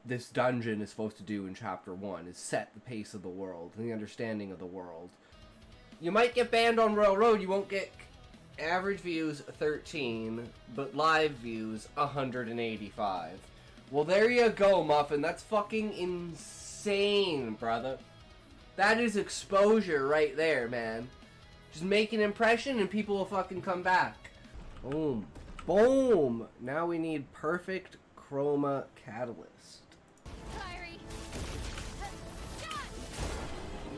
this dungeon is supposed to do in chapter 1, is set the pace of the world and the understanding of the world. You might get banned on Royal Road, you won't get average views 13, but live views 185. Well, there you go, Muffin. That's fucking insane, brother. That is exposure right there, man. Just make an impression and people will fucking come back. Boom. Boom! Now we need perfect chroma catalyst.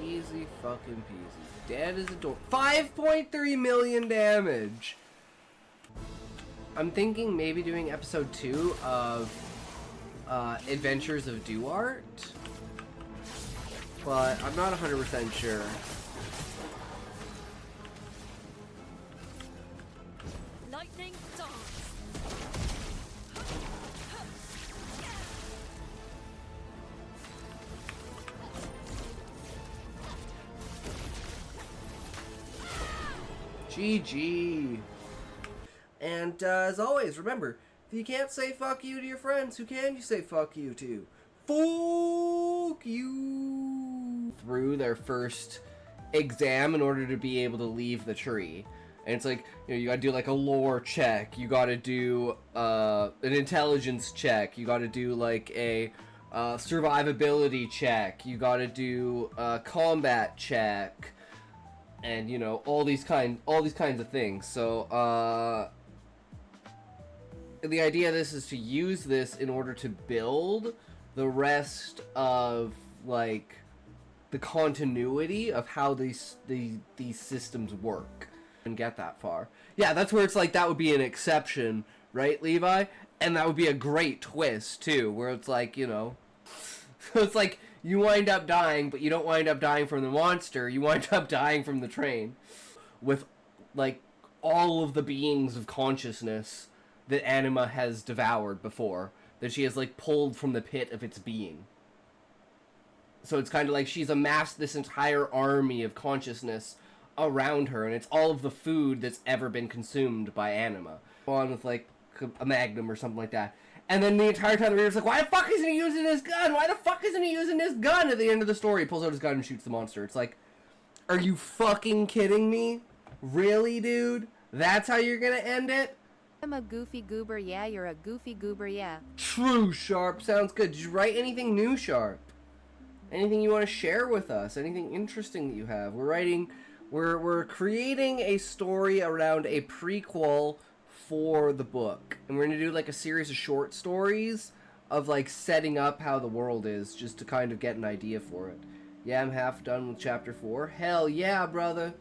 Easy fucking peasy. Dead as a door. 5.3 million damage! I'm thinking maybe doing episode 2 of Adventures of Duart. But I'm not 100% sure. Lightning dance. GG. And as always, remember, if you can't say fuck you to your friends, who can you say fuck you to? Fuck you! Through their first exam in order to be able to leave the tree. And it's like, you know, you gotta do like a lore check, you gotta do an intelligence check, you gotta do like a survivability check, you gotta do a combat check, and you know, all these kinds of things. So the idea of this is to use this in order to build the rest of like the continuity of how these systems work and get that far. Yeah, that's where it's like that would be an exception, right, Levi? And that would be a great twist too, where it's like, you know, it's like you wind up dying, but you don't wind up dying from the monster, you wind up dying from the train with like all of the beings of consciousness that Anima has devoured before, that she has like pulled from the pit of its being. So it's kind of like she's amassed this entire army of consciousness around her, and it's all of the food that's ever been consumed by Anima. On with like a magnum or something like that. And then the entire time the reader's like, why the fuck isn't he using this gun? Why the fuck isn't he using this gun? At the end of the story, he pulls out his gun and shoots the monster. It's like, are you fucking kidding me? Really, dude? That's how you're gonna end it? I'm a goofy goober, yeah, you're a goofy goober, yeah. True, Sharp. Sounds good. Did you write anything new, Sharp? Anything you want to share with us? Anything interesting that you have? We're creating a story around a prequel for the book. And we're going to do like a series of short stories of like setting up how the world is, just to kind of get an idea for it. Yeah, I'm half done with chapter 4. Hell yeah, brother.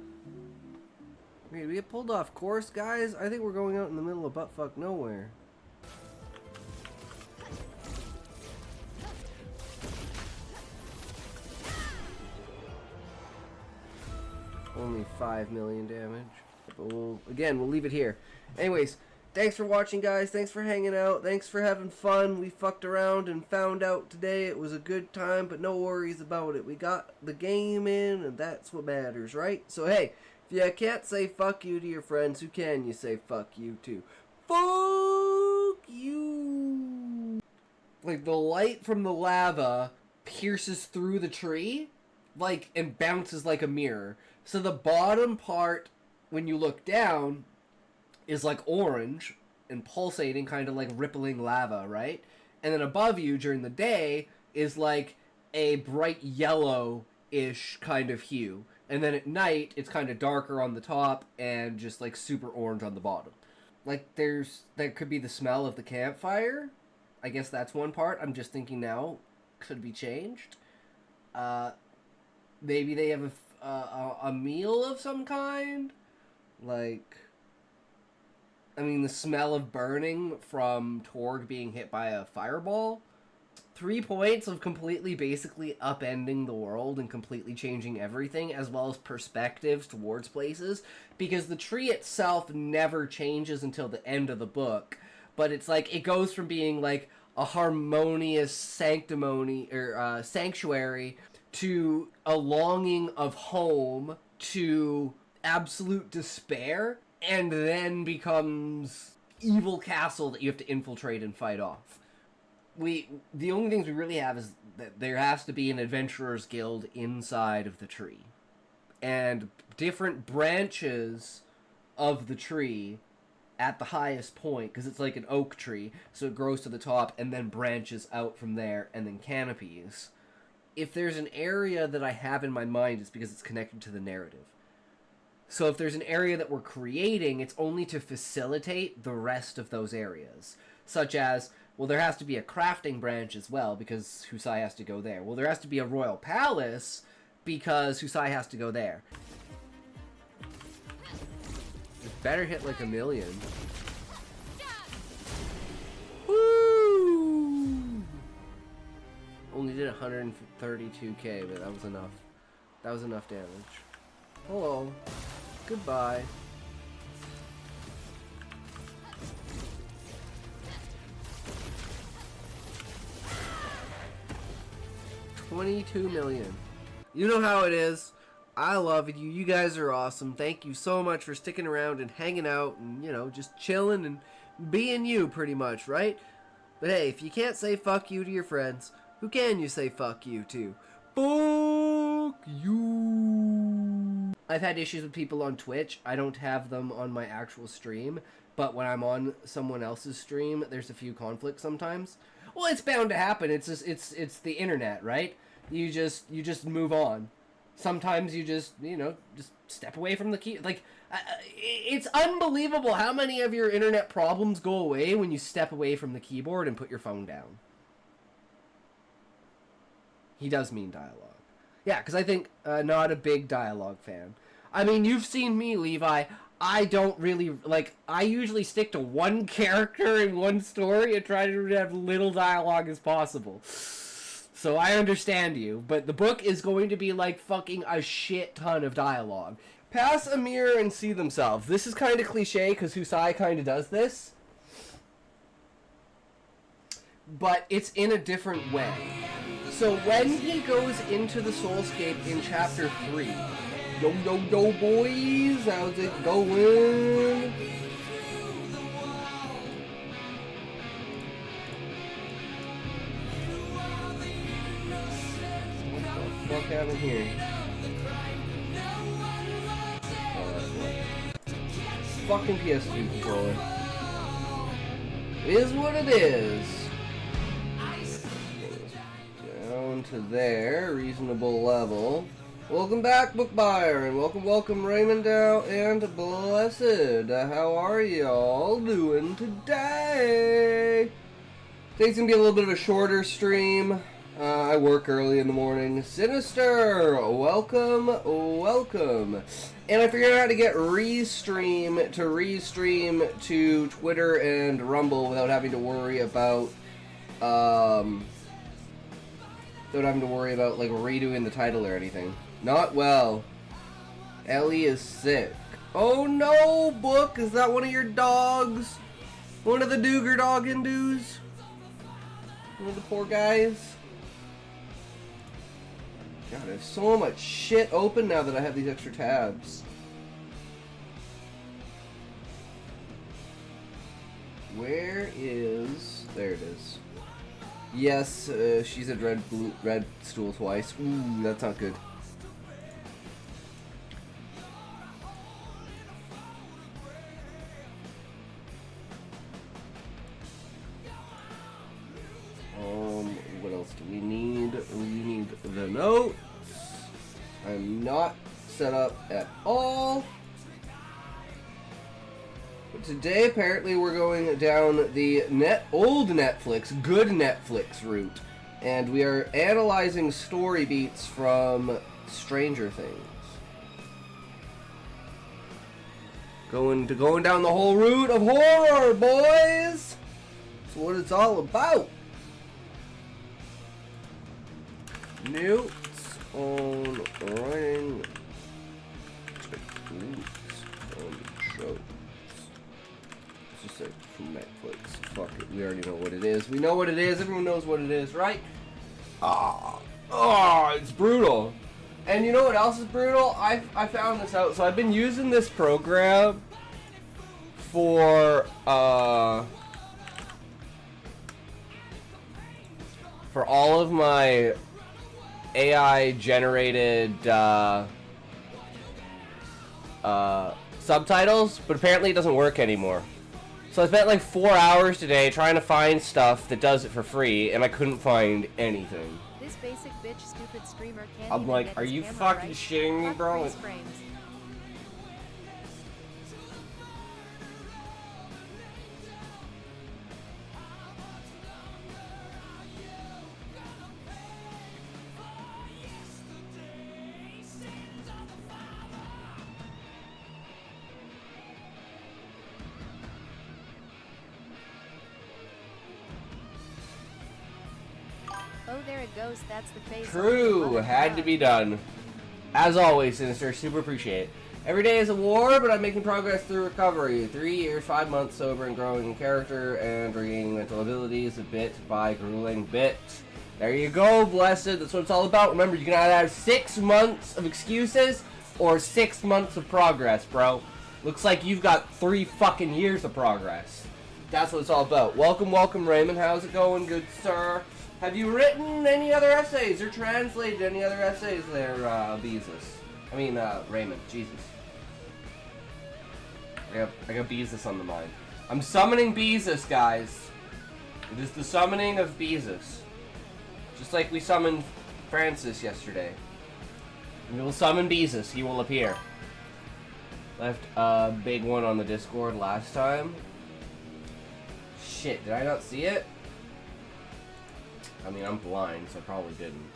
Wait, we get pulled off course, guys? I think we're going out in the middle of buttfuck nowhere. Only 5 million damage. But we'll leave it here. Anyways, thanks for watching, guys. Thanks for hanging out. Thanks for having fun. We fucked around and found out today it was a good time, but no worries about it. We got the game in, and that's what matters, right? So, hey, if you can't say fuck you to your friends, who can you say fuck you to? Fuck you! Like, the light from the lava pierces through the tree, like, and bounces like a mirror. So the bottom part, when you look down, is like orange and pulsating, kind of like rippling lava, right? And then above you during the day is like a bright yellow-ish kind of hue. And then at night, it's kind of darker on the top and just like super orange on the bottom. Like there could be the smell of the campfire. I guess that's one part. I'm just thinking now, could be changed. Maybe they have a meal of some kind. Like, I mean, the smell of burning from Torg being hit by a fireball. 3 points of completely basically upending the world and completely changing everything, as well as perspectives towards places, because the tree itself never changes until the end of the book, but it's like it goes from being like a harmonious sanctimony or sanctuary to a longing of home to absolute despair, and then becomes evil castle that you have to infiltrate and fight off. the only things we really have is that there has to be an adventurer's guild inside of the tree, and different branches of the tree at the highest point, because it's like an oak tree, so it grows to the top and then branches out from there, and then canopies. If there's an area that I have in my mind, it's because it's connected to the narrative. So if there's an area that we're creating, it's only to facilitate the rest of those areas. Such as, well, there has to be a crafting branch as well, because Husai has to go there. Well, there has to be a royal palace, because Husai has to go there. It better hit like a million. Woo! Only did 132k, but that was enough. That was enough damage. Hello. Goodbye. $22 million. You know how it is. I love you. You guys are awesome. Thank you so much for sticking around and hanging out and, you know, just chilling and being you pretty much, right? But hey, if you can't say fuck you to your friends, who can you say fuck you to? Fuck you. I've had issues with people on Twitch. I don't have them on my actual stream, but when I'm on someone else's stream, there's a few conflicts sometimes. Well, it's bound to happen. It's just it's the internet, right? You just move on. Sometimes you just, you know, just step away from the key. Like, it's unbelievable how many of your internet problems go away when you step away from the keyboard and put your phone down. He does mean dialogue. Yeah, because I think not a big dialogue fan. I mean, you've seen me, Levi. I don't really, like, I usually stick to one character in one story and try to have little dialogue as possible. So I understand you, but the book is going to be like fucking a shit ton of dialogue. Pass a mirror and see themselves. This is kind of cliche because Husai kind of does this. But it's in a different way. So when he goes into the Soulscape in chapter 3, yo boys, how's it going? What happened here? Fucking PS2 controller. It is what it is. Down to there, reasonable level. Welcome back, book buyer, and welcome Raymond Dow and Blessed. How are y'all doing today? Today's gonna be a little bit of a shorter stream. I work early in the morning. Sinister, welcome. And I figured out how to get restream to Twitter and Rumble without having to worry about like redoing the title or anything. Not well. Ellie is sick. Oh no, Book, is that one of your dogs? One of the Dooger dog Hindus? One of the poor guys? God, I have so much shit open now that I have these extra tabs. Where is... There it is. Yes, she's at red stool twice. Ooh, that's not good. What else do we need? We need the notes. I'm not set up at all. But today, apparently, we're going down the old Netflix, good Netflix route. And we are analyzing story beats from Stranger Things. Going down the whole route of horror, boys! That's what it's all about. Notes on writing techniques on shows. It's just like from Netflix. Fuck it, we already know what it is. We know what it is. Everyone knows what it is, right? It's brutal. And you know what else is brutal? I found this out. So I've been using this program for for all of my AI generated subtitles, but apparently it doesn't work anymore. So I spent like 4 hours today trying to find stuff that does it for free, and I couldn't find anything. This basic bitch stupid streamer can't I'm even like, get are his you camera fucking right. shitting me, Fuck bro? freeze frames. Oh, there it goes. That's the face. True, had to be done. As always, Sinister, super appreciate it. Every day is a war, but I'm making progress through recovery. 3 years, 5 months sober and growing in character and regaining mental abilities a bit by grueling bit. There you go, blessed. That's what it's all about. Remember, you can either have 6 months of excuses or 6 months of progress, bro. Looks like you've got 3 fucking years of progress. That's what it's all about. Welcome, welcome, Raymond. How's it going, good sir? Have you written any other essays or translated any other essays there, Beezus? I mean, Raymond. Jesus. I got Beezus on the mind. I'm summoning Beezus, guys. It is the summoning of Beezus. Just like we summoned Francis yesterday. We will summon Beezus. He will appear. Left a big one on the Discord last time. Shit, did I not see it? I mean, I'm blind, so I probably didn't.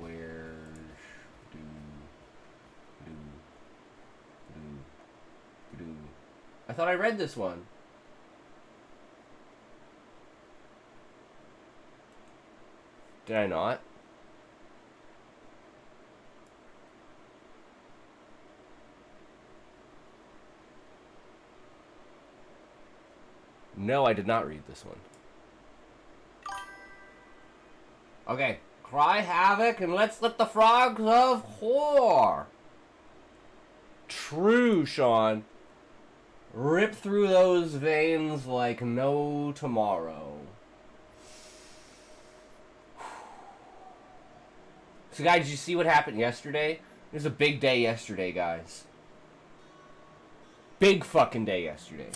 Where do. I thought I read this one. Did I not? No, I did not read this one. Okay, cry havoc and let's let the frogs of whore. True, Sean. Rip through those veins like no tomorrow. So guys, did you see what happened yesterday? It was a big day yesterday, guys. Big fucking day yesterday.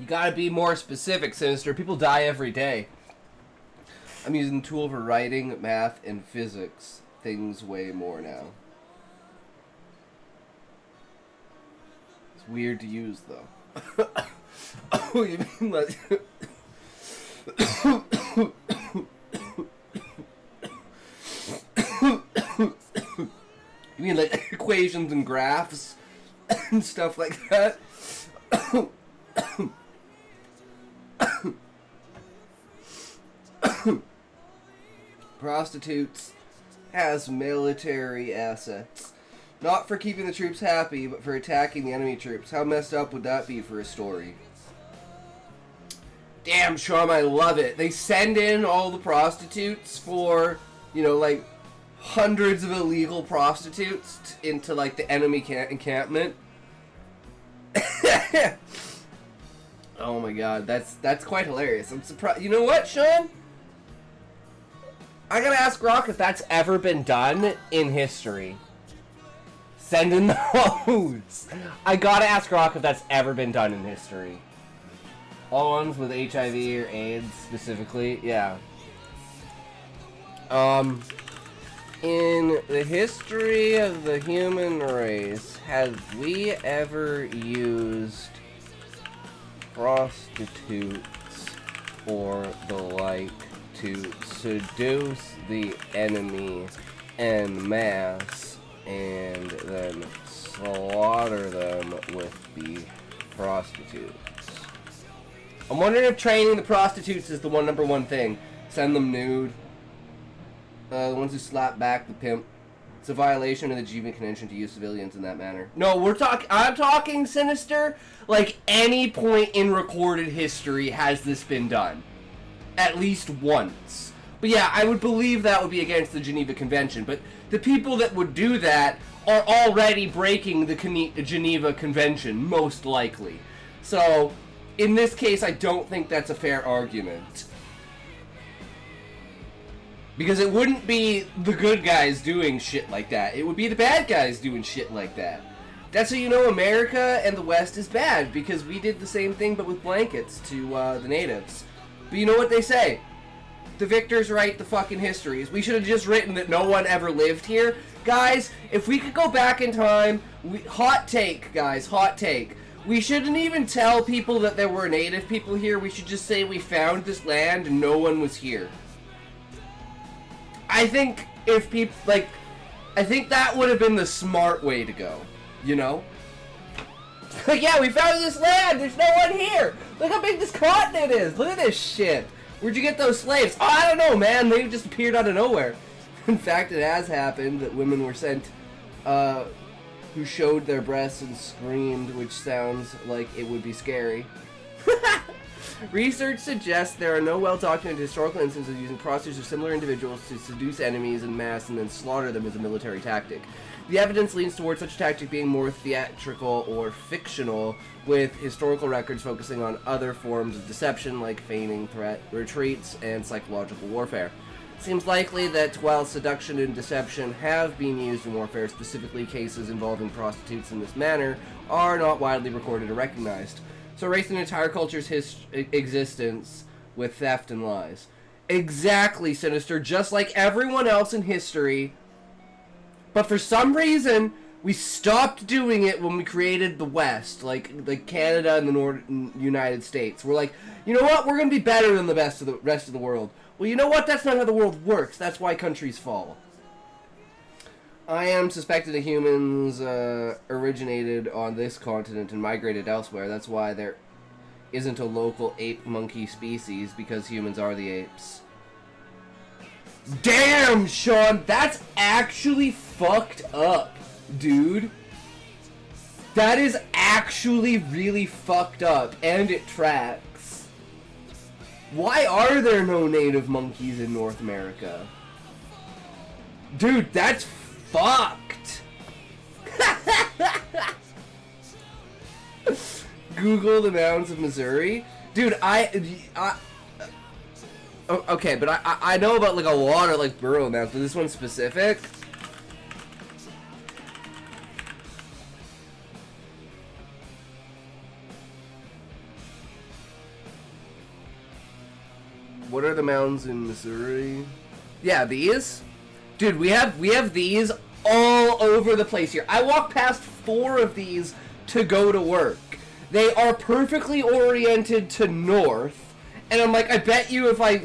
You gotta be more specific, Sinister. People die every day. I'm using the tool for writing, math, and physics. Things way more now. It's weird to use, though. Oh, you mean like... You mean like equations and graphs and stuff like that? Prostitutes has military assets. Not for keeping the troops happy, but for attacking the enemy troops. How messed up would that be for a story? Damn, Shum, I love it. They send in all the prostitutes for, you know, like, hundreds of illegal prostitutes into, like, the enemy encampment. Oh my god, that's quite hilarious. I'm surprised. You know what, Sean? I gotta ask Rock if that's ever been done in history. Send in those. I gotta ask Rock if that's ever been done in history. All ones with HIV or AIDS specifically, yeah. In the history of the human race, have we ever used prostitutes or the like to seduce the enemy en masse and then slaughter them with the prostitutes? I'm wondering if training the prostitutes is the number one thing. Send them nude. The ones who slap back the pimp. It's a violation of the Geneva Convention to use civilians in that manner. No, I'm talking, Sinister. Like, any point in recorded history has this been done. At least once. But yeah, I would believe that would be against the Geneva Convention. But the people that would do that are already breaking the Geneva Convention, most likely. So, in this case, I don't think that's a fair argument. Because it wouldn't be the good guys doing shit like that. It would be the bad guys doing shit like that. That's how you know America and the West is bad, because we did the same thing but with blankets to the natives. But you know what they say? The victors write the fucking histories. We should have just written that no one ever lived here. Guys, if we could go back in time, hot take, guys, hot take. We shouldn't even tell people that there were native people here. We should just say we found this land and no one was here. I think if people, like, I think that would have been the smart way to go, you know? Like, yeah, we found this land, there's no one here! Look how big this continent is! Look at this shit! Where'd you get those slaves? Oh, I don't know, man, they just appeared out of nowhere. In fact, it has happened that women were sent, who showed their breasts and screamed, which sounds like it would be scary. Research suggests there are no well-documented historical instances of using prostitutes or similar individuals to seduce enemies en masse and then slaughter them as a military tactic. The evidence leans towards such a tactic being more theatrical or fictional, with historical records focusing on other forms of deception like feigning threat retreats and psychological warfare. It seems likely that while seduction and deception have been used in warfare, specifically cases involving prostitutes in this manner are not widely recorded or recognized. So erase an entire culture's existence with theft and lies. Exactly, Sinister, just like everyone else in history. But for some reason, we stopped doing it when we created the West, like Canada and the United States. We're like, you know what? We're going to be better than the rest of the world. Well, you know what? That's not how the world works. That's why countries fall. I am suspected that humans originated on this continent and migrated elsewhere. That's why there isn't a local ape-monkey species, because humans are the apes. Damn, Sean! That's actually fucked up, dude. That is actually really fucked up, and it tracks. Why are there no native monkeys in North America? Dude, that's fucked. Google the mounds of Missouri. Dude, okay, but I know about like a lot of like burial mounds, but this one's specific. What are the mounds in Missouri? Yeah, these? Dude, we have these all over the place here. I walk past 4 of these to go to work. They are perfectly oriented to north, and I'm like, I bet you if I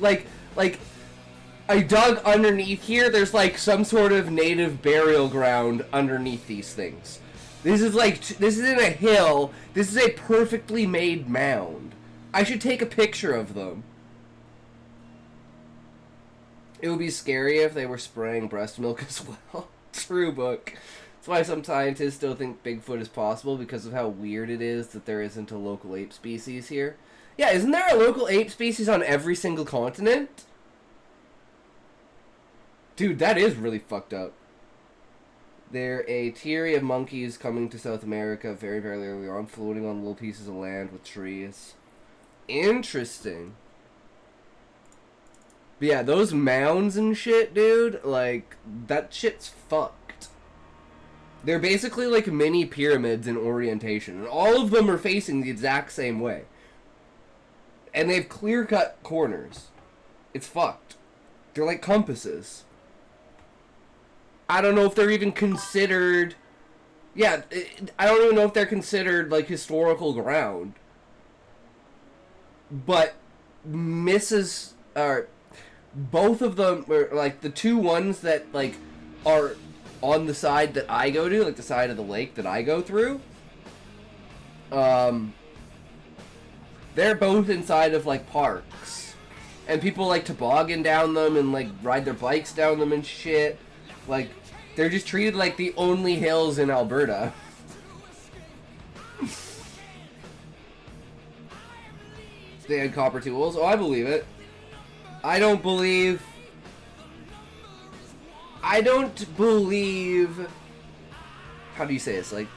I dug underneath here, there's like some sort of native burial ground underneath these things. This is in a hill. This is a perfectly made mound. I should take a picture of them. It would be scary if they were spraying breast milk as well. True book. That's why some scientists still think Bigfoot is possible, because of how weird it is that there isn't a local ape species here. Yeah, isn't there a local ape species on every single continent? Dude, that is really fucked up. They're a theory of monkeys coming to South America very, very early on, floating on little pieces of land with trees. Interesting. But yeah, those mounds and shit, dude, like, that shit's fucked. They're basically like mini pyramids in orientation, and all of them are facing the exact same way. And they have clear-cut corners. It's fucked. They're like compasses. I don't know if they're even considered... Yeah, I don't even know if they're considered, like, historical ground. But both of them, are, like, the 2 ones that, like, are on the side that I go to, like, the side of the lake that I go through, they're both inside of, like, parks. And people like toboggan down them and, like, ride their bikes down them and shit. Like, They're just treated like the only hills in Alberta. They had copper tools. Oh, I believe it. I don't believe... How do you say this? Like...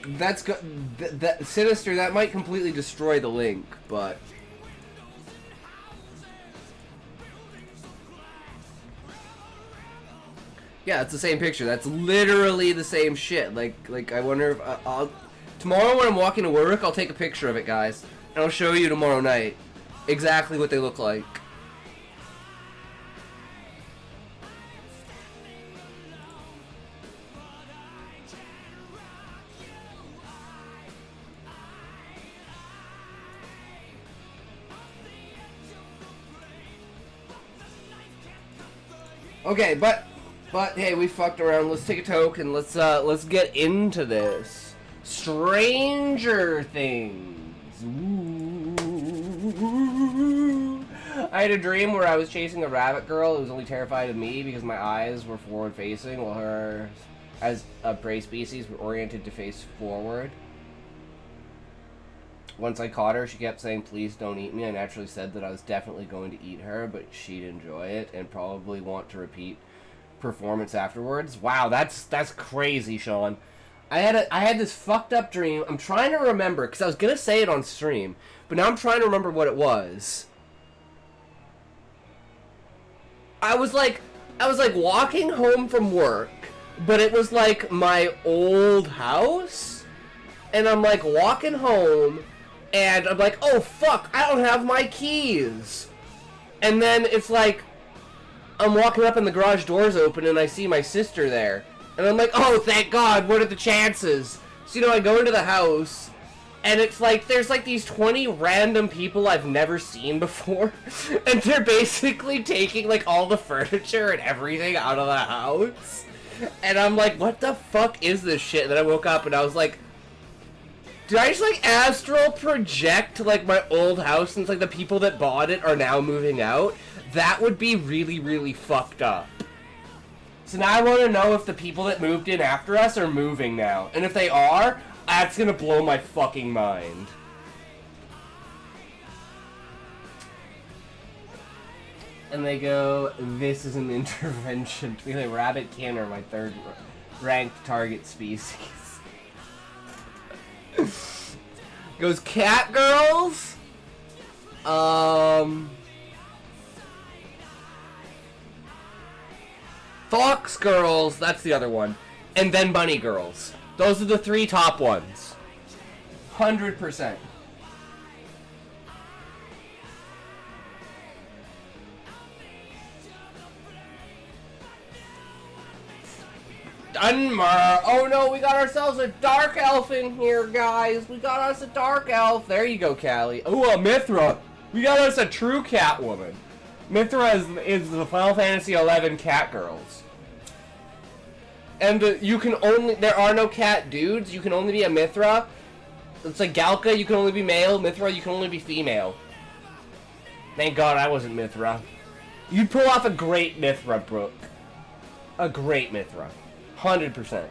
That's good. That Sinister, that might completely destroy the link, but... Yeah, it's the same picture. That's literally the same shit. Like I wonder if I'll tomorrow when I'm walking to work, I'll take a picture of it, guys, and I'll show you tomorrow night exactly what they look like. Okay, but hey, we fucked around. Let's take a token. Let's get into this. Stranger Things. Ooh. I had a dream where I was chasing a rabbit girl who was only terrified of me because my eyes were forward facing while her, as a prey species, were oriented to face forward. Once I caught her, she kept saying, "Please don't eat me." I naturally said that I was definitely going to eat her, but she'd enjoy it and probably want to repeat performance afterwards. Wow, that's crazy, Sean. I had this fucked up dream. I'm trying to remember because I was gonna say it on stream, but now I'm trying to remember what it was. I was like walking home from work, but it was like my old house, and I'm like walking home, and I'm like, oh fuck, I don't have my keys, and then it's like I'm walking up and the garage door's open and I see my sister there. And I'm like, oh, thank God, what are the chances? So, you know, I go into the house and it's like, there's like these 20 random people I've never seen before. And they're basically taking like all the furniture and everything out of the house. And I'm like, what the fuck is this shit? And then I woke up and I was like, did I just like astral project like my old house since like the people that bought it are now moving out? That would be really, really fucked up. So now I want to know if the people that moved in after us are moving now. And if they are, that's gonna blow my fucking mind. And they go, this is an intervention to be like rabbit canner, my third ranked target species. Goes cat girls? Fox girls, that's the other one. And then bunny girls. Those are the 3 top ones. 100%. Dunmer. Oh no, we got ourselves a dark elf in here, guys. We got us a dark elf. There you go, Callie. Oh, a Mithra. We got us a true Catwoman. Mithra is the Final Fantasy XI cat girls. And you can only... There are no cat dudes. You can only be a Mithra. It's like Galka, you can only be male. Mithra, you can only be female. Thank God I wasn't Mithra. You'd pull off a great Mithra, Brooke. A great Mithra. 100%.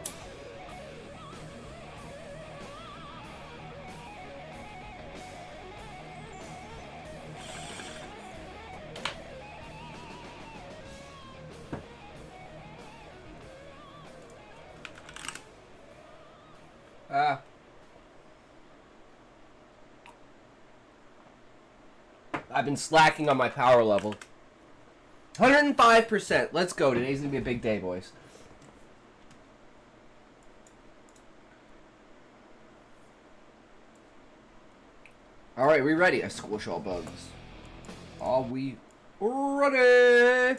I've been slacking on my power level. 105%. Let's go. Today's gonna be a big day, boys. Alright, we ready? I squish all bugs. Are we ready?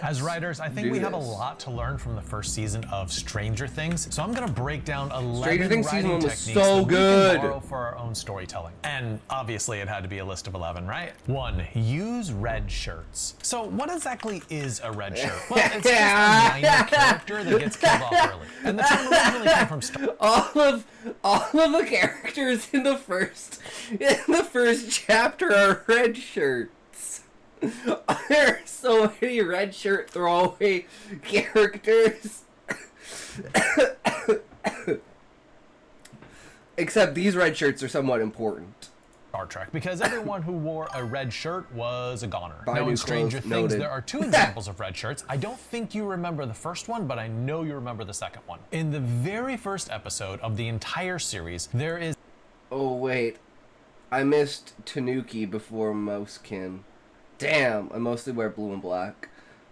As writers, I think we have a lot to learn from the first season of Stranger Things, so I'm going to break down 11 Stranger Things season 1 was techniques so that good. we can borrow for our own storytelling. And obviously it had to be a list of 11, right? 1. Use red shirts. So what exactly is a red shirt? Well, it's just a minor character that gets killed off early. And the term originally came from all of the characters in the first in the first chapter are red shirts. There are so many red shirt throwaway characters. Except these red shirts are somewhat important. Star Trek, because everyone who wore a red shirt was a goner. Buy Now new in Stranger clothes, Things, noted. there are 2 examples of red shirts. I don't think you remember the first one, but I know you remember the second one. In the very first episode of the entire series, there is... Oh, wait. I missed Tanuki before Mousekin. Damn, I mostly wear blue and black.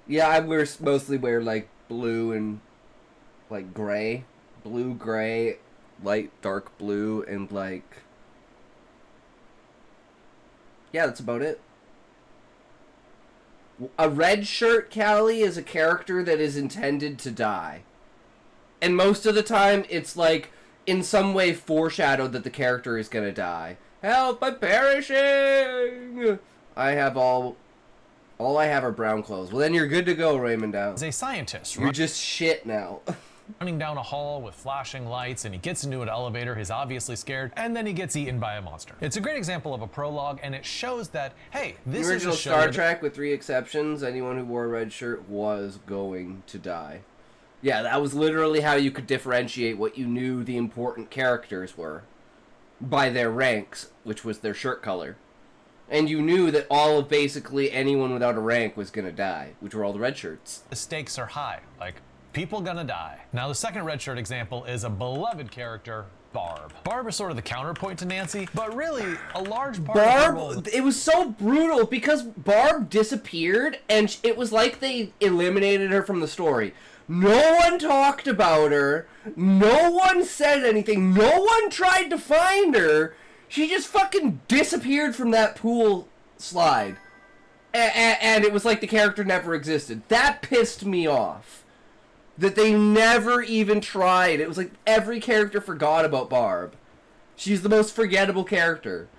Yeah, I mostly wear, like, blue and, like, gray. Blue, gray, light, dark blue, and, like... Yeah, that's about it. A red shirt, Callie, is a character that is intended to die. And most of the time, it's, like, in some way foreshadowed that the character is gonna die. Help, I'm perishing! I have all I have are brown clothes. Well, then you're good to go, Raymond Dow. a scientist You're just shit now. running down a hall with flashing lights, and he gets into an elevator. He's obviously scared, and then he gets eaten by a monster. It's a great example of a prologue, and it shows that, hey, this The is a original show Star that- Trek, with 3 exceptions, anyone who wore a red shirt was going to die. Yeah, that was literally how you could differentiate what you knew the important characters were. By their ranks, which was their shirt color. And you knew that all of basically anyone without a rank was going to die, which were all the red shirts. the stakes are high. Like, people gonna die. Now, the second red shirt example is a beloved character, Barb. Barb is sort of the counterpoint to Nancy, but really, a large part of her role... Barb, it was so brutal because Barb disappeared and it was like they eliminated her from the story. No one talked about her. No one said anything. No one tried to find her. She just fucking disappeared from that pool slide. And it was like the character never existed. That pissed me off. That they never even tried. It was like every character forgot about Barb. She's the most forgettable character.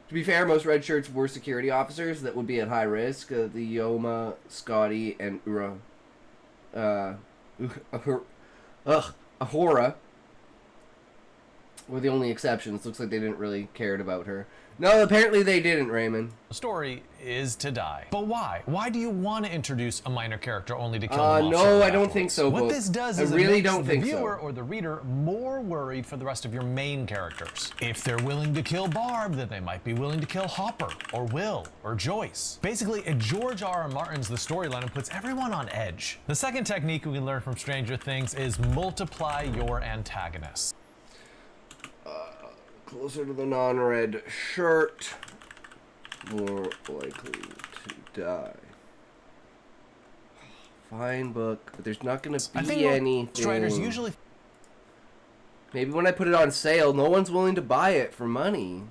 To be fair, most red shirts were security officers that would be at high risk. The Yoma, Scotty, and Ura. Ahura were the only exceptions. Looks like they didn't really cared about her. No, apparently they didn't, Raymond. The story is to die. But why? Why do you want to introduce a minor character only to kill them off? No, shortly I don't think afterwards? so. What but this does I is really it makes don't the think viewer so. or the reader more worried for the rest of your main characters. If they're willing to kill Barb, then they might be willing to kill Hopper, or Will, or Joyce. Basically, George R.R. Martin's the storyline and puts everyone on edge. The second technique we can learn from Stranger Things is multiply your antagonists. Closer to the non-red shirt, more likely to die. Fine book, but there's not going to I be think anything. writers usually Maybe when I put it on sale, no one's willing to buy it for money.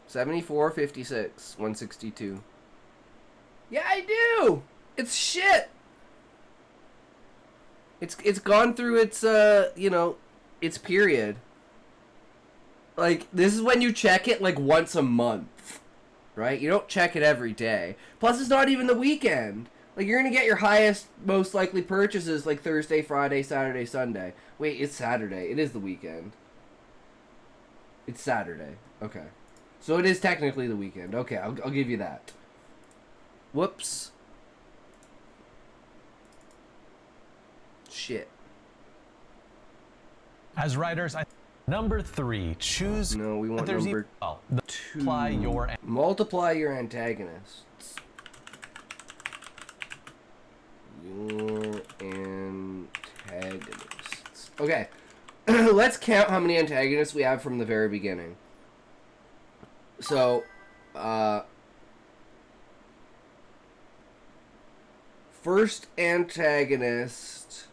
74.56, 162. Yeah, I do. It's shit. It's gone through its its period. Like, this is when you check it like once a month, right? You don't check it every day. Plus, it's not even the weekend. Like, you're gonna get your highest, most likely purchases like Thursday, Friday, Saturday, Sunday. Wait, it's Saturday. It is the weekend. It's Saturday. Okay. So it is technically the weekend. Okay, I'll give you that. Whoops. Shit. As writers, number 3, choose. No, we want there's number multiply your. Multiply your antagonists. Your antagonists. Okay. Let's count how many antagonists we have from the very beginning. So, first antagonist.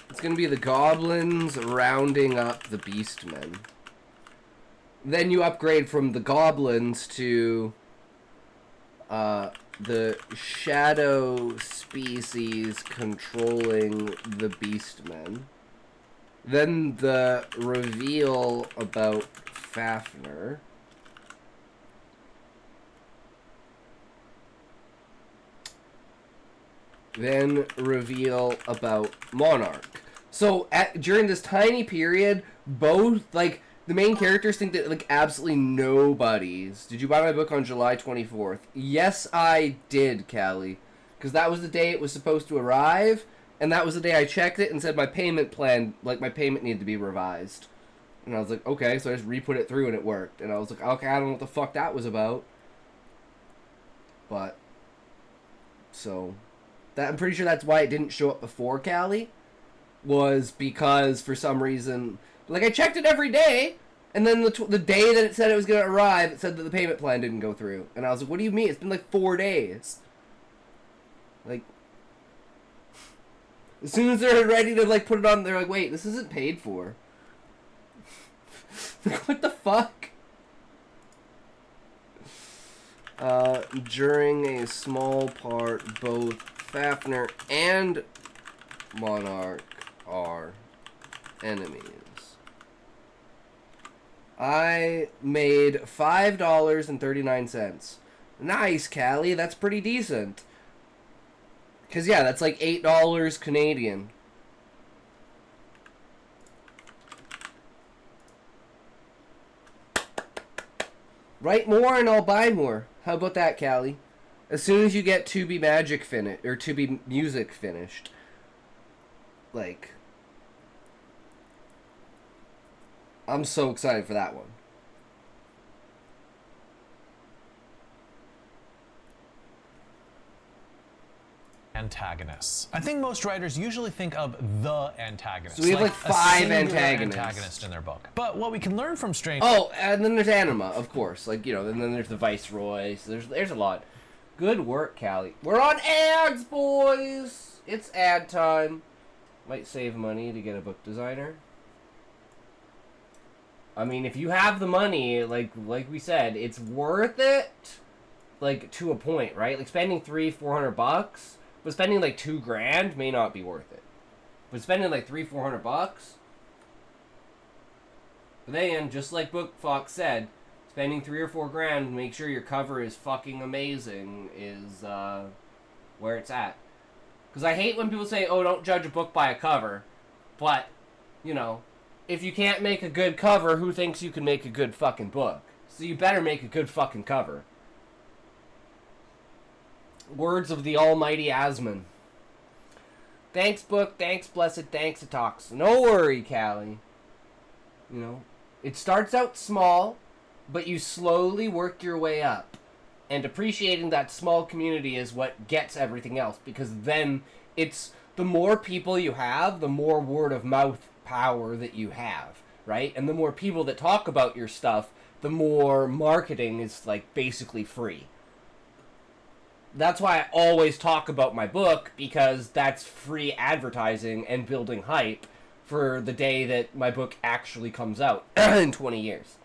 It's gonna be the goblins rounding up the beastmen. Then you upgrade from the goblins to the shadow species controlling the beastmen. Then the reveal about Fafnir. Then reveal about Monarch. So during this tiny period, both, like, the main characters think that, like, absolutely nobody's. Did you buy my book on July 24th? Yes, I did, Callie. Because that was the day it was supposed to arrive, and that was the day I checked it and said my payment plan, like, my payment needed to be revised. And I was like, okay, so I just re-put it through and it worked. And I was like, okay, I don't know what the fuck that was about. But, so, I'm pretty sure that's why it didn't show up before Callie. Was because, for some reason, like, I checked it every day, and then the day that it said it was going to arrive, it said that the payment plan didn't go through. And I was like, what do you mean? It's been like 4 days. Like, as soon as they're ready to, like, put it on, they're like, wait, this isn't paid for. What the fuck? During a small part, both Fafnir and Monarch are enemies. I made $5.39. Nice, Callie. That's pretty decent. Because, yeah, that's like $8 Canadian. Write more and I'll buy more. How about that, Callie? As soon as you get To Be Magic finished, or To Be Music finished, like, I'm so excited for that one. Antagonists. I think most writers usually think of the antagonist. So we have like a 5 singular antagonists. Antagonist in their book. But what we can learn from Strange. Oh, and then there's Anima, of course. Like, you know, and then there's the Viceroy. So there's a lot. Good work, Callie. We're on ads, boys. It's ad time. Might save money to get a book designer. I mean, if you have the money, like we said, it's worth it. Like, to a point, right? Like, spending $300-400, but spending like $2,000 may not be worth it. But spending like $300-400, but then, just like Book Fox said, spending $3 or $4,000 to make sure your cover is fucking amazing is where it's at. Because I hate when people say, oh, don't judge a book by a cover. But, you know, if you can't make a good cover, who thinks you can make a good fucking book? So you better make a good fucking cover. Words of the almighty Asmon. Thanks, book. Thanks, blessed. Thanks, Atox. No worry, Callie. You know, it starts out small, but you slowly work your way up. And appreciating that small community is what gets everything else. Because then it's the more people you have, the more word of mouth power that you have, right? And the more people that talk about your stuff, the more marketing is, like, basically free. That's why I always talk about my book, because that's free advertising and building hype for the day that my book actually comes out in 20 years.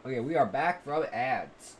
Okay, we are back from ads.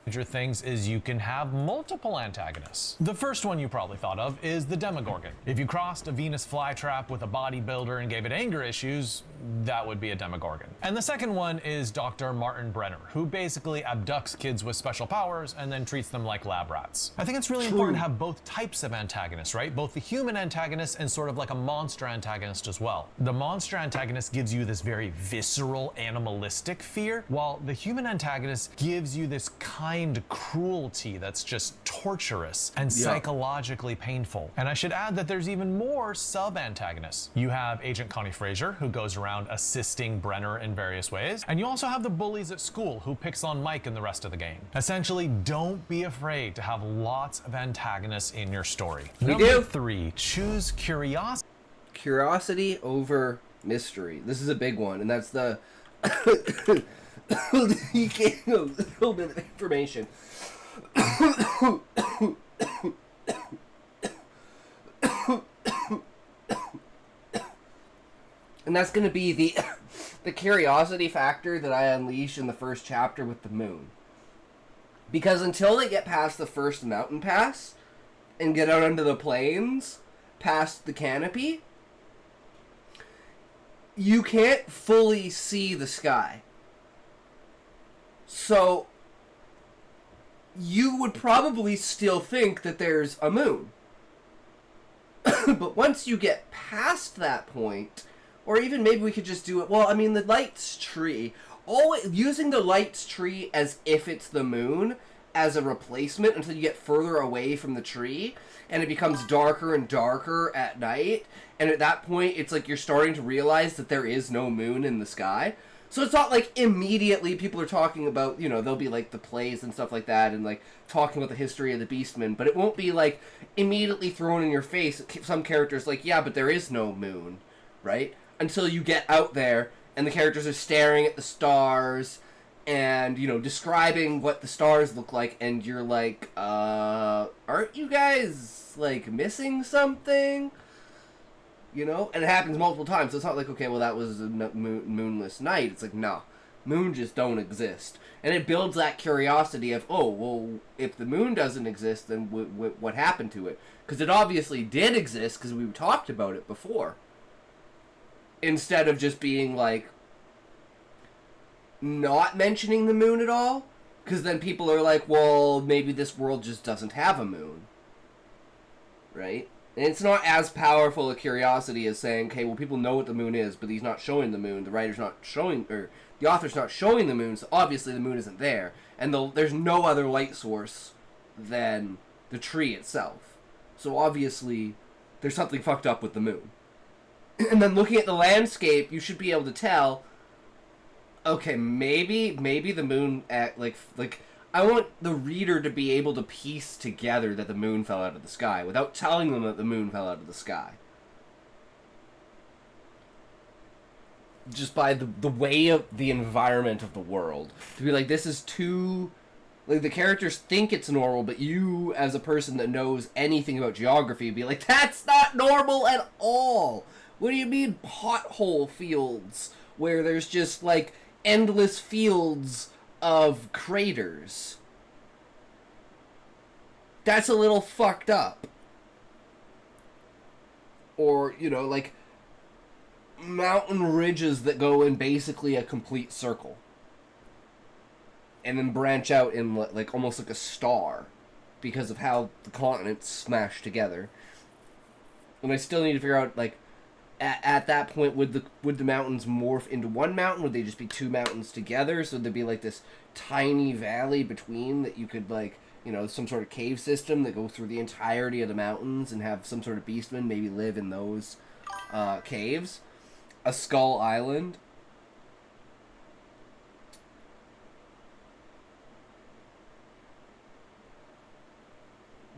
Stranger Things is you can have multiple antagonists. The first one you probably thought of is the Demogorgon. If you crossed a Venus flytrap with a bodybuilder and gave it anger issues, that would be a Demogorgon. And the second one is Dr. Martin Brenner, who basically abducts kids with special powers and then treats them like lab rats. I think it's really important to have both types of antagonists, right? Both the human antagonist and sort of like a monster antagonist as well. The monster antagonist gives you this very visceral, animalistic fear, while the human antagonist gives you this kind cruelty that's just torturous and psychologically painful. And I should add that there's even more sub-antagonists. You have Agent Connie Fraser, who goes around assisting Brenner in various ways. And you also have the bullies at school who picks on Mike and the rest of the game. Essentially, don't be afraid to have lots of antagonists in your story. Number 3, choose curiosity. Curiosity over mystery. This is a big one, and that's the... You can't, a little bit of information. And that's going to be the curiosity factor that I unleash in the first chapter with the moon. Because until they get past the first mountain pass and get out onto the plains, past the canopy, you can't fully see the sky. So you would probably still think that there's a moon. But once you get past that point, or even maybe we could just do it, well, I mean, the lights tree, always using the lights tree as if it's the moon as a replacement until you get further away from the tree, and it becomes darker and darker at night, and at that point, it's like you're starting to realize that there is no moon in the sky. So it's not like immediately people are talking about, you know, there'll be like the plays and stuff like that and like talking about the history of the Beastmen, but it won't be like immediately thrown in your face. Some characters like, yeah, but there is no moon, right? Until you get out there and the characters are staring at the stars and, you know, describing what the stars look like, and you're like, aren't you guys like missing something? You know? And it happens multiple times, so it's not like, okay, well, that was a moonless night. It's like, no. Moon just don't exist. And it builds that curiosity of, oh, well, if the moon doesn't exist, then what happened to it? Because it obviously did exist, because we talked about it before. Instead of just being, like, not mentioning the moon at all. Because then people are like, well, maybe this world just doesn't have a moon. Right? And it's not as powerful a curiosity as saying, okay, well, people know what the moon is, but he's not showing the moon. The writer's not showing, or the author's not showing the moon, so obviously the moon isn't there. And there's no other light source than the tree itself. So obviously, there's something fucked up with the moon. And then looking at the landscape, you should be able to tell, okay, maybe the moon, like, I want the reader to be able to piece together that the moon fell out of the sky without telling them that the moon fell out of the sky. Just by the way of the environment of the world. To be like, this is too... Like, the characters think it's normal, but you, as a person that knows anything about geography, be like, that's not normal at all! What do you mean pothole fields? Where there's just, like, endless fields of craters. That's a little fucked up. Or, you know, like, mountain ridges that go in basically a complete circle. And then branch out in, like, almost like a star. Because of how the continents smash together. And I still need to figure out, like, at that point, would the mountains morph into one mountain? Would they just be two mountains together? So there'd be, like, this tiny valley between that you could, like, you know, some sort of cave system that goes through the entirety of the mountains and have some sort of beastmen maybe live in those caves. A skull island.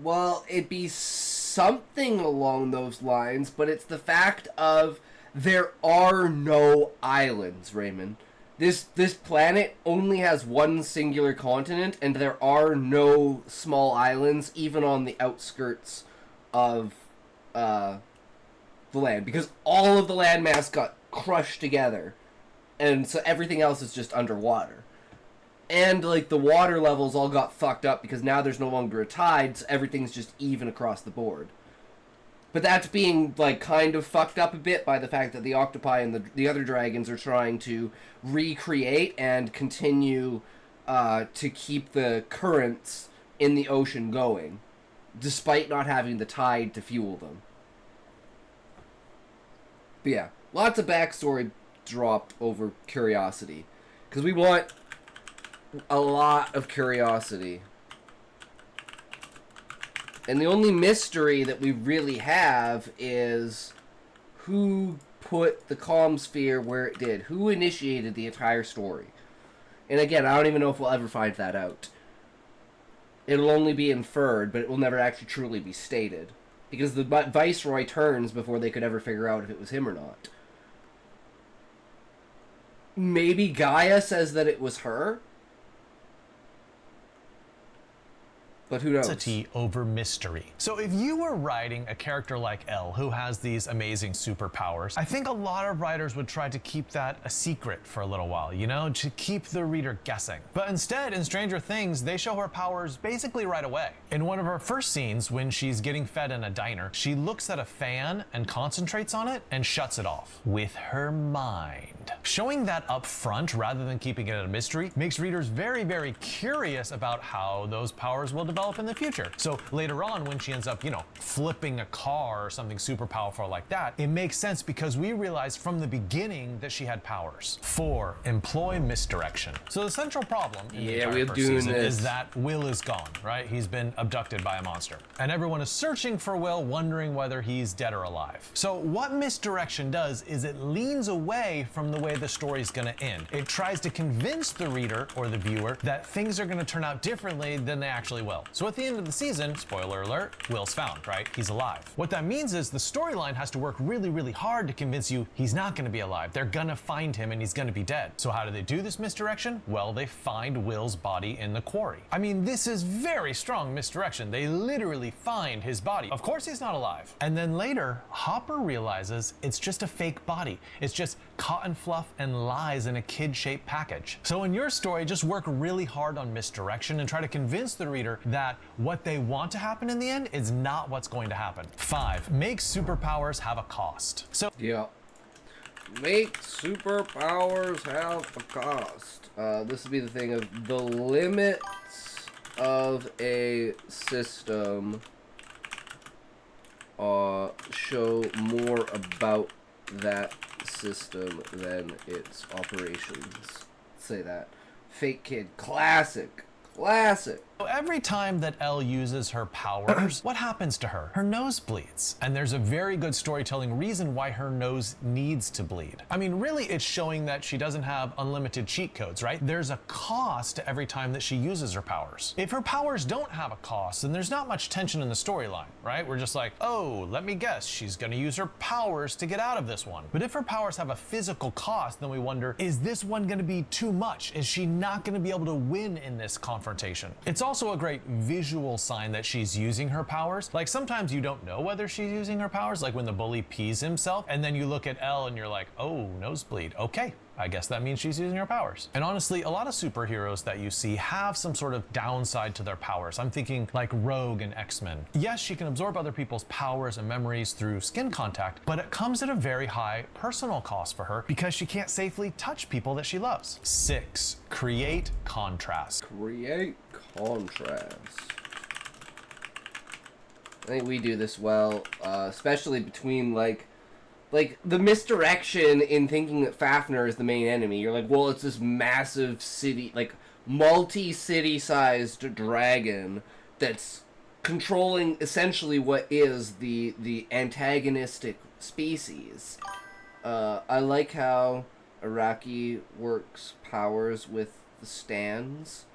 Well, it'd be something along those lines, but it's the fact of there are no islands, Raymond. This planet only has one singular continent, and there are no small islands, even on the outskirts of the land, because all of the landmass got crushed together, and so everything else is just underwater. And, like, the water levels all got fucked up because now there's no longer a tide, so everything's just even across the board. But that's being, like, kind of fucked up a bit by the fact that the octopi and the other dragons are trying to recreate and continue to keep the currents in the ocean going, despite not having the tide to fuel them. But yeah, lots of backstory dropped over curiosity. Because we want a lot of curiosity. And the only mystery that we really have is who put the calm sphere where it did. Who initiated the entire story. And again, I don't even know if we'll ever find that out. It'll only be inferred, but it will never actually truly be stated. Because the Viceroy turns before they could ever figure out if it was him or not. Maybe Gaia says that it was her? But who knows? Complexity over mystery. So if you were writing a character like Elle who has these amazing superpowers, I think a lot of writers would try to keep that a secret for a little while, you know, to keep the reader guessing. But instead, in Stranger Things, they show her powers basically right away. In one of her first scenes, when she's getting fed in a diner, she looks at a fan and concentrates on it and shuts it off with her mind. Showing that up front rather than keeping it a mystery makes readers very, very curious about how those powers will develop in the future. So later on, when she ends up, you know, flipping a car or something super powerful like that, it makes sense because we realized from the beginning that she had powers. 4. Employ misdirection. So the central problem in the entire first season is that Will is gone, right? He's been abducted by a monster. And everyone is searching for Will, wondering whether he's dead or alive. So what misdirection does is it leans away from the way the story's gonna end. It tries to convince the reader or the viewer that things are gonna turn out differently than they actually will. So at the end of the season, spoiler alert, Will's found, right? He's alive. What that means is the storyline has to work really, really hard to convince you he's not gonna be alive. They're gonna find him and he's gonna be dead. So how do they do this misdirection? Well, they find Will's body in the quarry. I mean, this is very strong misdirection. They literally find his body. Of course he's not alive. And then later, Hopper realizes it's just a fake body. It's just cotton fluff and lies in a kid-shaped package. So in your story, just work really hard on misdirection and try to convince the reader that what they want to happen in the end is not what's going to happen. 5. Make superpowers have a cost. So Yeah. Make superpowers have a cost. This would be the thing of the limits of a system show more about that system than its operations. Say that. Fake Kid. Classic. Classic. every time that Elle uses her powers, what happens to her? Her nose bleeds. And there's a very good storytelling reason why her nose needs to bleed. I mean, really, it's showing that she doesn't have unlimited cheat codes, right? There's a cost to every time that she uses her powers. If her powers don't have a cost, then there's not much tension in the storyline, right? We're just like, oh, let me guess, she's gonna use her powers to get out of this one. But if her powers have a physical cost, then we wonder, is this one gonna be too much? Is she not gonna be able to win in this confrontation? It's also a great visual sign that she's using her powers. Like sometimes you don't know whether she's using her powers, like when the bully pees himself, and then you look at Elle and you're like, oh, nosebleed, okay. I guess that means she's using her powers. And honestly, a lot of superheroes that you see have some sort of downside to their powers. I'm thinking like Rogue and X-Men. Yes, she can absorb other people's powers and memories through skin contact, but it comes at a very high personal cost for her because she can't safely touch people that she loves. 6, create contrast. Create contrast. I think we do this well, especially between like the misdirection in thinking that Fafnir is the main enemy. You're like, well, it's this massive city, like multi-city sized dragon that's controlling essentially what is the antagonistic species. I like how Araki works powers with the stands.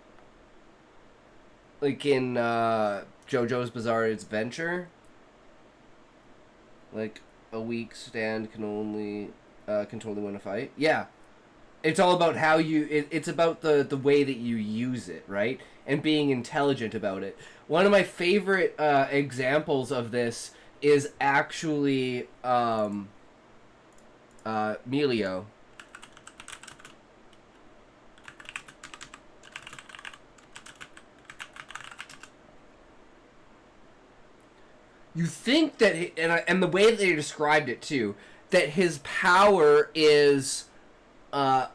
Like in JoJo's Bizarre Adventure. Like, a weak stand can totally win a fight. Yeah. It's all about how you... It's about the way that you use it, right? And being intelligent about it. One of my favorite examples of this is actually Melio. You think that, and the way that they described it too, that his power is, to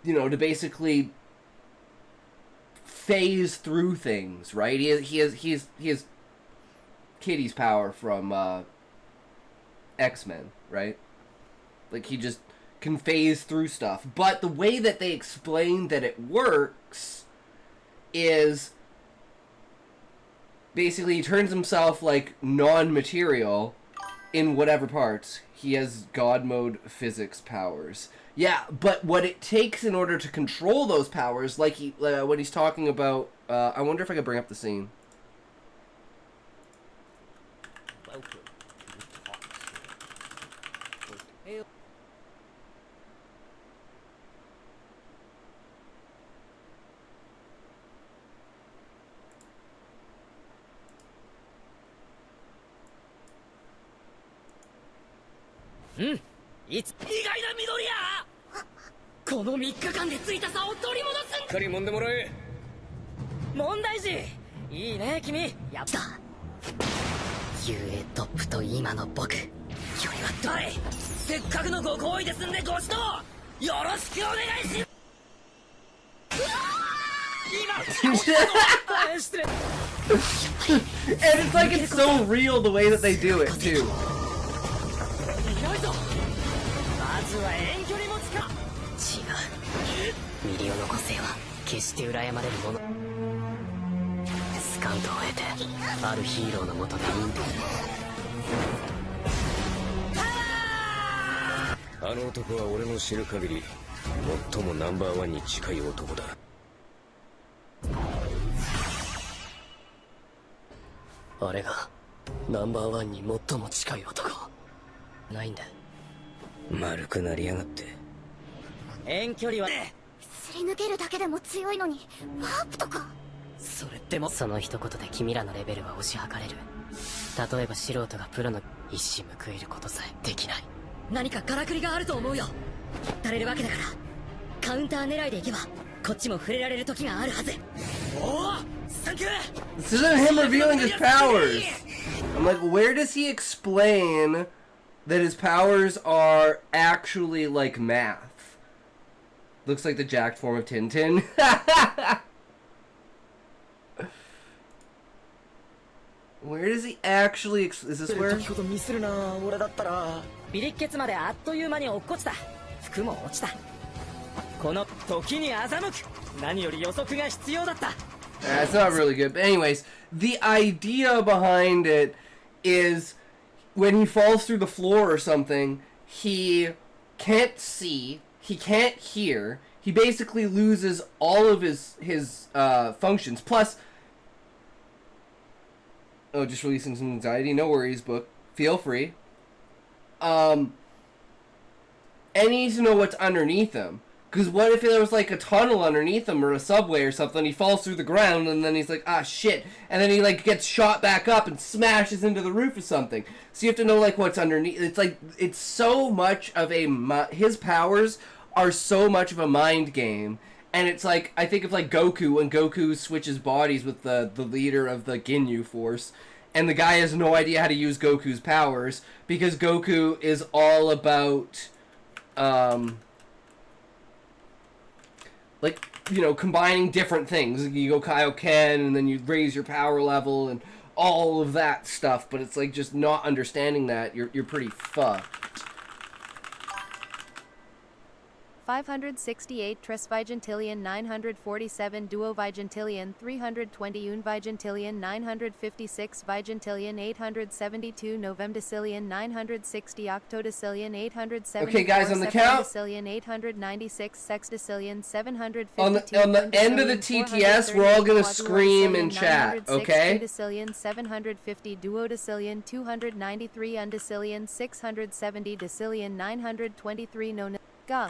basically phase through things, right? He has Kitty's power from X-Men, right? Like he just can phase through stuff. But the way that they explain that it works is, basically, he turns himself, like, non-material in whatever parts. He has God mode physics powers. Yeah, but what it takes in order to control those powers, like when he's talking about... I wonder if I could bring up the scene. Welcome to the talk show. いつ意外な緑やこの3日間でついた差を取り戻すんだ。しっかり揉んでもらえ。問題児いいね君。やった。UA トップと今の僕距離はどれ。せっかくのご好意ですんでご指導よろしくお願いします。今失礼。 And it's like it's so real the way that they do it too. 広いぞ。まずは遠距離持ちか。違う。ミリオの個性は決して羨まれるもの。スカウトを経てあるヒーローのもとであの男は俺の知る限り最もナンバーワンに近い男だ。あれがナンバーワンに最も近い男ないんだ。丸くなりやがって。遠距離はすり抜けるだけでも強いのにワープとか。それってもその一言で君らのレベルは推し量れる。例えば素人がプロの一矢報いることさえできない。何かからくりがあると思うよ。足れるわけだからカウンター狙いでいけばこっちも触れられる時があるはず。おおサンキュー。 This isn't him revealing his powers. I'm like, where does he explain that his powers are actually like math? Looks like the jacked form of Tintin. Where does he actually is this where? 先ほどミスるな俺だったら。ビリッケツまであっという間に落っこちた。服も落ちた。この時に欺く何より予測が必要だった。 That's not really good. But anyways, the idea behind it is when he falls through the floor or something, he can't see, he can't hear, he basically loses all of his functions. Plus, oh, just releasing some anxiety. No worries, book. Feel free. And he needs to know what's underneath him. Because what if there was like a tunnel underneath him or a subway or something, he falls through the ground and then he's like, ah shit, and then he like gets shot back up and smashes into the roof or something. So you have to know like what's underneath. It's like, it's so much of a, his powers are so much of a mind game. And it's like, I think of like Goku when Goku switches bodies with the leader of the Ginyu Force. And the guy has no idea how to use Goku's powers because Goku is all about, like, you know, combining different things. You go Kaioken, and then you raise your power level, and all of that stuff. But it's like just not understanding that, you're pretty fucked. 568 Trisvigentillion 947 Duovigentillion 320 Unvigentillion 956 Vigentillion 872 Novemdecillion 960 Octodecillion 874 Okay, guys, on the count. Septendecillion 896 Sexdecillion 752 On the end of the TTS, we're all gonna scream in chat, okay? Decillion 750 Duodecillion 293 Undecillion 670 Decillion 923 No. Ga.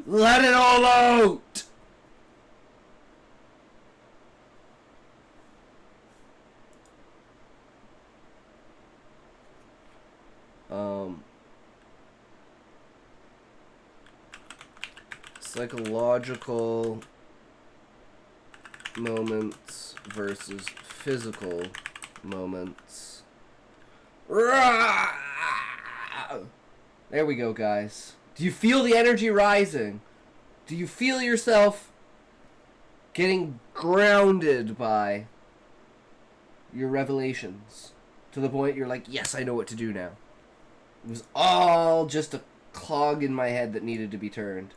Let it all out! Psychological moments versus physical moments. There we go, guys. Do you feel the energy rising? Do you feel yourself getting grounded by your revelations? To the point you're like, yes, I know what to do now. It was all just a clog in my head that needed to be turned.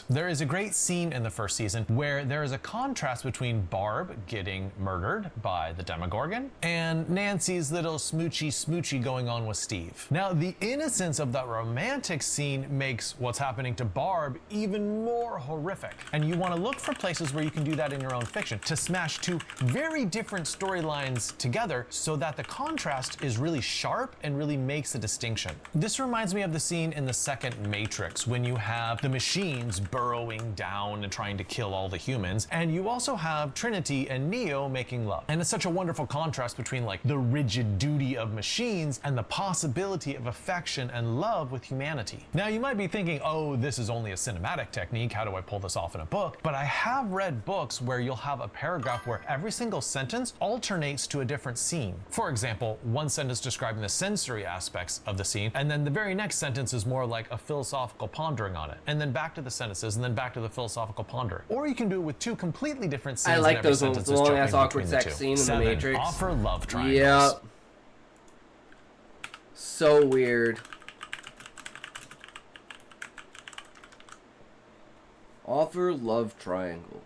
first. There is a great scene in the first season where there is a contrast between Barb getting murdered by the Demogorgon and Nancy's little smoochy going on with Steve. Now, the innocence of that romantic scene makes what's happening to Barb even more horrific. And you want to look for places where you can do that in your own fiction to smash two very different storylines together so that the contrast is really sharp and really makes a distinction. This reminds me of the scene in the second Matrix when you have the machines burrowing down and trying to kill all the humans, and you also have Trinity and Neo making love. And it's such a wonderful contrast between like the rigid duty of machines and the possibility of affection and love with humanity. Now you might be thinking, oh, this is only a cinematic technique, how do I pull this off in a book? But I have read books where you'll have a paragraph where every single sentence alternates to a different scene. For example, one sentence describing the sensory aspects of the scene, and then the very next sentence is more like a philosophical pondering on it, and then back to the sentences, and then back to the philosophical ponder. Or you can do it with two completely different scenes. I like and every those ones, sentence the is long jumping ass awkward between the sex two. scene in the 7. Matrix. Offer love triangles. Yep. So weird. Offer love triangles.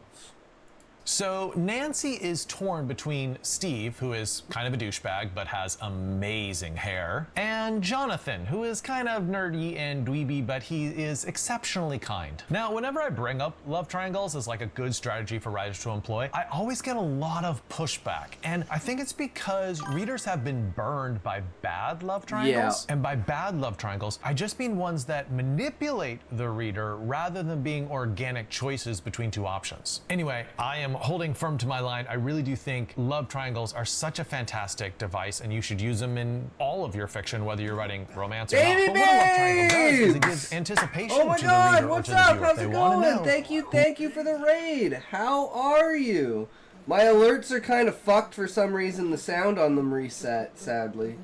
So Nancy is torn between Steve, who is kind of a douchebag but has amazing hair, and Jonathan, who is kind of nerdy and dweeby, but he is exceptionally kind. Now, whenever I bring up love triangles as like a good strategy for writers to employ, I always get a lot of pushback. And I think it's because readers have been burned by bad love triangles. Yeah. And by bad love triangles, I just mean ones that manipulate the reader rather than being organic choices between two options. Anyway, I am holding firm to my line. I really do think love triangles are such a fantastic device, and you should use them in all of your fiction, whether you're writing romance or Baby not. But what a love triangle does is it babes! gives anticipation Oh my to the god, reader or what's to the up? viewer. How's They it want to going? know. Thank you for the raid. How are you? My alerts are kind of fucked for some reason. The sound on them reset, sadly.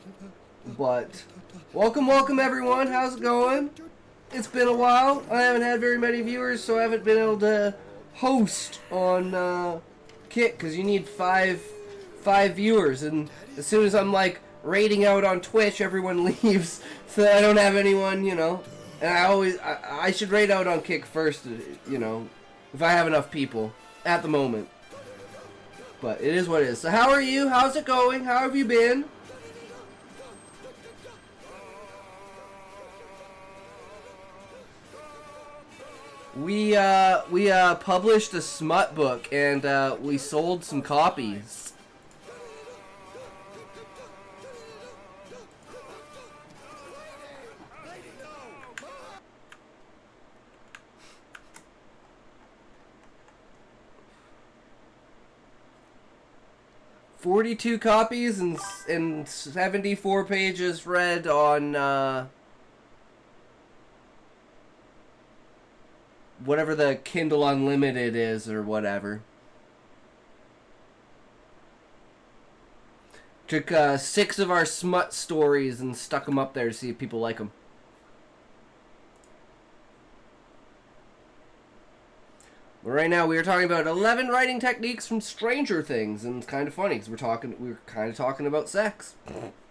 But welcome everyone. How's it going? It's been a while. I haven't had very many viewers, so I haven't been able to host on Kick, because you need five viewers, and as soon as I'm like raiding out on Twitch, everyone leaves, so I don't have anyone, you know. And I should raid out on Kick first, you know, if I have enough people at the moment. But it is what it is. So how are you? How's it going? How have you been? We published a smut book, and we sold some copies. $42 copies and 74 pages read on whatever the Kindle Unlimited is, or whatever. Took 6 of our smut stories and stuck them up there to see if people like them. But right now we are talking about 11 writing techniques from Stranger Things, and it's kind of funny because we're kind of talking about sex.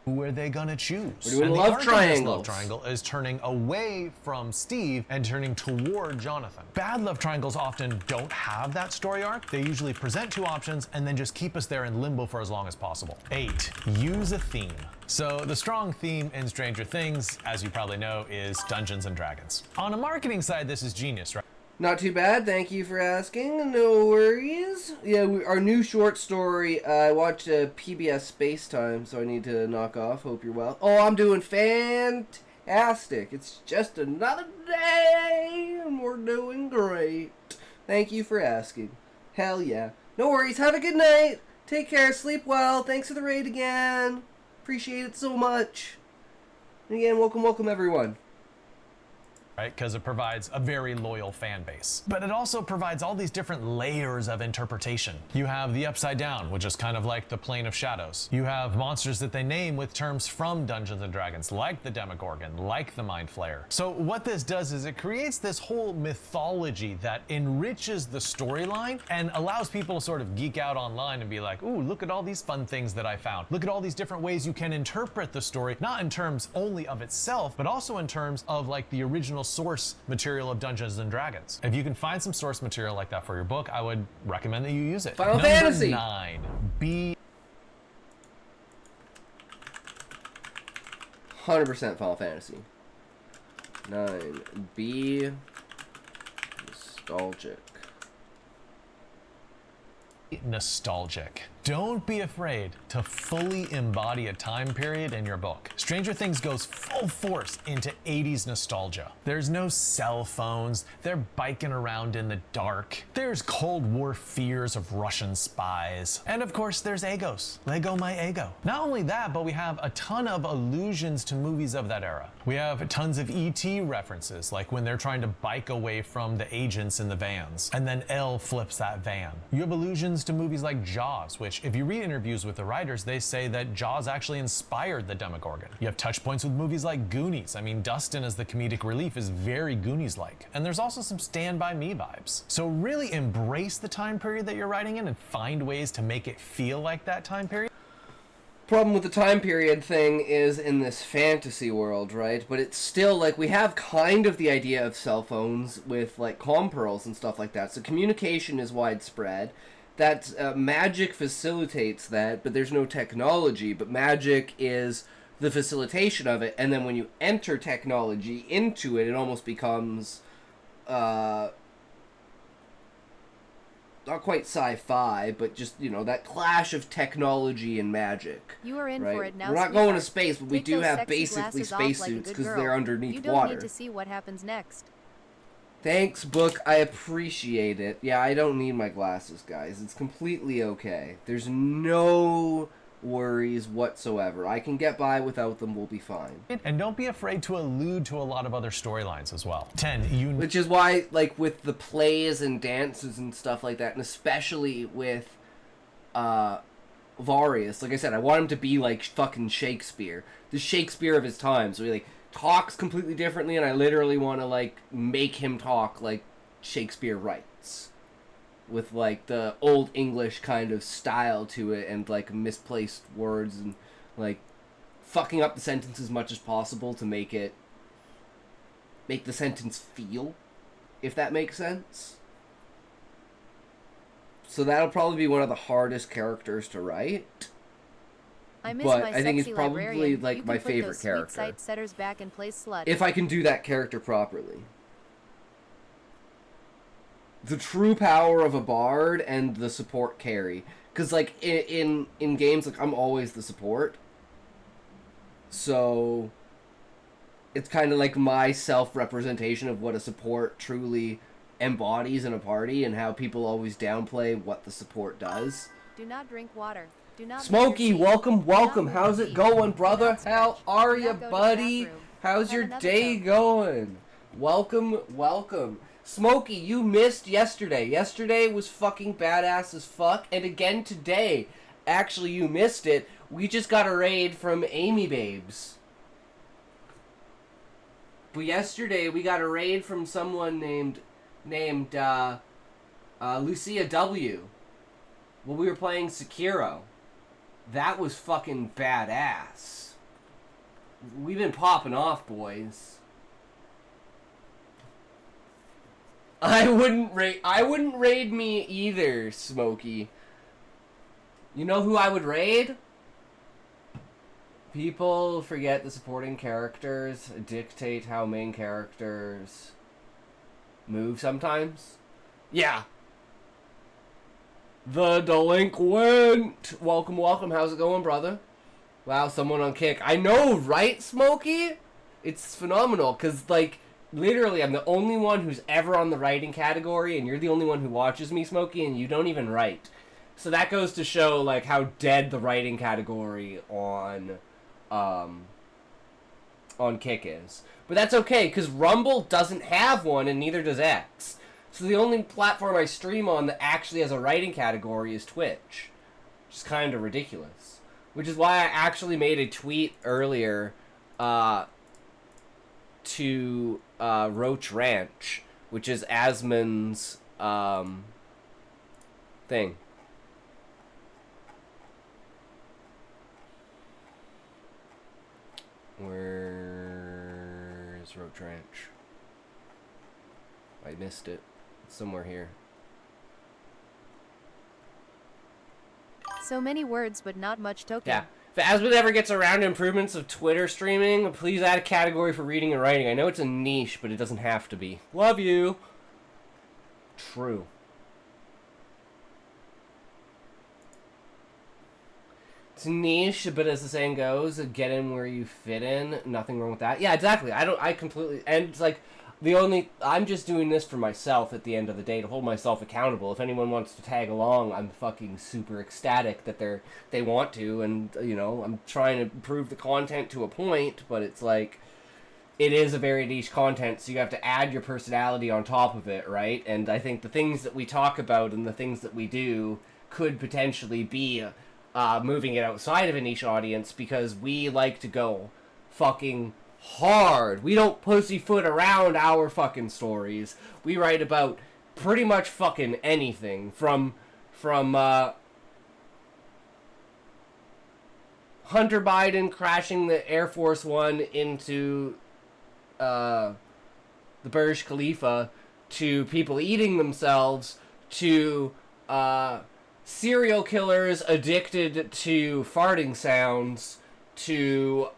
Who are they gonna choose? We're doing and love the arc of this triangles. love triangle is turning away from Steve and turning toward Jonathan. Bad love triangles often don't have that story arc. They usually present two options and then just keep us there in limbo for as long as possible. 8. Use a theme. So the strong theme in Stranger Things, as you probably know, is Dungeons and Dragons. On a marketing side, this is genius, right? Not too bad, thank you for asking. No worries. Yeah, our new short story, I watched PBS Space Time, so I need to knock off. Hope you're well. Oh, I'm doing fantastic. It's just another day, and we're doing great. Thank you for asking. Hell yeah. No worries, have a good night. Take care, sleep well. Thanks for the raid again. Appreciate it so much. And again, welcome everyone. Right? Because it provides a very loyal fan base. But it also provides all these different layers of interpretation. You have the Upside Down, which is kind of like the Plane of Shadows. You have monsters that they name with terms from Dungeons and Dragons, like the Demogorgon, like the Mind Flayer. So what this does is it creates this whole mythology that enriches the storyline and allows people to sort of geek out online and be like, ooh, look at all these fun things that I found. Look at all these different ways you can interpret the story, not in terms only of itself, but also in terms of like the original source material of Dungeons and Dragons. If you can find some source material like that for your book, I would recommend that you use it. Final Number Fantasy. 9, be 100% Final Fantasy. 9. Be nostalgic. nostalgic. Don't be afraid to fully embody a time period in your book. Stranger Things goes full force into 80s nostalgia. There's no cell phones, they're biking around in the dark. There's Cold War fears of Russian spies. And of course there's Agos, Lego my Ego. Not only that, but we have a ton of allusions to movies of that era. We have tons of E.T. references, like when they're trying to bike away from the agents in the vans, and then L flips that van. You have allusions to movies like Jaws, which if you read interviews with the writers, they say that Jaws actually inspired the Demogorgon. You have touch points with movies like Goonies. I mean, Dustin as the comedic relief is very Goonies-like. And there's also some Stand By Me vibes. So really embrace the time period that you're writing in and find ways to make it feel like that time period. Problem with the time period thing is in this fantasy world, right? But it's still, like, we have kind of the idea of cell phones with, like, comm pearls and stuff like that. So communication is widespread. That magic facilitates that, but there's no technology. But magic is the facilitation of it. And then when you enter technology into it, it almost becomes not quite sci-fi, but just, you know, that clash of technology and magic. You are in right? for it now. We're not sweetheart. going to space, but we Take do those have sexy basically glasses off like a spacesuits good because girl. they're underneath You don't water. need to see what happens next. Thanks, book. I appreciate it. Yeah, I don't need my glasses, guys. It's completely okay. There's no worries whatsoever. I can get by without them. We'll be fine. And don't be afraid to allude to a lot of other storylines as well. 10, Which is why, like, with the plays and dances and stuff like that, and especially with Varius, like I said, I want him to be like fucking Shakespeare. The Shakespeare of his time. So he, like, talks completely differently, and I literally want to, like, make him talk like Shakespeare writes. With, like, the old English kind of style to it, and, like, misplaced words, and, like, fucking up the sentence as much as possible to make the sentence feel, if that makes sense. So that'll probably be one of the hardest characters to write. I miss But my I think sexy it's probably, librarian. like, You my can put favorite those sweet character. sight setters back and play slut. If I can do that character properly. The true power of a bard and the support carry. Because, like, in games, like, I'm always the support. So it's kind of like my self-representation of what a support truly embodies in a party, and how people always downplay what the support does. Do not drink water. Do not Smokey, welcome. Welcome. How's it going, brother? How are you, buddy? How's Have your another day Coke. going? Welcome. Smokey, you missed yesterday. Yesterday was fucking badass as fuck, and again today. Actually, you missed it. We just got a raid from Amy Babes. But yesterday we got a raid from someone named Lucia W. Well, we were playing Sekiro. That was fucking badass. We've been popping off, boys. I wouldn't raid me either, Smokey. You know who I would raid? People forget the supporting characters dictate how main characters move sometimes. Yeah. The Delinquent. Welcome. How's it going, brother? Wow, someone on Kick. I know, right, Smokey? It's phenomenal, because, like, literally, I'm the only one who's ever on the writing category, and you're the only one who watches me, Smokey, and you don't even write. So that goes to show, like, how dead the writing category on Kick is. But that's okay, because Rumble doesn't have one, and neither does X. So the only platform I stream on that actually has a writing category is Twitch. Which is kind of ridiculous. Which is why I actually made a tweet earlier to Roach Ranch, which is Asmon's thing. Where's Roach Ranch? I missed it. It's somewhere here. So many words but not much token. Yeah. If Asmund ever gets around to improvements of Twitter streaming, please add a category for reading and writing. I know it's a niche, but it doesn't have to be. Love you. True. It's niche, but as the saying goes, get in where you fit in. Nothing wrong with that. Yeah, exactly. I completely, and it's like, I'm just doing this for myself at the end of the day to hold myself accountable. If anyone wants to tag along, I'm fucking super ecstatic that they want to, and, you know, I'm trying to improve the content to a point, but it's like, it is a very niche content, so you have to add your personality on top of it, right? And I think the things that we talk about and the things that we do could potentially be moving it outside of a niche audience, because we like to go fucking hard. We don't pussyfoot around our fucking stories. We write about pretty much fucking anything from Hunter Biden crashing the Air Force One into the Burj Khalifa, to people eating themselves, to serial killers addicted to farting sounds, to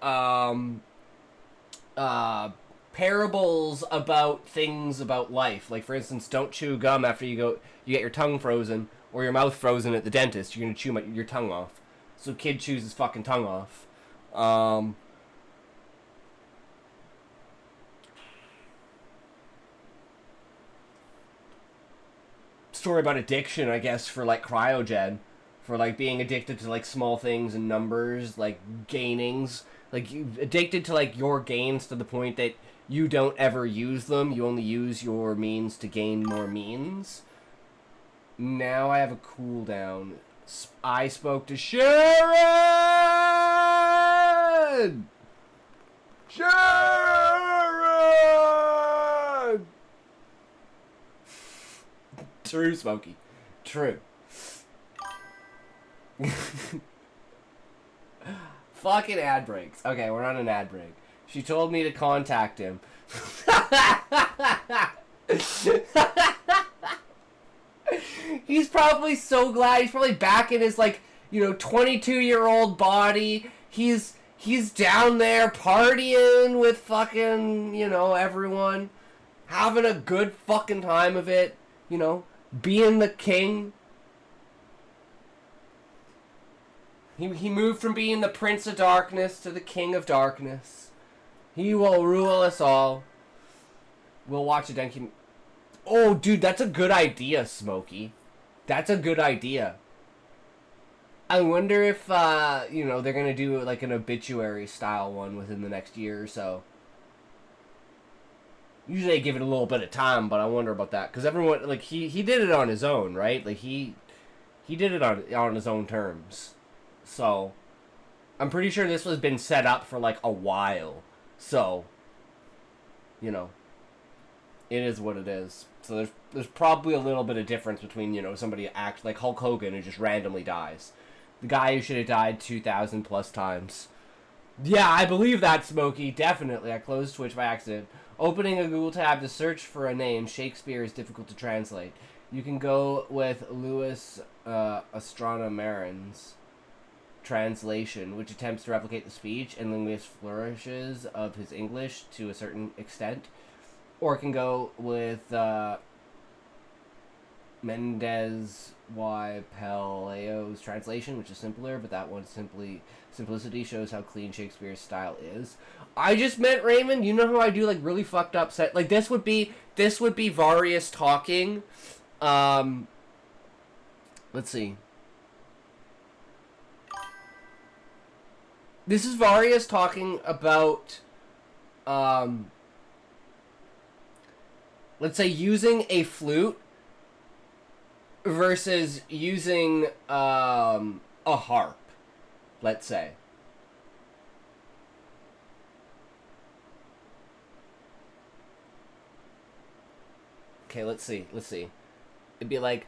parables about things about life. Like, for instance, don't chew gum after you get your tongue frozen or your mouth frozen at the dentist. You're gonna chew your tongue off. So kid chews his fucking tongue off. Story about addiction, I guess, for like cryogen, for like being addicted to like small things and numbers, like gainings, like you addicted to like your gains to the point that you don't ever use them. You only use your means to gain more means. Now I have a cooldown. I spoke to Sharon. Sharon. True, Smokey. True. Fucking ad breaks. Okay, we're on an ad break. She told me to contact him. He's probably so glad. He's probably back in his, like, 22-year-old body. He's down there partying with fucking, everyone. Having a good fucking time of it. Being the king. He moved from being the Prince of Darkness to the King of Darkness. He will rule us all. We'll watch it then. Oh, dude, that's a good idea, Smokey. That's a good idea. I wonder if, they're going to do, like, an obituary style one within the next year or so. Usually I give it a little bit of time, but I wonder about that. Because everyone, like, he did it on his own, right? Like, he did it on his own terms. So, I'm pretty sure this was been set up for, like, a while. So, it is what it is. So there's probably a little bit of difference between, somebody like Hulk Hogan who just randomly dies. The guy who should have died 2,000 plus times. Yeah, I believe that, Smokey. Definitely. I closed Twitch by accident. Opening a Google tab to search for a name, Shakespeare, is difficult to translate. You can go with Louis Astronomerans translation, which attempts to replicate the speech and linguistic flourishes of his English to a certain extent. Or it can go with Mendez Y. Palaio's translation, which is simpler, but that one simplicity shows how clean Shakespeare's style is. I just meant, Raymond, you know how I do like really fucked up set, like this would be Various talking. Let's see. This is Various talking about let's say using a flute versus using a harp, let's say. Okay, let's see. It'd be like,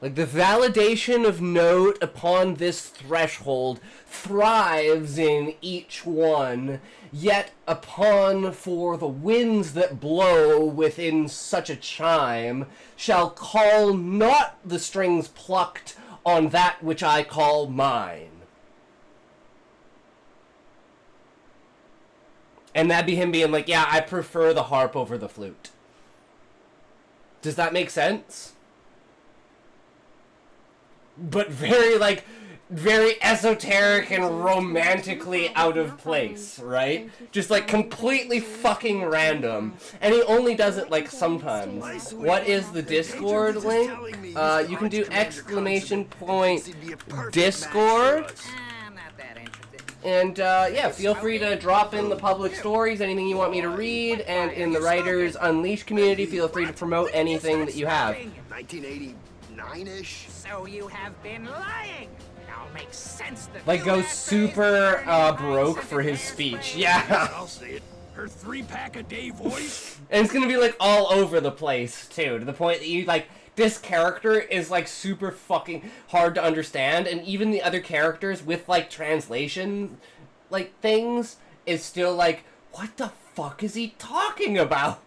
Like, the validation of note upon this threshold thrives in each one, yet upon for the winds that blow within such a chime shall call not the strings plucked on that which I call mine. And that'd be him being like, yeah, I prefer the harp over the flute. Does that make sense? But very, like, very esoteric and romantically out of place, right? Just, like, completely fucking random. And he only does it, like, sometimes. What is the Discord link? You can do exclamation point Discord. Not that interested. And, yeah, feel free to drop in the public stories, anything you want me to read, and in the Writers Unleashed community, feel free to promote anything that you have. 1989-ish? So you have been lying. Now makes sense that Like, goes super, broke for his speech. Yeah. I'll say it. Her 3-pack-a-day voice? And it's gonna be, like, all over the place, too, to the point that you, like, this character is, like, super fucking hard to understand, and even the other characters with, like, translation, like, things, is still like, what the fuck is he talking about?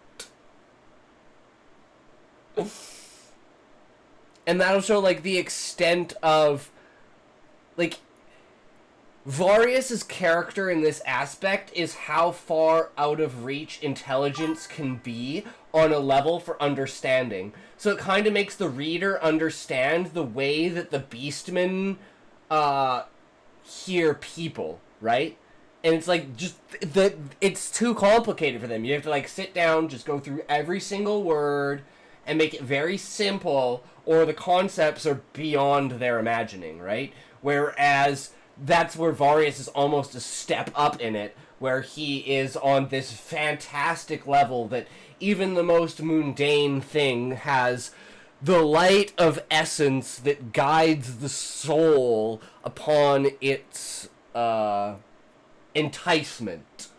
And that'll show, like, the extent of, like, Varius's character in this aspect is how far out of reach intelligence can be on a level for understanding. So it kind of makes the reader understand the way that the Beastmen hear people, right? And it's like, just, it's too complicated for them. You have to, like, sit down, just go through every single word, and make it very simple, or the concepts are beyond their imagining, right? Whereas that's where Varius is almost a step up in it, where he is on this fantastic level that even the most mundane thing has the light of essence that guides the soul upon its enticement.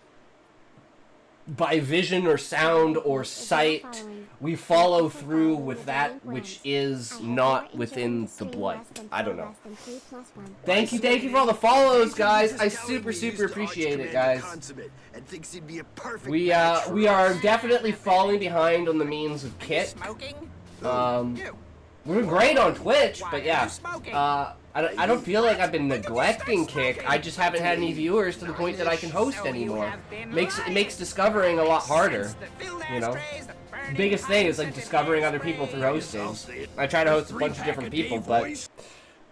By vision or sound or sight, we follow through with that which is not within the blood. I don't know. Thank you for all the follows, guys. I super appreciate it, guys. We are definitely falling behind on the means of Kit. Smoking? We're great on Twitch, but yeah. I don't feel like I've been neglecting Kick. I just haven't had any viewers to the point that I can host anymore. It makes discovering a lot harder, you know. Biggest thing is, like, discovering other people through hosting. I try to host a bunch of different people, but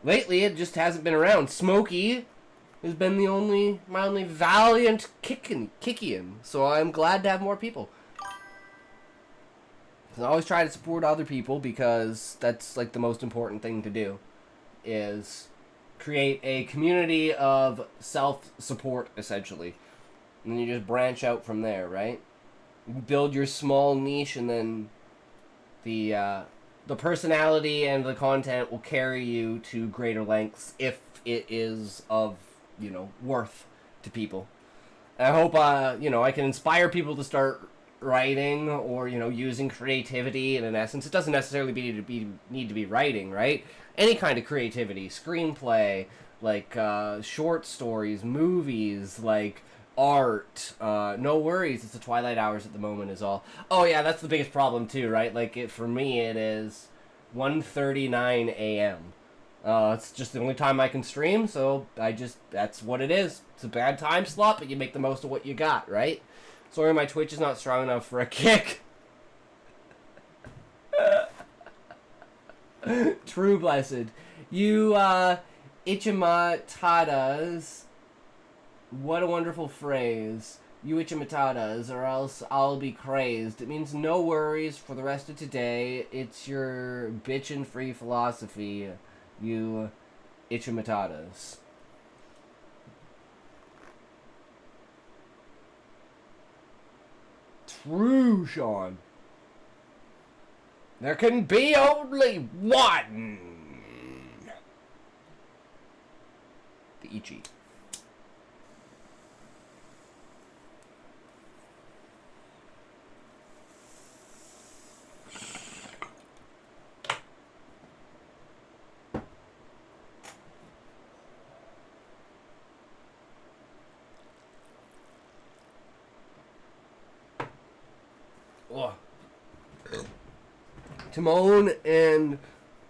lately it just hasn't been around. Smokey has been my only valiant Kickian, so I'm glad to have more people. I always try to support other people because that's, like, the most important thing to do, is create a community of self-support, essentially. And then you just branch out from there, right? You build your small niche, and then the personality and the content will carry you to greater lengths if it is of, you know, worth to people. And I hope, you know, I can inspire people to start writing, or, you know, using creativity in an essence. It doesn't necessarily need to be writing, right? Any kind of creativity, screenplay, like short stories, movies, like art. No worries, it's the twilight hours at the moment is all. Oh yeah, that's the biggest problem too, right? Like, for me it is 1:39 a.m. It's just the only time I can stream, so that's what it is. It's a bad time slot, but you make the most of what you got, right? Sorry, my Twitch is not strong enough for a kick. True blessed. You, Ichimatadas. What a wonderful phrase. You Ichimatadas, or else I'll be crazed. It means no worries for the rest of today. It's your bitchin' free philosophy, you Ichimatadas. True, Sean. There can be only one. The Ichi. Timon and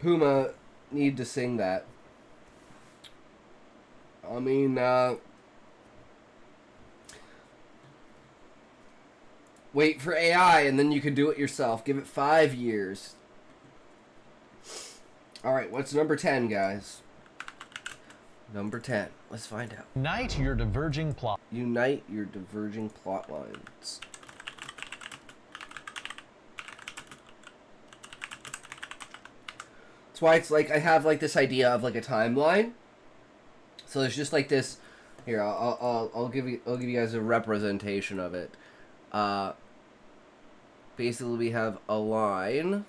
Puma need to sing that. I mean, wait for AI and then you can do it yourself. Give it 5 years. Alright, what's number 10, guys? Number 10. Let's find out. Unite your diverging plot. Unite your diverging plot lines. That's why it's like I have like this idea of like a timeline. So there's just like this. Here, I'll give you guys a representation of it. Basically, we have a line,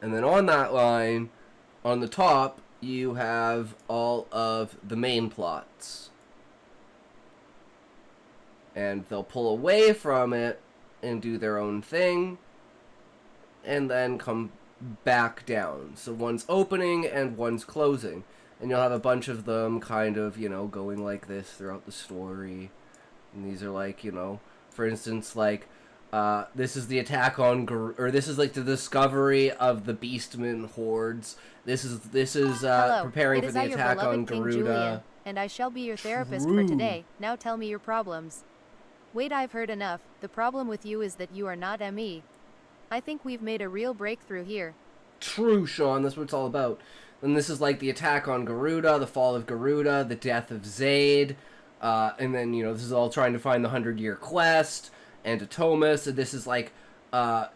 and then on that line, on the top, you have all of the main plots, and they'll pull away from it and do their own thing, and then come back down. So one's opening and one's closing, and you'll have a bunch of them kind of, you know, going like this throughout the story. And these are like, you know, for instance, like this is the attack on or this is like the discovery of the Beastmen hordes. This is Hello, preparing it for is the I, your attack on beloved King Garuda. Julian, and I shall be your therapist for Rude. today. Now tell me your problems. Wait, I've heard enough. The problem with you is that you are not ME. I think we've made a real breakthrough here. True, Sean. That's what it's all about. And this is like the attack on Garuda, the fall of Garuda, the death of Zaid, and then, you know, this is all trying to find the 100-year quest and Atomus. And this is like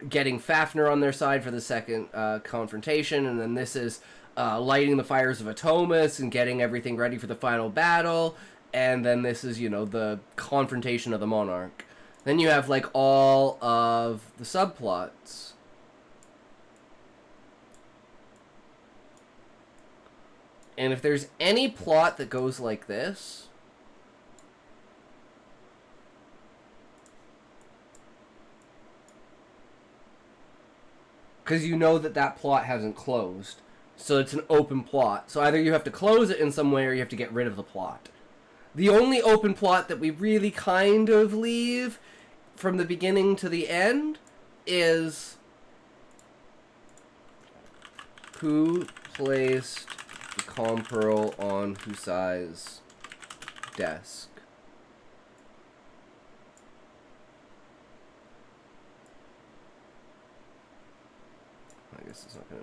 getting Fafnir on their side for the second confrontation, and then this is lighting the fires of Atomus and getting everything ready for the final battle. And then this is, you know, the confrontation of the Monarch. Then you have like all of the subplots. And if there's any plot that goes like this, because you know that that plot hasn't closed, so it's an open plot. So either you have to close it in some way or you have to get rid of the plot. The only open plot that we really kind of leave from the beginning to the end is who placed the calm pearl on Husai's desk. I guess it's not gonna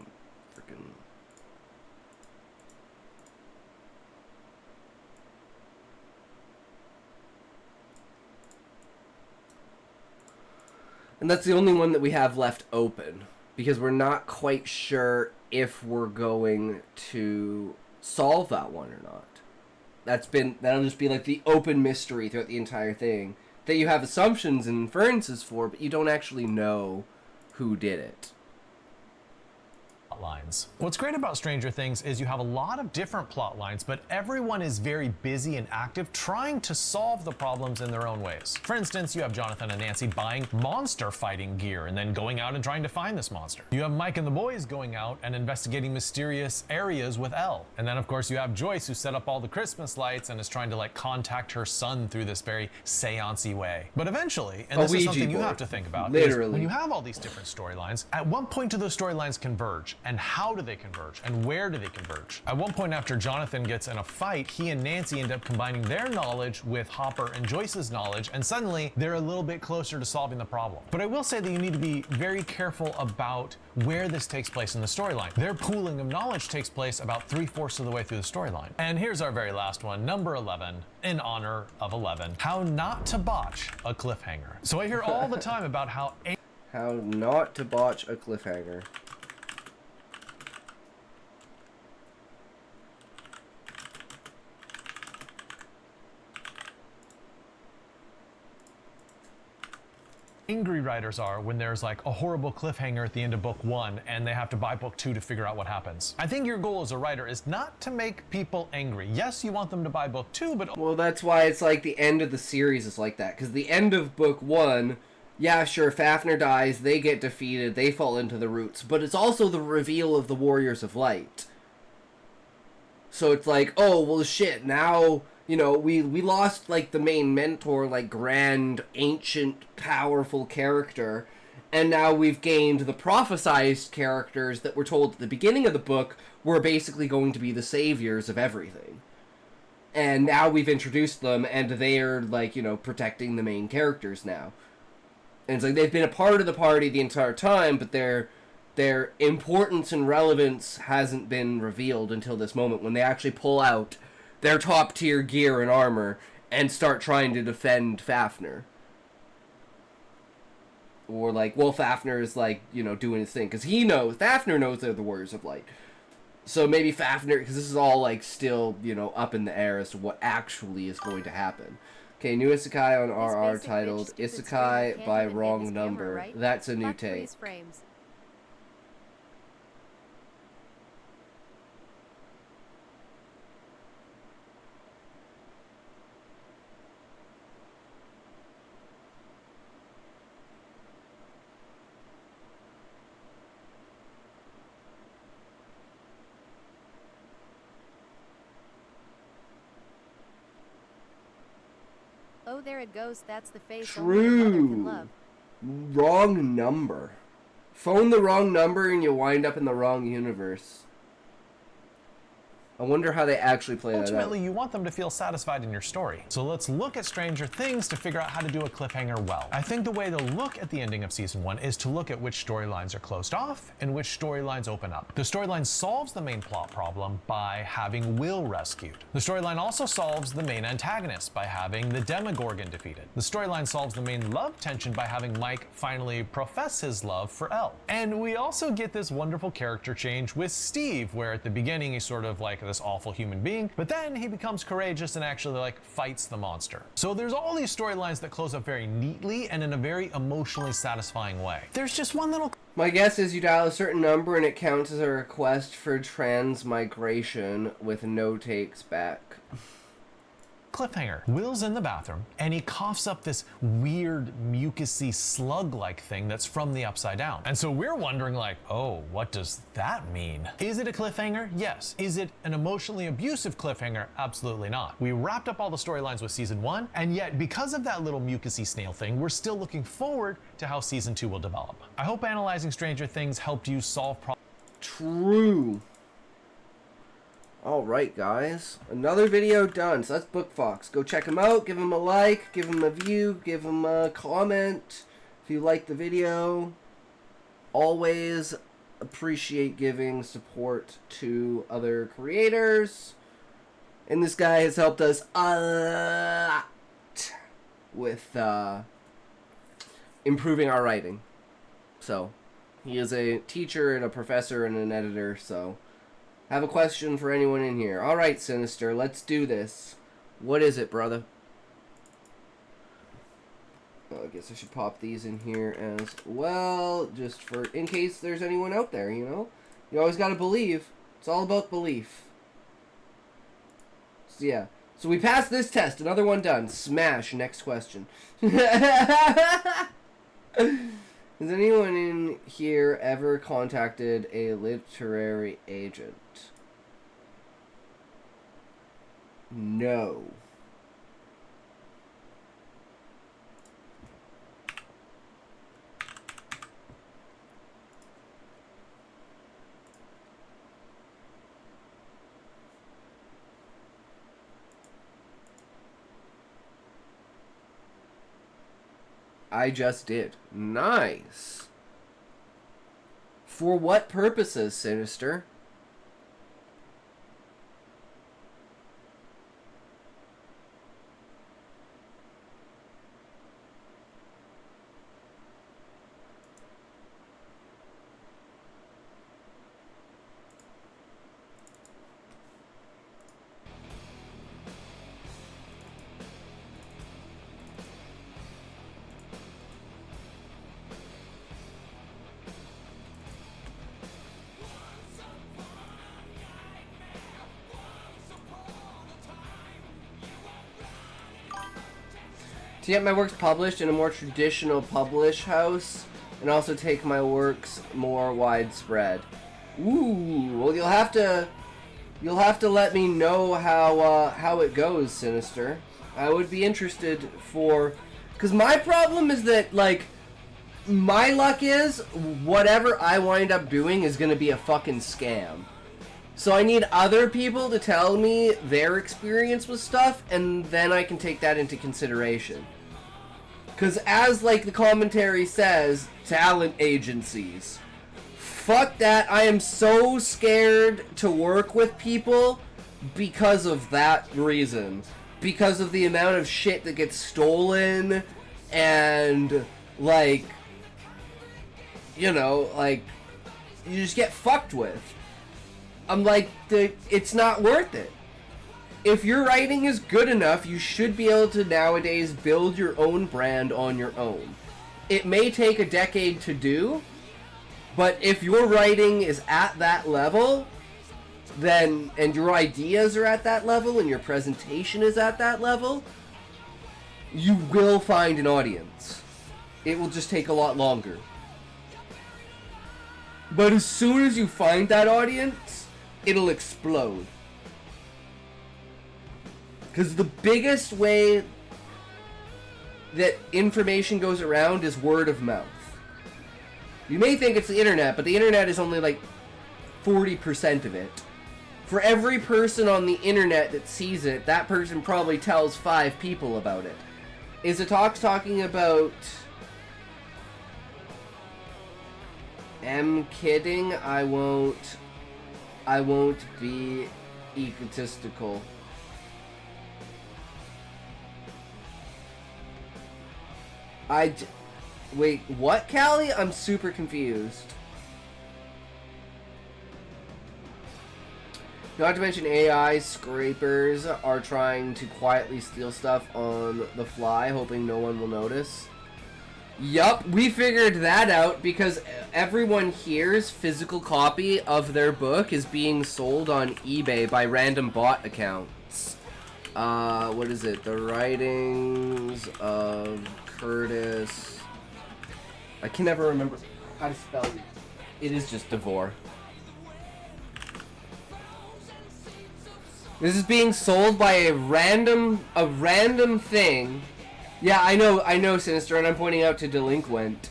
freaking. And that's the only one that we have left open, because we're not quite sure if we're going to solve that one or not. That'll just be like the open mystery throughout the entire thing, that you have assumptions and inferences for, but you don't actually know who did it. Lines. What's great about Stranger Things is you have a lot of different plot lines, but everyone is very busy and active trying to solve the problems in their own ways. For instance, you have Jonathan and Nancy buying monster fighting gear and then going out and trying to find this monster. You have Mike and the boys going out and investigating mysterious areas with Elle. And then of course you have Joyce, who set up all the Christmas lights and is trying to like contact her son through this very seance-y way. But eventually, and this is something you have to think about, literally, is when you have all these different storylines, at what point do those storylines converge? And how do they converge? And where do they converge? At one point after Jonathan gets in a fight, he and Nancy end up combining their knowledge with Hopper and Joyce's knowledge, and suddenly they're a little bit closer to solving the problem. But I will say that you need to be very careful about where this takes place in the storyline. Their pooling of knowledge takes place about 3/4 of the way through the storyline. And here's our very last one, number 11, in honor of 11, how not to botch a cliffhanger. So I hear all the time about how not to botch a cliffhanger. angry writers are when there's like a horrible cliffhanger at the end of book 1 and they have to buy book 2 to figure out what happens. I think your goal as a writer is not to make people angry. Yes, you want them to buy book 2, but... Well, that's why it's like the end of the series is like that. Because the end of book 1, yeah, sure, Fafnir dies, they get defeated, they fall into the roots. But it's also the reveal of the Warriors of Light. So it's like, oh, well, shit, now... you know, we lost, like, the main mentor, like, grand, ancient, powerful character, and now we've gained the prophesized characters that were told at the beginning of the book were basically going to be the saviors of everything. And now we've introduced them, and they're, like, you know, protecting the main characters now. And it's like they've been a part of the party the entire time, but their importance and relevance hasn't been revealed until this moment, when they actually pull out their top-tier gear and armor and start trying to defend Fafnir. Or, like, well, Fafnir is, like, you know, doing his thing. Because Fafnir knows they're the Warriors of Light. So maybe Fafnir, because this is all, like, still, you know, up in the air as to what actually is going to happen. Okay, new Isekai on RR titled Isekai by Wrong Number. Right? That's a new take. Frames. Oh, there it goes. That's the face. True. Wrong number. Phone the wrong number and you wind up in the wrong universe. I wonder how they actually play that out. Ultimately, you want them to feel satisfied in your story. So let's look at Stranger Things to figure out how to do a cliffhanger well. I think the way to look at the ending of season 1 is to look at which storylines are closed off and which storylines open up. The storyline solves the main plot problem by having Will rescued. The storyline also solves the main antagonist by having the Demogorgon defeated. The storyline solves the main love tension by having Mike finally profess his love for Elle. And we also get this wonderful character change with Steve, where at the beginning he's sort of like this awful human being, but then he becomes courageous and actually like fights the monster. So there's all these storylines that close up very neatly and in a very emotionally satisfying way. There's just one little... My guess is you dial a certain number and it counts as a request for transmigration with no takes back. cliffhanger. Will's in the bathroom and he coughs up this weird mucusy slug-like thing that's from the Upside Down. And so we're wondering like, oh, what does that mean? Is it a cliffhanger? Yes. Is it an emotionally abusive cliffhanger? Absolutely not. We wrapped up all the storylines with season 1, and yet because of that little mucusy snail thing, we're still looking forward to how season 2 will develop. I hope analyzing Stranger Things helped you solve problems. True. Alright guys, another video done. So that's Book Fox. Go check him out, give him a like, give him a view, give him a comment if you like the video. Always appreciate giving support to other creators. And this guy has helped us a lot with improving our writing. So, he is a teacher and a professor and an editor, so... Have a question for anyone in here. Alright, Sinister, let's do this. What is it, brother? I guess I should pop these in here as well, just for, in case there's anyone out there, you know? You always gotta believe. It's all about belief. So, yeah. So we passed this test. Another one done. Smash. Next question. Has anyone in here ever contacted a literary agent? No. I just did. Nice. For what purposes, Sinister? To get my works published in a more traditional publish house, and also take my works more widespread. Ooh, well you'll have to You'll have to let me know how it goes, Sinister. I would be interested for... Because my problem is that, like, my luck is whatever I wind up doing is going to be a fucking scam. So I need other people to tell me their experience with stuff, and then I can take that into consideration. Because as, like, the commentary says, talent agencies. Fuck that. I am so scared to work with people because of that reason. Because of the amount of shit that gets stolen and, like, you know, like, you just get fucked with. I'm like, it's not worth it. If your writing is good enough, you should be able to nowadays build your own brand on your own. It may take a decade to do, but if your writing is at that level, then, and your ideas are at that level, and your presentation is at that level, you will find an audience. It will just take a lot longer. But as soon as you find that audience, it'll explode. Because the biggest way that information goes around is word of mouth. You may think it's the internet, but the internet is only like 40% of it. For every person on the internet that sees it, that person probably tells 5 people about it. Is Atox talking about... I'm kidding, I won't be egotistical. Wait, what, Callie? I'm super confused. Not to mention AI scrapers are trying to quietly steal stuff on the fly, hoping no one will notice. Yup, we figured that out because everyone here's physical copy of their book is being sold on eBay by random bot accounts. What is it? The Writings of Curtis. I can never remember how to spell it. It is just Devore. This is being sold by a random thing. Yeah, I know, Sinister, and I'm pointing out to Delinquent.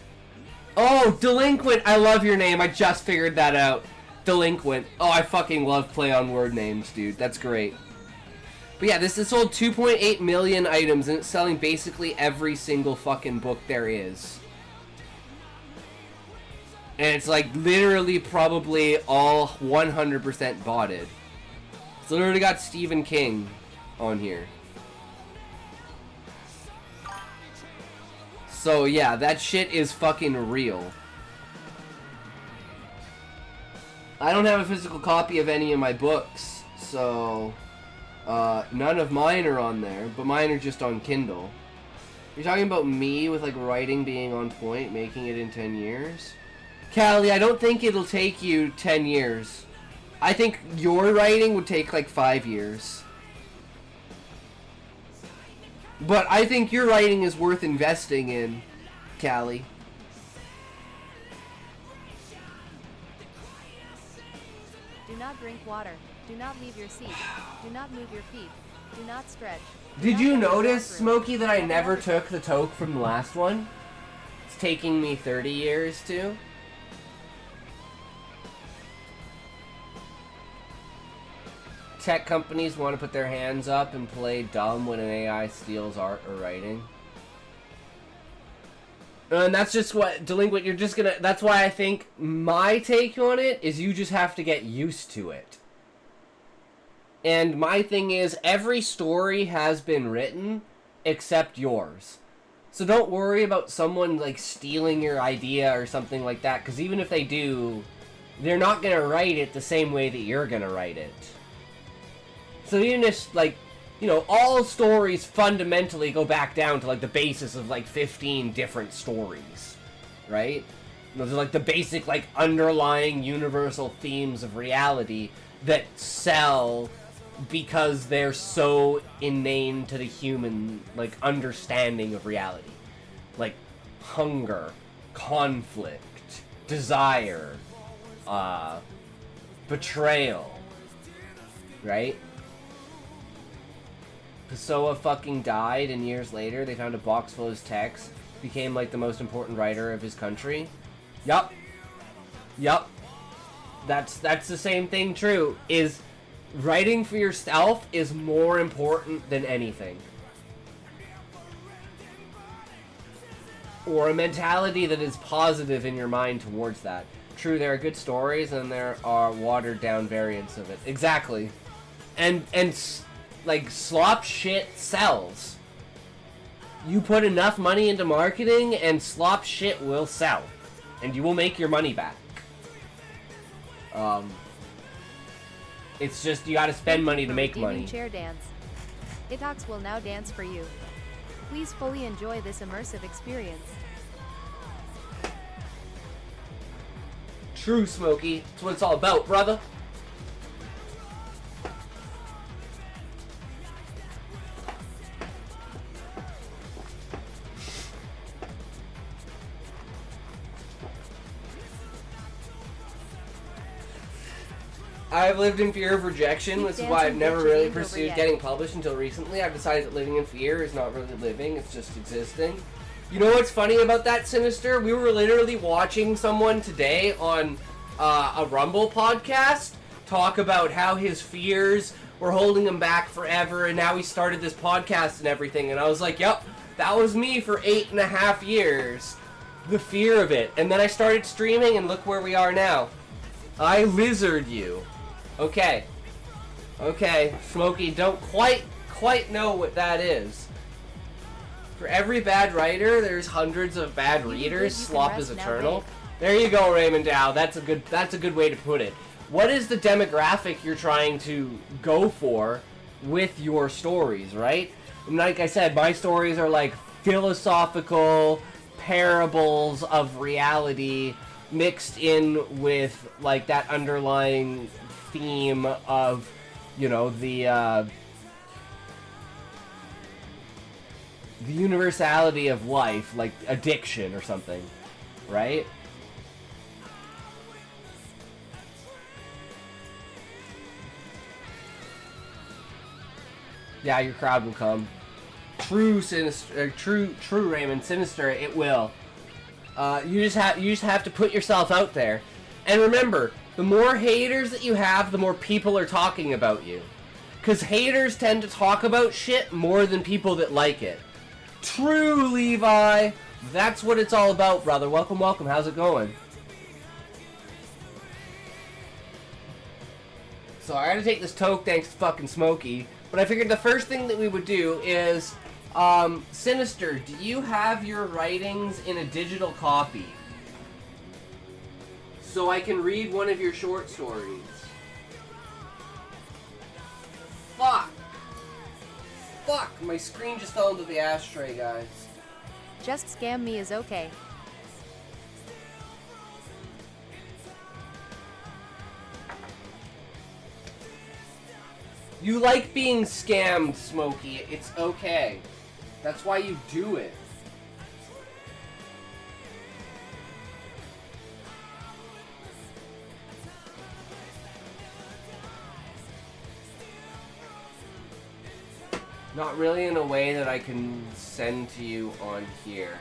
Oh, Delinquent! I love your name. I just figured that out. Delinquent. Oh, I fucking love play on word names, dude. That's great. But yeah, this has sold 2.8 million items, and it's selling basically every single fucking book there is. And it's like literally probably all 100% botted. It's literally got Stephen King on here. So yeah, that shit is fucking real. I don't have a physical copy of any of my books, so none of mine are on there, but mine are just on Kindle. You're talking about me with like writing being on point, making it in 10 years? Callie, I don't think it'll take you 10 years. I think your writing would take like 5 years. But I think your writing is worth investing in, Callie. Do not drink water. Do not leave your seat. Do not move your feet. Do not stretch. Did you notice, Smokey, that I never took the toke from the last one? It's taking me 30 years to. Tech companies want to put their hands up and play dumb when an AI steals art or writing. And that's just what, Delinquent, you're just gonna, that's why I think my take on it is you just have to get used to it. And my thing is, every story has been written except yours. So don't worry about someone, like, stealing your idea or something like that, because even if they do, they're not gonna write it the same way that you're gonna write it. So even if, like, you know, all stories fundamentally go back down to, like, the basis of, like, 15 different stories, right? Those are, like, the basic, like, underlying universal themes of reality that sell because they're so inane to the human, like, understanding of reality. Like, hunger, conflict, desire, betrayal. right? Pessoa fucking died, and years later they found a box full of his texts, became like the most important writer of his country. Yup. That's the same thing true, is writing for yourself is more important than anything. Or a mentality that is positive in your mind towards that. True, there are good stories and there are watered down variants of it. Exactly. And like, slop shit sells. You put enough money into marketing and slop shit will sell. And you will make your money back. It's just you gotta spend money to make money. Chair dance. Itox will now dance for you. Please fully enjoy this immersive experience. True, Smokey. That's what it's all about, brother. I've lived in fear of rejection, which is why I've never really pursued getting published until recently. I've decided that living in fear is not really living, it's just existing. You know what's funny about that, Sinister? We were literally watching someone today on a Rumble podcast talk about how his fears were holding him back forever, and now he started this podcast and everything, and I was like, yep, that was me for 8.5 years. The fear of it. And then I started streaming, and look where we are now. I lizard you. Okay. Okay, Smokey, don't quite know what that is. For every bad writer, there's hundreds of bad readers. Slop is eternal. There you go, Raymond Dow. That's a good way to put it. What is the demographic you're trying to go for with your stories, right? And like I said, my stories are like philosophical parables of reality mixed in with like that underlying theme of, you know, the universality of life, like addiction or something, right? Yeah, your crowd will come. True, Sinister, true, Raymond, Sinister, it will. You just have to put yourself out there, and remember, the more haters that you have, the more people are talking about you. Cause haters tend to talk about shit more than people that like it. True, Levi. That's what it's all about, brother. Welcome, welcome. How's it going? So I gotta take this toke thanks to fucking Smokey. But I figured the first thing that we would do is, Sinister, do you have your writings in a digital copy? So I can read one of your short stories. Fuck! Fuck! My screen just fell into the ashtray, guys. Just scam me is okay. You like being scammed, Smokey. It's okay. That's why you do it. Not really in a way that I can send to you on here.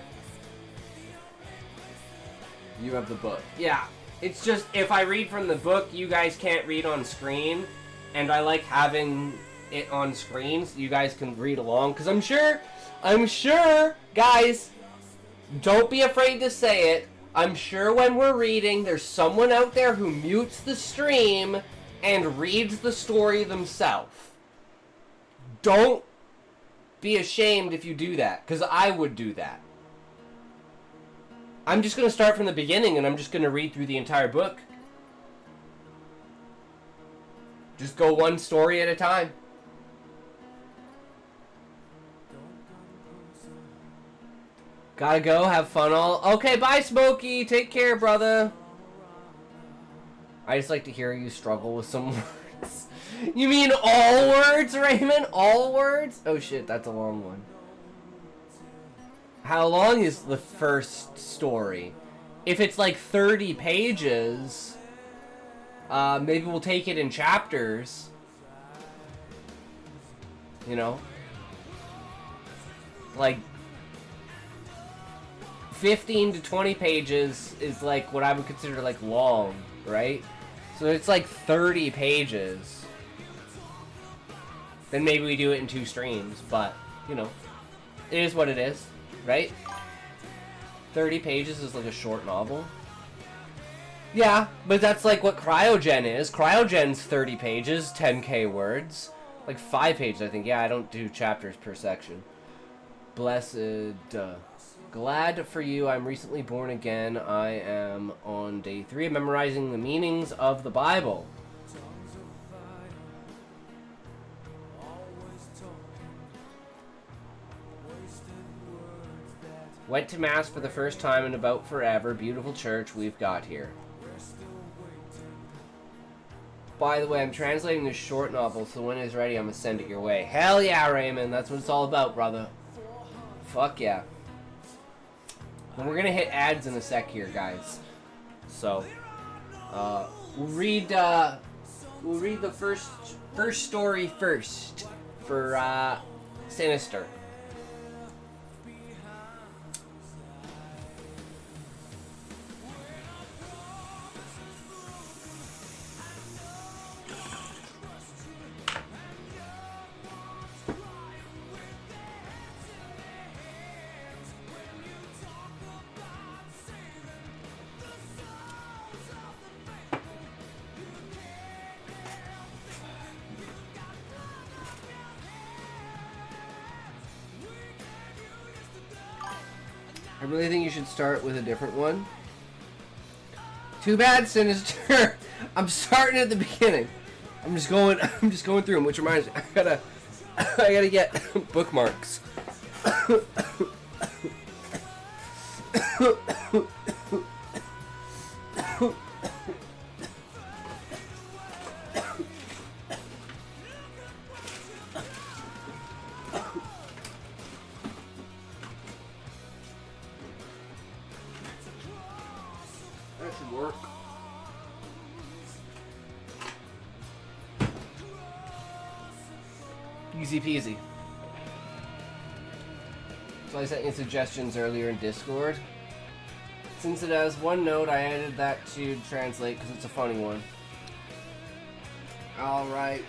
You have the book. Yeah. It's just, if I read from the book, you guys can't read on screen. And I like having it on screen so you guys can read along. Because I'm sure, guys, don't be afraid to say it. I'm sure when we're reading, there's someone out there who mutes the stream and reads the story themselves. Don't be ashamed if you do that, because I would do that. I'm just going to start from the beginning and I'm just going to read through the entire book. Just go one story at a time. Gotta go, have fun all. Okay, bye, Smokey. Take care, brother. I just like to hear you struggle with some words. You mean all words, Raymond? All words? Oh shit, that's a long one. How long is the first story? If it's like 30 pages, maybe we'll take it in chapters. you know? Like, 15 to 20 pages is like what I would consider like long, right? So it's like 30 pages. Then maybe we do it in 2 streams, but, you know, it is what it is, right? 30 pages is like a short novel. Yeah, but that's like what Cryogen is. Cryogen's 30 pages, 10k words. Like 5 pages, I think. Yeah, I don't do chapters per section. Blessed. Glad for you, I'm recently born again. I am on day 3 of memorizing the meanings of the Bible. Went to Mass for the first time in about forever. Beautiful church we've got here. By the way, I'm translating this short novel, so when it's ready, I'm gonna send it your way. Hell yeah, Raymond. That's what it's all about, brother. Fuck yeah. And we're gonna hit ads in a sec here, guys. So, we'll read the first story first for Sinister. I really think you should start with a different one. Too bad, Sinister. I'm starting at the beginning. I'm just going through them, which reminds me, I gotta get bookmarks. That should work. Easy peasy. So I sent you suggestions earlier in Discord. Since it has one note, I added that to translate because it's a funny one. Alright.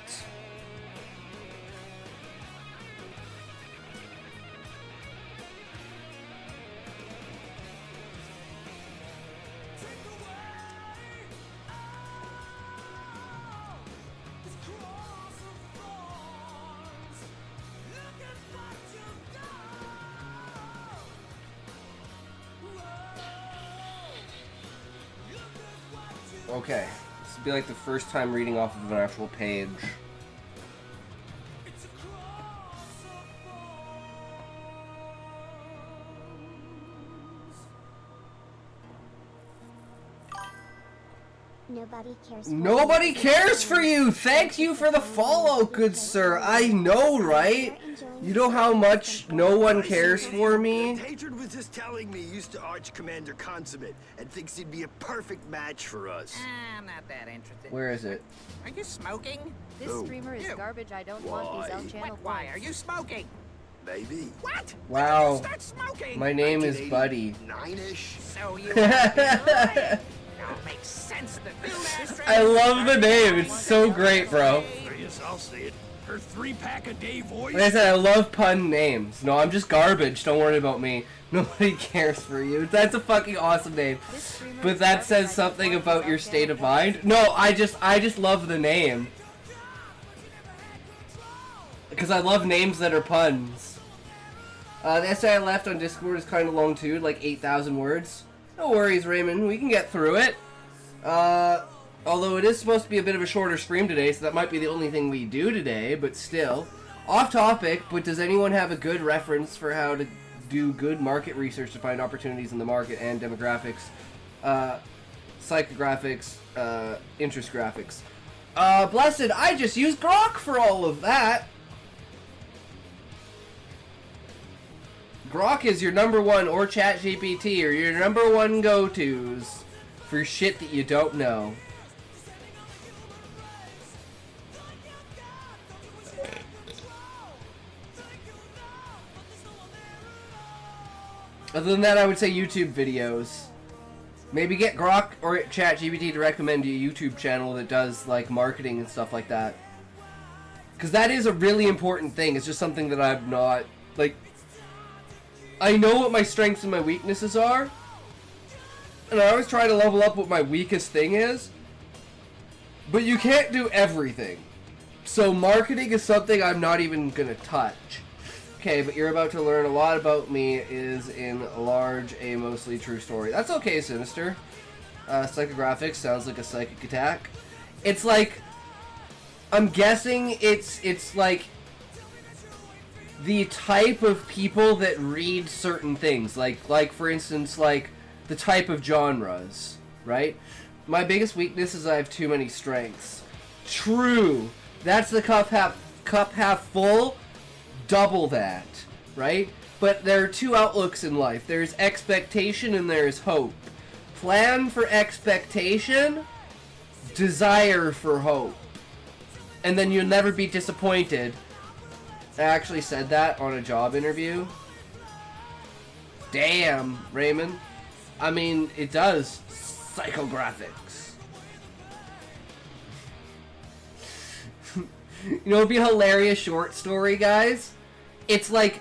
Okay, this would be like the first time reading off of an actual page. Nobody cares for you! Thank you for the follow, good sir. I know, right? You know how much no one cares for me? Hatred was just telling me he used to Arch Commander Consummate and thinks he'd be a perfect match for us. I'm not that interested. Where is it? Are you smoking? This streamer is You. garbage. I don't want these L-channel Why are points. you smoking? Maybe. What? Wow. When did you start smoking? My name is Buddy. 9-ish. So you must be right. Now it makes sense that this ashtray I love the is name. It's so great, bro. Yes, I'll say it. Her 3-pack-a-day voice. Like I said, I love pun names. No, I'm just garbage. Don't worry about me. Nobody cares for you. That's a fucking awesome name. This streamer But is that garbage. says I don't something want about these your state L-channel of mind. points. No, I just love the name. Because I love names that are puns. The essay I left on Discord is kind of long too, like 8,000 words. No worries, Raymond. We can get through it. Although it is supposed to be a bit of a shorter stream today, so that might be the only thing we do today, but still. Off topic, but does anyone have a good reference for how to do good market research to find opportunities in the market and demographics, psychographics, interest graphics? Blessed, I just use Grok for all of that. Grok is your number one, or ChatGPT, or your number one go-tos for shit that you don't know. Other than that, I would say YouTube videos. Maybe get Grok or ChatGPT to recommend you a YouTube channel that does like marketing and stuff like that. Because that is a really important thing. It's just something that I'm not like. I know what my strengths and my weaknesses are, and I always try to level up what my weakest thing is. But you can't do everything. So marketing is something I'm not even gonna touch. Okay, but you're about to learn a lot about me is in a large, a mostly true story. That's okay, Sinister. Psychographics sounds like a psychic attack. It's like, I'm guessing it's like the type of people that read certain things. Like for instance, like the type of genres, right? My biggest weakness is I have too many strengths. True. That's the cup half full. Double that, right? But there are two outlooks in life. There's expectation and there's hope. Plan for expectation, desire for hope. And then you'll never be disappointed. I actually said that on a job interview. Damn, Raymond. I mean, it does. Psychographics. You know, it'd be a hilarious short story, guys. It's like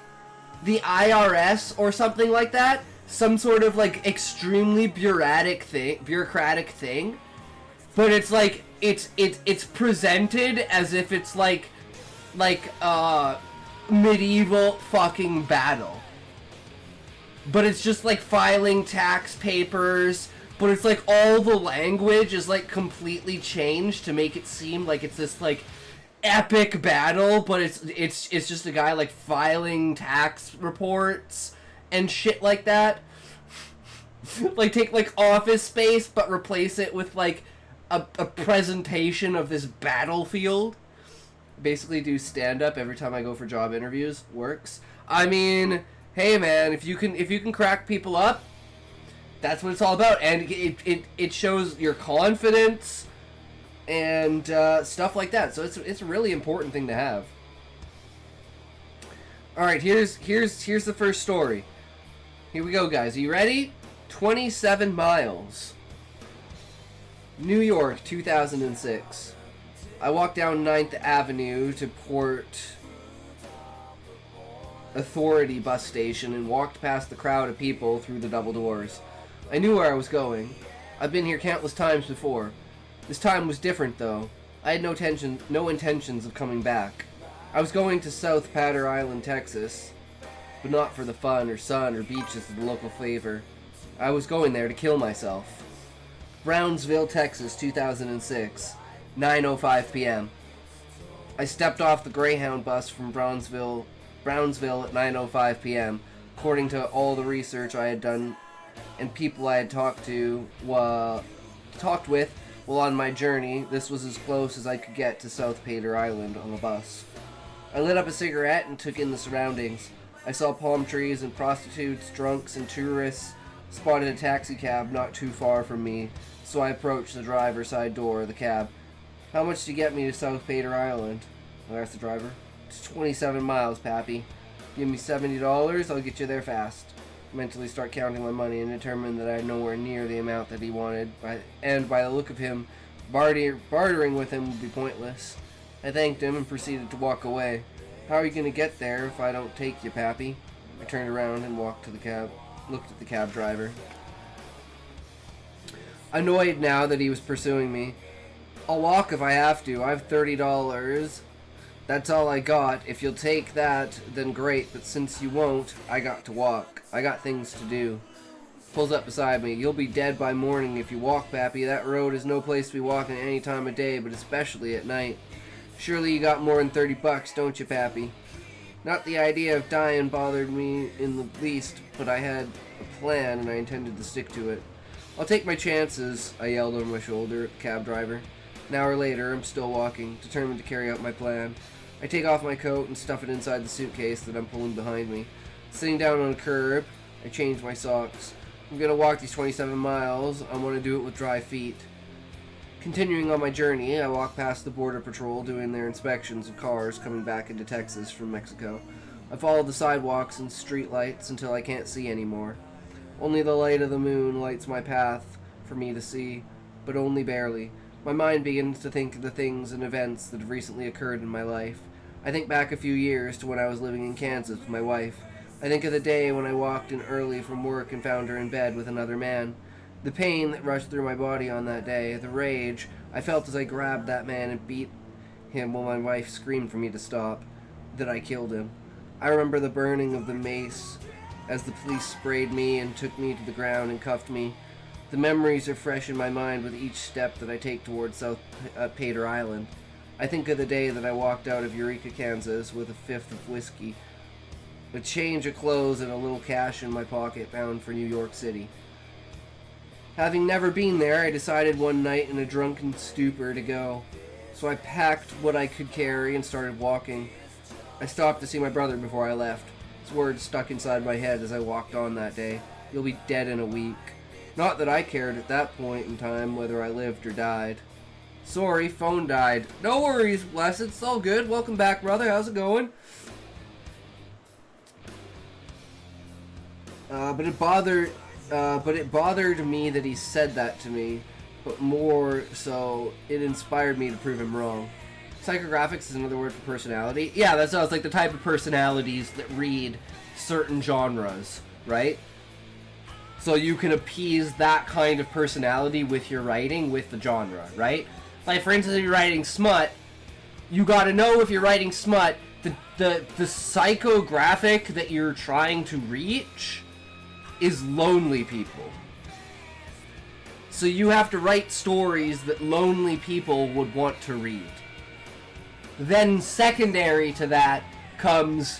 the IRS or something like that. Some sort of like extremely bureaucratic thing. But it's like it's presented as if it's like medieval fucking battle. But it's just like filing tax papers, but it's like all the language is like completely changed to make it seem like it's this like epic battle, but it's just a guy like filing tax reports and shit like that. Like take like Office Space but replace it with like a presentation of this battlefield. Basically do stand up every time I go for job interviews. Works. I mean, hey man, if you can crack people up, that's what it's all about, and it shows your confidence and stuff like that. So it's a really important thing to have. All right, here's the first story. Here we go, guys. Are you ready? 27 miles. New York, 2006. I walked down 9th Avenue to Port Authority bus station and walked past the crowd of people through the double doors. I knew where I was going. I've been here countless times before. This time was different, though. I had no intentions of coming back. I was going to South Patter Island, Texas, but not for the fun or sun or beaches of the local flavor. I was going there to kill myself. Brownsville, Texas, 2006, 9:05 p.m. I stepped off the Greyhound bus from Brownsville at 9:05 p.m. According to all the research I had done and people I had talked with while on my journey, this was as close as I could get to South Pater Island on the bus. I lit up a cigarette and took in the surroundings. I saw palm trees and prostitutes, drunks, and tourists. Spotted a taxi cab not too far from me, so I approached the driver's side door of the cab. "How much to get me to South Pater Island?" I asked the driver. "It's 27 miles, Pappy. Give me $70, I'll get you there fast." I mentally start counting my money and determined that I had nowhere near the amount that he wanted, and by the look of him, bartering with him would be pointless. I thanked him and proceeded to walk away. "How are you going to get there if I don't take you, Pappy?" I turned around and walked to the cab, looked at the cab driver. Annoyed now that he was pursuing me. "I'll walk if I have to. I have $30. That's all I got. If you'll take that, then great, but since you won't, I got to walk. I got things to do." Pulls up beside me. "You'll be dead by morning if you walk, Pappy. That road is no place to be walking any time of day, but especially at night. Surely you got more than $30, don't you, Pappy?" Not the idea of dying bothered me in the least, but I had a plan and I intended to stick to it. "I'll take my chances," I yelled over my shoulder at the cab driver. An hour later, I'm still walking, determined to carry out my plan. I take off my coat and stuff it inside the suitcase that I'm pulling behind me. Sitting down on a curb, I change my socks. I'm gonna walk these 27 miles. I want to do it with dry feet. Continuing on my journey, I walk past the Border Patrol doing their inspections of cars coming back into Texas from Mexico. I follow the sidewalks and street lights until I can't see anymore. Only the light of the moon lights my path for me to see, but only barely. My mind begins to think of the things and events that have recently occurred in my life. I think back a few years to when I was living in Kansas with my wife. I think of the day when I walked in early from work and found her in bed with another man. The pain that rushed through my body on that day, the rage I felt as I grabbed that man and beat him while my wife screamed for me to stop, that I killed him. I remember the burning of the mace as the police sprayed me and took me to the ground and cuffed me. The memories are fresh in my mind with each step that I take towards South Pater Island. I think of the day that I walked out of Eureka, Kansas with a fifth of whiskey, a change of clothes, and a little cash in my pocket bound for New York City. Having never been there, I decided one night in a drunken stupor to go. So I packed what I could carry and started walking. I stopped to see my brother before I left. His words stuck inside my head as I walked on that day. You'll be dead in a week. Not that I cared at that point in time whether I lived or died. Sorry, phone died. No worries, Blessed. It's all good. Welcome back, brother. How's it going? But it bothered me that he said that to me. But more so, it inspired me to prove him wrong. Psychographics is another word for personality. Yeah, that sounds like the type of personalities that read certain genres, right? So you can appease that kind of personality with your writing, with the genre, right? Like, for instance, if you're writing smut, you gotta know if you're writing smut, the psychographic that you're trying to reach is lonely people. So you have to write stories that lonely people would want to read. Then secondary to that comes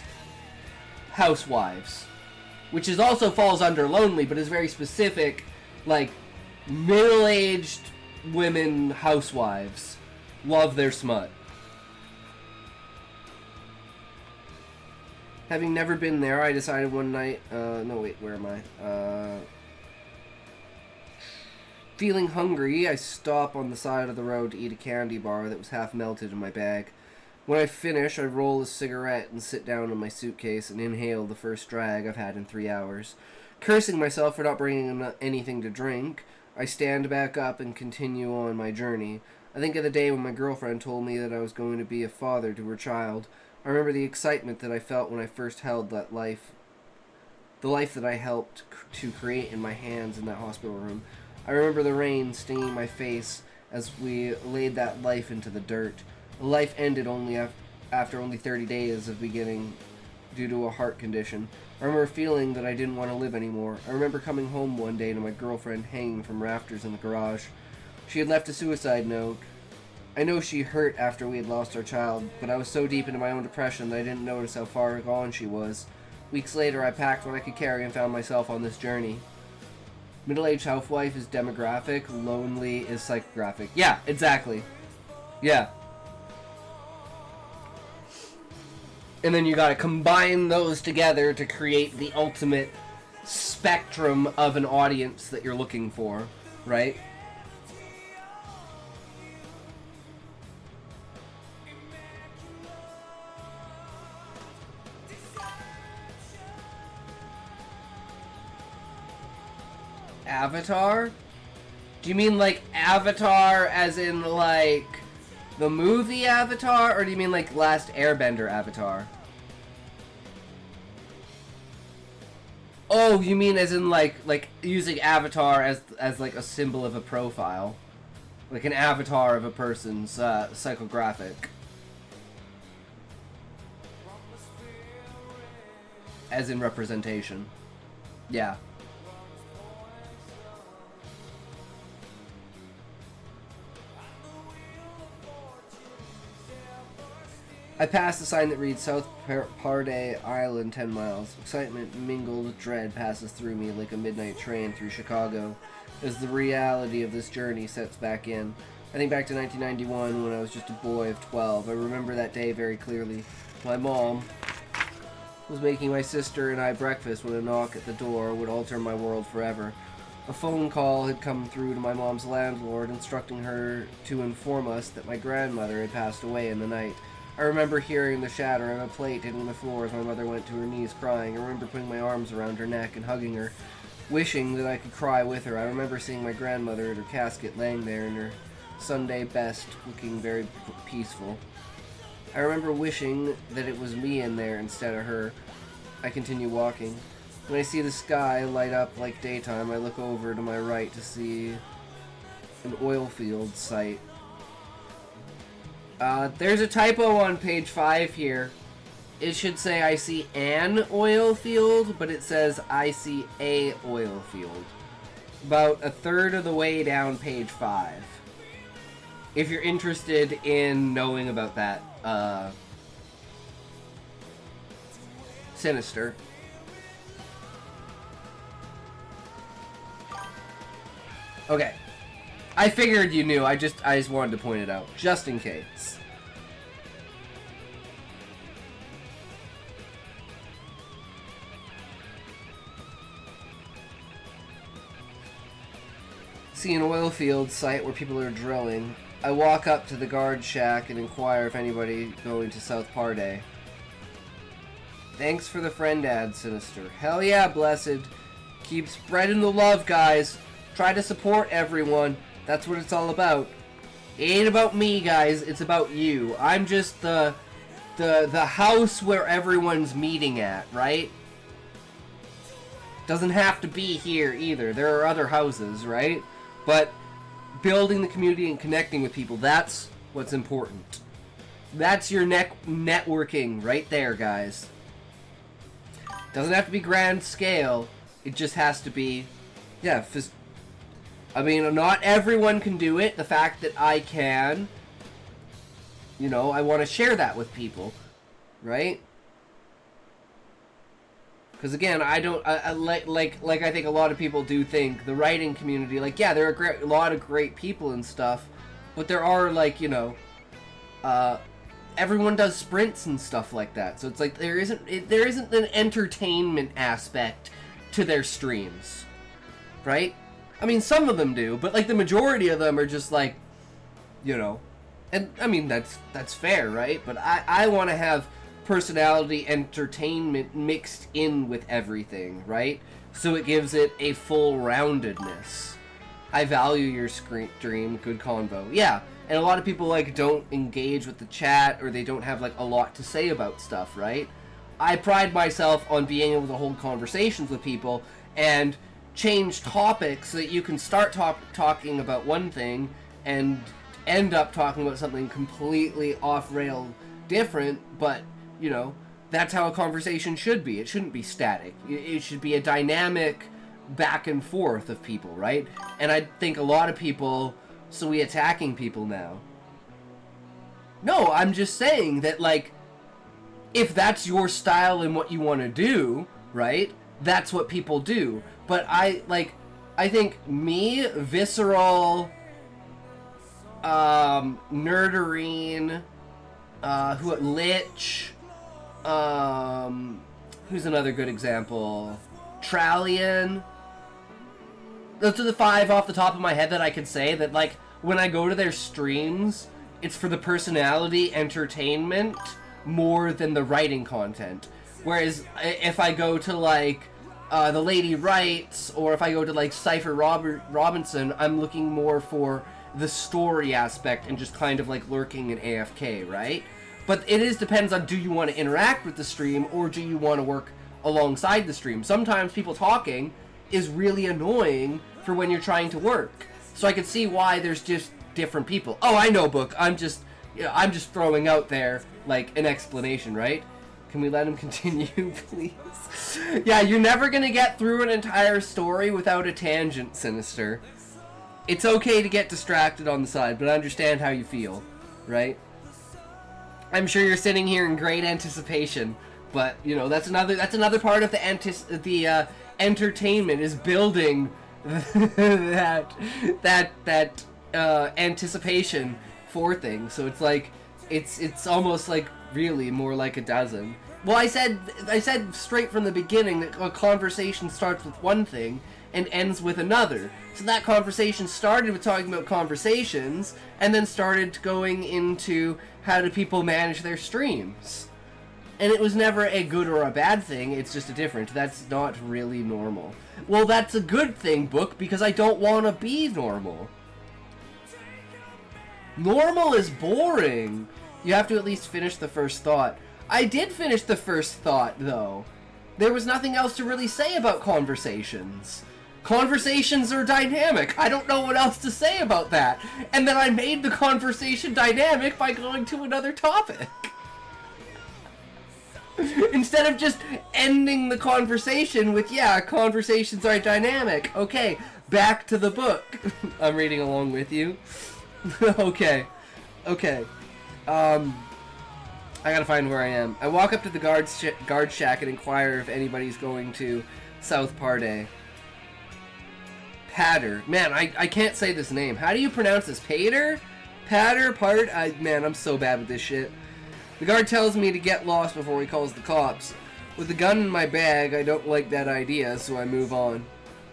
housewives, which is also falls under lonely, but is very specific, like middle-aged women housewives love their smut. Having never been there, I decided one night, where am I? Feeling hungry, I stop on the side of the road to eat a candy bar that was half melted in my bag. When I finish, I roll a cigarette and sit down in my suitcase and inhale the first drag I've had in 3 hours. Cursing myself for not bringing anything to drink, I stand back up and continue on my journey. I think of the day when my girlfriend told me that I was going to be a father to her child. I remember the excitement that I felt when I first held that life, the life that I helped to create in my hands in that hospital room. I remember the rain stinging my face as we laid that life into the dirt. The life ended after only 30 days of beginning due to a heart condition. I remember feeling that I didn't want to live anymore. I remember coming home one day to my girlfriend hanging from rafters in the garage. She had left a suicide note. I know she hurt after we had lost our child, but I was so deep into my own depression that I didn't notice how far gone she was. Weeks later, I packed what I could carry and found myself on this journey. Middle-aged housewife is demographic, lonely is psychographic. Yeah, exactly. Yeah. And then you gotta combine those together to create the ultimate spectrum of an audience that you're looking for, right? Avatar? Do you mean like Avatar as in like the movie Avatar, or do you mean like Last Airbender Avatar? Oh, you mean as in like using Avatar as like a symbol of a profile, like an avatar of a person's psychographic, as in representation. Yeah. I passed the sign that reads South Pater Island 10 miles. Excitement mingled with dread passes through me like a midnight train through Chicago as the reality of this journey sets back in. I think back to 1991 when I was just a boy of 12. I remember that day very clearly. My mom was making my sister and I breakfast when a knock at the door would alter my world forever. A phone call had come through to my mom's landlord instructing her to inform us that my grandmother had passed away in the night. I I remember hearing the shatter of a plate hitting the floor as my mother went to her knees crying. I remember putting my arms around her neck and hugging her, wishing that I could cry with her. I remember seeing my grandmother at her casket laying there in her Sunday best, looking very peaceful. I remember wishing that it was me in there instead of her. I continue walking. When I see the sky light up like daytime, I look over to my right to see an oil field site. There's a typo on page 5 here. It should say I see an oil field, but it says I see a oil field. About a third of the way down page 5. If you're interested in knowing about that, Sinister. Okay. I figured you knew. I just wanted to point it out, just in case. See an oil field site where people are drilling. I walk up to the guard shack and inquire if anybody going to South Parday. Thanks for the friend ad, Sinister. Hell yeah, Blessed. Keep spreading the love, guys. Try to support everyone. That's what it's all about. It ain't about me, guys. It's about you. I'm just the house where everyone's meeting at, right? Doesn't have to be here either. There are other houses, right? But building the community and connecting with people, that's what's important. That's your networking right there, guys. Doesn't have to be grand scale. It just has to be, yeah, I mean, not everyone can do it. The fact that I can, you know, I want to share that with people, right? Because again, I don't like I think a lot of people do think the writing community, like, yeah, there are a lot of great people and stuff, but there are, like, you know, everyone does sprints and stuff like that. So it's like there isn't an entertainment aspect to their streams, right? I mean, some of them do, but like the majority of them are just like, you know, and I mean that's fair, right? But I want to have personality entertainment mixed in with everything, right? So it gives it a full roundedness. I value your stream, good convo. Yeah, and a lot of people like don't engage with the chat, or they don't have like a lot to say about stuff, right? I pride myself on being able to hold conversations with people and change topics so that you can start talking about one thing and end up talking about something completely off-rail different, but, you know, that's how a conversation should be. It shouldn't be static. It should be a dynamic back and forth of people, right? And I think a lot of people, so we attacking people now. No, I'm just saying that, like, if that's your style and what you want to do, right, that's what people do. But I think me, visceral, nerderine, Lich, who's another good example? Trallion. Those are the 5 off the top of my head that I could say that, like, when I go to their streams, it's for the personality entertainment more than the writing content. Whereas if I go to, like, The Lady Writes, or if I go to, like, Cypher Robinson, I'm looking more for the story aspect and just kind of, like, lurking in AFK, right? But it depends on, do you want to interact with the stream, or do you want to work alongside the stream? Sometimes people talking is really annoying for when you're trying to work. So I could see why there's just different people. Oh, I know, Book. I'm just throwing out there, like, an explanation, right? Can we let him continue, please? Yeah, you're never gonna get through an entire story without a tangent, Sinister. It's okay to get distracted on the side, but I understand how you feel, right? I'm sure you're sitting here in great anticipation, but, you know, that's another part of the entertainment, is building that anticipation for things. So it's like it's almost like really more like a dozen. Well, I said straight from the beginning that a conversation starts with one thing and ends with another. So that conversation started with talking about conversations, and then started going into how do people manage their streams. And it was never a good or a bad thing, it's just a different. That's not really normal. Well, that's a good thing, book, because I don't want to be normal. Normal is boring. You have to at least finish the first thought. I did finish the first thought, though. There was nothing else to really say about conversations. Conversations are dynamic. I don't know what else to say about that. And then I made the conversation dynamic by going to another topic. Instead of just ending the conversation with, yeah, conversations are dynamic. Okay, back to the book. I'm reading along with you. Okay. I gotta find where I am. I walk up to the guard shack and inquire if anybody's going to South Parde. Patter. Man, I can't say this name. How do you pronounce this? Pater? Patter? Part? Man, I'm so bad with this shit. The guard tells me to get lost before he calls the cops. With the gun in my bag, I don't like that idea, so I move on.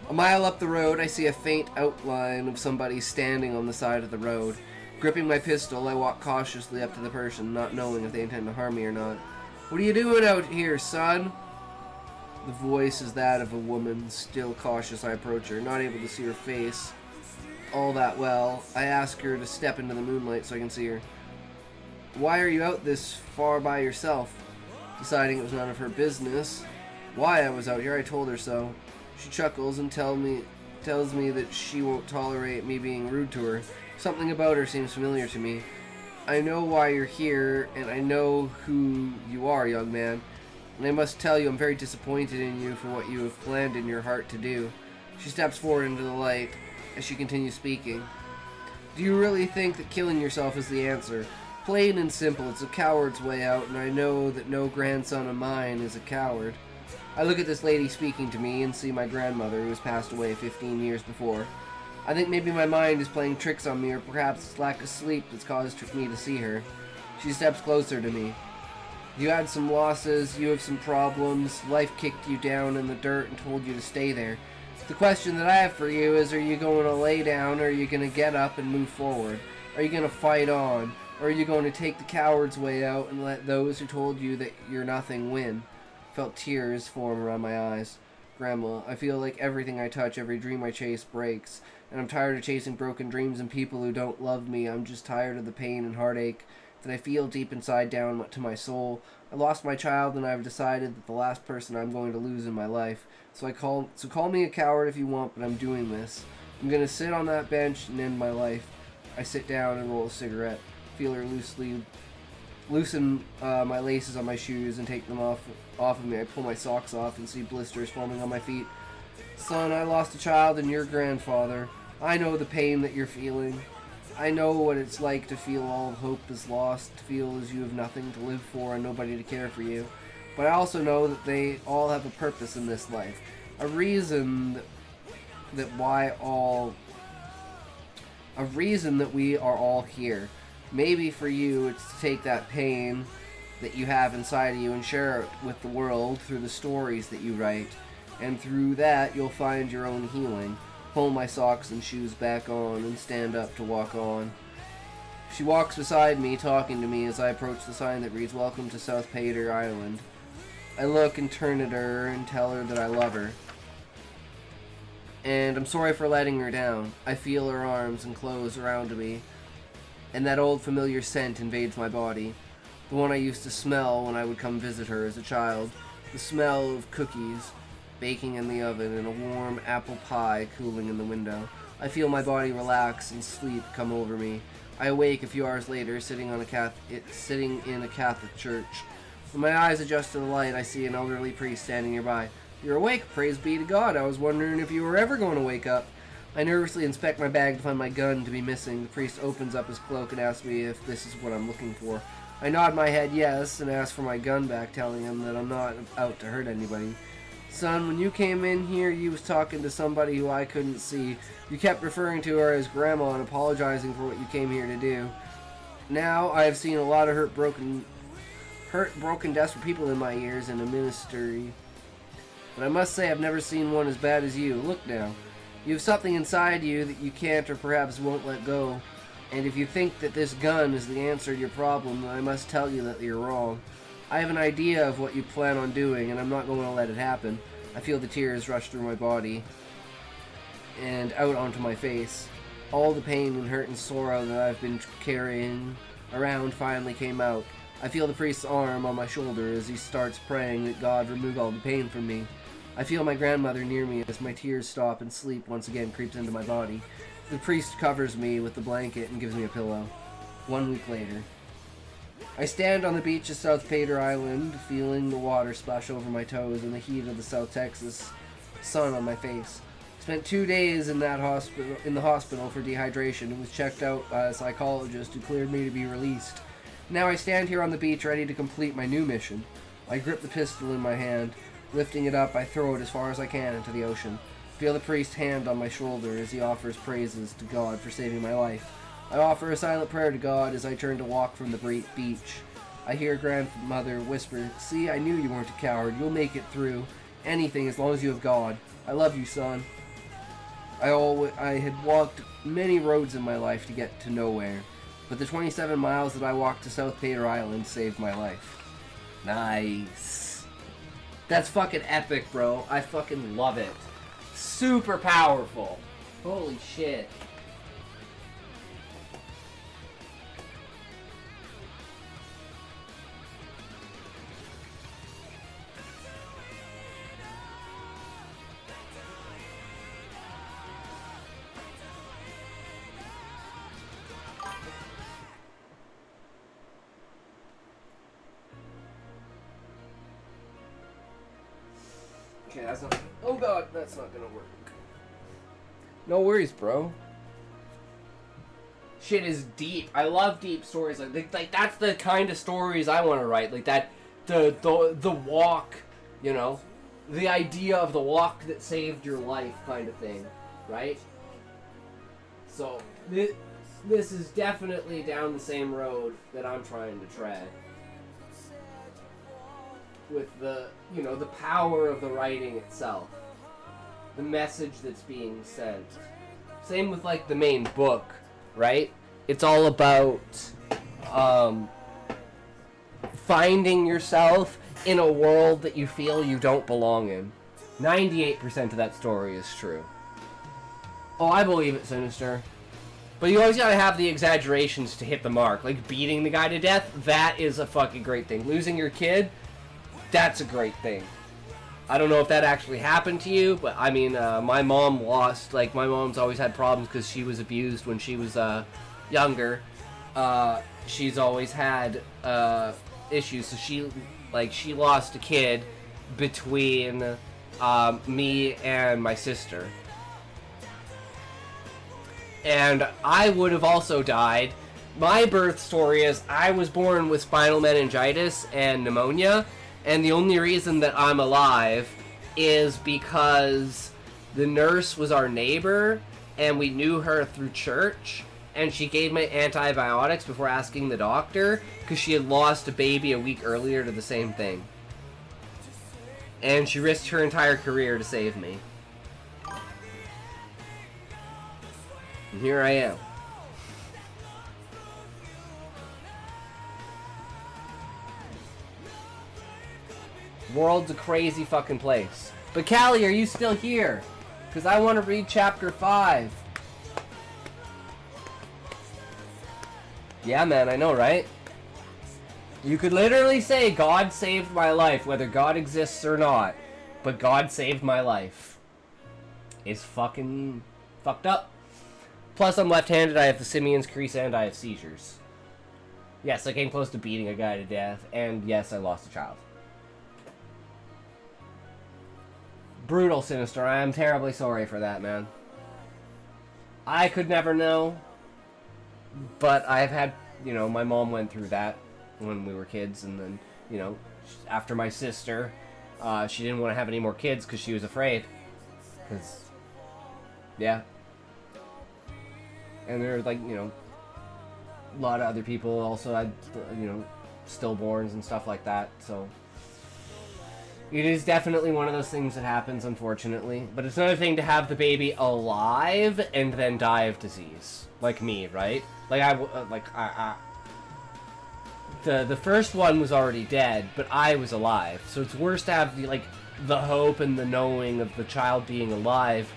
A mile up the road, I see a faint outline of somebody standing on the side of the road. Gripping my pistol, I walk cautiously up to the person, not knowing if they intend to harm me or not. What are you doing out here, son? The voice is that of a woman. Still cautious, I approach her, not able to see her face all that well. I ask her to step into the moonlight so I can see her. Why are you out this far by yourself? Deciding it was none of her business why I was out here, I told her so. She chuckles and tells me that she won't tolerate me being rude to her. Something about her seems familiar to me. I know why you're here, and I know who you are, young man. And I must tell you I'm very disappointed in you for what you have planned in your heart to do. She steps forward into the light as she continues speaking. Do you really think that killing yourself is the answer? Plain and simple, it's a coward's way out, and I know that no grandson of mine is a coward. I look at this lady speaking to me and see my grandmother, who has passed away 15 years before. I think maybe my mind is playing tricks on me, or perhaps it's lack of sleep that's caused me to see her. She steps closer to me. You had some losses, you have some problems, life kicked you down in the dirt and told you to stay there. The question that I have for you is, are you going to lay down, or are you going to get up and move forward? Are you going to fight on? Or are you going to take the coward's way out and let those who told you that you're nothing win? Felt tears form around my eyes. Grandma, I feel like everything I touch, every dream I chase breaks. And I'm tired of chasing broken dreams and people who don't love me. I'm just tired of the pain and heartache that I feel deep inside down to my soul. I lost my child and I've decided that the last person I'm going to lose in my life. So call me a coward if you want, but I'm doing this. I'm going to sit on that bench and end my life. I sit down and roll a cigarette. Feel her loosen my laces on my shoes and take them off of me. I pull my socks off and see blisters forming on my feet. Son, I lost a child and your grandfather. I know the pain that you're feeling. I know what it's like to feel all hope is lost, to feel as you have nothing to live for and nobody to care for you. But I also know that they all have a purpose in this life. A reason that we are all here. Maybe for you it's to take that pain that you have inside of you and share it with the world through the stories that you write. And through that you'll find your own healing. Pull my socks and shoes back on and stand up to walk on. She walks beside me, talking to me as I approach the sign that reads, Welcome to South Pater Island. I look and turn at her and tell her that I love her. And I'm sorry for letting her down. I feel her arms enclose around me, and that old familiar scent invades my body. The one I used to smell when I would come visit her as a child. The smell of cookies baking in the oven and a warm apple pie cooling in the window. I feel my body relax and sleep come over me. I awake a few hours later, sitting in a Catholic church. When my eyes adjust to the light, I see an elderly priest standing nearby. You're awake, praise be to God. I was wondering if you were ever going to wake up. I nervously inspect my bag to find my gun to be missing. The priest opens up his cloak and asks me if this is what I'm looking for. I nod my head yes and ask for my gun back, telling him that I'm not out to hurt anybody. Son, when you came in here, you was talking to somebody who I couldn't see. You kept referring to her as Grandma and apologizing for what you came here to do. Now, I have seen a lot of hurt, broken, desperate people in my years in a ministry. but I must say I've never seen one as bad as you. Look now. You have something inside you that you can't or perhaps won't let go. And if you think that this gun is the answer to your problem, then I must tell you that you're wrong. I have an idea of what you plan on doing, and I'm not going to let it happen. I feel the tears rush through my body and out onto my face. All the pain and hurt and sorrow that I've been carrying around finally came out. I feel the priest's arm on my shoulder as he starts praying that God remove all the pain from me. I feel my grandmother near me as my tears stop and sleep once again creeps into my body. The priest covers me with the blanket and gives me a pillow. 1 week later. I stand on the beach of South Pater Island, feeling the water splash over my toes and the heat of the South Texas sun on my face. Spent 2 days in the hospital for dehydration and was checked out by a psychologist who cleared me to be released. Now I stand here on the beach ready to complete my new mission. I grip the pistol in my hand. Lifting it up, I throw it as far as I can into the ocean. Feel the priest's hand on my shoulder as he offers praises to God for saving my life. I offer a silent prayer to God as I turn to walk from the beach. I hear grandmother whisper, "See, I knew you weren't a coward. You'll make it through. Anything as long as you have God. I love you, son." I had walked many roads in my life to get to nowhere, but the 27 miles that I walked to South Pater Island saved my life. Nice. That's fucking epic, bro. I fucking love it. Super powerful. Holy shit. Okay, that's not... Oh god, that's not gonna work. No worries, bro. Shit is deep. I love deep stories. Like that's the kind of stories I want to write. Like that, the walk, you know, the idea of the walk that saved your life kind of thing, right? So this is definitely down the same road that I'm trying to tread. With the, you know, the power of the writing itself. The message that's being sent. Same with, like, the main book, right? It's all about, finding yourself in a world that you feel you don't belong in. 98% of that story is true. Oh, I believe it, Sinister. But you always gotta have the exaggerations to hit the mark. Like, beating the guy to death, that is a fucking great thing. Losing your kid, that's a great thing. I don't know if that actually happened to you, but I mean, my mom lost, like, my mom's always had problems because she was abused when she was younger. She's always had issues, so she lost a kid between me and my sister. And I would have also died. My birth story is I was born with spinal meningitis and pneumonia. And the only reason that I'm alive is because the nurse was our neighbor, and we knew her through church, and she gave me antibiotics before asking the doctor, because she had lost a baby a week earlier to the same thing. And she risked her entire career to save me. And here I am. World's a crazy fucking place. But Callie, are you still here? Because I want to read chapter 5. Yeah, man, I know, right? You could literally say, God saved my life, whether God exists or not. But God saved my life. It's fucking fucked up. Plus, I'm left-handed, I have the Simeon's crease, and I have seizures. Yes, I came close to beating a guy to death, and yes, I lost a child. Brutal, Sinister. I am terribly sorry for that, man. I could never know. But I've had, you know, my mom went through that when we were kids. And then, you know, after my sister, she didn't want to have any more kids because she was afraid. Because, yeah. And there were, like, you know, a lot of other people also had, you know, stillborns and stuff like that. So, It is definitely one of those things that happens, unfortunately. But it's another thing to have the baby alive and then die of disease, like me, right? The first one was already dead, but I was alive. So it's worse to have the hope and the knowing of the child being alive,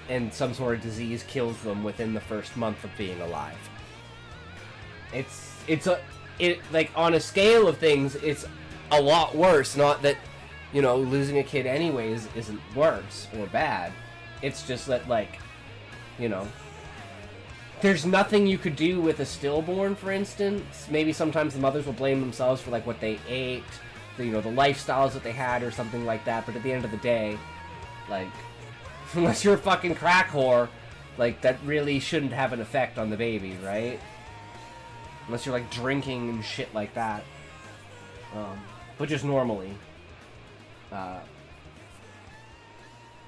and some sort of disease kills them within the first month of being alive. Like on a scale of things, it's a lot worse. Not that, you know, losing a kid anyways isn't worse or bad. It's just that, like, you know, there's nothing you could do with a stillborn, for instance. Maybe sometimes the mothers will blame themselves for, like, what they ate, the lifestyles that they had or something like that. But at the end of the day, like, unless you're a fucking crack whore, like, that really shouldn't have an effect on the baby, right? Unless you're, like, drinking and shit like that. But just normally.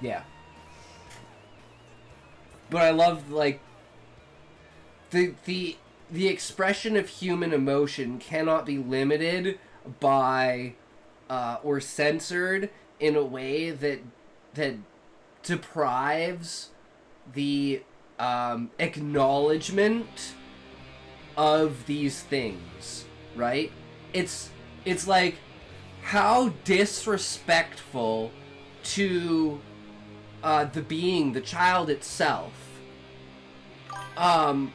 Yeah. But I love, like, the expression of human emotion cannot be limited by or censored in a way that deprives the acknowledgement of these things, right? It's like, how disrespectful to the child itself, to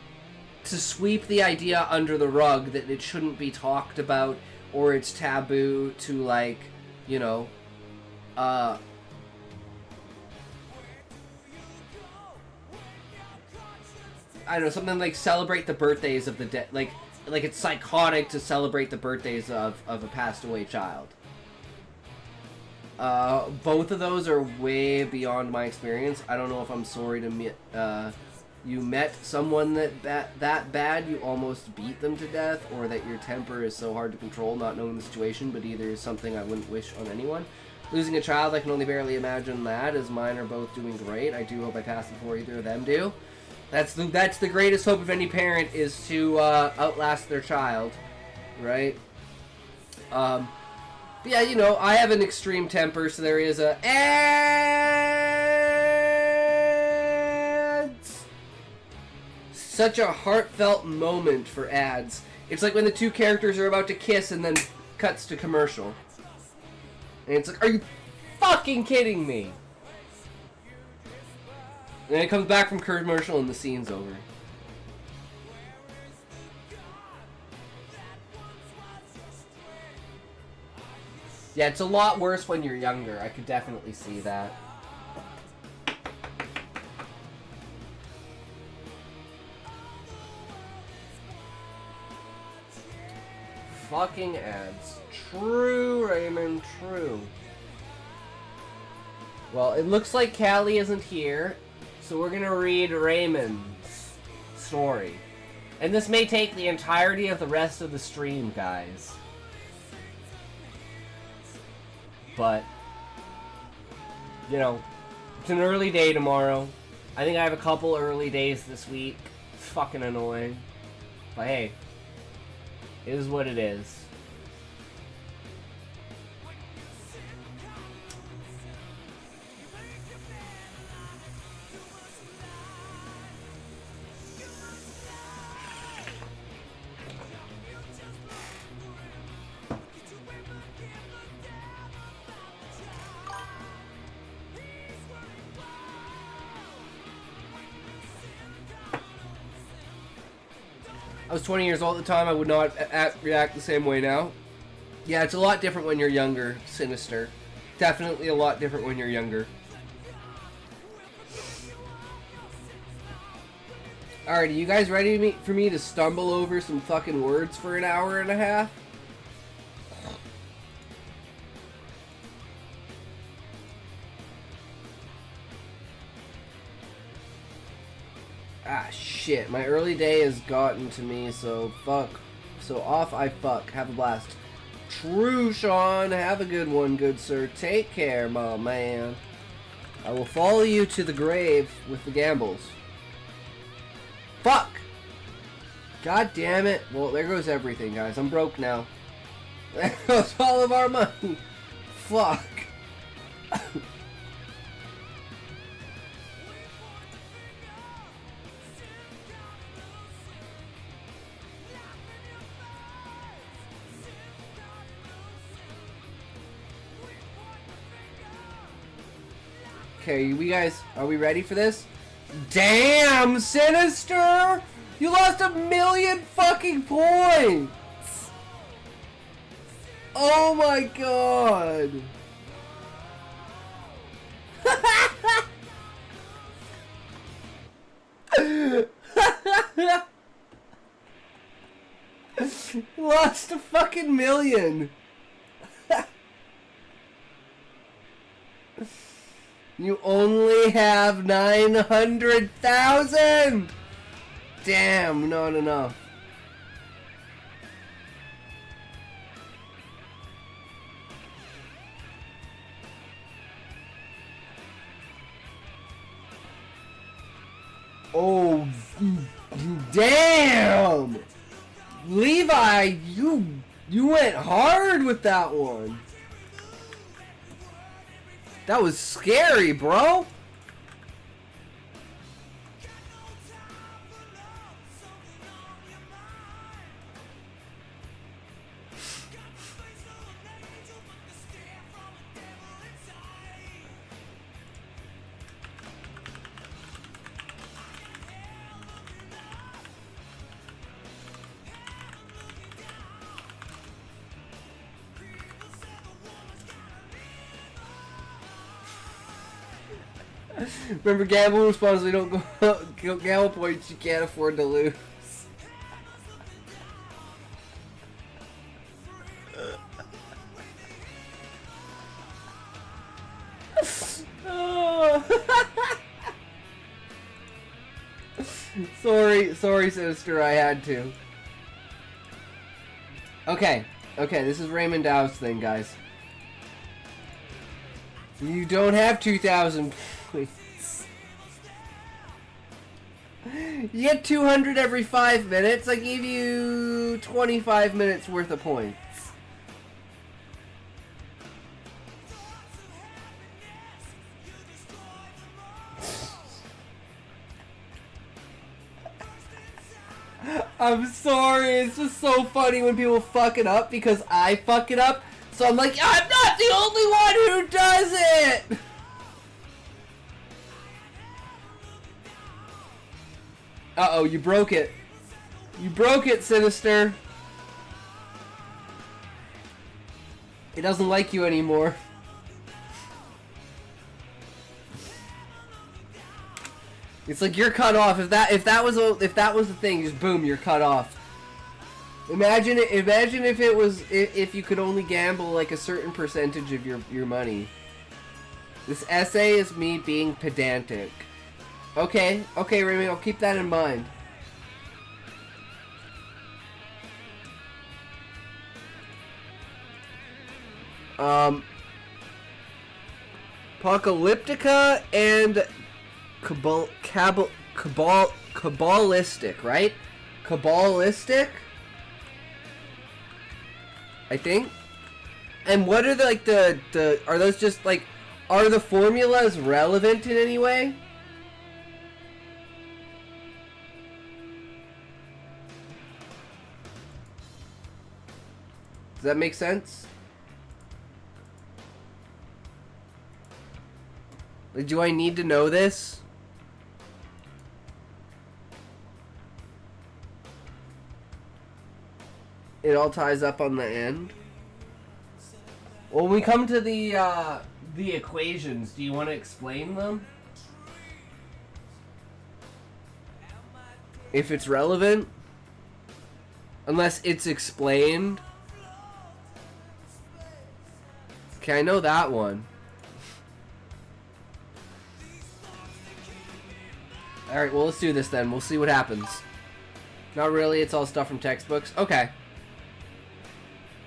sweep the idea under the rug that it shouldn't be talked about, or it's taboo to, like, you know, I don't know, something like celebrate the birthdays of the dead, like it's psychotic to celebrate the birthdays of a passed away child. Both of those are way beyond my experience. I don't know if I'm sorry to meet, you met someone that bad you almost beat them to death, or that your temper is so hard to control not knowing the situation, but either is something I wouldn't wish on anyone. Losing a child, I can only barely imagine that, as mine are both doing great. I do hope I pass before either of them do. That's the greatest hope of any parent, is to outlast their child, right? But yeah, you know, I have an extreme temper, so there is a ads. Such a heartfelt moment for ads. It's like when the two characters are about to kiss and then cuts to commercial. And it's like, are you fucking kidding me? And then it comes back from commercial and the scene's over. Yeah, it's a lot worse when you're younger. I could definitely see that. Fucking ads. True, Raymond, true. Well, it looks like Callie isn't here, so we're gonna read Raymond's story. And this may take the entirety of the rest of the stream, guys. But, you know, it's an early day tomorrow. I think I have a couple early days this week. It's fucking annoying. But hey, it is what it is. I was 20 years old at the time. I would not react the same way now. Yeah, it's a lot different when you're younger, Sinister. Definitely a lot different when you're younger. Alright, are you guys ready for me to stumble over some fucking words for an hour and a half? Ah, shit. My early day has gotten to me, so fuck. So off I fuck. Have a blast. True, Sean. Have a good one, good sir. Take care, my man. I will follow you to the grave with the gambles. Fuck! God damn it. Well, there goes everything, guys. I'm broke now. There goes all of our money. Fuck. Okay, we guys, are we ready for this? Damn, Sinister! You lost 1,000,000 fucking points! Oh my god! Lost a fucking million! You only have 900,000! Damn, not enough. Oh, damn! Levi, you went hard with that one. That was scary, bro. Remember, gamble responsibly. Don't go gamble points you can't afford to lose. Sorry, Sinister. I had to. Okay, this is Raymond Dow's thing, guys. You don't have 2,000 points. You get 200 every 5 minutes. I gave you 25 minutes worth of points. I'm sorry, it's just so funny when people fuck it up because I fuck it up. So I'm like, I'm not the only one who does it! Uh-oh, you broke it. You broke it, Sinister. It doesn't like you anymore. It's like you're cut off. If that was the thing, just boom, you're cut off. Imagine if it was if you could only gamble like a certain percentage of your money. This essay is me being pedantic. Okay, Remy, I'll keep that in mind. Apocalyptica and Kabbalistic, right? Kabbalistic? I think. And what are the are those just like, are the formulas relevant in any way? Does that make sense? Like, do I need to know this? It all ties up on the end. Well, when we come to the equations, do you want to explain them? If it's relevant? Unless it's explained. Okay, I know that one. Alright, well, let's do this then. We'll see what happens. Not really, it's all stuff from textbooks. Okay.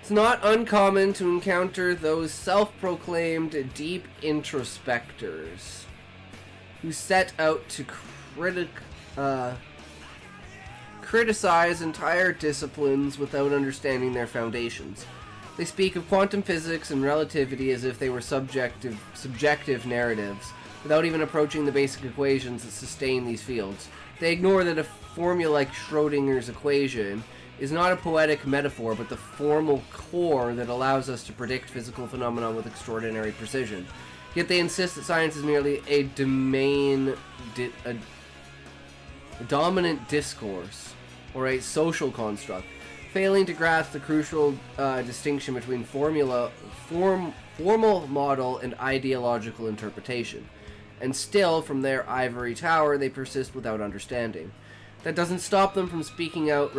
It's not uncommon to encounter those self-proclaimed deep introspectors who set out to criticize entire disciplines without understanding their foundations. They speak of quantum physics and relativity as if they were subjective narratives, without even approaching the basic equations that sustain these fields. They ignore that a formula like Schrodinger's equation is not a poetic metaphor, but the formal core that allows us to predict physical phenomena with extraordinary precision. Yet they insist that science is merely a dominant discourse, or a social construct, failing to grasp the crucial distinction between formal model and ideological interpretation. And still, from their ivory tower, they persist without understanding. That doesn't stop them from speaking out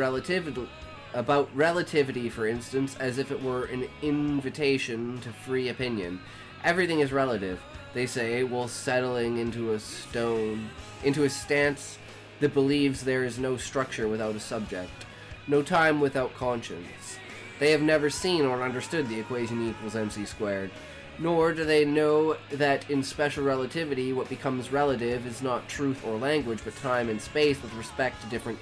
about relativity, for instance, as if it were an invitation to free opinion. Everything is relative, they say, while settling into a stance that believes there is no structure without a subject, no time without conscience. They have never seen or understood the equation E equals mc squared, nor do they know that in special relativity, what becomes relative is not truth or language, but time and space with respect to different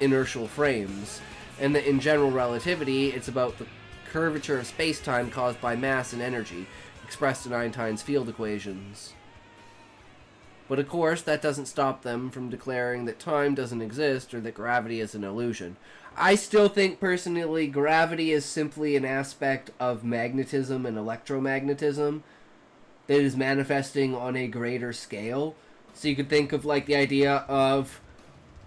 inertial frames, and that in general relativity, it's about the curvature of space-time caused by mass and energy, expressed in Einstein's field equations. But of course, that doesn't stop them from declaring that time doesn't exist or that gravity is an illusion. I still think, personally, gravity is simply an aspect of magnetism and electromagnetism that is manifesting on a greater scale. So you could think of, like, the idea of,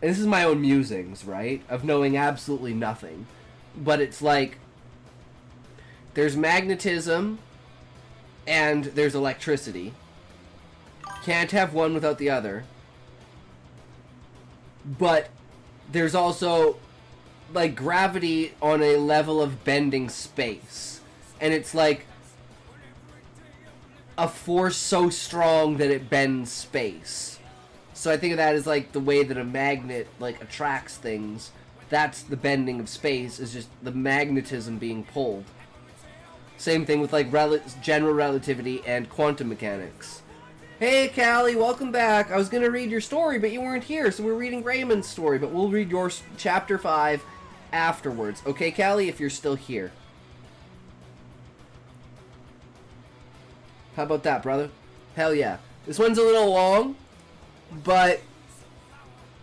and this is my own musings, right, of knowing absolutely nothing. But it's like, there's magnetism and there's electricity. Can't have one without the other. But there's also, like, gravity on a level of bending space. And it's like a force so strong that it bends space. So I think of that as, like, the way that a magnet, like, attracts things. That's the bending of space, is just the magnetism being pulled. Same thing with, like, general relativity and quantum mechanics. Hey, Callie, welcome back. I was going to read your story, but you weren't here, so we're reading Raymond's story, but we'll read your chapter 5 afterwards. Okay, Callie, if you're still here. How about that, brother? Hell yeah. This one's a little long, but,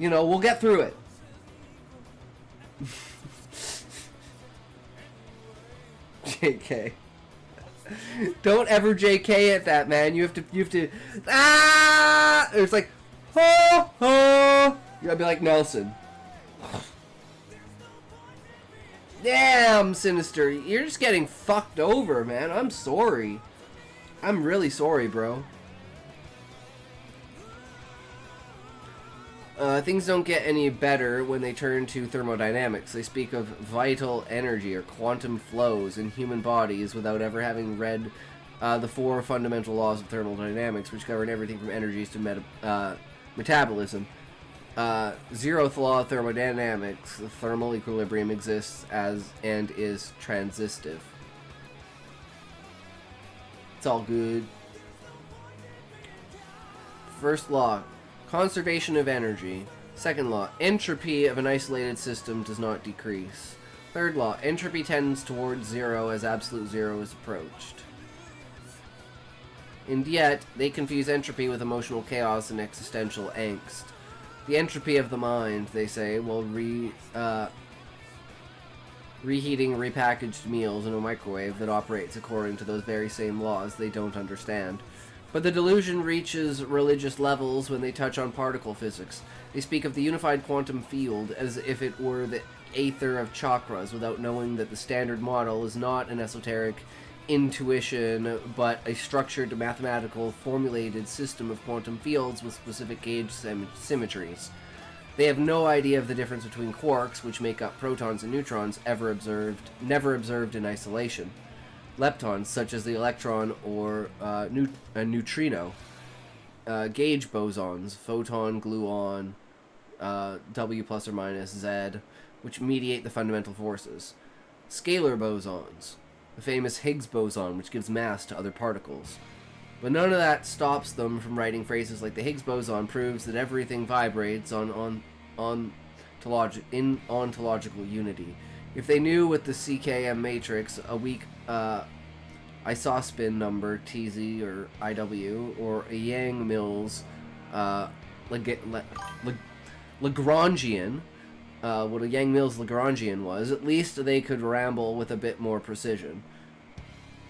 you know, we'll get through it. JK. Don't ever JK at that, man. You have to, ah! It's like, ho, ho. You gotta be like Nelson. Damn, Sinister. You're just getting fucked over, man. I'm sorry. I'm really sorry, bro. Things don't get any better when they turn to thermodynamics. They speak of vital energy or quantum flows in human bodies without ever having read the 4 fundamental laws of thermodynamics, which govern everything from energies to metabolism. Zeroth law of thermodynamics, the thermal equilibrium exists as and is transitive. It's all good. First law, conservation of energy. Second law, entropy of an isolated system does not decrease. Third law, entropy tends towards zero as absolute zero is approached. And yet, they confuse entropy with emotional chaos and existential angst. The entropy of the mind, they say, while reheating repackaged meals in a microwave that operates according to those very same laws they don't understand. But the delusion reaches religious levels when they touch on particle physics. They speak of the unified quantum field as if it were the aether of chakras, without knowing that the standard model is not an esoteric intuition, but a structured mathematical formulated system of quantum fields with specific gauge symmetries. They have no idea of the difference between quarks, which make up protons and neutrons, never observed in isolation. Leptons, such as the electron or a neutrino. Gauge bosons, photon, gluon, W plus or minus, Z, which mediate the fundamental forces. Scalar bosons, the famous Higgs boson, which gives mass to other particles. But none of that stops them from writing phrases like the Higgs boson proves that everything vibrates in ontological unity. If they knew with the CKM matrix a weak isospin number, TZ or IW, or a Yang-Mills Lagrangian, what a Yang-Mills Lagrangian was, at least they could ramble with a bit more precision.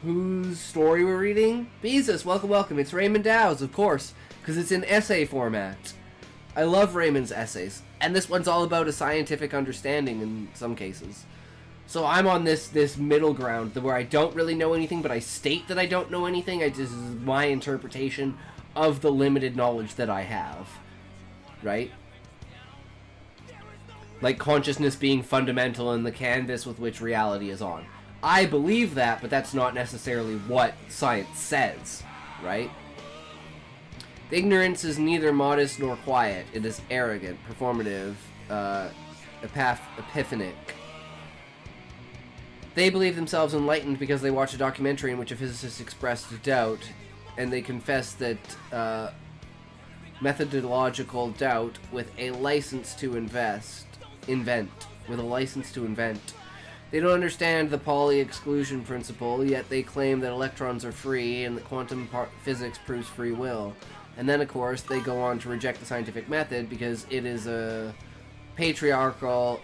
Whose story we're reading? Beezus, welcome, welcome. It's Raymond Dow's, of course, because it's in essay format. I love Raymond's essays, and this one's all about a scientific understanding in some cases. So I'm on this middle ground where I don't really know anything, but I state that I don't know anything. This is my interpretation of the limited knowledge that I have, right? Like consciousness being fundamental in the canvas with which reality is on. I believe that, but that's not necessarily what science says, right? The ignorance is neither modest nor quiet. It is arrogant, performative, epiphanic. They believe themselves enlightened because they watched a documentary in which a physicist expressed doubt, and they confess that methodological doubt with a license to invent. They don't understand the Pauli exclusion principle, yet they claim that electrons are free and that quantum physics proves free will. And then, of course, they go on to reject the scientific method because it is a patriarchal,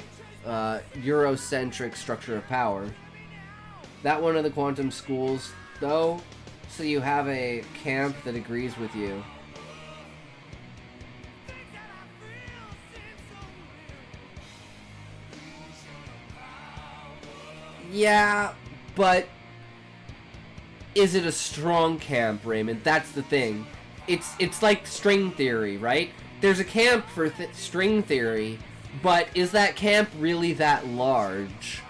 Eurocentric structure of power. That one of the quantum schools, though, so you have a camp that agrees with you. Yeah, but is it a strong camp, Raymond? That's the thing. It's like string theory, right? There's a camp for string theory, but is that camp really that large?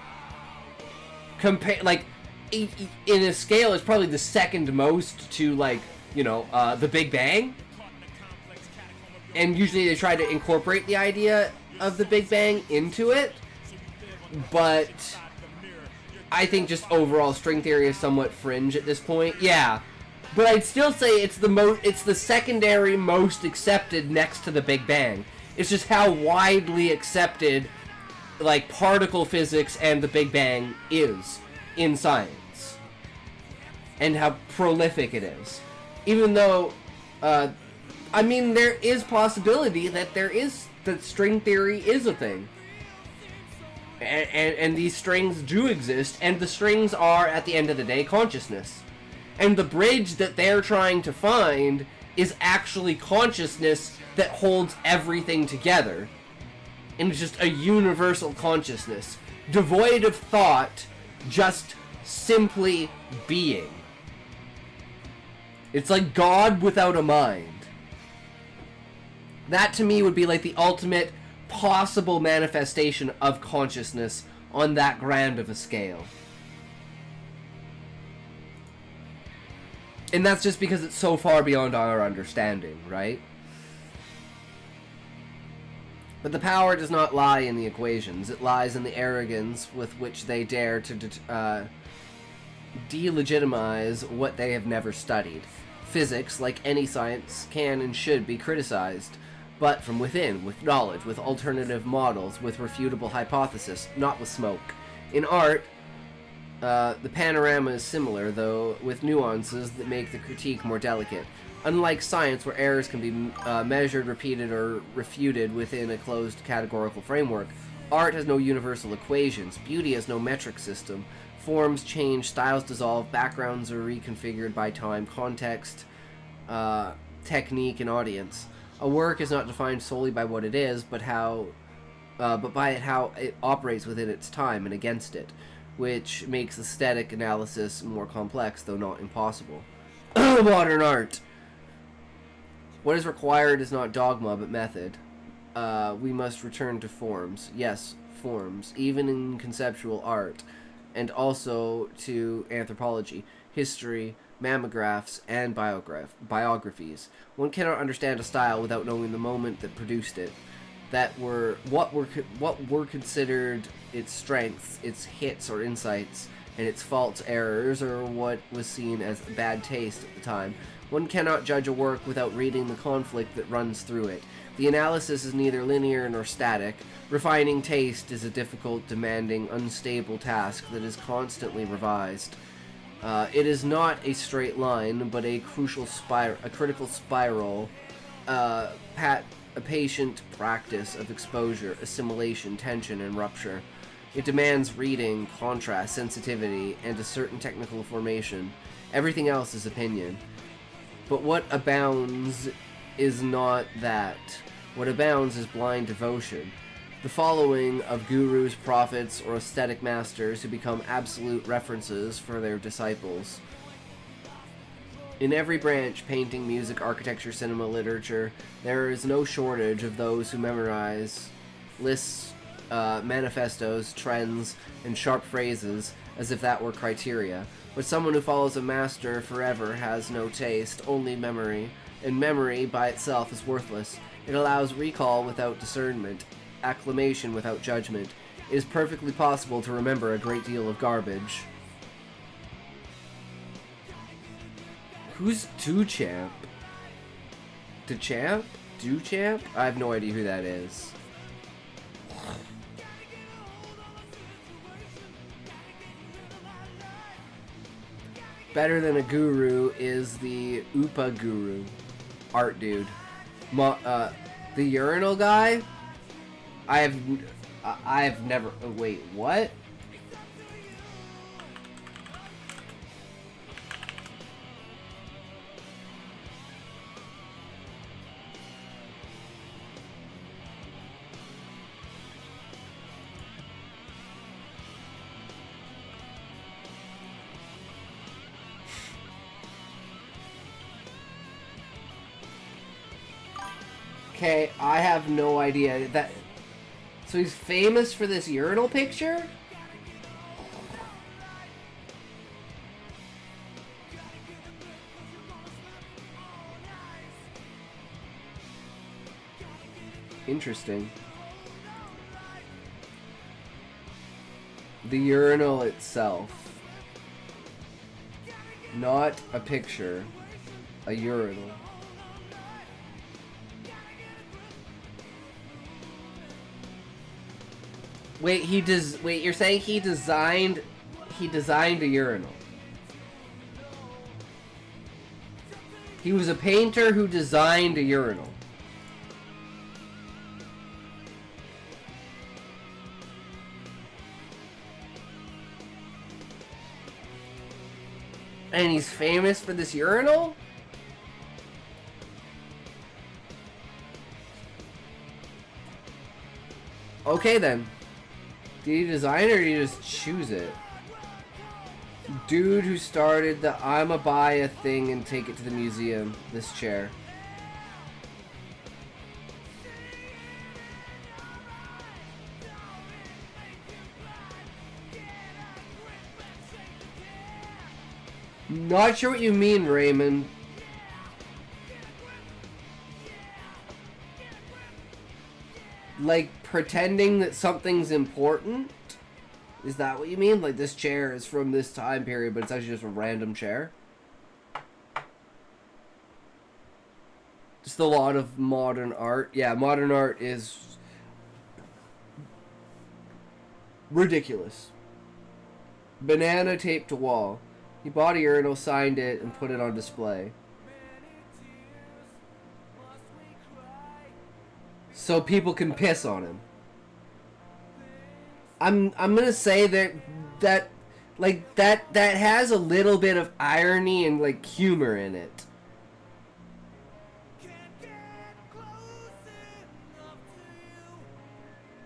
Like, in a scale, it's probably the second most to, like, you know, the Big Bang. And usually they try to incorporate the idea of the Big Bang into it, but I think just overall string theory is somewhat fringe at this point. Yeah, but I'd still say it's the secondary most accepted next to the Big Bang. It's just how widely accepted, like, particle physics and the Big Bang is in science, and how prolific it is. Even though, I mean, there is possibility that string theory is a thing. And these strings do exist, and the strings are, at the end of the day, consciousness. And the bridge that they're trying to find is actually consciousness that holds everything together. And it's just a universal consciousness, devoid of thought, just simply being. It's like God without a mind. That, to me, would be like the ultimate possible manifestation of consciousness on that grand of a scale. And that's just because it's so far beyond our understanding, right? But the power does not lie in the equations. It lies in the arrogance with which they dare to delegitimize what they have never studied. Physics, like any science, can and should be criticized, but from within, with knowledge, with alternative models, with refutable hypothesis, not with smoke. In art, the panorama is similar, though with nuances that make the critique more delicate. Unlike science, where errors can be measured, repeated, or refuted within a closed categorical framework, art has no universal equations. Beauty has no metric system. Forms change, styles dissolve, backgrounds are reconfigured by time, context, technique, and audience. A work is not defined solely by what it is, but by how it operates within its time and against it, which makes aesthetic analysis more complex, though not impossible. Modern art. What is required is not dogma, but method. We must return to forms. Yes, forms, even in conceptual art, and also to anthropology, history, mammographs, and biographies. One cannot understand a style without knowing the moment that produced it. What were considered its strengths, its hits or insights, and its faults, errors, or what was seen as bad taste at the time. One cannot judge a work without reading the conflict that runs through it. The analysis is neither linear nor static. Refining taste is a difficult, demanding, unstable task that is constantly revised. It is not a straight line, but a critical spiral, a patient practice of exposure, assimilation, tension, and rupture. It demands reading, contrast, sensitivity, and a certain technical formation. Everything else is opinion. But what abounds is not that. What abounds is blind devotion. The following of gurus, prophets, or aesthetic masters who become absolute references for their disciples. In every branch, painting, music, architecture, cinema, literature, there is no shortage of those who memorize lists, manifestos, trends, and sharp phrases as if that were criteria. But someone who follows a master forever has no taste, only memory, and memory by itself is worthless. It allows recall without discernment, acclamation without judgment. It is perfectly possible to remember a great deal of garbage. Who's Duchamp? Duchamp? Duchamp? I have no idea who that is. Better than a guru is the Upa Guru. Art dude. The urinal guy? I have never... Oh, wait, what? Okay, I have no idea. That. So he's famous for this urinal picture? Interesting. The urinal itself. Not a picture. A urinal. Wait, wait, you're saying he designed a urinal. He was a painter who designed a urinal. And he's famous for this urinal? Okay then. Did he design it or did he just choose it? Dude who started the I'ma buy a thing and take it to the museum. This chair. Not sure what you mean, Raymond. Like pretending that something's important? Is that what you mean? Like this chair is from this time period, but it's actually just a random chair? Just a lot of modern art. Yeah, modern art is ridiculous. Banana taped to wall. He bought a urinal, signed it, and put it on display. So people can piss on him. I'm gonna say that has a little bit of irony and like humor in it.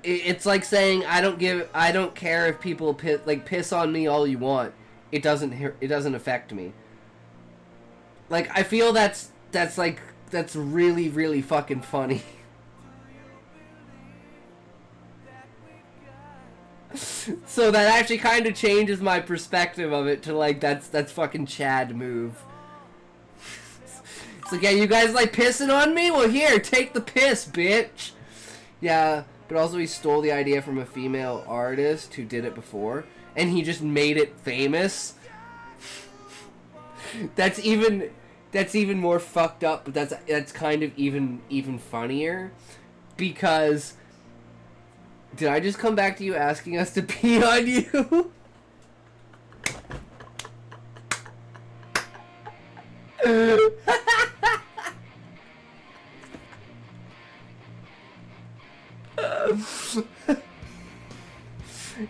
It's like saying I don't care if people piss on me all you want. It doesn't affect me. Like I feel that's really really fucking funny. So that actually kind of changes my perspective of it to like that's fucking Chad move. It's like, yeah, you guys like pissing on me? Well, here, take the piss, bitch. Yeah, but also he stole the idea from a female artist who did it before, and he just made it famous. That's even that's even more fucked up, but that's kind of even funnier, because did I just come back to you asking us to pee on you?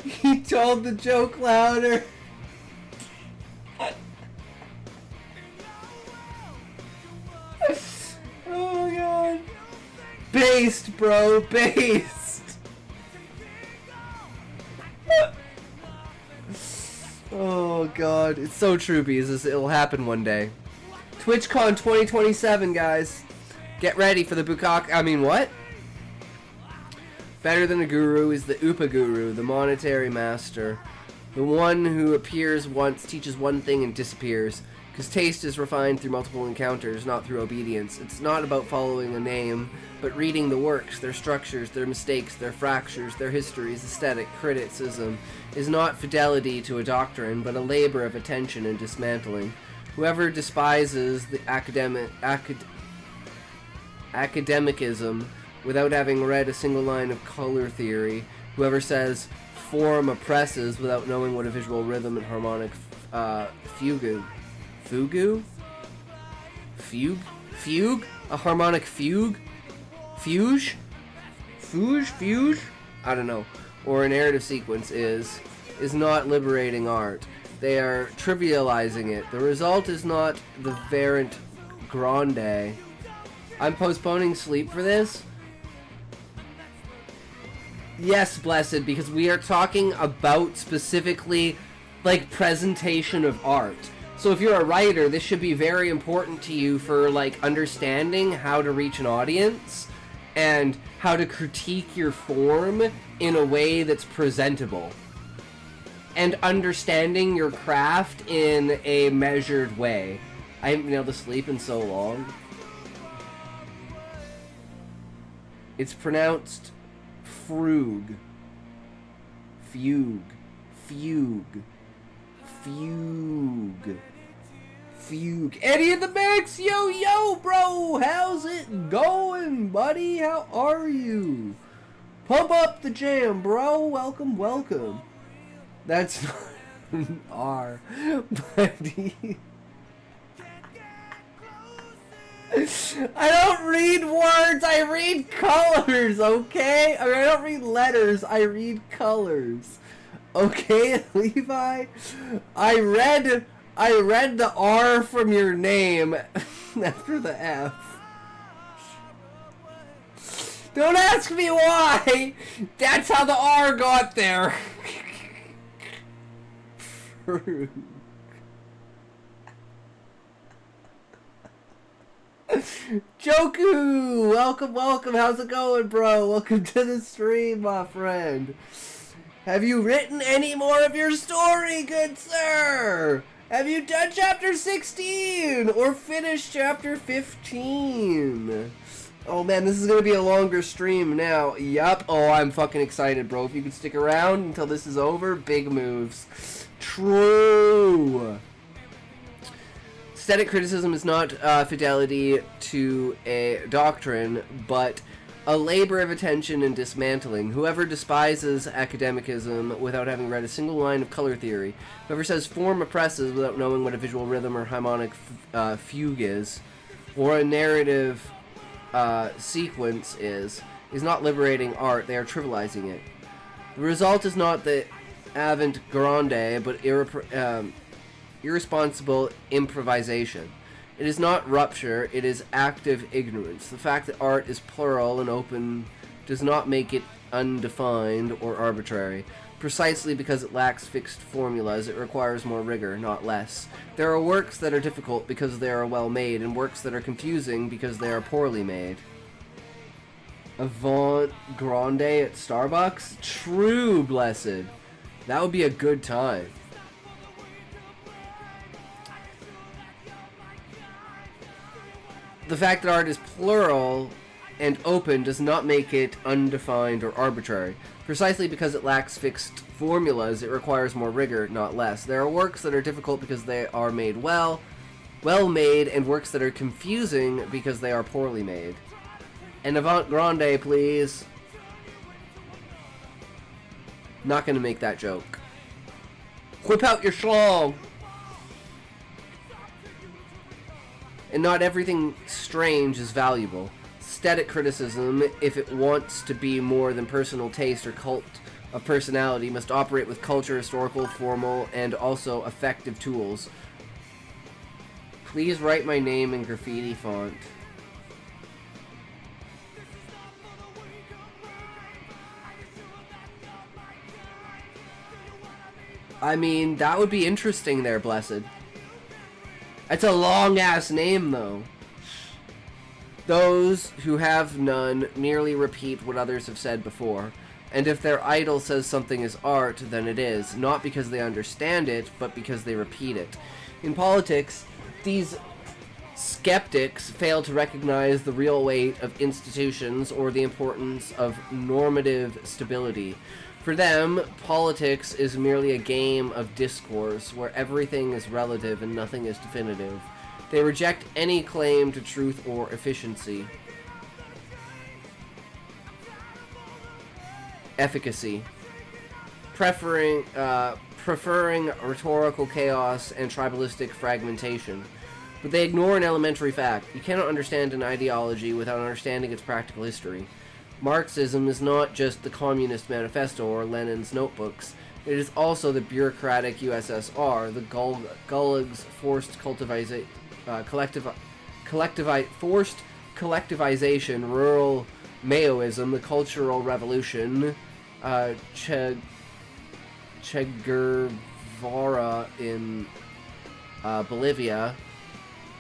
He told the joke louder. Oh god. Based, bro, based. Oh god, it's so true, because it'll happen one day. TwitchCon 2027, guys. Get ready for the Bukak. I mean, what? Better than a guru is the Upa Guru, the monetary master. The one who appears once, teaches one thing, and disappears. Because taste is refined through multiple encounters, not through obedience. It's not about following a name, but reading the works, their structures, their mistakes, their fractures, their histories. Aesthetic criticism is not fidelity to a doctrine, but a labor of attention and dismantling. Whoever despises the academicism without having read a single line of color theory, whoever says form oppresses without knowing what a visual rhythm and harmonic fugue? A harmonic fugue? Fuge? I don't know. Or a narrative sequence is not liberating art. They are trivializing it. The result is not the variant grande. I'm postponing sleep for this. Yes, Blessed, because we are talking about specifically, like, presentation of art. So if you're a writer, this should be very important to you for, like, understanding how to reach an audience and how to critique your form in a way that's presentable. And understanding your craft in a measured way. I haven't been able to sleep in so long. It's pronounced frug. Fugue. Eddie in the mix! Yo, bro! How's it going, buddy? How are you? Pump up the jam, bro! Welcome. That's not an R, buddy. I don't read words, I read colors, okay? I don't read letters, I read colors. Okay, Levi? I read the R from your name after the F. Don't ask me why! That's how the R got there. Joku! Welcome. How's it going, bro? Welcome to the stream, my friend. Have you written any more of your story, good sir? Have you done chapter 16 or finished chapter 15? Oh man, this is gonna be a longer stream now. Yup. Oh, I'm fucking excited, bro. If you can stick around until this is over, big moves. True. Aesthetic criticism is not fidelity to a doctrine, but a labor of attention and dismantling. Whoever despises academicism without having read a single line of color theory, whoever says form oppresses without knowing what a visual rhythm or harmonic fugue is, or a narrative sequence is not liberating art, they are trivializing it. The result is not the avant-garde, but irresponsible improvisation. It is not rupture, it is active ignorance. The fact that art is plural and open does not make it undefined or arbitrary. Precisely because it lacks fixed formulas, it requires more rigor, not less. There are works that are difficult because they are well made, and works that are confusing because they are poorly made. Avant Grande at Starbucks? True, Blessed. That would be a good time. The fact that art is plural and open does not make it undefined or arbitrary. Precisely because it lacks fixed formulas, it requires more rigor, not less. There are works that are difficult because they are made well, well made, and works that are confusing because they are poorly made. And avant-grande, please. Not gonna make that joke. Whip out your schlong! And not everything strange is valuable. Aesthetic criticism, if it wants to be more than personal taste or cult of personality, must operate with culture, historical, formal, and also effective tools. Please write my name in graffiti font. I mean, that would be interesting there, Blessed. That's a long-ass name, though. Those who have none merely repeat what others have said before. And if their idol says something is art, then it is. Not because they understand it, but because they repeat it. In politics, these skeptics fail to recognize the real weight of institutions or the importance of normative stability. For them, politics is merely a game of discourse where everything is relative and nothing is definitive. They reject any claim to truth or efficiency. Efficacy. Preferring rhetorical chaos and tribalistic fragmentation. But they ignore an elementary fact. You cannot understand an ideology without understanding its practical history. Marxism is not just the Communist Manifesto or Lenin's notebooks. It is also the bureaucratic USSR, the Gulag's forced forced collectivization, rural Maoism, the Cultural Revolution, Che Guevara in Bolivia,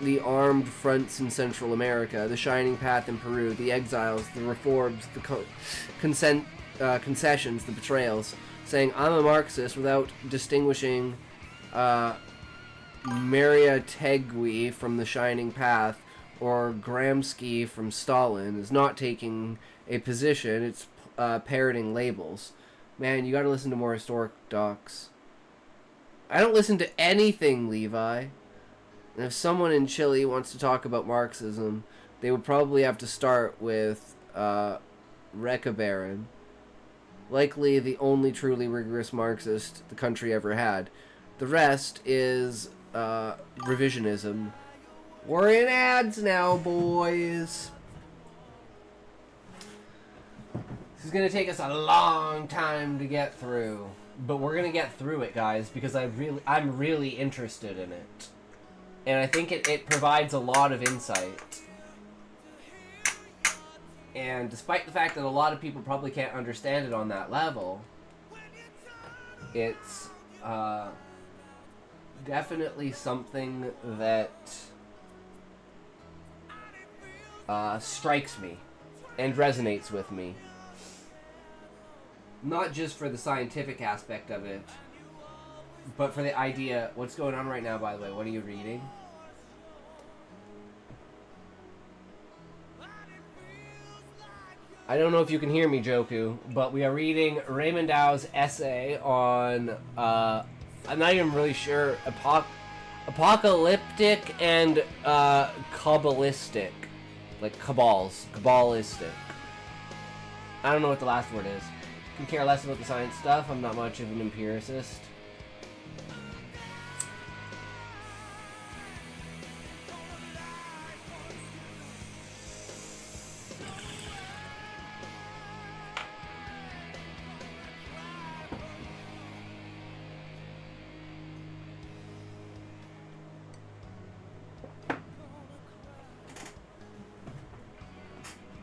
the armed fronts in Central America, the Shining Path in Peru, the exiles, the reforms, the concessions, the betrayals, saying I'm a Marxist without distinguishing Maria Tegui from the Shining Path or Gramsci from Stalin is not taking a position, it's parroting labels. Man, you gotta listen to more historic docs. I don't listen to anything, Levi. And if someone in Chile wants to talk about Marxism, they would probably have to start with Recabarren. Likely the only truly rigorous Marxist the country ever had. The rest is revisionism. We're in ads now, boys. This is going to take us a long time to get through. But we're going to get through it, guys, because I'm really interested in it. And I think it provides a lot of insight. And despite the fact that a lot of people probably can't understand it on that level, it's definitely something that strikes me and resonates with me. Not just for the scientific aspect of it, but for the idea. What's going on right now, by the way? What are you reading? I don't know if you can hear me, Joku, but we are reading Raymond Dow's essay on, I'm not even really sure, apocalyptic and Kabbalistic. Like Kabbalistic. I don't know what the last word is. Can care less about the science stuff. I'm not much of an empiricist.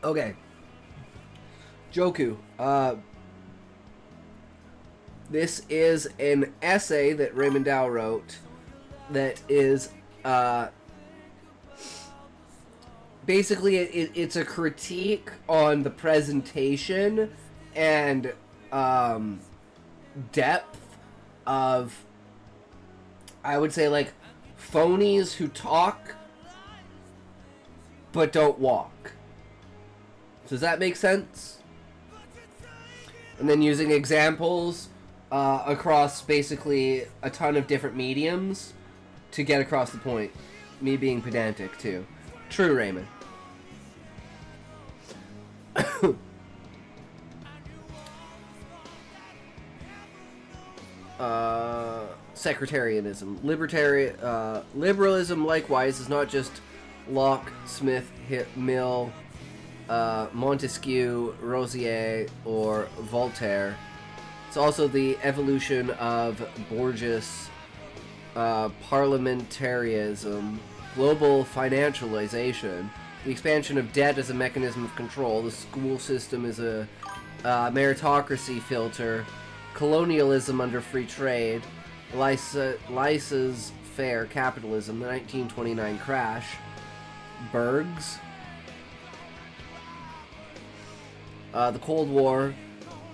Okay. Joku. This is an essay that Raymond Dow wrote that is, basically it's a critique on the presentation and depth of, I would say, like, phonies who talk but don't walk. Does that make sense? And then using examples across basically a ton of different mediums to get across the point. me being pedantic too. True, Raymond. Sectarianism. Liberalism, likewise, is not just Locke, Smith, Mill, Montesquieu, Rosier, or Voltaire. It's also the evolution of bourgeois parliamentarism, global financialization, the expansion of debt as a mechanism of control, the school system is a meritocracy filter, colonialism under free trade, laissez-faire capitalism, the 1929 crash, Bergs, the Cold War,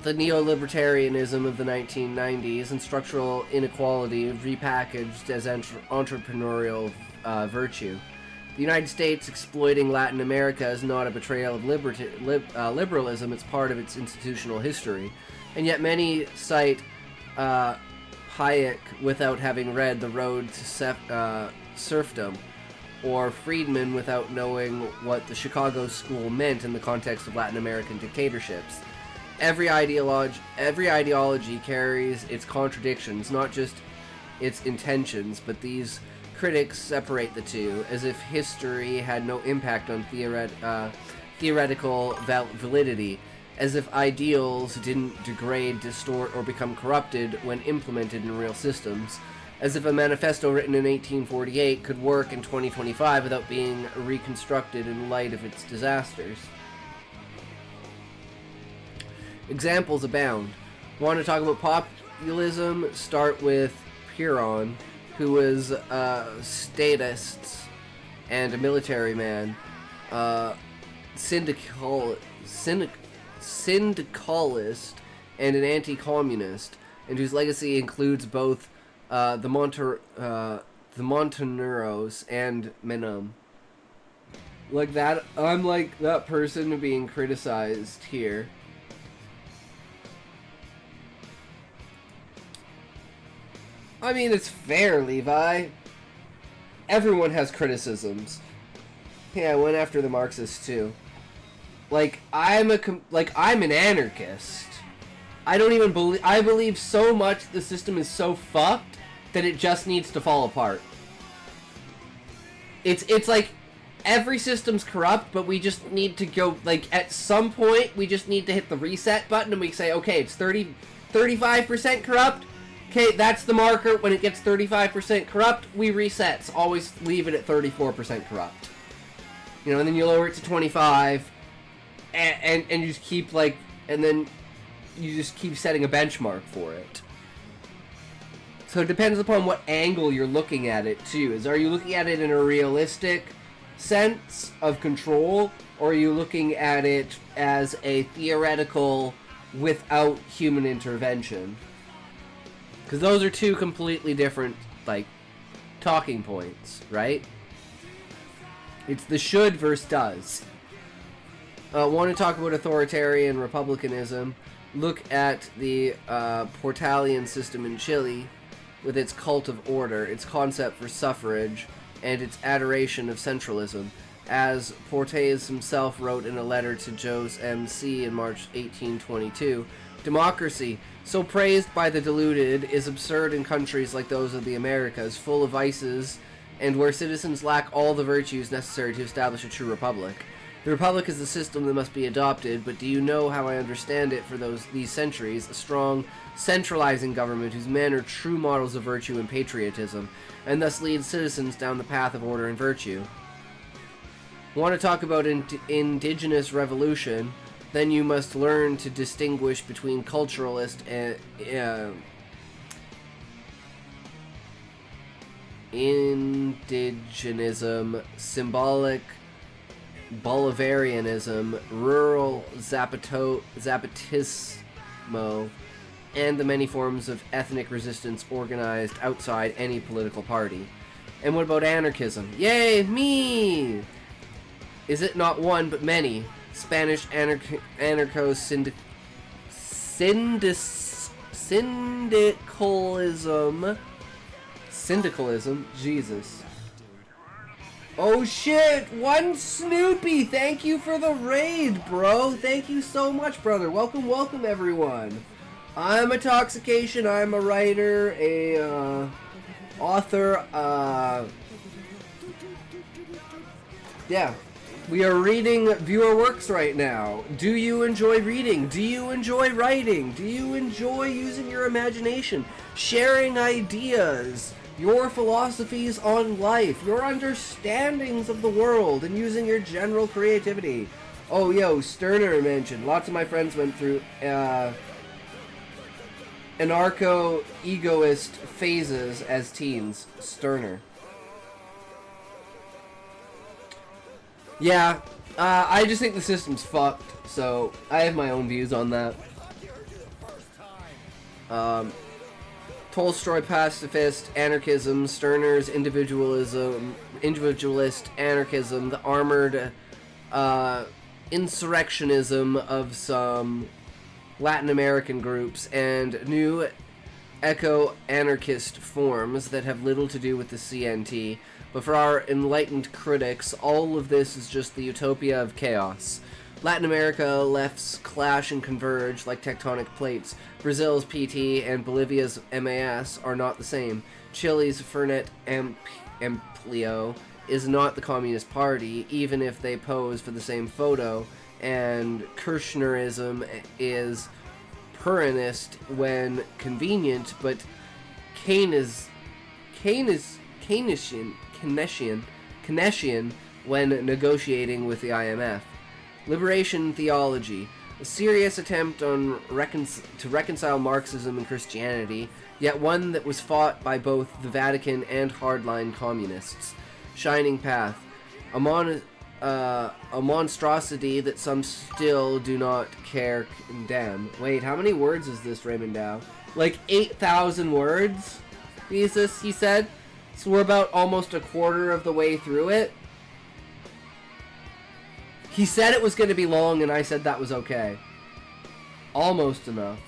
the neolibertarianism of the 1990s, and structural inequality repackaged as entrepreneurial virtue. The United States exploiting Latin America is not a betrayal of liberalism, it's part of its institutional history. And yet many cite Hayek without having read The Road to Serfdom, or Friedman without knowing what the Chicago School meant in the context of Latin American dictatorships. Every ideology carries its contradictions, not just its intentions, but these critics separate the two, as if history had no impact on theoretical validity, as if ideals didn't degrade, distort, or become corrupted when implemented in real systems, as if a manifesto written in 1848 could work in 2025 without being reconstructed in light of its disasters. Examples abound. Want to talk about populism? Start with Peron, who was a statist and a military man, syndicalist and an anti-communist, and whose legacy includes both the Montoneros and Menem. Like that, I'm like that person being criticized here. I mean, it's fair, Levi. Everyone has criticisms. Yeah, I went after the Marxists too. Like, I'm an anarchist. I don't even believe. I believe so much the system is so fucked that it just needs to fall apart. It's like every system's corrupt, but we just need to go. Like, at some point, we just need to hit the reset button and we say, okay, it's 35% corrupt. Okay, that's the marker. When it gets 35% corrupt, we reset. So always leave it at 34% corrupt. You know, and then you lower it to 25, and you just keep, like, and then you just keep setting a benchmark for it. So it depends upon what angle you're looking at it, too. Are you looking at it in a realistic sense of control, or are you looking at it as a theoretical without human intervention? Because those are two completely different, like, talking points, right? It's the should versus does. Want to talk about authoritarian republicanism? Look at the Portalian system in Chile with its cult of order, its concept for suffrage, and its adoration of centralism. As Portes himself wrote in a letter to Jos M.C. in March 1822, democracy, so praised by the deluded, is absurd in countries like those of the Americas, full of vices, and where citizens lack all the virtues necessary to establish a true republic. The republic is the system that must be adopted, but do you know how I understand it for these centuries? A strong, centralizing government whose men are true models of virtue and patriotism, and thus leads citizens down the path of order and virtue. Want to talk about indigenous revolution? Then you must learn to distinguish between culturalist and indigenism, symbolic Bolivarianism, rural Zapatismo, and the many forms of ethnic resistance organized outside any political party. And what about anarchism? Yay, me! Is it not one, but many? Spanish syndicalism, Jesus. Oh shit! One Snoopy! Thank you for the raid, bro! Thank you so much, brother. Welcome, welcome, everyone. I'm a Toxication. I'm a writer, a author. Yeah. We are reading viewer works right now. Do you enjoy reading? Do you enjoy writing? Do you enjoy using your imagination? Sharing ideas? Your philosophies on life? Your understandings of the world? And using your general creativity? Oh, yo, Sterner mentioned. Lots of my friends went through anarcho-egoist phases as teens. Sterner. Yeah, I just think the system's fucked, so I have my own views on that. Tolstoy pacifist anarchism, Stirner's individualist anarchism, the armored insurrectionism of some Latin American groups, and new eco-anarchist forms that have little to do with the CNT. But for our enlightened critics, all of this is just the utopia of chaos. Latin America lefts clash and converge like tectonic plates. Brazil's PT and Bolivia's MAS are not the same. Chile's Fernet Amplio is not the Communist Party, even if they pose for the same photo, and Kirchnerism is Peronist when convenient, but Keynesian when negotiating with the IMF. Liberation theology, a serious attempt on to reconcile Marxism and Christianity, yet one that was fought by both the Vatican and hardline communists. Shining path, a monstrosity that some still do not care condemn. Wait, how many words is this, Raymond Dow? Like 8,000 words? Jesus, he said. So we're about almost a quarter of the way through it. He said it was going to be long, and I said that was okay. Almost enough.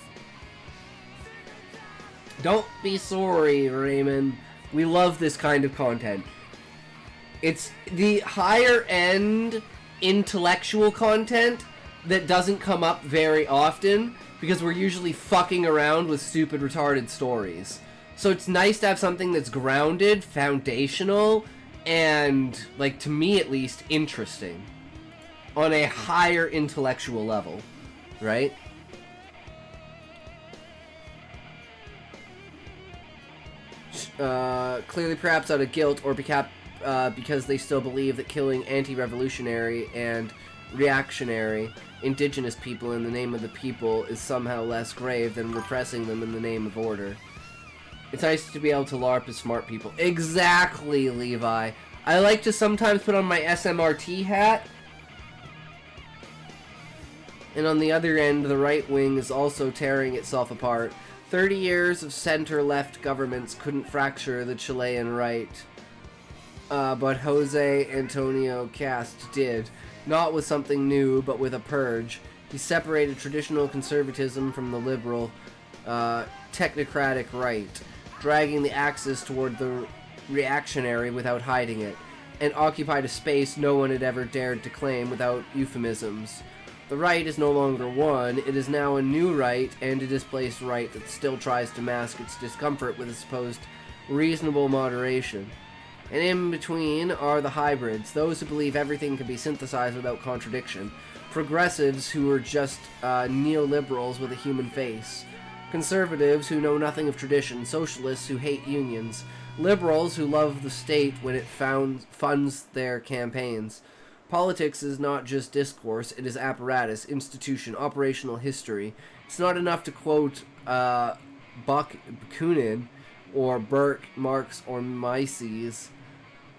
Don't be sorry, Raymond. We love this kind of content. It's the higher end intellectual content that doesn't come up very often because we're usually fucking around with stupid retarded stories. So it's nice to have something that's grounded, foundational, and, like, to me at least, interesting. On a higher intellectual level, right? Clearly perhaps out of guilt or because they still believe that killing anti-revolutionary and reactionary indigenous people in the name of the people is somehow less grave than repressing them in the name of order. It's nice to be able to LARP as smart people. Exactly, Levi. I like to sometimes put on my SMRT hat. And on the other end, the right wing is also tearing itself apart. 30 years of center-left governments couldn't fracture the Chilean right. But Jose Antonio Cast did. Not with something new, but with a purge. He separated traditional conservatism from the liberal, technocratic right, dragging the axis toward the reactionary without hiding it, and occupied a space no one had ever dared to claim without euphemisms. The right is no longer one, it is now a new right, and a displaced right that still tries to mask its discomfort with a supposed reasonable moderation. And in between are the hybrids, those who believe everything can be synthesized without contradiction, progressives who are just neoliberals with a human face, conservatives who know nothing of tradition, socialists who hate unions, liberals who love the state when it funds their campaigns. Politics is not just discourse, it is apparatus, institution, operational history. It's not enough to quote Bakunin or Burke, Marx, or Mises.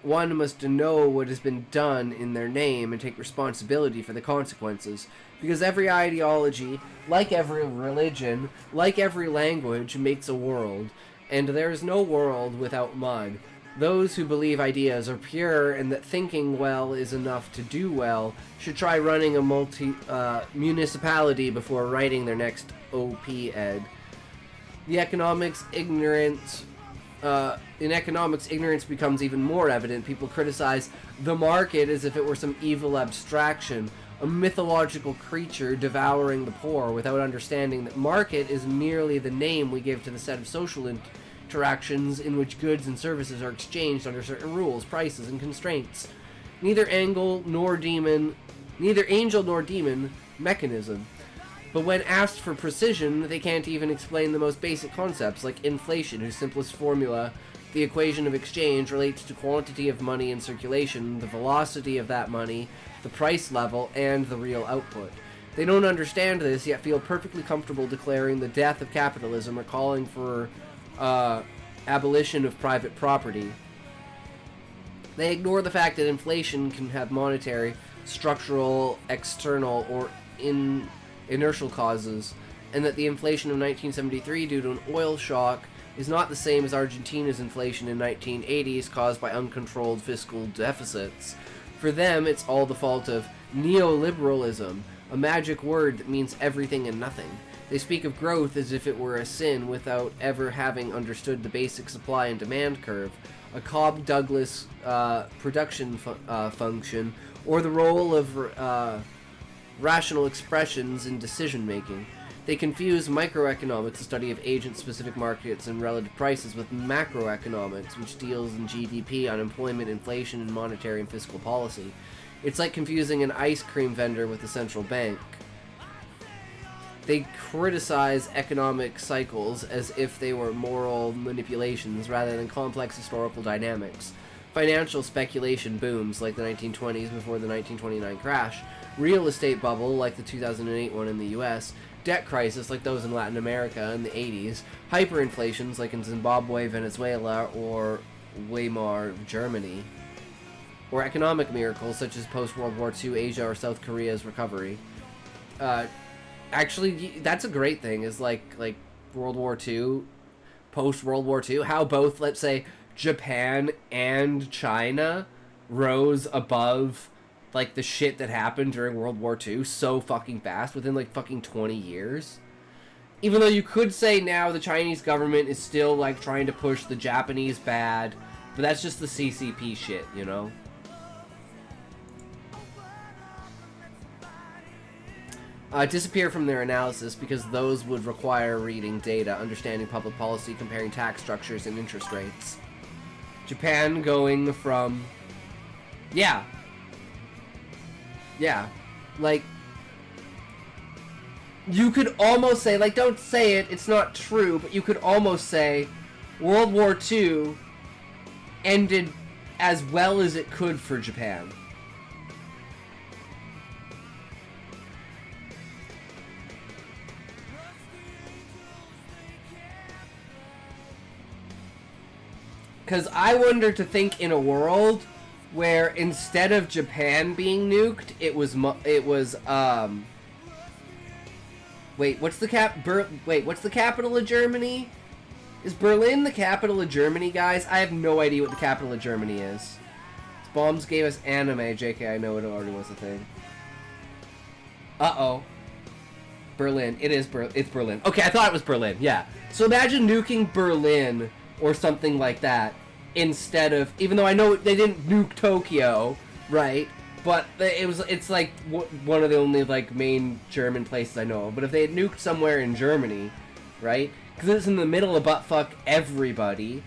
One must know what has been done in their name and take responsibility for the consequences. Because every ideology, like every religion, like every language, makes a world. And there is no world without mud. Those who believe ideas are pure and that thinking well is enough to do well should try running a municipality before writing their next OP ed. The economics ignorance in economics, ignorance becomes even more evident. People criticize the market as if it were some evil abstraction, a mythological creature devouring the poor, without understanding that market is merely the name we give to the set of social interactions in which goods and services are exchanged under certain rules, prices, and constraints. Neither angel nor demon mechanism. But when asked for precision, they can't even explain the most basic concepts, like inflation, whose simplest formula, the equation of exchange, relates to quantity of money in circulation, the velocity of that money, the price level, and the real output. They don't understand this, yet feel perfectly comfortable declaring the death of capitalism or calling for abolition of private property. They ignore the fact that inflation can have monetary, structural, external, or inertial causes, and that the inflation of 1973 due to an oil shock is not the same as Argentina's inflation in 1980s caused by uncontrolled fiscal deficits. For them, it's all the fault of neoliberalism, a magic word that means everything and nothing. They speak of growth as if it were a sin without ever having understood the basic supply and demand curve, a Cobb-Douglas production function, or the role of rational expressions in decision-making. They confuse microeconomics, the study of agent-specific markets and relative prices, with macroeconomics, which deals in GDP, unemployment, inflation, and monetary and fiscal policy. It's like confusing an ice cream vendor with a central bank. They criticize economic cycles as if they were moral manipulations rather than complex historical dynamics. Financial speculation booms like the 1920s before the 1929 crash, real estate bubble like the 2008 one in the US, debt crisis like those in Latin America in the 80s, hyperinflations like in Zimbabwe, Venezuela, or Weimar Germany, or economic miracles such as post-World War II Asia or South Korea's recovery. Actually, that's a great thing, is like World War II, post-World War II, how both, let's say, Japan and China rose above like the shit that happened during World War II so fucking fast within like fucking 20 years. Even though you could say now the Chinese government is still like trying to push the Japanese bad, but that's just the CCP shit, you know? Disappear from their analysis because those would require reading data, understanding public policy, comparing tax structures and interest rates. Japan going from... Yeah, like, you could almost say, like, don't say it, it's not true, but you could almost say World War II ended as well as it could for Japan. Because I wonder to think in a world where instead of Japan being nuked, it was wait, what's the capital of Germany? Is Berlin the capital of Germany, guys? I have no idea what the capital of Germany is. Bombs gave us anime, JK, I know it already was a thing. Uh-oh. Berlin. It's Berlin. Okay, I thought it was Berlin, yeah. So imagine nuking Berlin or something like that instead of, even though I know they didn't nuke Tokyo, right? But it's like one of the only like main German places I know of. But if they had nuked somewhere in Germany, right? Because it's in the middle of buttfuck everybody,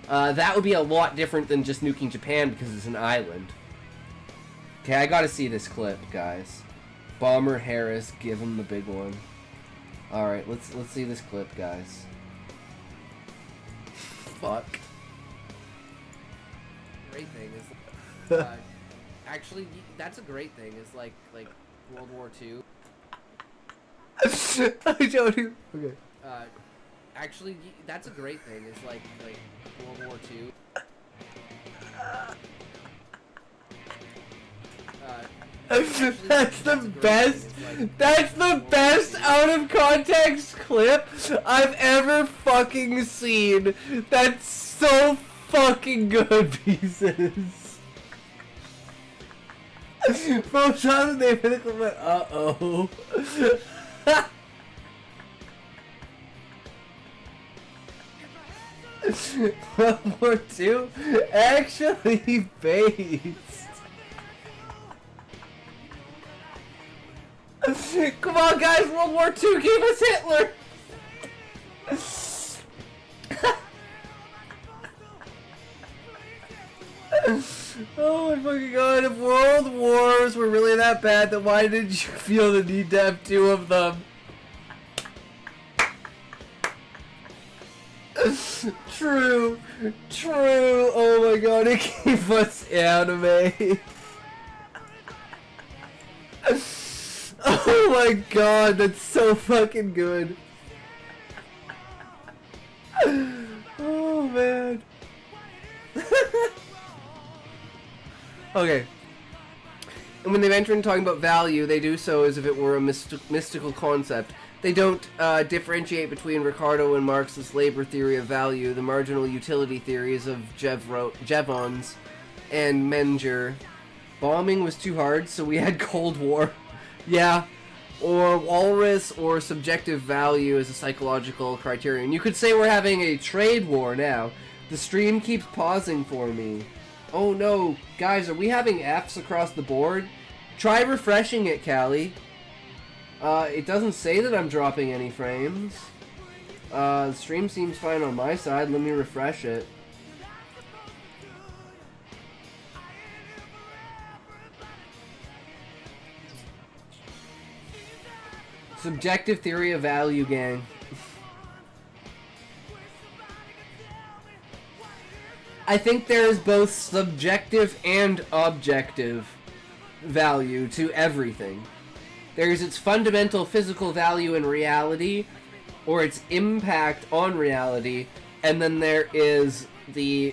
that would be a lot different than just nuking Japan because it's an island. Okay, I gotta see this clip, guys. Bomber Harris, give him the big one. All right, let's see this clip, guys. Fuck. Great thing is, actually, that's a great thing. Is like World War II. I don't even. Okay. Actually, that's a great thing. Is like World War II. That's the best. That's the best out of context clip I've ever fucking seen. That's so fucking good, pieces. Bro, saw the name of the clip, went, uh-oh. World War II actually based. Come on, guys! World War II gave us Hitler. Oh my fucking god! If world wars were really that bad, then why did you feel the need to have two of them? True. Oh my god, it gave us anime. Oh my god, that's so fucking good. Oh man. Okay. And when they venture into talking about value, they do so as if it were a mystical concept. They don't differentiate between Ricardo and Marx's labor theory of value, the marginal utility theories of Jevons and Menger. Bombing was too hard, so we had Cold War. Yeah. Or walrus or subjective value as a psychological criterion. You could say we're having a trade war now. The stream keeps pausing for me. Oh no. Guys, are we having Fs across the board? Try refreshing it, Callie. It doesn't say that I'm dropping any frames. The stream seems fine on my side. Let me refresh it. Subjective theory of value, gang. I think there is both subjective and objective value to everything. There's its fundamental physical value in reality, or its impact on reality, and then there is the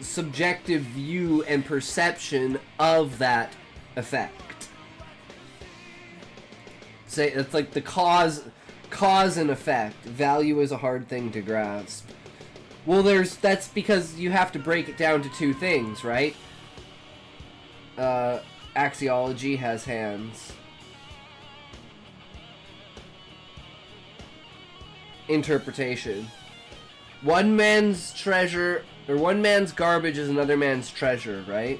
subjective view and perception of that effect. Say it's like the cause and effect. Value is a hard thing to grasp. Well, that's because you have to break it down to two things, right? Axiology has hands. Interpretation. One man's treasure, or one man's garbage is another man's treasure, right?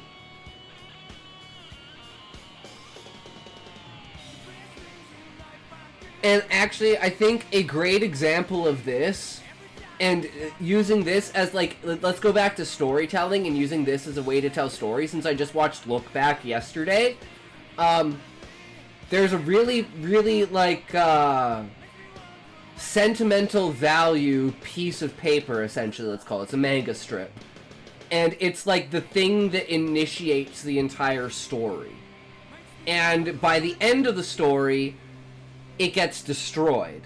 And actually, I think a great example of this, and using this as like, let's go back to storytelling and using this as a way to tell stories, since I just watched Look Back yesterday. There's a really like, sentimental value piece of paper, essentially, let's call it. It's a manga strip. And it's like the thing that initiates the entire story. And by the end of the story, it gets destroyed.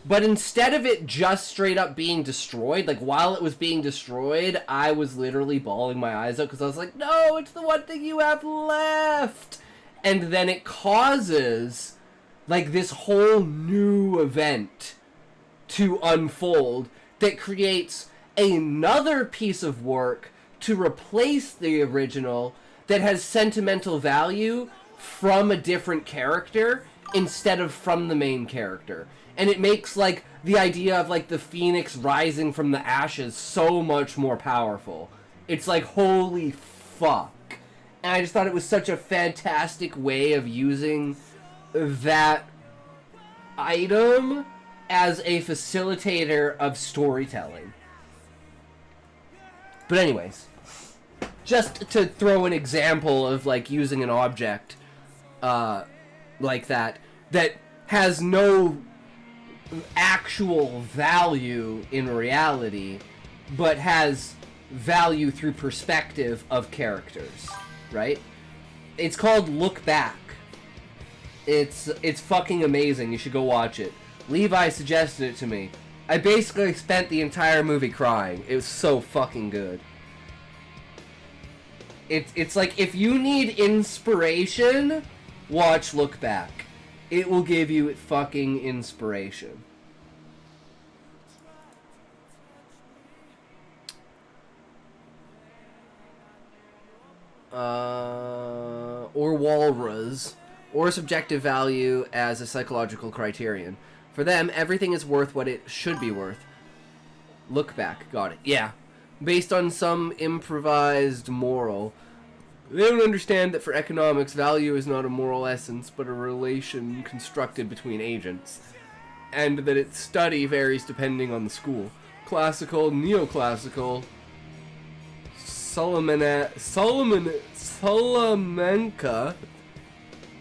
But instead of it just straight up being destroyed, like while it was being destroyed, I was literally bawling my eyes out because I was like, no, it's the one thing you have left. And then it causes like this whole new event to unfold that creates another piece of work to replace the original that has sentimental value from a different character instead of from the main character. And it makes like the idea of like the phoenix rising from the ashes so much more powerful. It's like, holy fuck. And I just thought it was such a fantastic way of using that item as a facilitator of storytelling. But anyways, just to throw an example of like using an object like that has no actual value in reality, but has value through perspective of characters, right? It's called Look Back. It's fucking amazing. You should go watch it. Levi suggested it to me. I basically spent the entire movie crying. It was so fucking good. It's like, if you need inspiration, watch Look Back. It will give you fucking inspiration. Or walrus. Or subjective value as a psychological criterion. For them, everything is worth what it should be worth. Look back. Got it. Yeah. Based on some improvised moral. They don't understand that for economics, value is not a moral essence, but a relation constructed between agents. And that its study varies depending on the school. Classical, neoclassical, Salamanca,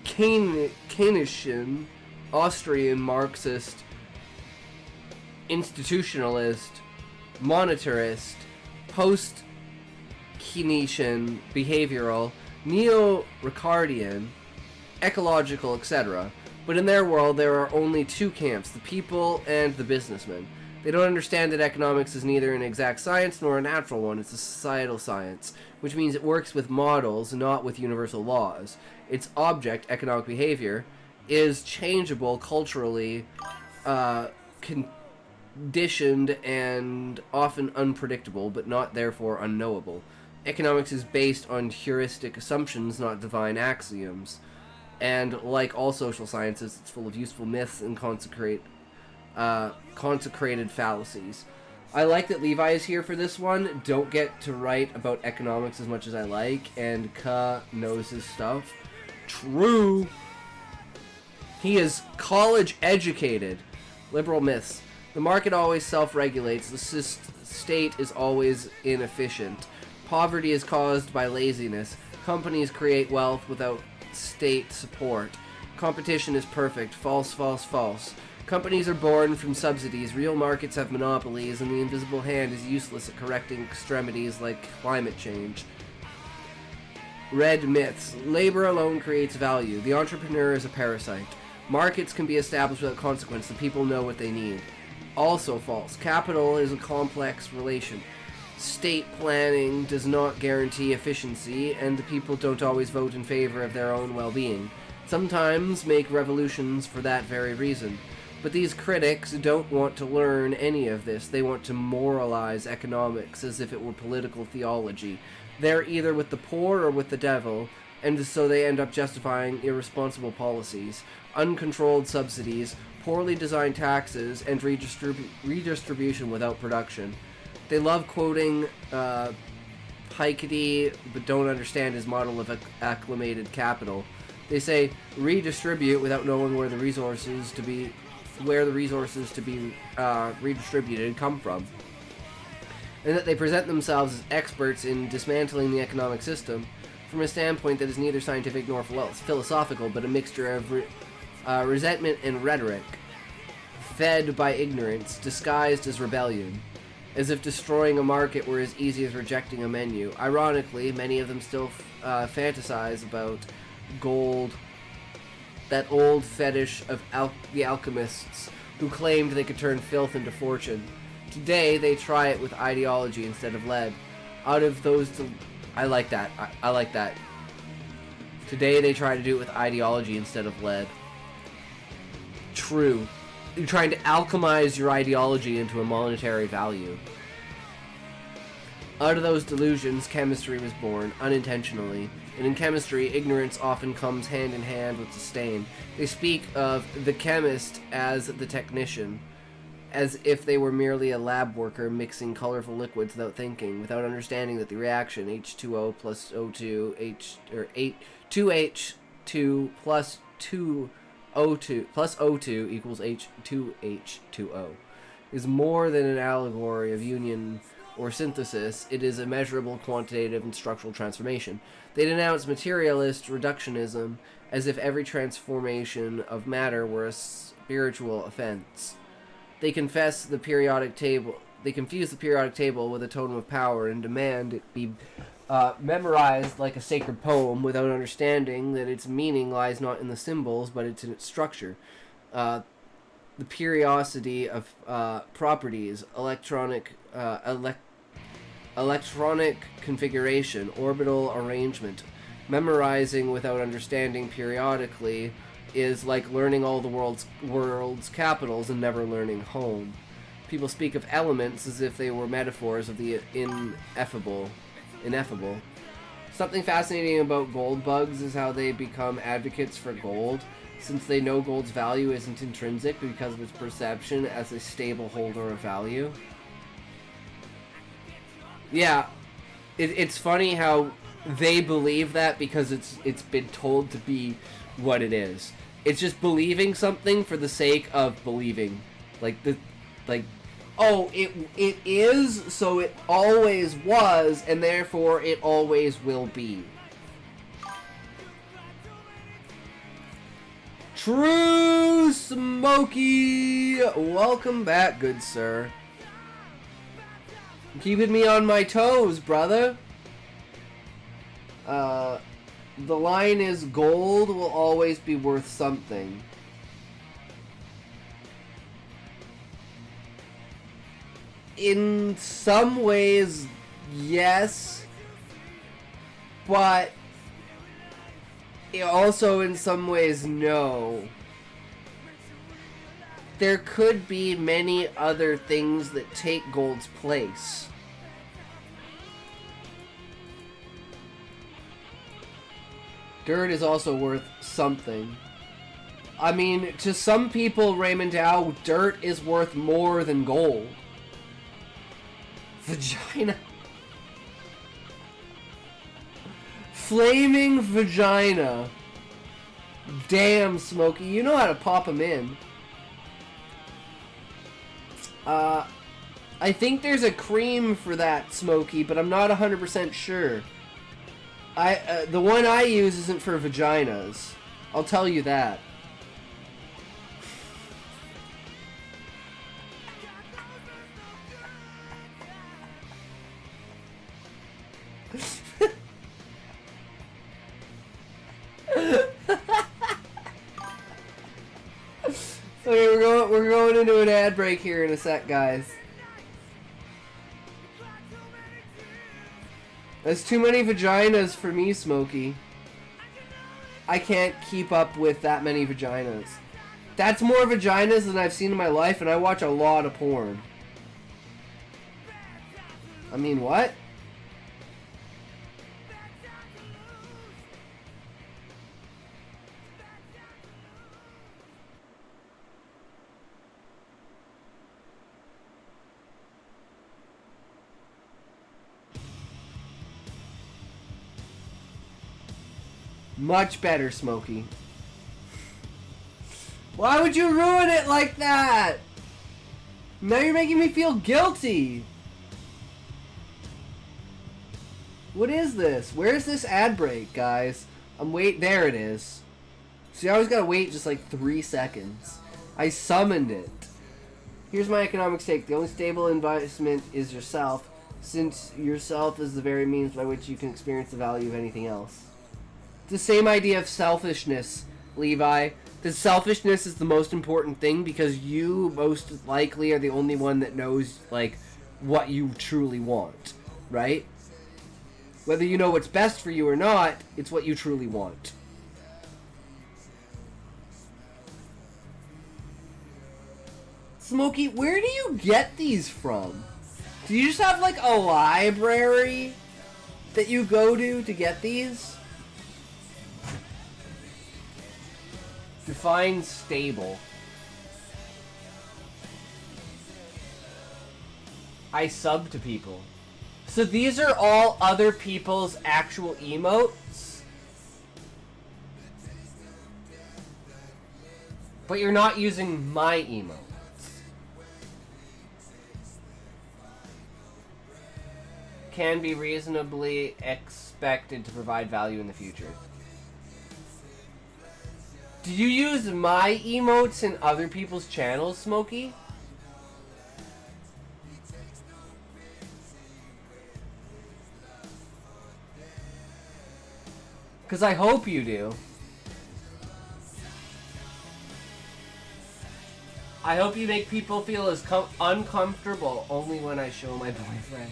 Keynesian, Austrian Marxist, institutionalist, monetarist, post-Keynesian, behavioral, neo-Ricardian, ecological, etc. But in their world, there are only two camps, the people and the businessmen. They don't understand that economics is neither an exact science nor a natural one. It's a societal science, which means it works with models, not with universal laws. Its object, economic behavior, is changeable culturally, conditioned, and often unpredictable, but not therefore unknowable. Economics is based on heuristic assumptions, not divine axioms. And like all social sciences, it's full of useful myths and consecrated fallacies. I like that Levi is here for this one. Don't get to write about economics as much as I like, and Ka knows his stuff. True. He is college educated. Liberal myths. The market always self-regulates. The state is always inefficient. Poverty is caused by laziness. Companies create wealth without state support. Competition is perfect. False, false, false. Companies are born from subsidies. Real markets have monopolies, and the invisible hand is useless at correcting extremities like climate change. Red myths. Labor alone creates value. The entrepreneur is a parasite. Markets can be established without consequence. The people know what they need. Also false. Capital is a complex relation. State planning does not guarantee efficiency, and the people don't always vote in favor of their own well-being. Sometimes make revolutions for that very reason. But these critics don't want to learn any of this. They want to moralize economics as if it were political theology. They're either with the poor or with the devil, and so they end up justifying irresponsible policies, uncontrolled subsidies, poorly designed taxes, and redistribution without production. They love quoting Piketty, but don't understand his model of acclimated capital. They say redistribute without knowing where the resources to be redistributed come from, and that they present themselves as experts in dismantling the economic system from a standpoint that is neither scientific nor philosophical, but a mixture of resentment and rhetoric, fed by ignorance, disguised as rebellion, as if destroying a market were as easy as rejecting a menu. Ironically, many of them still fantasize about gold, that old fetish of the alchemists who claimed they could turn filth into fortune. Today, they try it with ideology instead of lead. Out of those... I like that. I like that. Today, they try to do it with ideology instead of lead. True. You're trying to alchemize your ideology into a monetary value. Out of those delusions, chemistry was born, unintentionally. And in chemistry, ignorance often comes hand in hand with disdain. They speak of the chemist as the technician, as if they were merely a lab worker mixing colorful liquids without thinking, without understanding that the reaction H2O plus O2, 2H2 plus 2O2 plus O2 equals H2H2O is more than an allegory of union or synthesis. It is a measurable, quantitative, and structural transformation. They denounce materialist reductionism as if every transformation of matter were a spiritual offense. They confuse the periodic table with a totem of power and demand it be memorized like a sacred poem without understanding that its meaning lies not in the symbols but it's in its structure. The periodicity of properties, electronic configuration, orbital arrangement. Memorizing without understanding periodically is like learning all the world's capitals and never learning home. People speak of elements as if they were metaphors of the ineffable. Something fascinating about gold bugs is how they become advocates for gold, since they know gold's value isn't intrinsic because of its perception as a stable holder of value. Yeah, it's funny how they believe that because it's been told to be what it is. It's just believing something for the sake of believing, like oh, it is, so it always was, and therefore it always will be. True Smokey, welcome back, good sir. Keeping me on my toes, brother. The line is gold will always be worth something. In some ways, yes, but also in some ways, no. There could be many other things that take gold's place. Dirt is also worth something. I mean, to some people, Raymond Dow, dirt is worth more than gold. Vagina. Flaming vagina. Damn, Smokey, you know how to pop them in. I think there's a cream for that, Smokey, but I'm not 100% sure. The one I use isn't for vaginas. I'll tell you that. Okay, we're going into an ad break here in a sec, guys. That's too many vaginas for me, Smokey. I can't keep up with that many vaginas. That's more vaginas than I've seen in my life, and I watch a lot of porn. I mean, what? Much better, Smokey. Why would you ruin it like that? Now you're making me feel guilty. What is this? Where's this ad break, guys? There it is. See, I always gotta wait just like 3 seconds. I summoned it. Here's my economic stake. The only stable investment is yourself, since yourself is the very means by which you can experience the value of anything else. The same idea of selfishness, Levi. That selfishness is the most important thing because you most likely are the only one that knows, like, what you truly want, right? Whether you know what's best for you or not, it's what you truly want. Smokey, where do you get these from? Do you just have, like, a library that you go to get these? Define stable. I sub to people. So these are all other people's actual emotes? But you're not using my emotes. Can be reasonably expected to provide value in the future. Did you use my emotes in other people's channels, Smokey? Because I hope you do. I hope you make people feel as uncomfortable only when I show my boyfriend.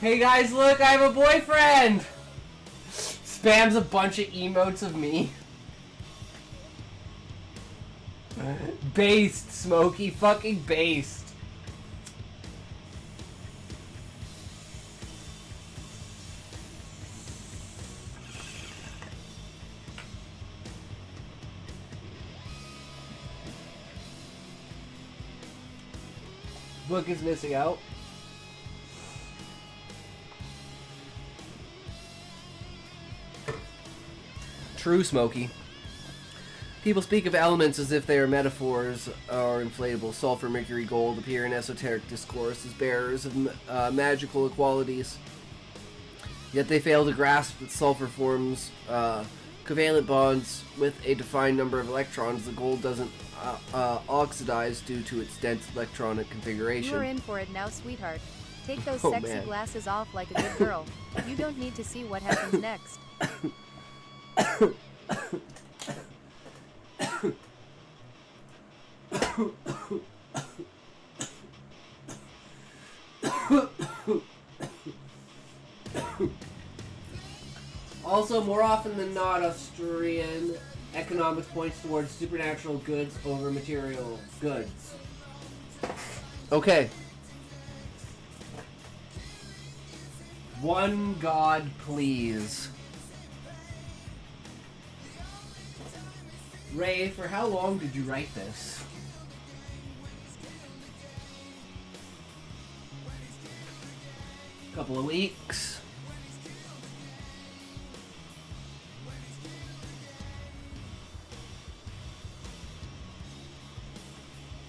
Hey guys, look, I have a boyfriend! Spams a bunch of emotes of me. Based, Smokey. Fucking based. Book is missing out. True, Smokey. People speak of elements as if they are metaphors or inflatable. Sulfur, mercury, gold appear in esoteric discourse as bearers of magical qualities. Yet they fail to grasp that sulfur forms covalent bonds with a defined number of electrons. The gold doesn't oxidize due to its dense electronic configuration. You are in for it now, sweetheart. Take those Oh, sexy man. glasses off like a good girl. You don't need to see what happens next. Also, more often than not, Austrian economics points towards supernatural goods over material goods. Okay. One God, please. Ray, for how long did you write this? Couple of weeks.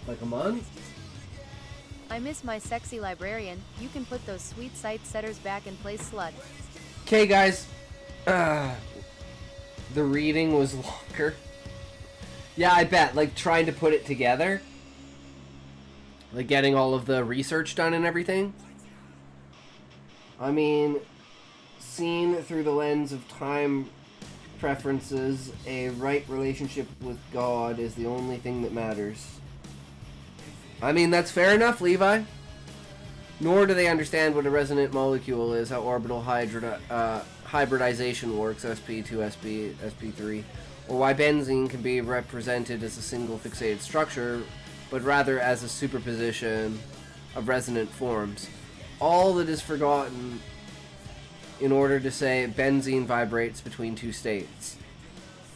Like a month? I miss my sexy librarian. You can put those sweet sight setters back in place, slut. Okay, guys. The reading was longer. Yeah, I bet. Like, trying to put it together. Like, getting all of the research done and everything. I mean, seen through the lens of time preferences, a right relationship with God is the only thing that matters. I mean, that's fair enough, Levi. Nor do they understand what a resonant molecule is, how orbital hybridization works, sp2, sp3, or why benzene can be represented as a single fixated structure, but rather as a superposition of resonant forms. All that is forgotten in order to say benzene vibrates between two states,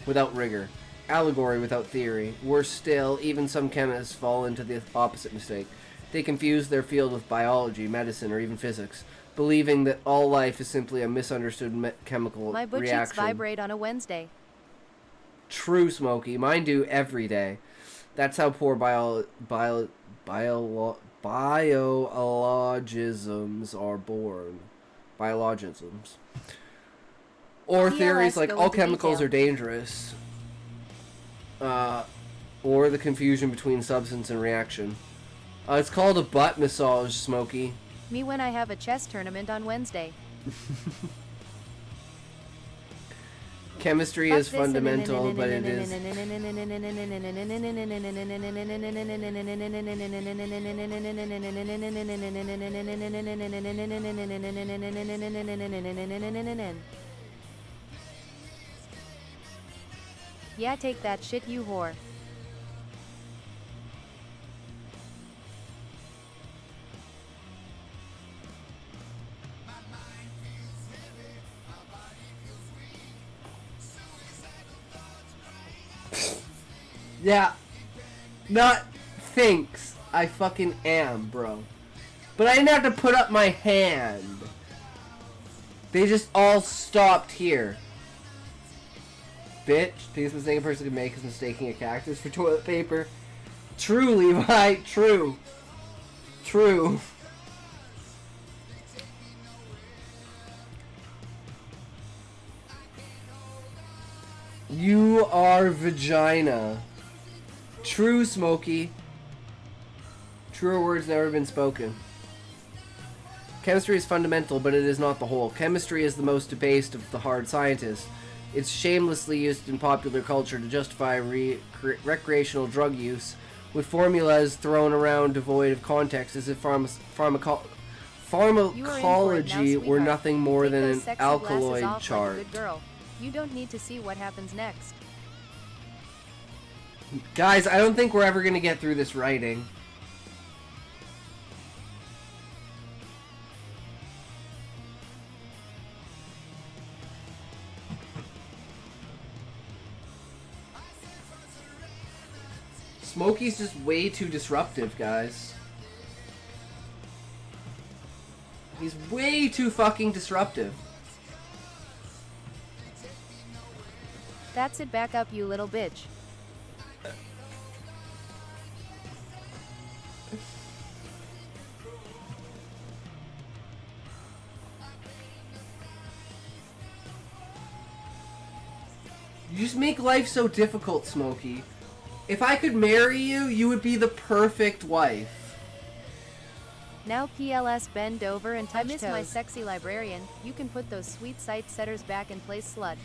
without rigor. Allegory without theory. Worse still, even some chemists fall into the opposite mistake. They confuse their field with biology, medicine, or even physics, believing that all life is simply a misunderstood chemical My butt cheeks reaction. vibrate on a Wednesday. True, Smokey. Mine do every day. That's how poor biologisms are born. Biologisms. Or TLS theories like go all into chemicals detail. are dangerous. Or the confusion between substance and reaction. It's called a butt massage, Smokey. Me when I have a chess tournament on Wednesday. Chemistry is fundamental, but it is... Yeah, take that shit, you whore. Yeah. Not thinks. I fucking am, bro. But I didn't have to put up my hand. They just all stopped here. Bitch. Biggest mistake a person can make is mistaking a cactus for toilet paper. True, Levi. True. True. You are vagina. True, Smokey. Truer words never been spoken. Chemistry is fundamental, but it is not the whole. Chemistry is the most debased of the hard scientists. It's shamelessly used in popular culture to justify recreational drug use, with formulas thrown around devoid of context as if pharmacology were nothing more than an alkaloid chart. Like a good girl. You don't need to see what happens next. Guys, I don't think we're ever going to get through this writing. Smokey's just way too disruptive, guys. He's way too fucking disruptive. That's it, back up, you little bitch. You just make life so difficult, Smokey. If I could marry you, you would be the perfect wife. Now PLS, bend over and touch toes. I miss my sexy librarian. You can put those sweet sight setters back in place, slut.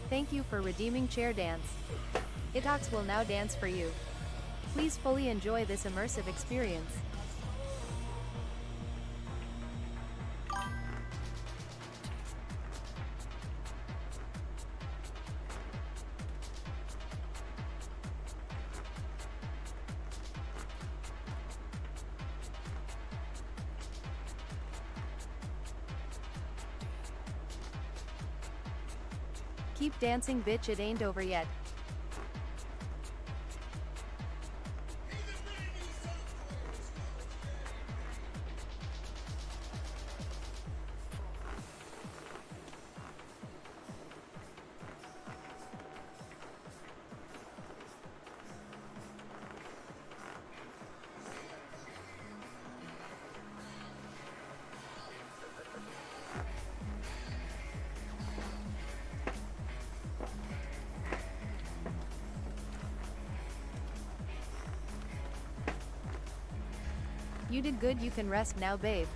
Thank you for redeeming chair dance. Itox will now dance for you. Please fully enjoy this immersive experience. Keep dancing, bitch, it ain't over yet. You did good, you can rest now, babe.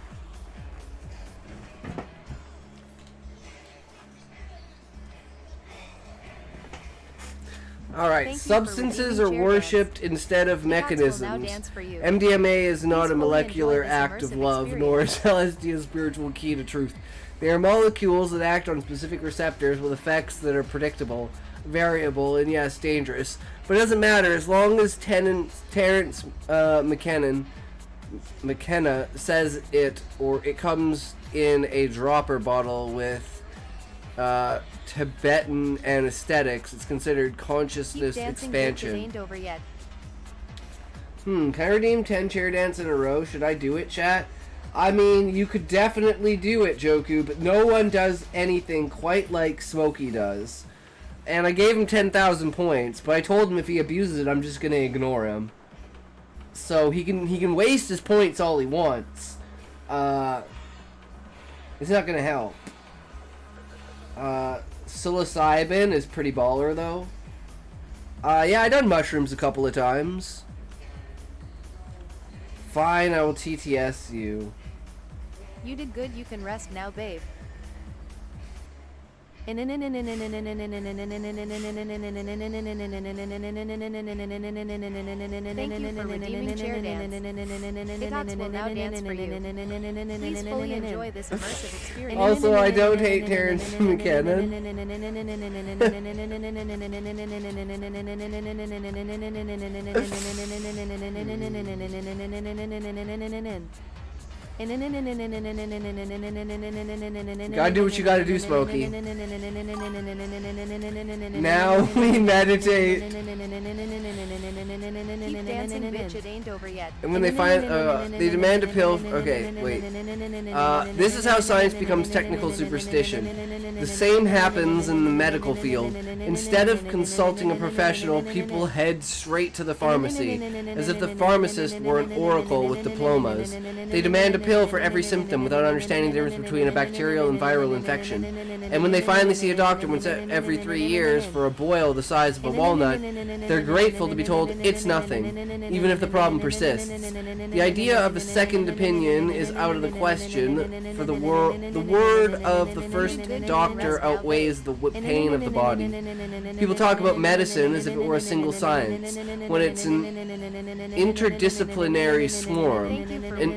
Alright, substances are worshipped instead of mechanisms. MDMA is not a molecular act of love, nor is LSD a spiritual key to truth. They are molecules that act on specific receptors with effects that are predictable, variable, and yes, dangerous. But it doesn't matter as long as Terrence McKenna says it, or it comes in a dropper bottle with Tibetan anesthetics. It's considered consciousness expansion. Ain't over yet. Can I redeem 10 chair dance in a row? Should I do it, chat? I mean, you could definitely do it, Joku, but no one does anything quite like Smokey does. And I gave him 10,000 points, but I told him if he abuses it, I'm just gonna ignore him. So he can waste his points all he wants. It's not gonna help. Psilocybin is pretty baller though. Yeah, I done mushrooms a couple of times. Fine, I will TTS you. You did good, you can rest now, babe. Thank you for redeeming chair dance. Itox will now dance for you. Please fully enjoy this immersive experience. Also, I don't hate Terrence McKenna. Gotta do what you gotta do, Smokey. Now we meditate. Keep dancing, bitch, it ain't over yet. And when they find, they demand a pill. Okay, wait. This is how science becomes technical superstition. The same happens in the medical field. Instead of consulting a professional, people head straight to the pharmacy, as if the pharmacist were an oracle with diplomas. They demand a pill for every symptom without understanding the difference between a bacterial and viral infection. And when they finally see a doctor once every 3 years for a boil the size of a walnut, they're grateful to be told it's nothing, even if the problem persists. The idea of a second opinion is out of the question, for the word of the first doctor outweighs the pain of the body. People talk about medicine as if it were a single science, when it's an interdisciplinary swarm, an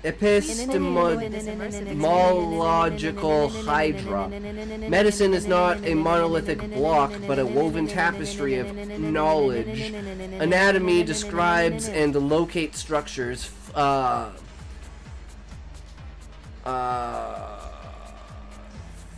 epistemological hydra. Medicine is not a monolithic block, but a woven tapestry of knowledge. Anatomy describes and locates structures.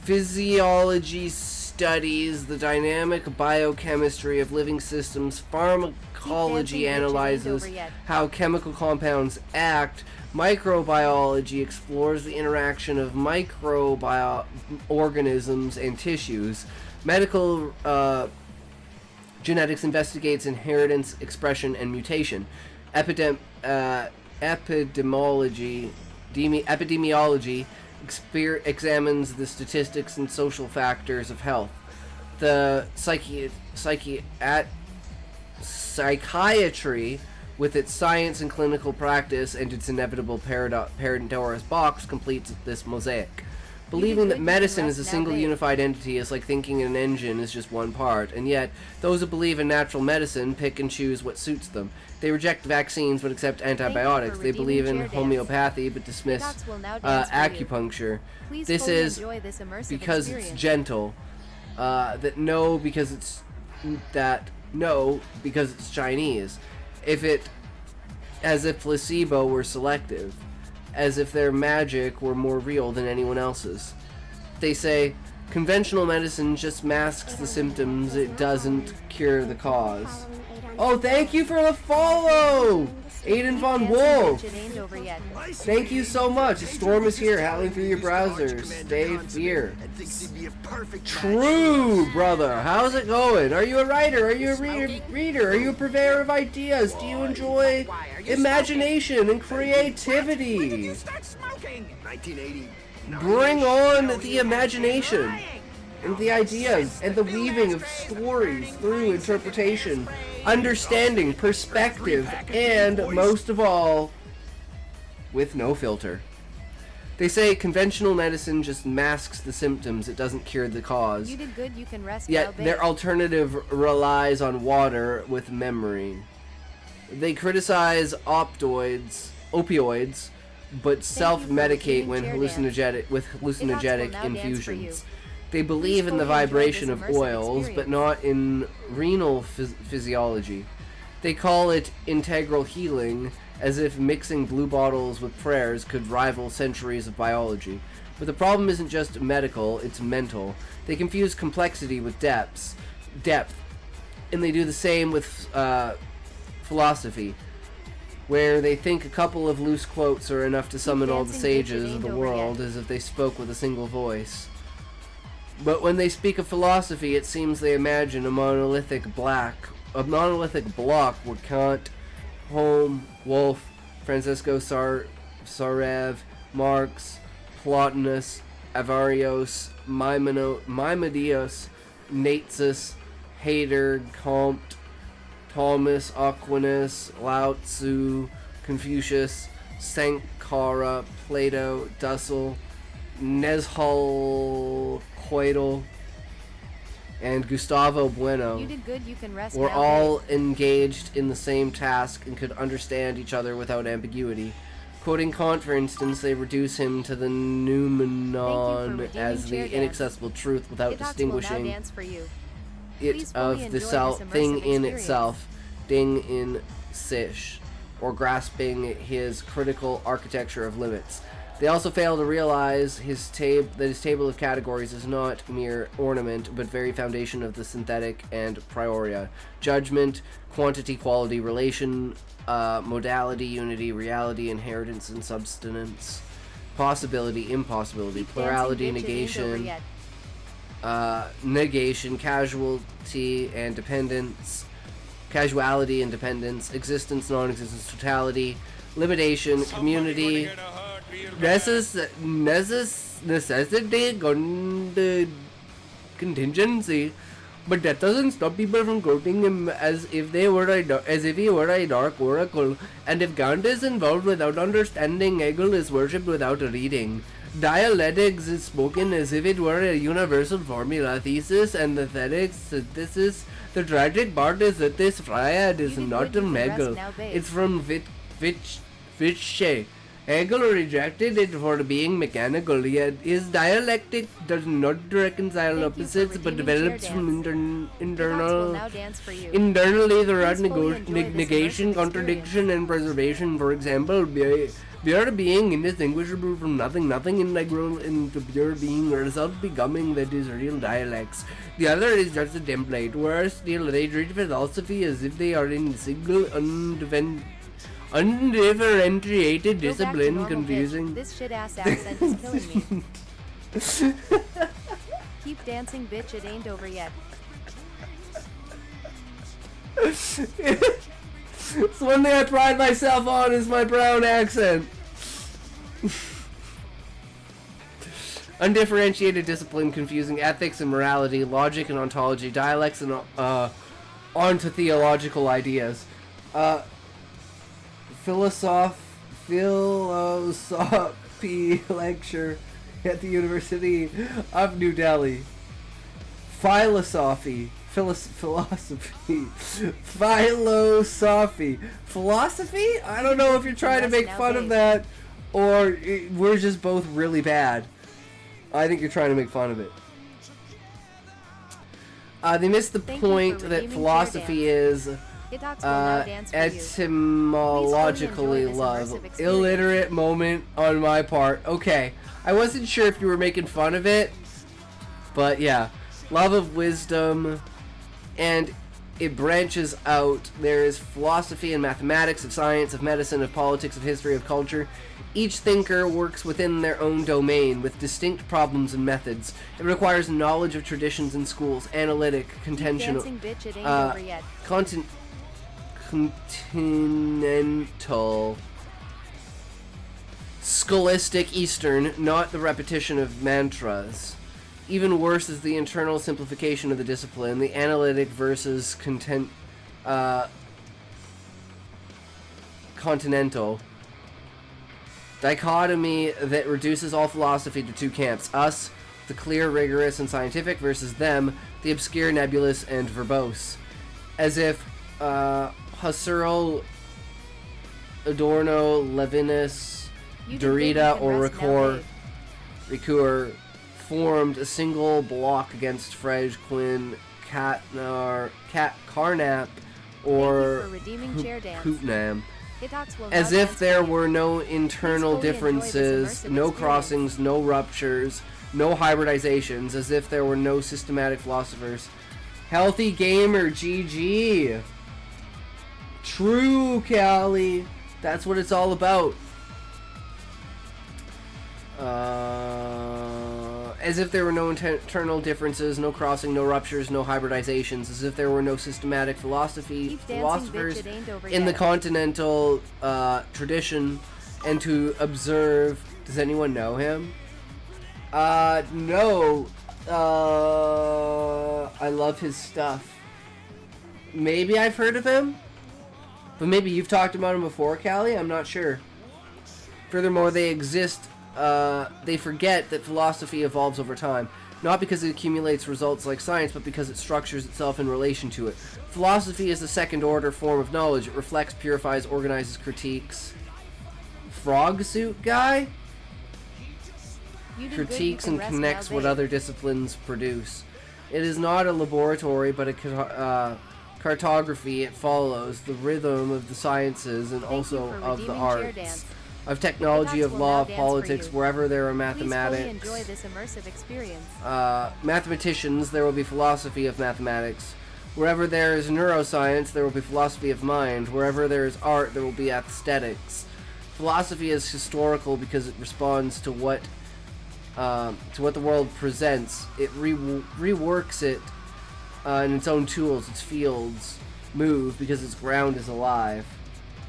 Physiology studies the dynamic biochemistry of living systems. Pharmacology analyzes how chemical compounds act. Microbiology explores the interaction of microorganisms and tissues. Medical genetics investigates inheritance, expression, and mutation. Epidemiology examines the statistics and social factors of health. The psychiatry, with its science and clinical practice and its inevitable Pandora's box, completes this mosaic. Believing that medicine is a single unified entity is like thinking an engine is just one part, and yet those who believe in natural medicine pick and choose what suits them. They reject vaccines but accept antibiotics. They believe in homeopathy but dismiss acupuncture. This is because it's gentle. No because it's Chinese. As if placebo were selective. As if their magic were more real than anyone else's. They say, conventional medicine just masks the symptoms, it doesn't cure the cause. Oh, thank you for the follow! Aiden Von Wolf! Thank you so much. A storm is here, howling through your browsers. Stay fear. True, brother. How's it going? Are you a writer? Are you a reader? Are you a purveyor of ideas? Do you enjoy imagination and creativity? Bring on the imagination and the ideas and the weaving of stories through interpretation, understanding, perspective, and most of all, with no filter. They say conventional medicine just masks the symptoms, it doesn't cure the cause. You did good, you can rest Yet their alternative relies on water with memory. They criticize opioids, but self-medicate when hallucinogenic infusions. They believe in the vibration of oils, but not in renal physiology. They call it integral healing, as if mixing blue bottles with prayers could rival centuries of biology. But the problem isn't just medical, it's mental. They confuse complexity with depth, and they do the same with philosophy, where they think a couple of loose quotes are enough to summon all the sages of the world, as if they spoke with a single voice. But when they speak of philosophy, it seems they imagine a monolithic block where Kant, Home, Wolff, Francisco Sareve, Marx, Plotinus, Avarios, Maimonides, Naetzus, Hayder, Comte, Thomas Aquinas, Lao Tzu, Confucius, Sankara, Plato, Dussel, Nezahualcóyotl, and Gustavo Bueno You did good, you can rest were now, all engaged in the same task and could understand each other without ambiguity. Quoting Kant, for instance, they reduce him to the noumenon as the inaccessible truth without distinguishing it of the thing in itself, ding in sich, or grasping his critical architecture of limits. They also fail to realize that his table of categories is not mere ornament, but very foundation of the synthetic and prioria. Judgment, quantity, quality, relation, modality, unity, reality, inheritance, and substance. Possibility, impossibility, plurality, negation, casuality and dependence, existence, non-existence, totality, limitation, community, necessity, contingency. But that doesn't stop people from quoting him as if he were a dark oracle, and if Kant is involved without understanding, Hegel is worshipped without reading. Dialectics is spoken as if it were a universal formula. Thesis and aesthetics synthesis. The tragic part is that this triad is not from Hegel. It's from Fichte. Hegel rejected it for being mechanical, yet his dialectic does not reconcile opposites but develops from internally throughout negation, contradiction, and preservation. For example, Pure being indistinguishable from nothing, nothing integral into pure being, or self-becoming that is real dialects. The other is just a template. Worse still, they treat philosophy as if they are in single, undifferentiated Go back to discipline, normal, confusing. bitch. This shit-ass accent is killing me. Keep dancing, bitch. It ain't over yet. It's one thing I pride myself on is my brown accent. Undifferentiated discipline, confusing ethics and morality, logic and ontology, dialects and onto theological ideas. Philosophy lecture at the University of New Delhi. Philosophy. Philosophy. I don't know if you're trying to make fun of that or we're just both really bad. I think you're trying to make fun of it. They missed the point that philosophy is etymologically love. Illiterate moment on my part. Okay, I wasn't sure if you were making fun of it, but yeah. Love of wisdom, and it branches out. There is philosophy and mathematics, of science, of medicine, of politics, of history, of culture. Each thinker works within their own domain with distinct problems and methods. It requires knowledge of traditions and schools, analytic, continental, scholastic, Eastern, not the repetition of mantras. Even worse is the internal simplification of the discipline, the analytic versus continental dichotomy that reduces all philosophy to two camps: us, the clear, rigorous, and scientific, versus them, the obscure, nebulous, and verbose. As if Husserl, Adorno, Levinas, Derrida, or Ricoeur formed a single block against Frege, Quinn, Carnap, or Putnam. As if there were no internal differences, no crossings, no ruptures, no hybridizations, as if there were no systematic philosophers. Healthy gamer, GG. True, Callie. That's what it's all about. As if there were no internal differences, no crossing, no ruptures, no hybridizations, as if there were no systematic philosophers in the continental tradition, and to observe. Does anyone know him? No. I love his stuff. Maybe I've heard of him, but maybe you've talked about him before, Callie. I'm not sure. Furthermore, they exist. They forget that philosophy evolves over time, not because it accumulates results like science, but because it structures itself in relation to it. Philosophy is a second-order form of knowledge. It reflects, purifies, organizes, critiques. Frog suit guy? Critiques and connects what other disciplines produce. It is not a laboratory, but a cartography. It follows the rhythm of the sciences and also of the arts. Of technology, of law, of politics, wherever there are mathematics. Enjoy this immersive experience. Mathematicians, there will be philosophy of mathematics. Wherever there is neuroscience, there will be philosophy of mind. Wherever there is art, there will be aesthetics. Philosophy is historical because it responds to what the world presents. It reworks it in its own tools. Its fields move because its ground is alive.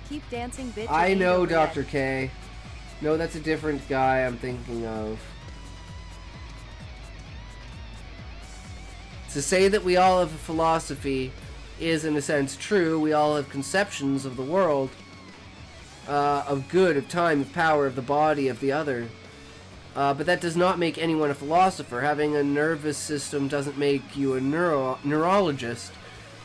Keep dancing, bitch. I know, Dr. K. No, that's a different guy I'm thinking of. To say that we all have a philosophy is, in a sense, true. We all have conceptions of the world, of good, of time, of power, of the body, of the other. But that does not make anyone a philosopher. Having a nervous system doesn't make you a neurologist.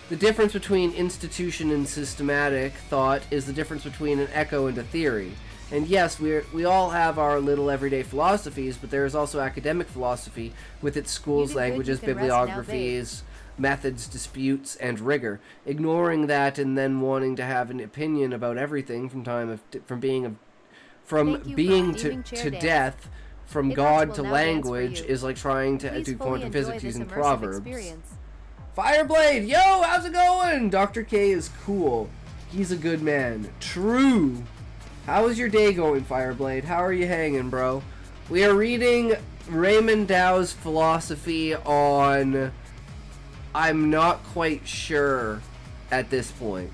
The difference between institution and systematic thought is the difference between an echo and a theory. And yes, we all have our little everyday philosophies, but there is also academic philosophy with its schools, languages, bibliographies, methods, disputes, and rigor. Ignoring that and then wanting to have an opinion about everything from being from Thank you for being redeeming to chair dance. death, from It God will to now dance for language, you. is like trying to Please do fully quantum enjoy physics this using immersive proverbs. experience. Fireblade, yo, how's it going? Dr. K is cool. He's a good man. True. How is your day going, Fireblade? How are you hanging, bro? We are reading Raymond Dow's philosophy on... I'm not quite sure at this point.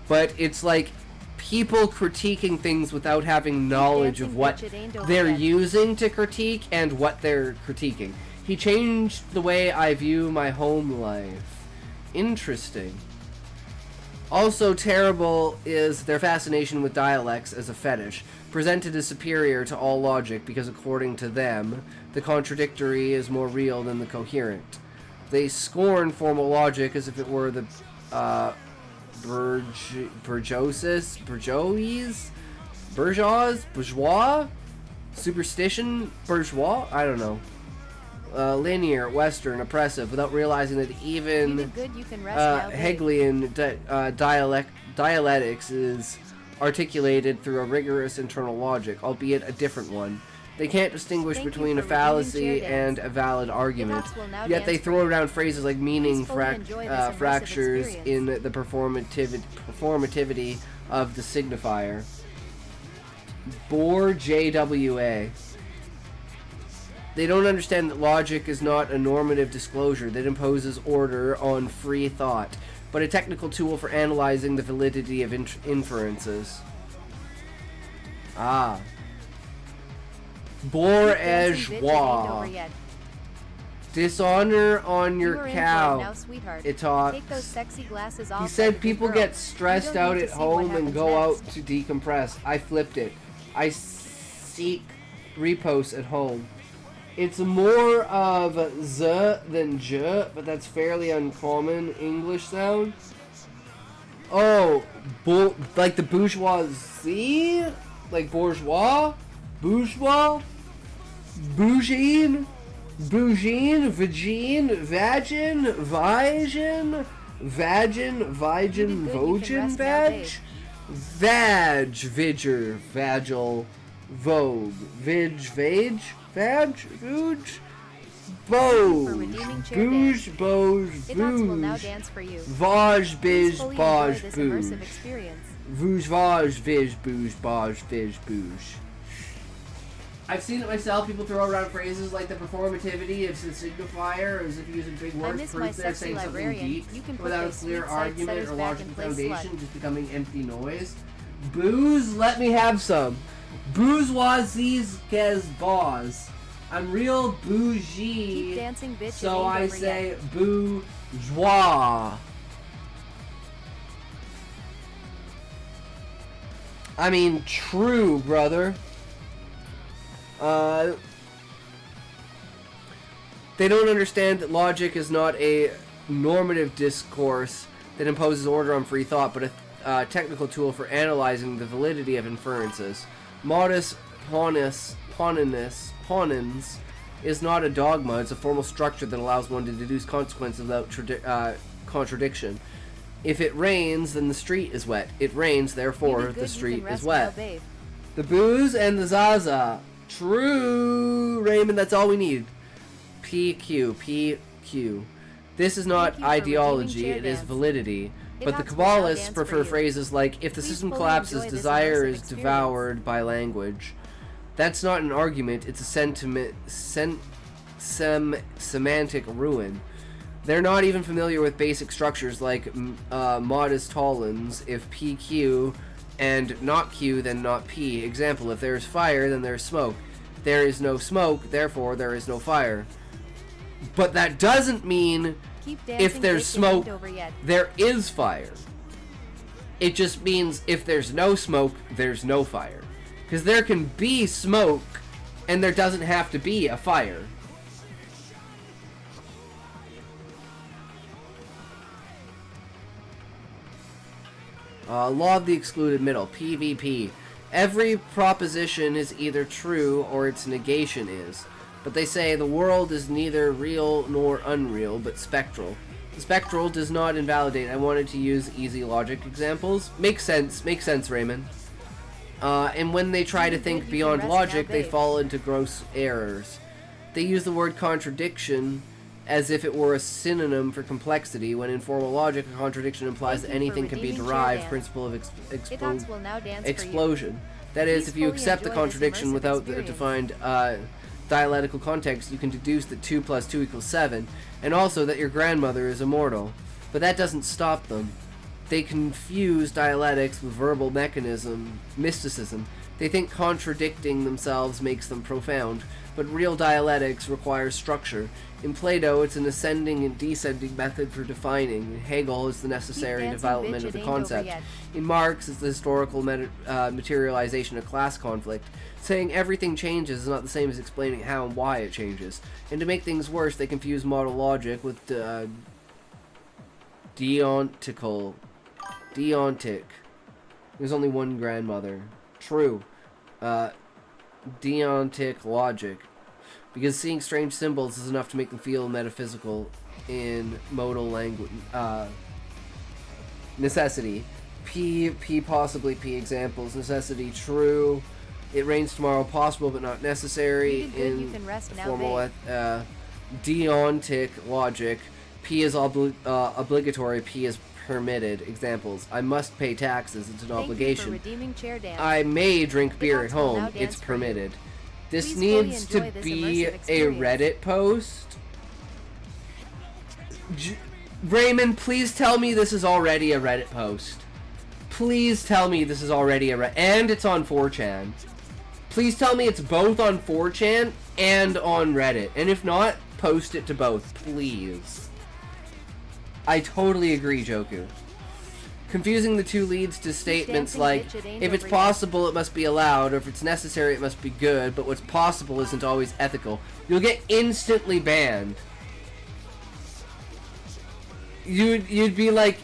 But it's like people critiquing things without having knowledge of what they're using to critique and what they're critiquing. He changed the way I view my home life. Interesting. Also terrible is their fascination with dialects as a fetish, presented as superior to all logic because according to them, the contradictory is more real than the coherent. They scorn formal logic as if it were the bourgeois, superstition, bourgeois, I don't know. Linear, Western, oppressive, without realizing that even You did good, you can rest now, babe. Hegelian dialectics is articulated through a rigorous internal logic, albeit a different one. They can't distinguish Thank you between a for redeeming fallacy chair and dance. a valid argument, Hits will now yet they dance for throw you. around phrases like meaning Please fully enjoy this immersive fractures in experience. the performativity of the signifier. Bore JWA. They don't understand that logic is not a normative disclosure that imposes order on free thought, but a technical tool for analyzing the validity of inferences. Ah. Bourgeois. Dishonor on You your are in for it cow. now, sweetheart. It talks. Take those sexy glasses off He like a said good people girl. get stressed You don't out need at to see what home and happens go next. out to decompress. I flipped it. I seek reposts at home. It's more of z than j, but that's fairly uncommon English sound. Oh, like the bourgeoisie? Like bourgeois? Bourgeois? Bougine? Bougine? Vagine? Vagin? Vigin? Vagin? Vigin? You Vogin? can rest now, Vag? babe. Vag, Vidger, Vagil, Vogue, Vig, Vag, Vag, Vooge, For Boge, redeeming chair Booge, dance. Boge, It will now Vooge, dance for you. Vaj, Please Bij, fully Baj, enjoy this immersive Booge, experience. Vooge, Vaj, Vij, Booge, Baj, Vij, Booge. I've seen it myself. People throw around phrases like the performativity of the signifier as if using big words, miss my proof they're sexy saying something librarian. deep You can put without a those clear sweet sight argument setters or back logical in place, foundation, slut. just becoming empty noise. Booze, let me have some. Bourgeoisie's gaz baz. I'm real bougie, Keep dancing, bitch. so it ain't I over say yet. bourgeois. I mean, true, brother. They don't understand that logic is not a normative discourse that imposes order on free thought, but a technical tool for analyzing the validity of inferences. Modus ponens is not a dogma, it's a formal structure that allows one to deduce consequences without contradiction. If it rains, then the street is wet. It rains, You therefore, did good, the you street can is rest now, wet. babe. The booze and the Zaza. True, Raymond, that's all we need. PQ, PQ. This is not Thank you for ideology, redeeming it chair is dance. validity. But the It will now Kabbalists dance for prefer you. phrases like, if the Please system fully collapses, enjoy this desire immersive is experience. devoured by language. That's not an argument, it's a semantic ruin. They're not even familiar with basic structures like modest tollens. If PQ and not Q, then not P. Example, if there is fire, then there is smoke. There is no smoke, therefore there is no fire. But that doesn't mean Keep dancing, if there's bitch, it ain't smoke, over yet. there is fire. It just means if there's no smoke, there's no fire. Because there can be smoke, and there doesn't have to be a fire. Law of the excluded middle, PvP. Every proposition is either true or its negation is. But they say the world is neither real nor unreal, but spectral. Spectral does not invalidate. I wanted to use easy logic examples. Makes sense, Raymond. And when they try to Good, think you can beyond rest logic, now, they babe. fall into gross errors. They use the word contradiction as if it were a synonym for complexity, when in formal logic, a contradiction implies Thank that you for anything can be redeeming derived, Chair Dan. principle of Hitox will now dance for you. explosion. That is, if you Peacefully accept the enjoy this contradiction immersive without the experience. defined dialectical context, you can deduce that 2 plus 2 equals 7, and also that your grandmother is immortal. But that doesn't stop them. They confuse dialectics with verbal mysticism. They think contradicting themselves makes them profound, but real dialectics requires structure. In Plato, it's an ascending and descending method for defining. In Hegel, it's the necessary dancing, development bitch, of the it ain't over concept. yet. In Marx, it's the historical materialization of class conflict. Saying everything changes is not the same as explaining how and why it changes. And to make things worse, they confuse model logic with deontic. There's only one grandmother. True. Deontic logic. Because seeing strange symbols is enough to make them feel metaphysical in modal language. Necessity. Possibly P examples. Necessity, true. It rains tomorrow, possible but not necessary. You did good, you In can rest now, formal babe. deontic logic, P is obligatory, P is permitted. Examples. I must pay taxes, it's an Thank obligation. you for redeeming Chair Dan. I may drink beer at Hitox will home, now it's dance for you. permitted. This Please fully needs to enjoy this be immersive a experience. Reddit post. Raymond, please tell me this is already a Reddit post. Please tell me this is already a Reddit, and it's on 4chan. Please tell me it's both on 4chan and on Reddit. And if not, post it to both, please. I totally agree, Joku. Confusing the two leads to statements dancing, like, bitch, it ain't if it's over yet. possible, it must be allowed, or if it's necessary, it must be good, but what's possible isn't always ethical. You'll get instantly banned. You'd be like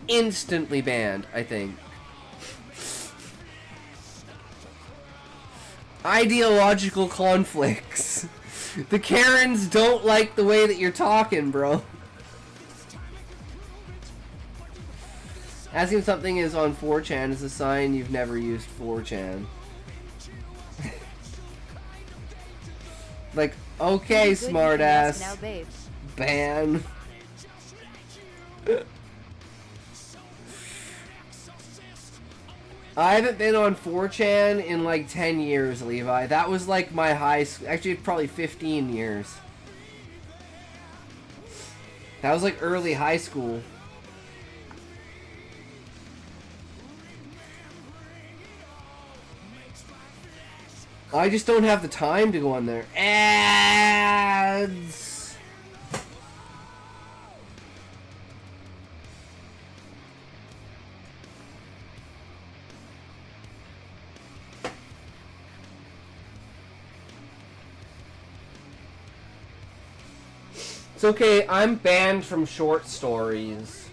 instantly banned, I think. Ideological conflicts. The Karens don't like the way that you're talking, bro. Asking if something is on 4chan is a sign you've never used 4chan. Like, okay, You did good, you can rest smartass. now, babe. Ban. I haven't been on 4chan in like 10 years, Levi. That was like my high school. Actually, probably 15 years. That was like early high school. I just don't have the time to go on there. Ads! It's okay, I'm banned from short stories.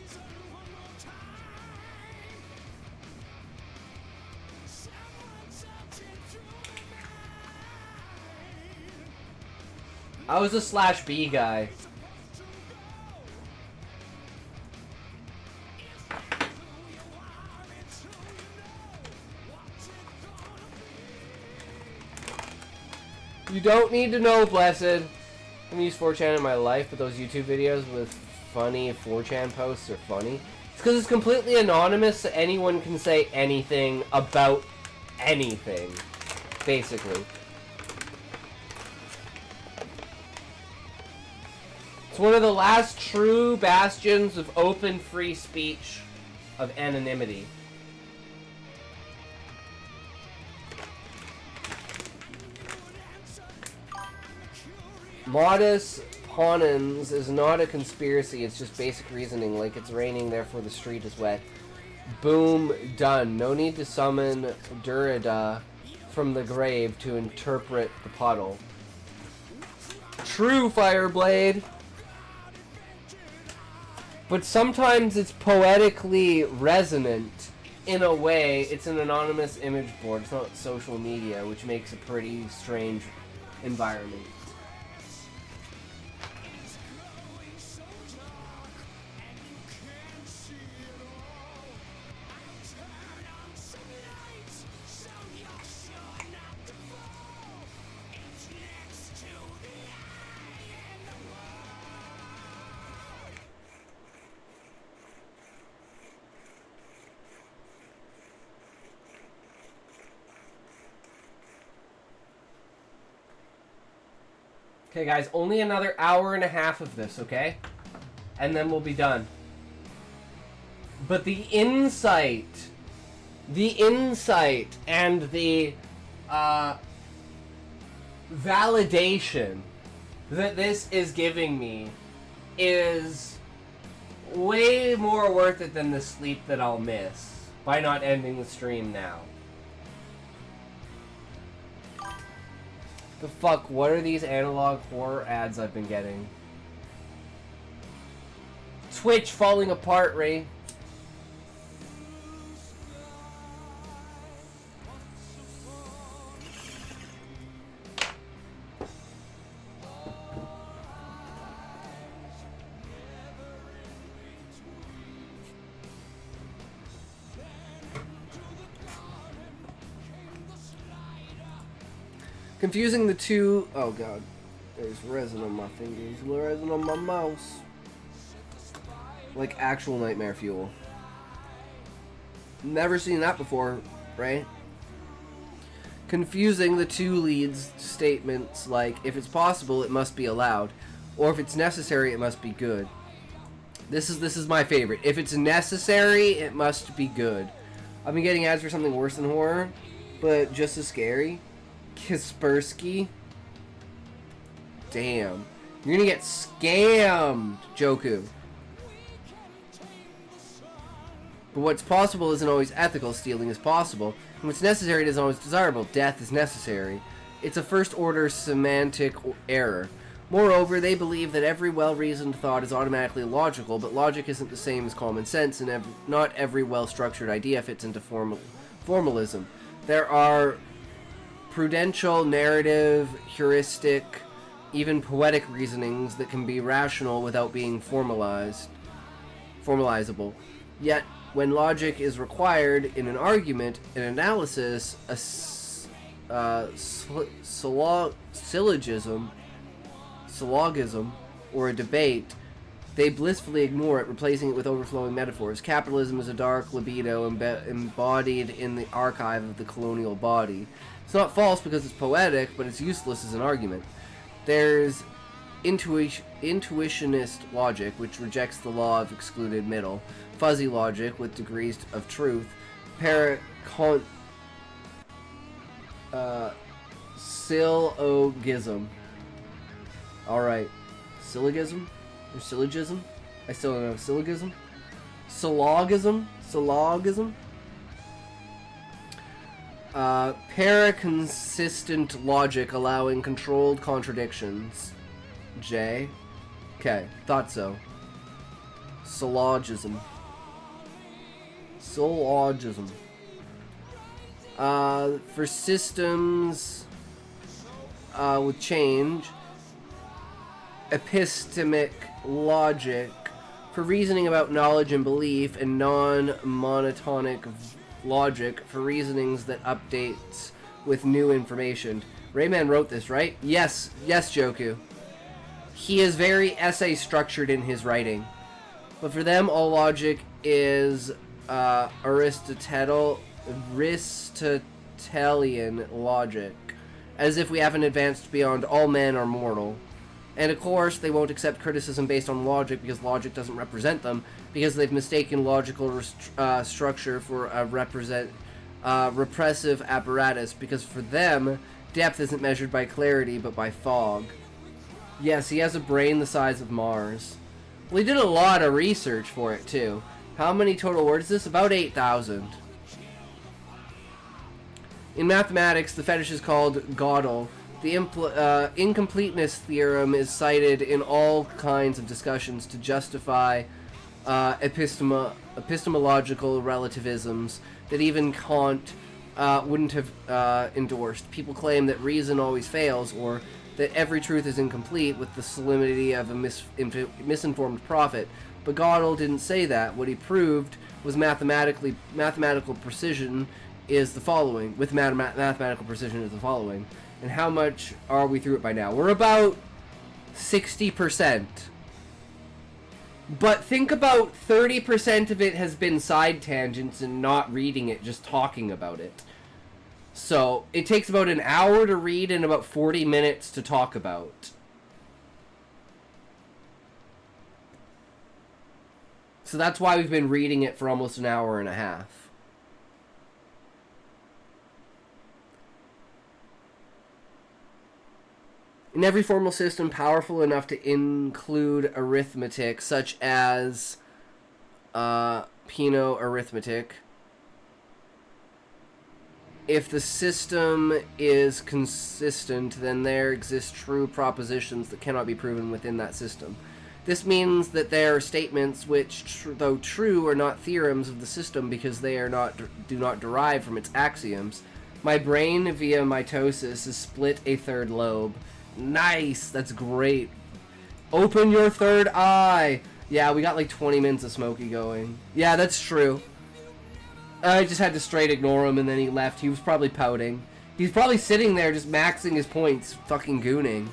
I was a /B guy. You don't need to know, Blessed. I haven't used 4chan in my life, but those YouTube videos with funny 4chan posts are funny. It's because it's completely anonymous, so anyone can say anything about anything, basically. It's one of the last true bastions of open free speech of anonymity. Modus ponens is not a conspiracy, it's just basic reasoning, like it's raining, therefore the street is wet. Boom, done. No need to summon Durida from the grave to interpret the puddle. True, Fireblade! But sometimes it's poetically resonant in a way. It's an anonymous image board. It's not social media, which makes a pretty strange environment. Okay, guys, only another hour and a half of this, okay? And then we'll be done. But the insight and the validation that this is giving me is way more worth it than the sleep that I'll miss by not ending the stream now. The fuck, what are these analog horror ads I've been getting? Twitch falling apart, Ray. Confusing the two... Oh god. There's resin on my fingers. Resin on my mouse. Like actual nightmare fuel. Never seen that before, right? Confusing the two leads statements like, if it's possible, it must be allowed. Or if it's necessary, it must be good. This is my favorite. If it's necessary, it must be good. I've been getting ads for something worse than horror, but just as scary. Kaspersky. Damn. You're gonna get scammed, Joku. But what's possible isn't always ethical. Stealing is possible. And what's necessary isn't always desirable. Death is necessary. It's a first-order semantic error. Moreover, they believe that every well-reasoned thought is automatically logical, but logic isn't the same as common sense, and not every well-structured idea fits into formalism. There are prudential, narrative, heuristic, even poetic reasonings that can be rational without being formalizable. Yet, when logic is required in an argument, an analysis, a syllogism, or a debate, they blissfully ignore it, replacing it with overflowing metaphors. Capitalism is a dark libido embodied in the archive of the colonial body. It's not false because it's poetic, but it's useless as an argument. There's intuitionist logic, which rejects the law of excluded middle. Fuzzy logic, with degrees of truth. Syllogism. Alright. Syllogism? Or syllogism? I still don't know. Syllogism? Syllogism? Syllogism? Paraconsistent logic allowing controlled contradictions. J. Okay, thought so. Syllogism. Syllogism. For systems with change, epistemic logic, for reasoning about knowledge and belief, and non-monotonic logic for reasonings that updates with new information. Rayman wrote this, right? Yes, Joku. He is very essay structured in his writing. But for them, all logic is Aristotelian logic, as if we haven't advanced beyond all men are mortal. And of course, they won't accept criticism based on logic because logic doesn't represent them, because they've mistaken logical structure for a repressive apparatus, because for them, depth isn't measured by clarity but by fog. Yes, he has a brain the size of Mars. Well, he did a lot of research for it, too. How many total words is this? About 8,000. In mathematics, the fetish is called Gödel. The incompleteness theorem is cited in all kinds of discussions to justify epistemological relativisms that even Kant wouldn't have endorsed. People claim that reason always fails, or that every truth is incomplete with the solemnity of a misinformed prophet. But Gödel didn't say that. What he proved was mathematical precision is the following. With mathematical precision is the following. And how much are we through it by now? We're about 60%. But think about 30% of it has been side tangents and not reading it, just talking about it. So, it takes about an hour to read and about 40 minutes to talk about. So that's why we've been reading it for almost an hour and a half. In every formal system powerful enough to include arithmetic, such as Pinot arithmetic, if the system is consistent, then there exist true propositions that cannot be proven within that system. This means that there are statements which, though true, are not theorems of the system because they do not derive from its axioms. My brain, via mitosis, is split a third lobe. Nice! That's great. Open your third eye! Yeah, we got like 20 minutes of Smokey going. Yeah, that's true. I just had to straight ignore him and then he left. He was probably pouting. He's probably sitting there just maxing his points, fucking gooning.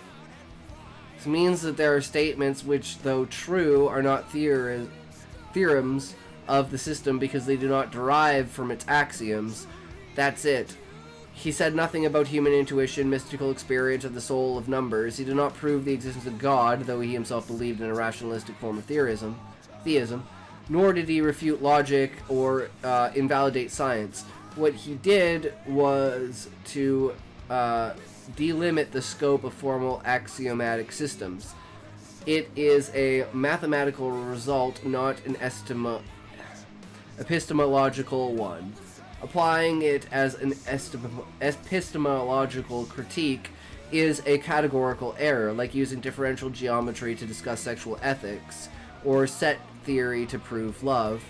This means that there are statements which, though true, are not theorems of the system because they do not derive from its axioms. That's it. He said nothing about human intuition, mystical experience, or the soul of numbers. He did not prove the existence of God, though he himself believed in a rationalistic form of theism. Nor did he refute logic or invalidate science. What he did was to delimit the scope of formal axiomatic systems. It is a mathematical result, not an epistemological one. Applying it as an epistemological critique is a categorical error, like using differential geometry to discuss sexual ethics, or set theory to prove love.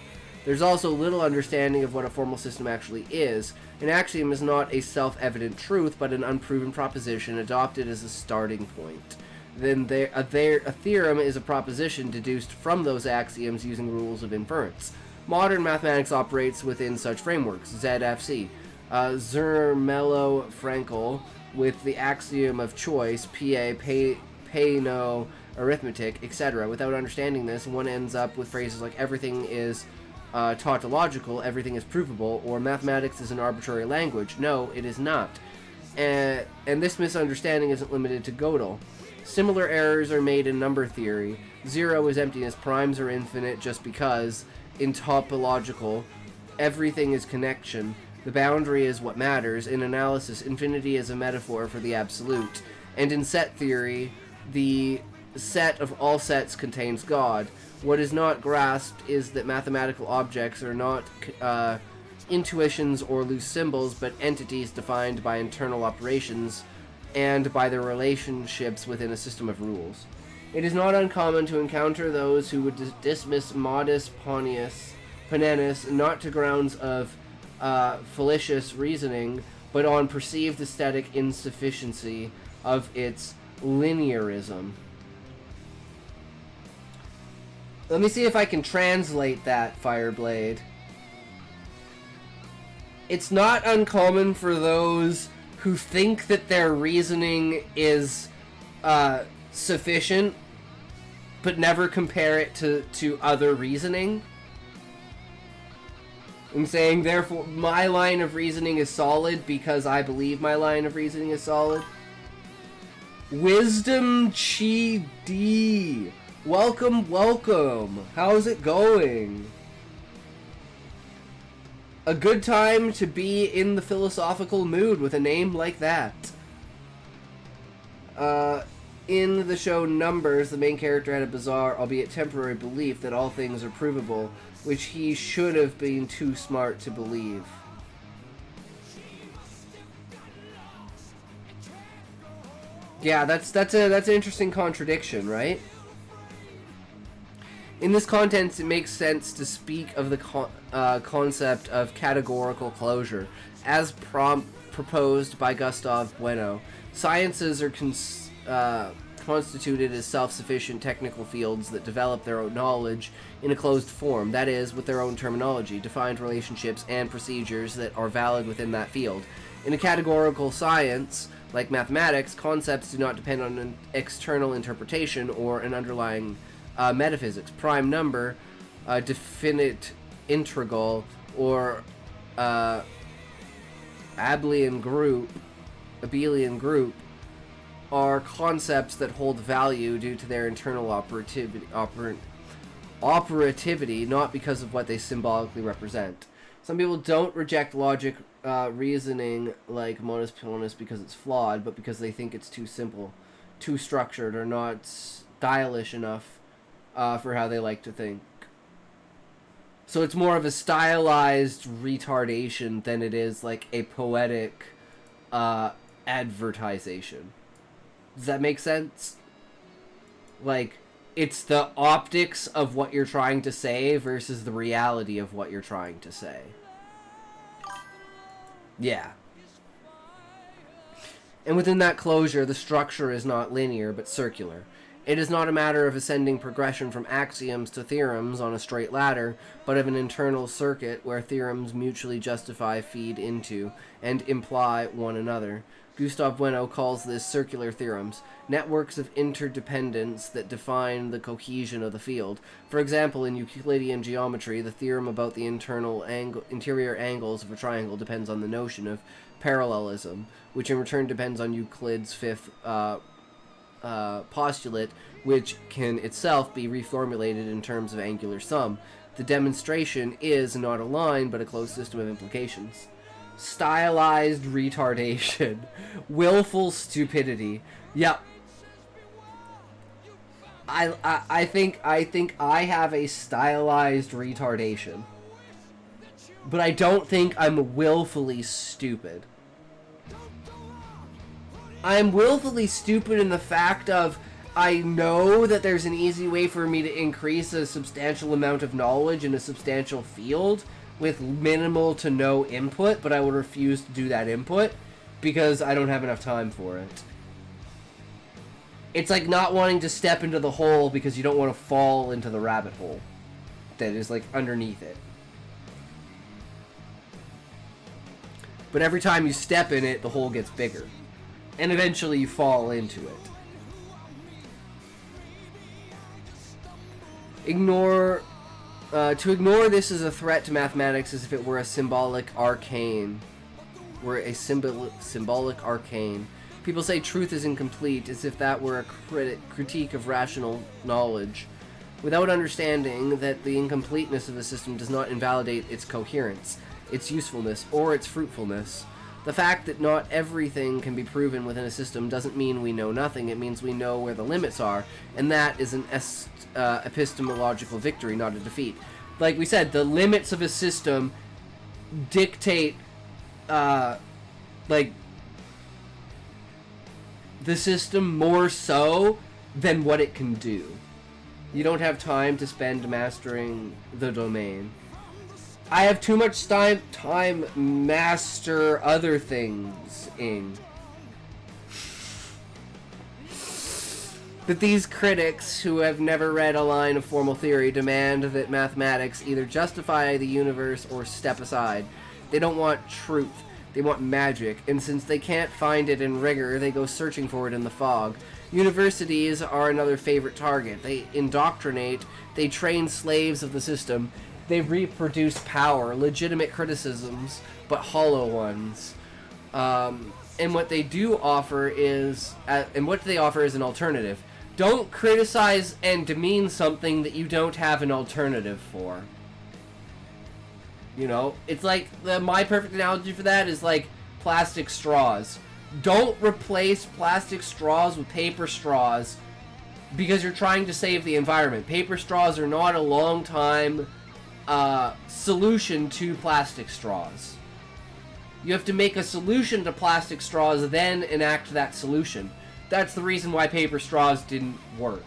There's also little understanding of what a formal system actually is. An axiom is not a self-evident truth, but an unproven proposition adopted as a starting point. Then a theorem is a proposition deduced from those axioms using rules of inference. Modern mathematics operates within such frameworks. ZFC. Zermelo-Fraenkel with the axiom of choice, Peano arithmetic, etc. Without understanding this, one ends up with phrases like everything is tautological, everything is provable, or mathematics is an arbitrary language. No, it is not. And this misunderstanding isn't limited to Gödel. Similar errors are made in number theory. Zero is emptiness, primes are infinite just because. In topological, everything is connection. The boundary is what matters. In analysis, infinity is a metaphor for the absolute. And in set theory, the set of all sets contains God. What is not grasped is that mathematical objects are not intuitions or loose symbols, but entities defined by internal operations and by their relationships within a system of rules. It is not uncommon to encounter those who would dismiss modus ponentis not to grounds of fallacious reasoning, but on perceived aesthetic insufficiency of its linearism. Let me see if I can translate that, Fireblade. It's not uncommon for those who think that their reasoning is sufficient, but never compare it to other reasoning. I'm saying, therefore, my line of reasoning is solid because I believe my line of reasoning is solid. Wisdom Chi D. Welcome, welcome. How's it going? A good time to be in the philosophical mood with a name like that. In the show Numbers, the main character had a bizarre, albeit temporary, belief that all things are provable, which he should have been too smart to believe. Yeah, that's an interesting contradiction, right? In this context, it makes sense to speak of the concept of categorical closure, as proposed by Gustave Bueno. Sciences are constituted as self-sufficient technical fields that develop their own knowledge in a closed form, that is, with their own terminology, defined relationships, and procedures that are valid within that field. In a categorical science, like mathematics, concepts do not depend on an external interpretation or an underlying metaphysics. Prime number, definite integral, or abelian group are concepts that hold value due to their internal operativity, not because of what they symbolically represent. Some people don't reject logic reasoning like modus ponens because it's flawed, but because they think it's too simple, too structured, or not stylish enough for how they like to think. So it's more of a stylized retardation than it is like a poetic advertisation. Does that make sense? Like, it's the optics of what you're trying to say versus the reality of what you're trying to say. Yeah. And within that closure, the structure is not linear, but circular. It is not a matter of ascending progression from axioms to theorems on a straight ladder, but of an internal circuit where theorems mutually justify, feed into, and imply one another. Gustave Bueno calls this circular theorems, networks of interdependence that define the cohesion of the field. For example, in Euclidean geometry, the theorem about the interior angles of a triangle depends on the notion of parallelism, which in return depends on Euclid's fifth postulate, which can itself be reformulated in terms of angular sum. The demonstration is not a line, but a closed system of implications. Stylized retardation. Willful stupidity. Yep. I think I have a stylized retardation. But I don't think I'm willfully stupid. I'm willfully stupid in the fact of I know that there's an easy way for me to increase a substantial amount of knowledge in a substantial field with minimal to no input, but I would refuse to do that input because I don't have enough time for it. It's like not wanting to step into the hole because you don't want to fall into the rabbit hole that is like underneath it. But every time you step in it, the hole gets bigger. And eventually you fall into it. To ignore this as a threat to mathematics as if it were a symbolic arcane. Symbolic arcane. People say truth is incomplete as if that were a critique of rational knowledge, without understanding that the incompleteness of the system does not invalidate its coherence, its usefulness, or its fruitfulness. The fact that not everything can be proven within a system doesn't mean we know nothing. It means we know where the limits are, and that is an epistemological victory, not a defeat. Like we said, the limits of a system dictate, like, the system more so than what it can do. You don't have time to spend mastering the domain. I have too much time master other things in. That these critics, who have never read a line of formal theory, demand that mathematics either justify the universe or step aside. They don't want truth. They want magic, and since they can't find it in rigor, they go searching for it in the fog. Universities are another favorite target. They indoctrinate, they train slaves of the system, they reproduce power, legitimate criticisms, but hollow ones. And what they do offer is, an alternative. Don't criticize and demean something that you don't have an alternative for. You know, it's like, my perfect analogy for that is like plastic straws. Don't replace plastic straws with paper straws because you're trying to save the environment. Paper straws are not a long-time solution to plastic straws. You have to make a solution to plastic straws, then enact that solution. That's the reason why paper straws didn't work.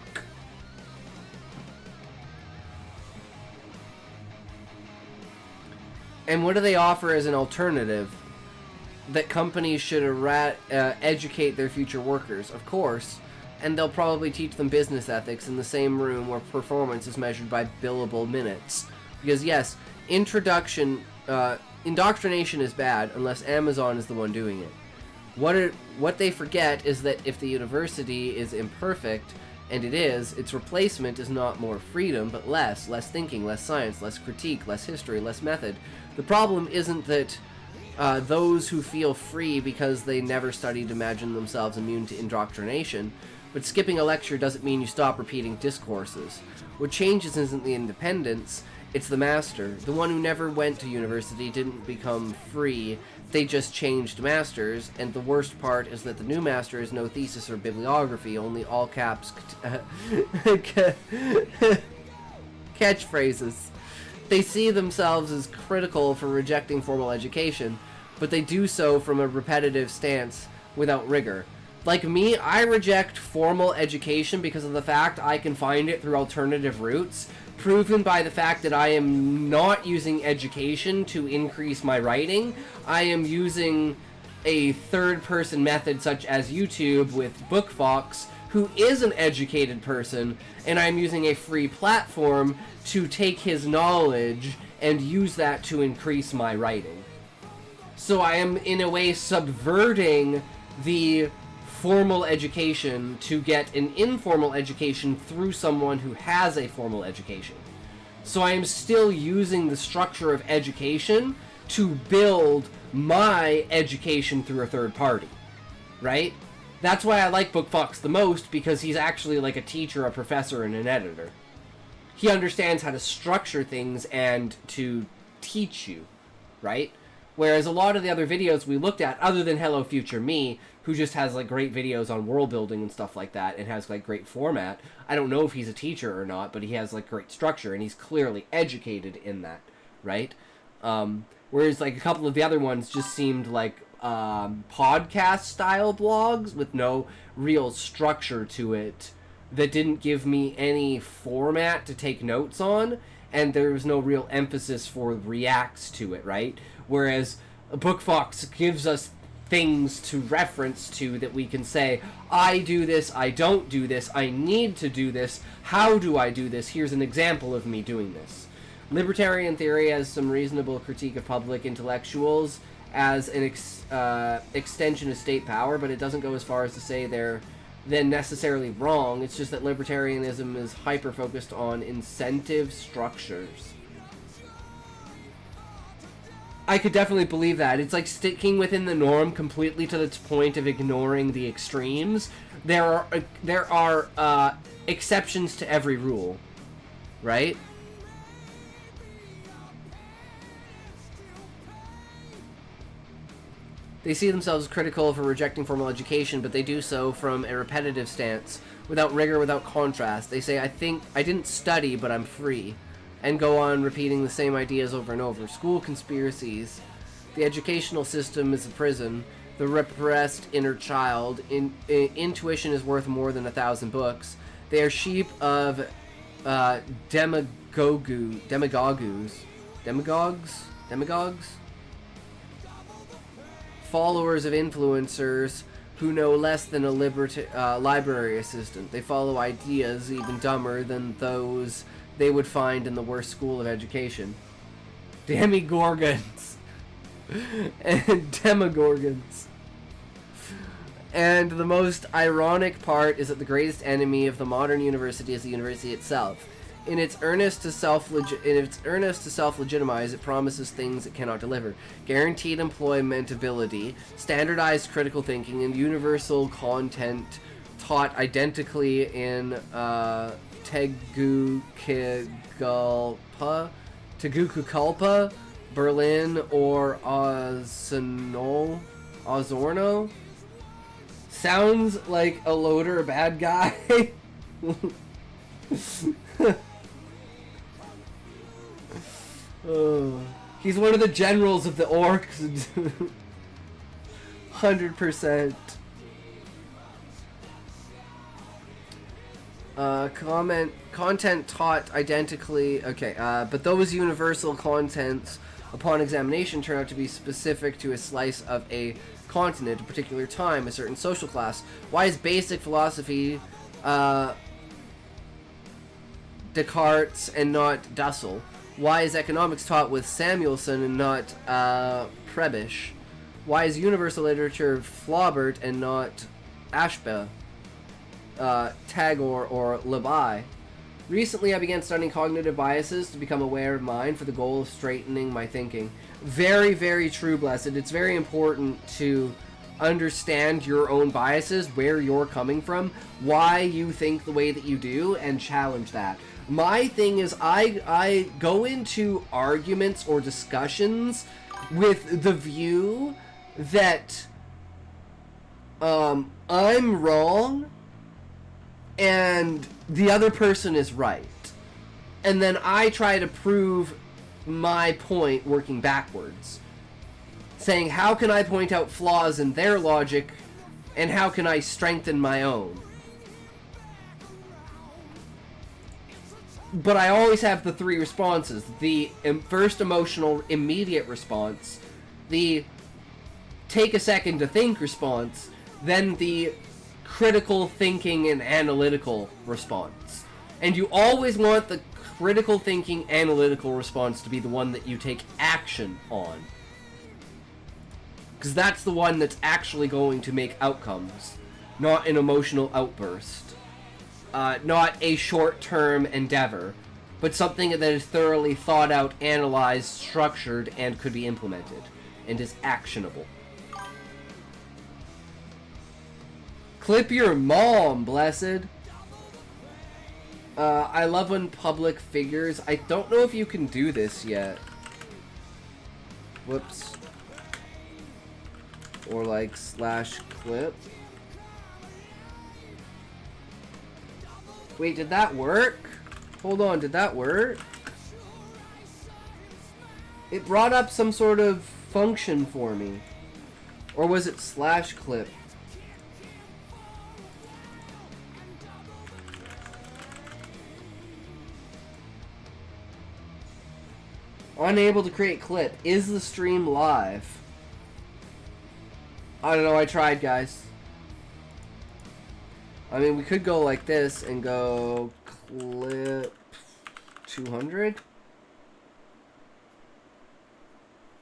And what do they offer as an alternative? That companies should educate their future workers, of course, and they'll probably teach them business ethics in the same room where performance is measured by billable minutes. Because yes, indoctrination is bad unless Amazon is the one doing it. What they forget is that if the university is imperfect, and it is, its replacement is not more freedom, but less thinking, less science, less critique, less history, less method. The problem isn't that those who feel free because they never studied imagine themselves immune to indoctrination. But skipping a lecture doesn't mean you stop repeating discourses. What changes isn't the independence, it's the master. The one who never went to university didn't become free, they just changed masters, and the worst part is that the new master has no thesis or bibliography, only all caps catchphrases. They see themselves as critical for rejecting formal education, but they do so from a repetitive stance without rigor. Like me, I reject formal education because of the fact I can find it through alternative routes, proven by the fact that I am not using education to increase my writing. I am using a third-person method such as YouTube with BookFox, who is an educated person, and I'm using a free platform to take his knowledge and use that to increase my writing. So I am, in a way, subverting the formal education to get an informal education through someone who has a formal education. So I am still using the structure of education to build my education through a third party, right? That's why I like BookFox the most, because he's actually like a teacher, a professor, and an editor. He understands how to structure things and to teach you, right? Whereas a lot of the other videos we looked at, other than Hello Future Me, who just has like great videos on world building and stuff like that, and has like great format. I don't know if he's a teacher or not, but he has like great structure, and he's clearly educated in that, right? Whereas like a couple of the other ones just seemed like podcast style blogs with no real structure to it, that didn't give me any format to take notes on, and there was no real emphasis for reacts to it, right? Whereas BookFox gives us things to reference to that we can say, I do this, I don't do this, I need to do this, how do I do this, here's an example of me doing this. Libertarian theory has some reasonable critique of public intellectuals as an extension of state power, but it doesn't go as far as to say they're then necessarily wrong. It's just that libertarianism is hyper-focused on incentive structures. I could definitely believe that. It's like sticking within the norm completely to the point of ignoring the extremes. There are exceptions to every rule, right? They see themselves critical for rejecting formal education, but they do so from a repetitive stance, without rigor, without contrast. They say, I didn't study, but I'm free, and go on repeating the same ideas over and over. School conspiracies. The educational system is a prison. The repressed inner child. Intuition is worth more than 1,000 books. They are sheep of demagogues. Followers of influencers who know less than a library assistant. They follow ideas even dumber than those they would find in the worst school of education. Demigorgons. And demogorgons. And the most ironic part is that the greatest enemy of the modern university is the university itself. In its earnest to self-legitimize, it promises things it cannot deliver. Guaranteed employmentability, standardized critical thinking, and universal content taught identically in Tegucigalpa, Berlin, or Osorno. Sounds like a loader bad guy. He's one of the generals of the orcs. 100%. Content taught identically. Okay, but those universal contents upon examination turn out to be specific to a slice of a continent, a particular time, a certain social class. Why is basic philosophy Descartes and not Dussel? Why is economics taught with Samuelson and not Prebisch? Why is universal literature Flaubert and not Ashba, Tagore, or Labai? Recently, I began studying cognitive biases to become aware of mine for the goal of straightening my thinking. Very, very true, Blessed. It's very important to understand your own biases, where you're coming from, why you think the way that you do, and challenge that. My thing is, I go into arguments or discussions with the view that I'm wrong and the other person is right. And then I try to prove my point working backwards. Saying, how can I point out flaws in their logic, and how can I strengthen my own? But I always have the three responses. The first emotional, immediate response, the take a second to think response, then the critical thinking and analytical response. And you always want the critical thinking, analytical response to be the one that you take action on. Because that's the one that's actually going to make outcomes, not an emotional outburst. Not a short-term endeavor, but something that is thoroughly thought out, analyzed, structured, and could be implemented, and is actionable. Clip your mom, blessed. I love when public figures... I don't know if you can do this yet. Whoops. Or like /clip. Wait, did that work? Hold on, did that work? It brought up some sort of function for me. Or was it /clip? Unable to create clip. Is the stream live? I don't know, I tried, guys. I mean, we could go like this and go clip 200.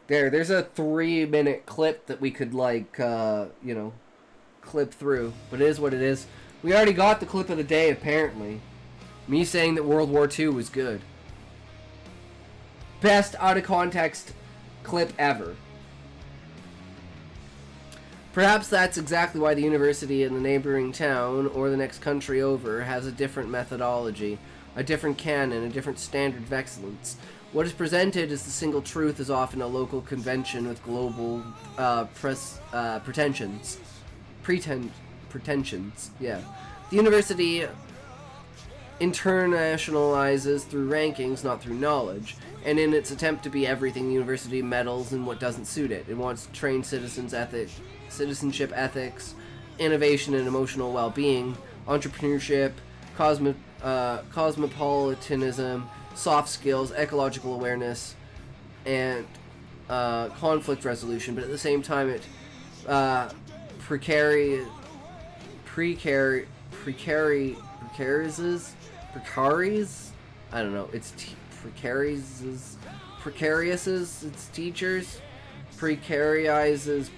There's a 3-minute clip that we could, like, you know, clip through. But it is what it is. We already got the clip of the day, apparently. Me saying that World War II was good. Best out-of-context clip ever. Perhaps that's exactly why the university in the neighboring town, or the next country over, has a different methodology, a different canon, a different standard of excellence. What is presented as the single truth is often a local convention with global pretensions. Pretensions, yeah. The university internationalizes through rankings, not through knowledge. And in its attempt to be everything, the university meddles in what doesn't suit it. It wants to train citizenship ethics, innovation and emotional well-being, entrepreneurship, cosmopolitanism, soft skills, ecological awareness, and conflict resolution. But at the same time, it precarizes. I don't know. It's precariouses its teachers, precarizes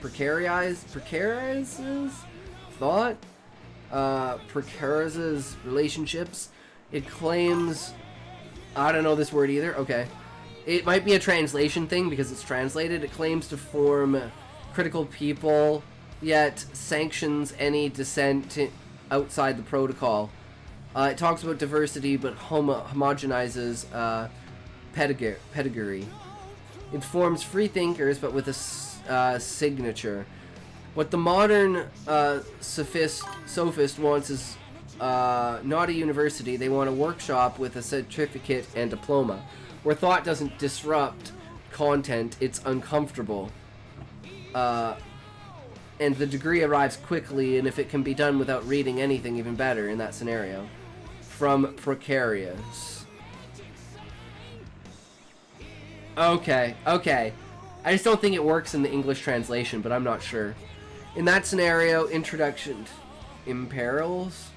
thought, precarizes relationships. It claims, I don't know this word either. Okay, it might be a translation thing because it's translated. It claims to form critical people, yet sanctions any dissent outside the protocol. It talks about diversity, but homogenizes pedigree. It forms free thinkers, but with a signature. What the modern sophist wants is not a university. They want a workshop with a certificate and diploma, where thought doesn't disrupt content. It's uncomfortable. And the degree arrives quickly, and if it can be done without reading anything, even better in that scenario. From precarious. Okay. I just don't think it works in the English translation, but I'm not sure. In that scenario, introduction imperils?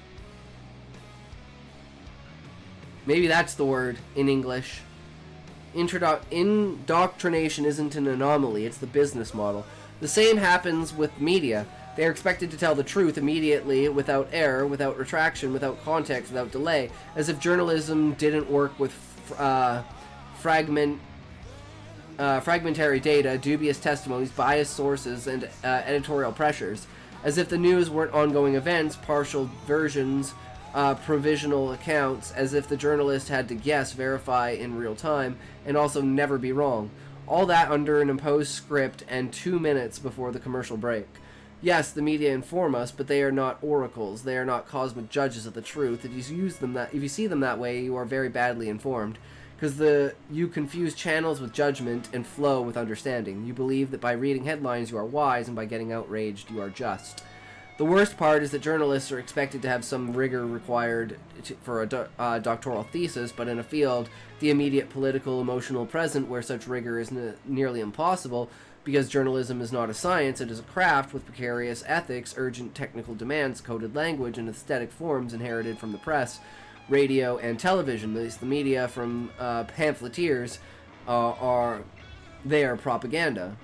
Maybe that's the word in English. Indoctrination isn't an anomaly, it's the business model. The same happens with media. They are expected to tell the truth immediately, without error, without retraction, without context, without delay, as if journalism didn't work with fragmentation fragmentary data, dubious testimonies, biased sources, and editorial pressures, as if the news weren't ongoing events, partial versions, provisional accounts, as if the journalist had to guess, verify in real time, and also never be wrong. All that under an imposed script and 2 minutes before the commercial break. Yes, the media inform us, but they are not oracles. They are not cosmic judges of the truth. If you see them that way, you are very badly informed. Because you confuse channels with judgment and flow with understanding. You believe that by reading headlines you are wise, and by getting outraged you are just. The worst part is that journalists are expected to have some rigor required for a doctoral thesis, but in a field, the immediate political, emotional present, where such rigor is nearly impossible, because journalism is not a science, it is a craft with precarious ethics, urgent technical demands, coded language, and aesthetic forms inherited from the press, radio, and television. The media from pamphleteers are propaganda.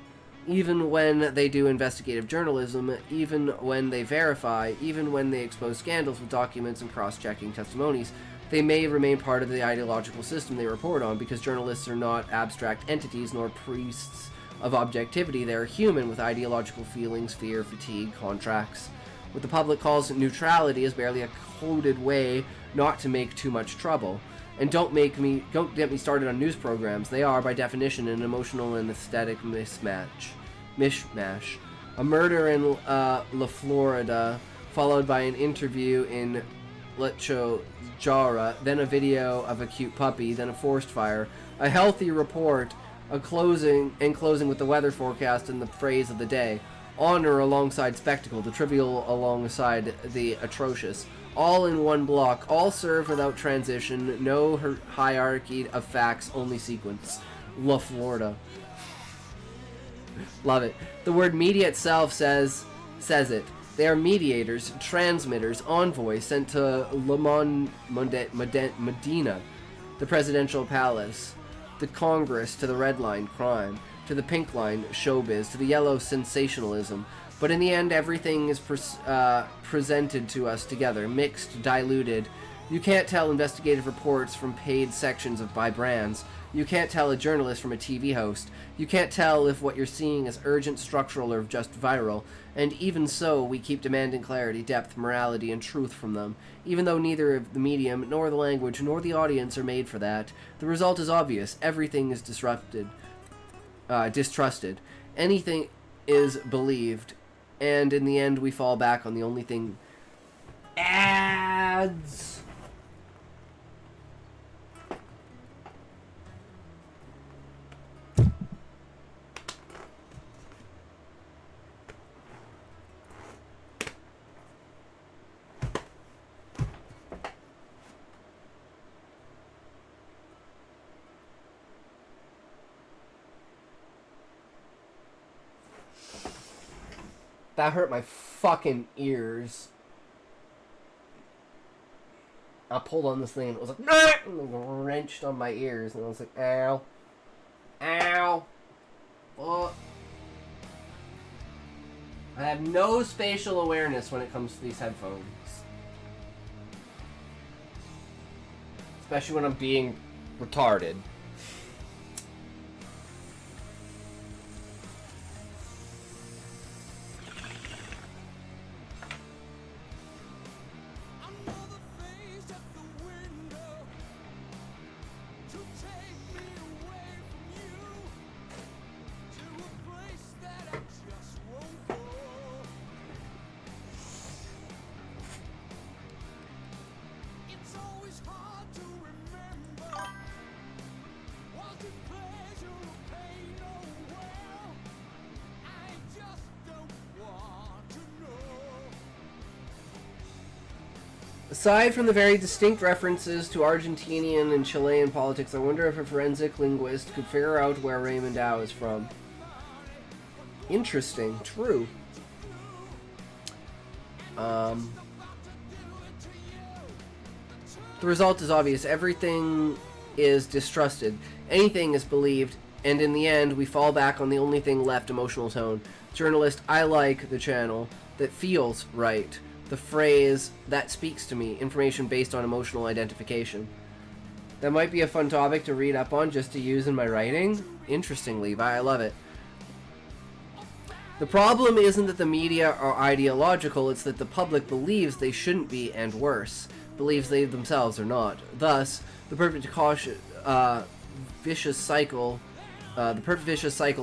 Even when they do investigative journalism, even when they verify, even when they expose scandals with documents and cross-checking testimonies, they may remain part of the ideological system they report on, because journalists are not abstract entities nor priests of objectivity. They are human with ideological feelings, fear, fatigue, contracts. What the public calls neutrality is barely a coded way not to make too much trouble. And don't get me started on news programs. They are, by definition, an emotional and aesthetic mishmash. A murder in La Florida, followed by an interview in Lecho Jara, then a video of a cute puppy, then a forest fire, a healthy report, a closing with the weather forecast and the phrase of the day, honor alongside spectacle, the trivial alongside the atrocious. All in one block, all serve without transition, no hierarchy of facts, only sequence. La Florida. Love it. The word media itself says it. They are mediators, transmitters, envoys sent to Medina, the presidential palace, the Congress, to the red line, crime, to the pink line, showbiz, to the yellow, sensationalism. But in the end, everything is presented to us together, mixed, diluted. You can't tell investigative reports from paid sections by brands. You can't tell a journalist from a TV host. You can't tell if what you're seeing is urgent, structural, or just viral. And even so, we keep demanding clarity, depth, morality, and truth from them. Even though neither the medium, nor the language, nor the audience are made for that, the result is obvious. Everything is distrusted. Anything is believed. And in the end, we fall back on the only thing... ads! That hurt my fucking ears. I pulled on this thing and it was like, nah! And it wrenched on my ears, and I was like, ow. Ow. Fuck. I have no spatial awareness when it comes to these headphones. Especially when I'm being retarded. Aside from the very distinct references to Argentinian and Chilean politics, I wonder if a forensic linguist could figure out where Raymond Dow is from. Interesting. True. The result is obvious. Everything is distrusted. Anything is believed. And in the end, we fall back on the only thing left, emotional tone. Journalist, I like the channel that feels right. The phrase, that speaks to me, information based on emotional identification. That might be a fun topic to read up on just to use in my writing. Interesting, Levi. I love it. The problem isn't that the media are ideological, it's that the public believes they shouldn't be, and worse, believes they themselves are not. Thus, the perfect vicious cycle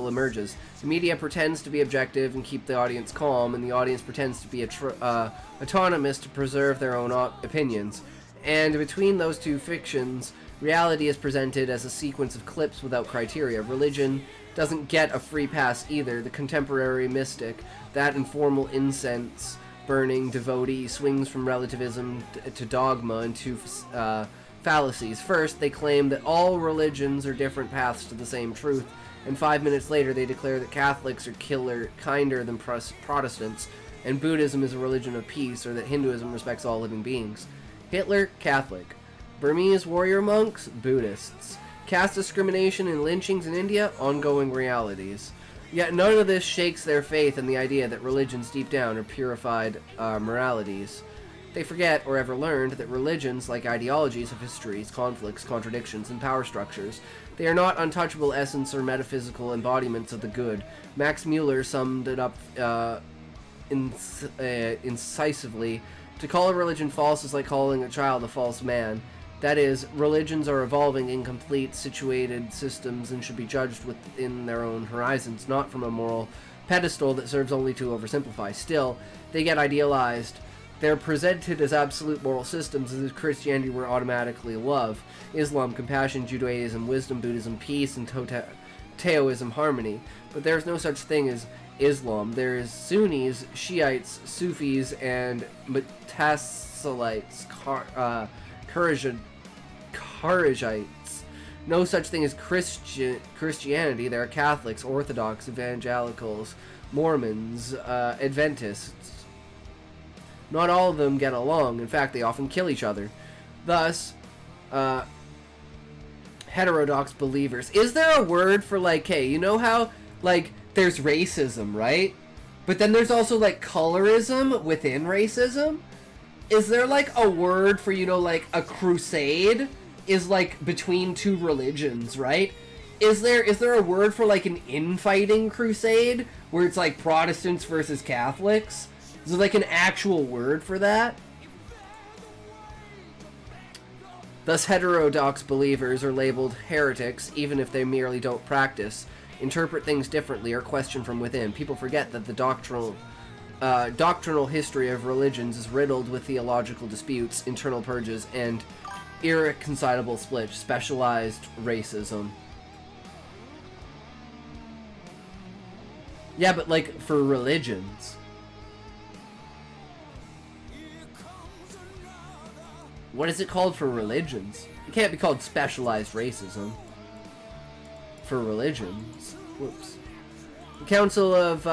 emerges. The media pretends to be objective and keep the audience calm, and the audience pretends to be autonomous to preserve their own opinions. And between those two fictions, reality is presented as a sequence of clips without criteria. Religion doesn't get a free pass either. The contemporary mystic, that informal incense burning devotee, swings from relativism to dogma and to fallacies. First, they claim that all religions are different paths to the same truth, and 5 minutes later they declare that Catholics are kinder than Protestants, and Buddhism is a religion of peace, or that Hinduism respects all living beings. Hitler, Catholic. Burmese warrior monks, Buddhists. Caste discrimination and lynchings in India, ongoing realities. Yet none of this shakes their faith in the idea that religions deep down are purified moralities. They forget, or ever learned, that religions, like ideologies, have histories, conflicts, contradictions, and power structures. They are not untouchable essence or metaphysical embodiments of the good. Max Mueller summed it up incisively. To call a religion false is like calling a child a false man. That is, religions are evolving, incomplete, situated systems and should be judged within their own horizons, not from a moral pedestal that serves only to oversimplify. Still, they get idealized. They're presented as absolute moral systems, as if Christianity were automatically love, Islam compassion, Judaism wisdom, Buddhism peace, and Taoism harmony. But there's no such thing as Islam. There is Sunnis, Shiites, Sufis, and Mutasilites, Kharijites. No such thing as Christianity. There are Catholics, Orthodox, Evangelicals, Mormons, Adventists. Not all of them get along. In fact, they often kill each other. Thus, heterodox believers. Is there a word for, like, hey, you know how, like, there's racism, right? But then there's also, like, colorism within racism? Is there, like, a word for, you know, like, a crusade is, like, between two religions, right? Is there a word for, like, an infighting crusade where it's, like, Protestants versus Catholics? Is there, like, an actual word for that? Thus, heterodox believers are labeled heretics, even if they merely don't practice, interpret things differently, or question from within. People forget that the doctrinal history of religions is riddled with theological disputes, internal purges, and irreconcilable splits, specialized racism. Yeah, but, like, for religions. What is it called for religions? It can't be called specialized racism. For religions. Whoops. The Council of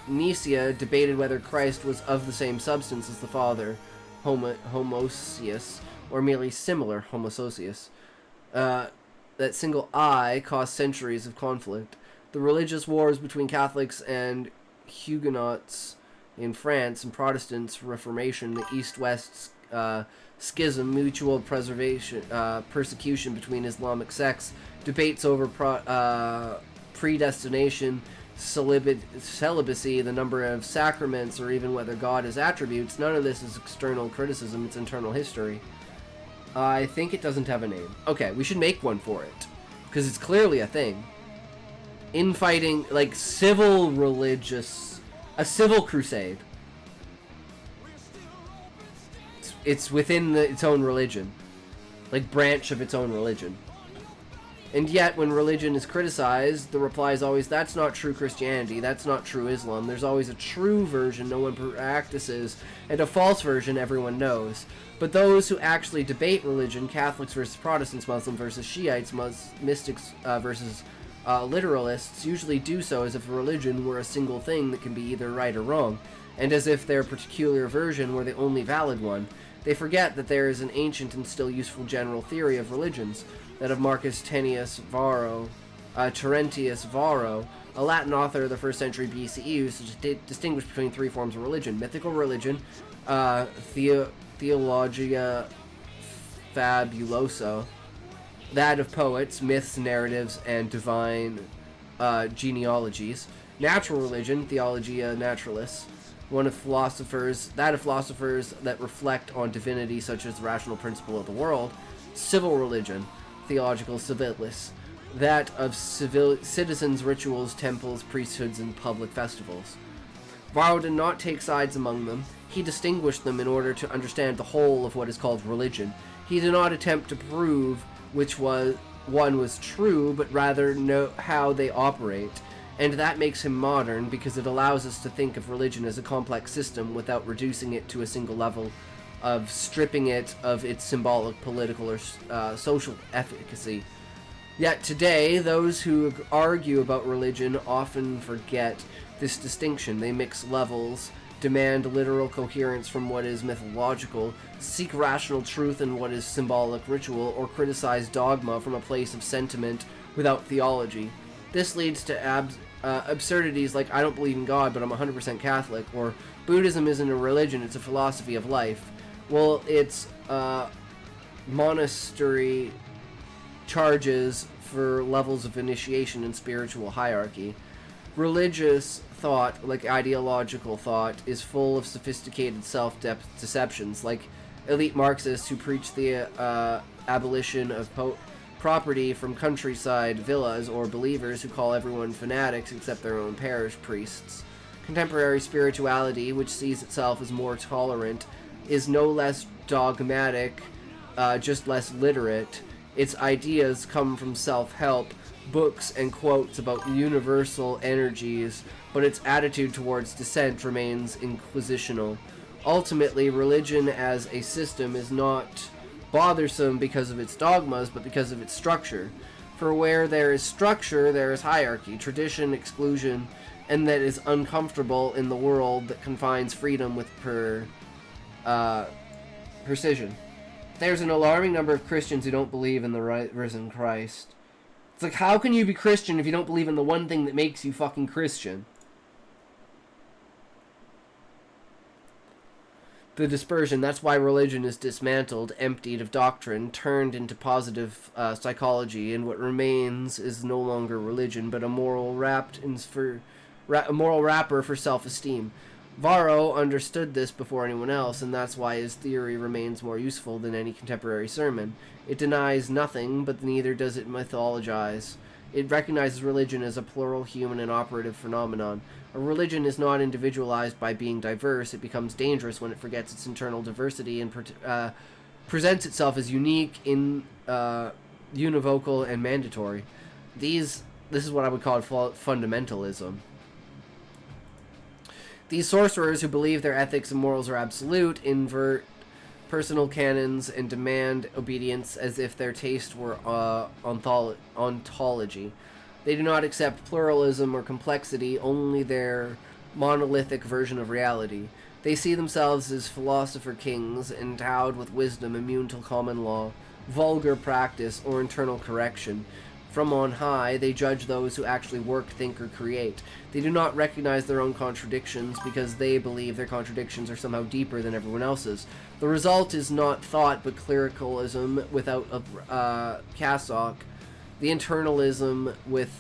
Nicaea debated whether Christ was of the same substance as the Father, homoousios, or merely similar, homosousios. That single I caused centuries of conflict. The religious wars between Catholics and Huguenots in France and Protestants, Reformation, the East-West schism, mutual persecution between Islamic sects, debates over predestination, celibacy, the number of sacraments, or even whether God has attributes. None of this is external criticism, it's internal history. I think it doesn't have a name. Okay, we should make one for it, because it's clearly a thing. Infighting, like civil religious, a civil crusade. It's within its own religion, like branch of its own religion. And yet, when religion is criticized, the reply is always, that's not true Christianity, that's not true Islam. There's always a true version no one practices, and a false version everyone knows. But those who actually debate religion, Catholics versus Protestants, Muslim versus Shiites, mystics versus literalists, usually do so as if religion were a single thing that can be either right or wrong, and as if their particular version were the only valid one. They forget that there is an ancient and still useful general theory of religions, that of Marcus Terentius Varro, a Latin author of the 1st century BCE, who distinguished between three forms of religion: mythical religion, Theologia Fabulosa, that of poets, myths, narratives, and divine genealogies. Natural religion, theologia naturalis, that of philosophers that reflect on divinity, such as the rational principle of the world. Civil religion, theological civilis, that of citizens, rituals, temples, priesthoods, and public festivals. Varro did not take sides among them. He distinguished them in order to understand the whole of what is called religion. He did not attempt to prove which one was true, but rather know how they operate. And that makes him modern, because it allows us to think of religion as a complex system without reducing it to a single level of stripping it of its symbolic, political, or social efficacy. Yet today, those who argue about religion often forget this distinction. They mix levels, demand literal coherence from what is mythological, seek rational truth in what is symbolic ritual, or criticize dogma from a place of sentiment without theology. This leads to absurdities like, I don't believe in God, but I'm 100% Catholic, or Buddhism isn't a religion, it's a philosophy of life. Well, it's monastery charges for levels of initiation and spiritual hierarchy. Religious thought, like ideological thought, is full of sophisticated self-deceptions, like elite Marxists who preach the abolition of property from countryside villas, or believers who call everyone fanatics except their own parish priests. Contemporary spirituality, which sees itself as more tolerant, is no less dogmatic, just less literate. Its ideas come from self-help, books and quotes about universal energies, but its attitude towards dissent remains inquisitional. Ultimately, religion as a system is not bothersome because of its dogmas, but because of its structure. For where there is structure, there is hierarchy, tradition, exclusion, and that is uncomfortable in the world that confines freedom with precision. There's an alarming number of Christians who don't believe in the risen Christ. It's like, how can you be Christian if you don't believe in the one thing that makes you fucking Christian? The dispersion, that's why religion is dismantled, emptied of doctrine, turned into positive psychology, and what remains is no longer religion, but a moral wrapper for self-esteem. Varro understood this before anyone else, and that's why his theory remains more useful than any contemporary sermon. It denies nothing, but neither does it mythologize. It recognizes religion as a plural, human, and operative phenomenon. A religion is not individualized by being diverse. It becomes dangerous when it forgets its internal diversity and presents itself as unique, univocal, and mandatory. This is what I would call fundamentalism. These sorcerers who believe their ethics and morals are absolute invert personal canons and demand obedience as if their taste were ontology. They do not accept pluralism or complexity, only their monolithic version of reality. They see themselves as philosopher kings, endowed with wisdom immune to common law, vulgar practice, or internal correction. From on high, they judge those who actually work, think, or create. They do not recognize their own contradictions because they believe their contradictions are somehow deeper than everyone else's. The result is not thought, but clericalism without a cassock. The internalism with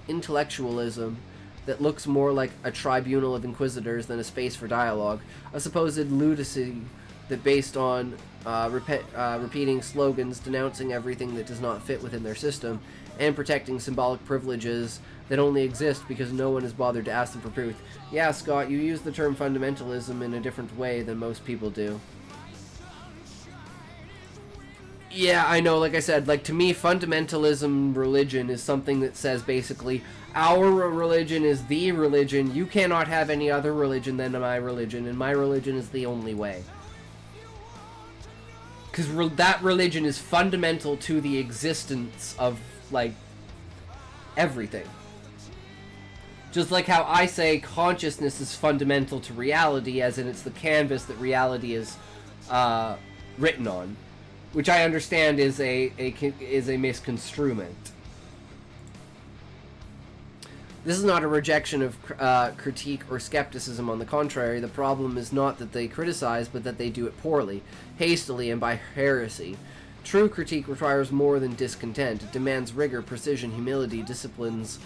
intellectualism that looks more like a tribunal of inquisitors than a space for dialogue. A supposed lunacy that based on repeating slogans denouncing everything that does not fit within their system, and protecting symbolic privileges that only exist because no one has bothered to ask them for proof. Yeah, Scott, you use the term fundamentalism in a different way than most people do. Yeah, I know, like I said, like, to me, fundamentalism religion is something that says, basically, our religion is the religion, you cannot have any other religion than my religion, and my religion is the only way. Because that religion is fundamental to the existence of, like, everything. Just like how I say consciousness is fundamental to reality, as in it's the canvas that reality is written on. Which I understand is a misconstruement. This is not a rejection of critique or skepticism. On the contrary, the problem is not that they criticize, but that they do it poorly, hastily, and by heresy. True critique requires more than discontent. It demands rigor, precision, humility, disciplines,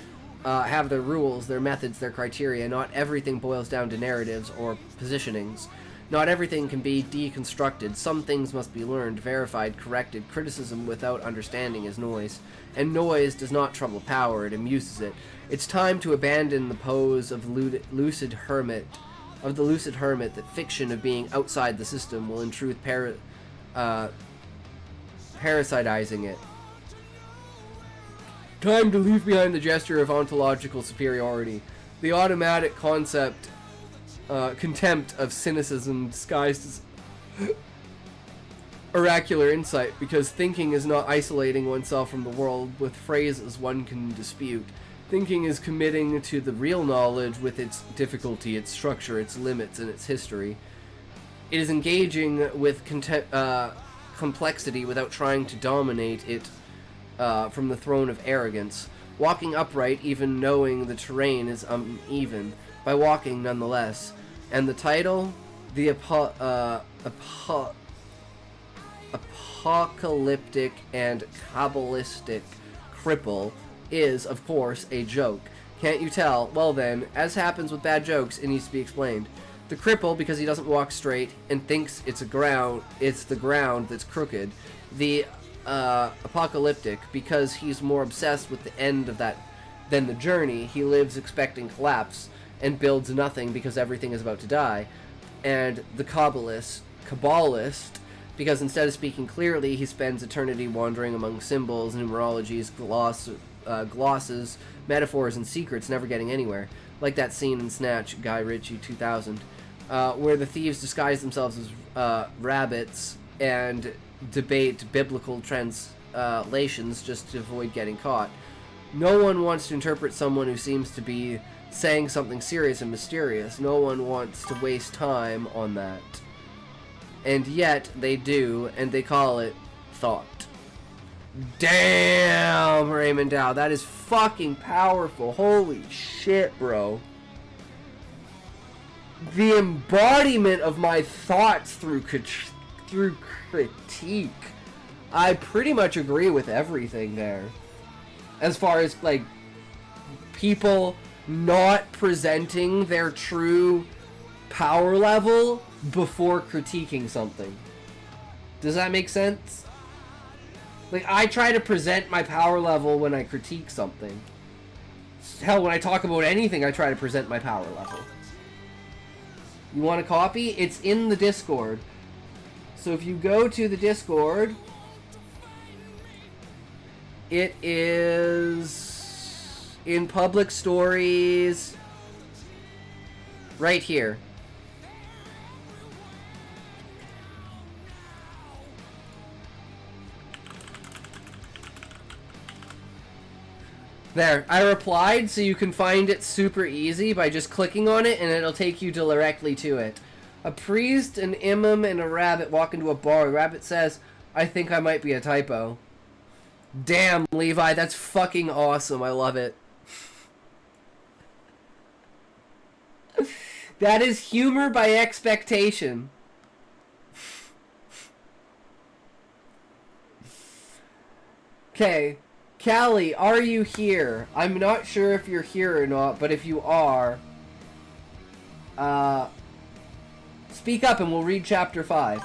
have their rules, their methods, their criteria. Not everything boils down to narratives or positionings. Not everything can be deconstructed. Some things must be learned, verified, corrected. Criticism without understanding is noise. And noise does not trouble power, it amuses it. It's time to abandon the pose of the lucid hermit, that fiction of being outside the system will in truth parasitizing it. Time to leave behind the gesture of ontological superiority. The automatic contempt of cynicism disguised as oracular insight, because thinking is not isolating oneself from the world with phrases one can dispute. Thinking is committing to the real knowledge with its difficulty, its structure, its limits, and its history. It is engaging with complexity without trying to dominate it from the throne of arrogance. Walking upright, even knowing the terrain is uneven, by walking nonetheless. And the title, The Apocalyptic and Kabbalistic Cripple, is, of course, a joke. Can't you tell? Well then, as happens with bad jokes, it needs to be explained. The cripple, because he doesn't walk straight and thinks it's the ground that's crooked. The apocalyptic, because he's more obsessed with the end of that than the journey. He lives expecting collapse and builds nothing because everything is about to die. And the Kabbalist, because instead of speaking clearly, he spends eternity wandering among symbols, numerologies, glosses, metaphors, and secrets, never getting anywhere. Like that scene in Snatch, Guy Ritchie 2000, where the thieves disguise themselves as rabbits and debate biblical translations just to avoid getting caught. No one wants to interpret someone who seems to be saying something serious and mysterious. No one wants to waste time on that. And yet they do, and they call it thought. Damn, Raymond Dow, that is fucking powerful. Holy shit, bro. The embodiment of my thoughts through critique. I pretty much agree with everything there. As far as, like, people not presenting their true power level before critiquing something. Does that make sense? Like, I try to present my power level when I critique something. Hell, when I talk about anything, I try to present my power level. You want a copy? It's in the Discord. So if you go to the Discord, it is in public stories right here. There, I replied, so you can find it super easy by just clicking on it, and it'll take you directly to it. A priest, an imam, and a rabbit walk into a bar. The rabbit says, "I think I might be a typo." Damn, Levi, that's fucking awesome. I love it. That is humor by expectation. Okay. Callie, are you here? I'm not sure if you're here or not, but if you are, speak up and we'll read chapter 5.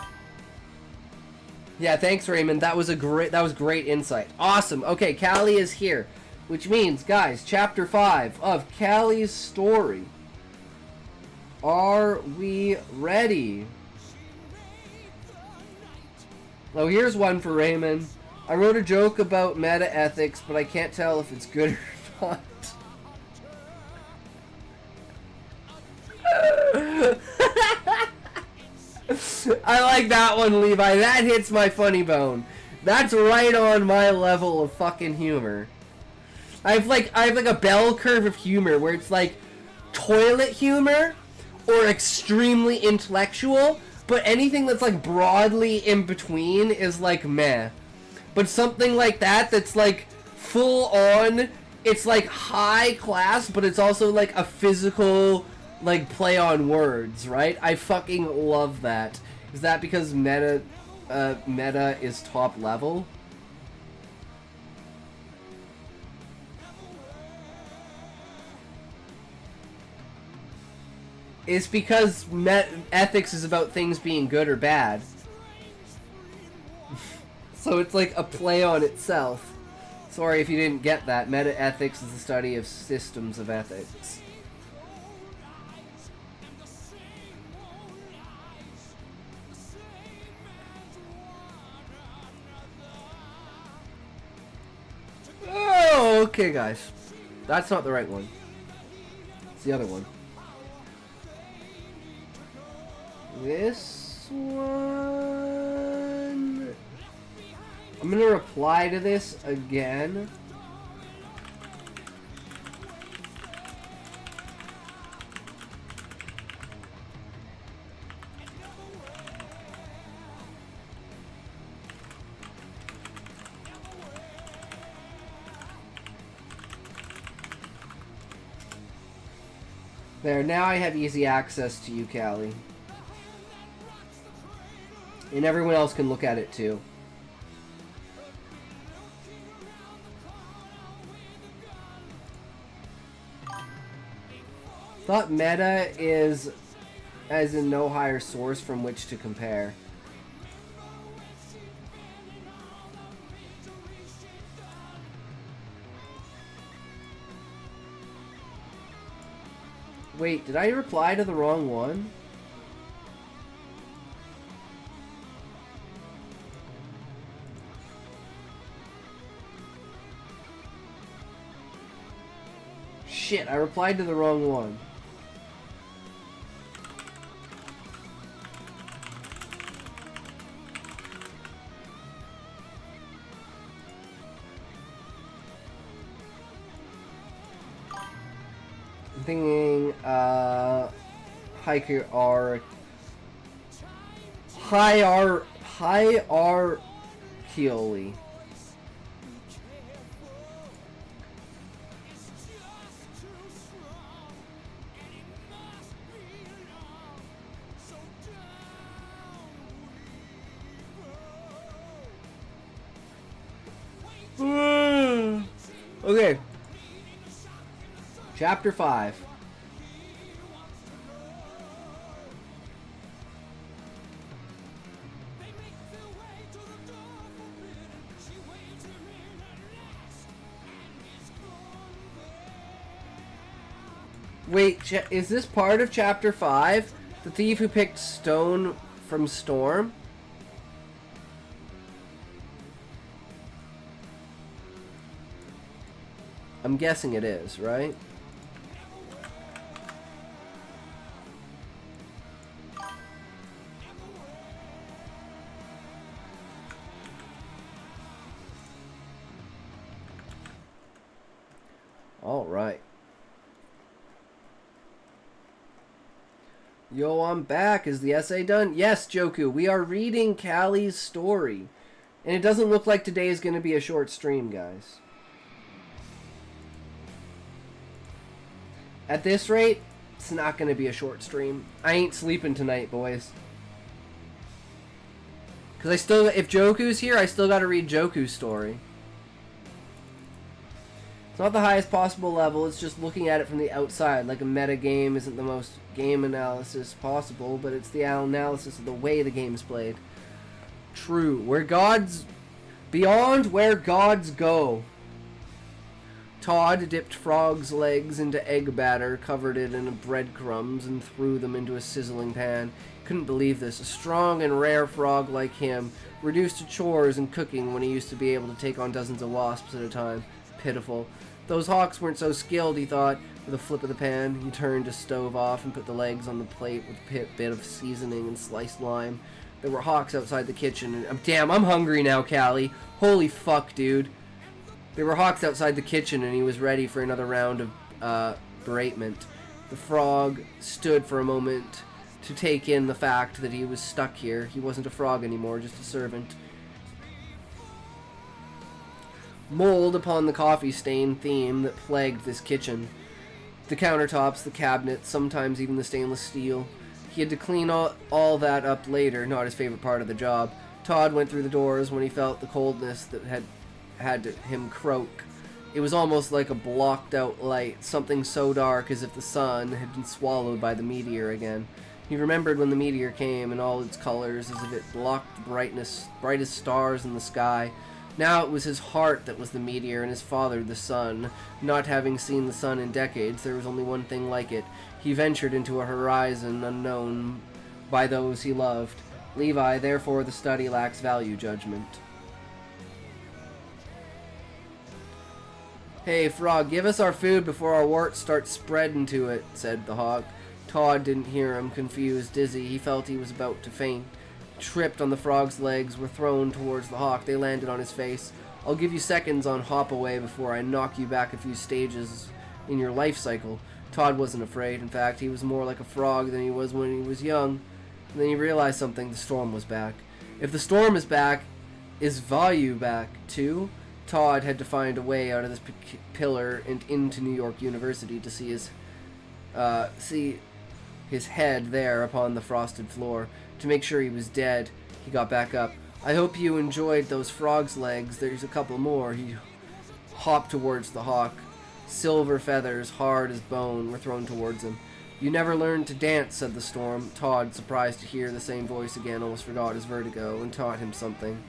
Yeah, thanks, Raymond. That was great insight. Awesome. Okay, Callie is here, which means, guys, chapter 5 of Callie's story. Are we ready? Oh, here's one for Raymond. I wrote a joke about meta-ethics, but I can't tell if it's good or not. I like that one, Levi. That hits my funny bone. That's right on my level of fucking humor. I have like a bell curve of humor where it's like toilet humor or extremely intellectual, but anything that's like broadly in between is like meh. But something like that that's like full on, it's like high class, but it's also like a physical like play on words, right? I fucking love that. Is that because meta meta is top level? It's because ethics is about things being good or bad. So it's like a play on itself. Sorry if you didn't get that. Meta ethics is the study of systems of ethics. Oh, okay, guys. That's not the right one. It's the other one. This one... I'm gonna reply to this again. There, now I have easy access to you, Callie. And everyone else can look at it too. Thought meta is as in no higher source from which to compare. Wait, did I reply to the wrong one? Shit, I replied to the wrong one. I'm thinking, hierarchially. Okay. Chapter 5. Wait, is this part of Chapter 5? The thief who picked stone from storm? I'm guessing it is, right? All right. Yo, I'm back. Is the essay done? Yes, Joku. We are reading Callie's story. And it doesn't look like today is going to be a short stream, guys. At this rate, it's not going to be a short stream. I ain't sleeping tonight, boys. Because I still, if Joku's here, I still got to read Joku's story. It's not the highest possible level, it's just looking at it from the outside. Like a meta game isn't the most game analysis possible, but it's the analysis of the way the game is played. True. Beyond where gods go. Todd dipped Frog's legs into egg batter, covered it in breadcrumbs, and threw them into a sizzling pan. Couldn't believe this. A strong and rare frog like him, reduced to chores and cooking when he used to be able to take on dozens of wasps at a time. Pitiful. Those hawks weren't so skilled, he thought. With a flip of the pan, he turned his stove off and put the legs on the plate with a bit of seasoning and sliced lime. There were hawks outside the kitchen, and damn, I'm hungry now, Callie. Holy fuck, dude. There were hawks outside the kitchen, and he was ready for another round of beratement. The frog stood for a moment to take in the fact that he was stuck here. He wasn't a frog anymore, just a servant. Mold upon the coffee stain theme that plagued this kitchen. The countertops, the cabinets, sometimes even the stainless steel. He had to clean all that up later, not his favorite part of the job. Todd went through the doors when he felt the coldness that had him croak. It was almost like a blocked-out light, something so dark as if the sun had been swallowed by the meteor again. He remembered when the meteor came in all its colors, as if it blocked the brightest stars in the sky. Now it was his heart that was the meteor, and his father the sun. Not having seen the sun in decades, there was only one thing like it. He ventured into a horizon unknown by those he loved. Levi, therefore the study lacks value judgment. Hey, Frog, give us our food before our warts start spreading to it, said the hawk. Todd didn't hear him, confused, dizzy. He felt he was about to faint. Tripped on the frog's legs, were thrown towards the hawk. They landed on his face. I'll give you seconds on hop away before I knock you back a few stages in your life cycle. Todd wasn't afraid. In fact, he was more like a frog than he was when he was young. And then he realized something. The storm was back. If the storm is back, is Vayu back too? Todd had to find a way out of this pillar and into New York University to see his head there upon the frosted floor. To make sure he was dead, he got back up. I hope you enjoyed those frog's legs. There's a couple more. He hopped towards the hawk. Silver feathers, hard as bone, were thrown towards him. You never learned to dance, said the storm. Todd, surprised to hear the same voice again, almost forgot his vertigo and taught him something.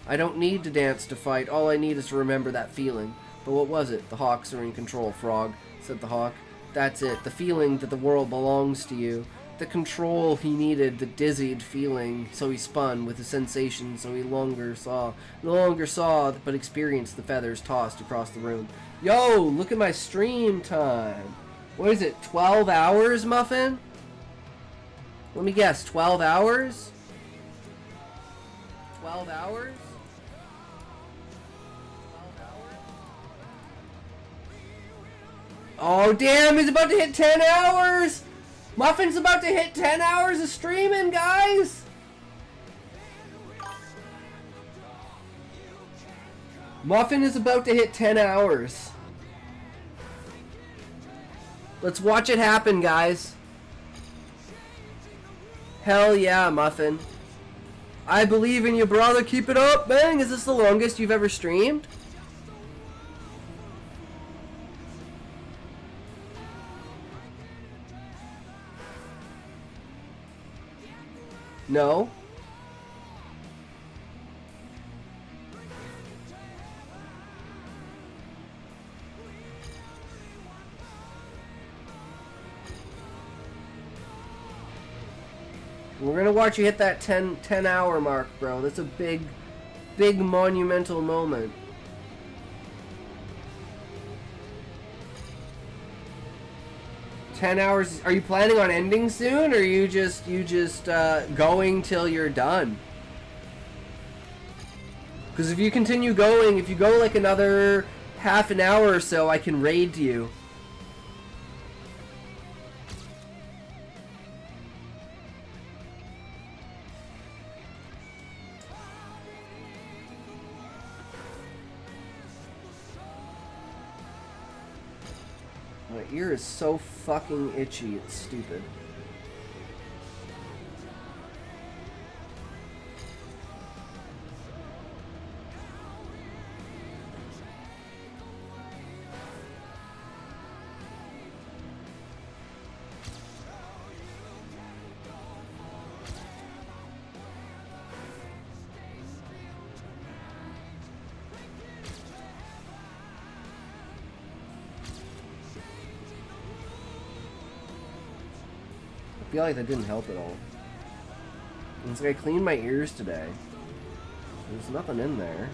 I don't need to dance to fight. All I need is to remember that feeling. But what was it? The hawks are in control, Frog, said the hawk. That's it. The feeling that the world belongs to you. The control he needed, the dizzied feeling. So he spun with the sensation, so he no longer saw, but experienced the feathers tossed across the room. Yo, look at my stream time. What is it, 12 hours, Muffin? Let me guess, 12 hours? 12 hours? Oh, damn, he's about to hit 10 hours! Muffin's about to hit 10 hours of streaming, guys! Muffin is about to hit 10 hours. Let's watch it happen, guys. Hell yeah, Muffin. I believe in you, brother. Keep it up, bang! Is this the longest you've ever streamed? No. We're gonna watch you hit that 10 hour mark, bro. That's a big monumental moment. $10 Are you planning on ending soon, or are you just going till you're done? Because if you continue going, if you go like another half an hour or so, I can raid you. My ear is so fucking itchy, it's stupid. I feel like that didn't help at all. It's like I cleaned my ears today. There's nothing in there.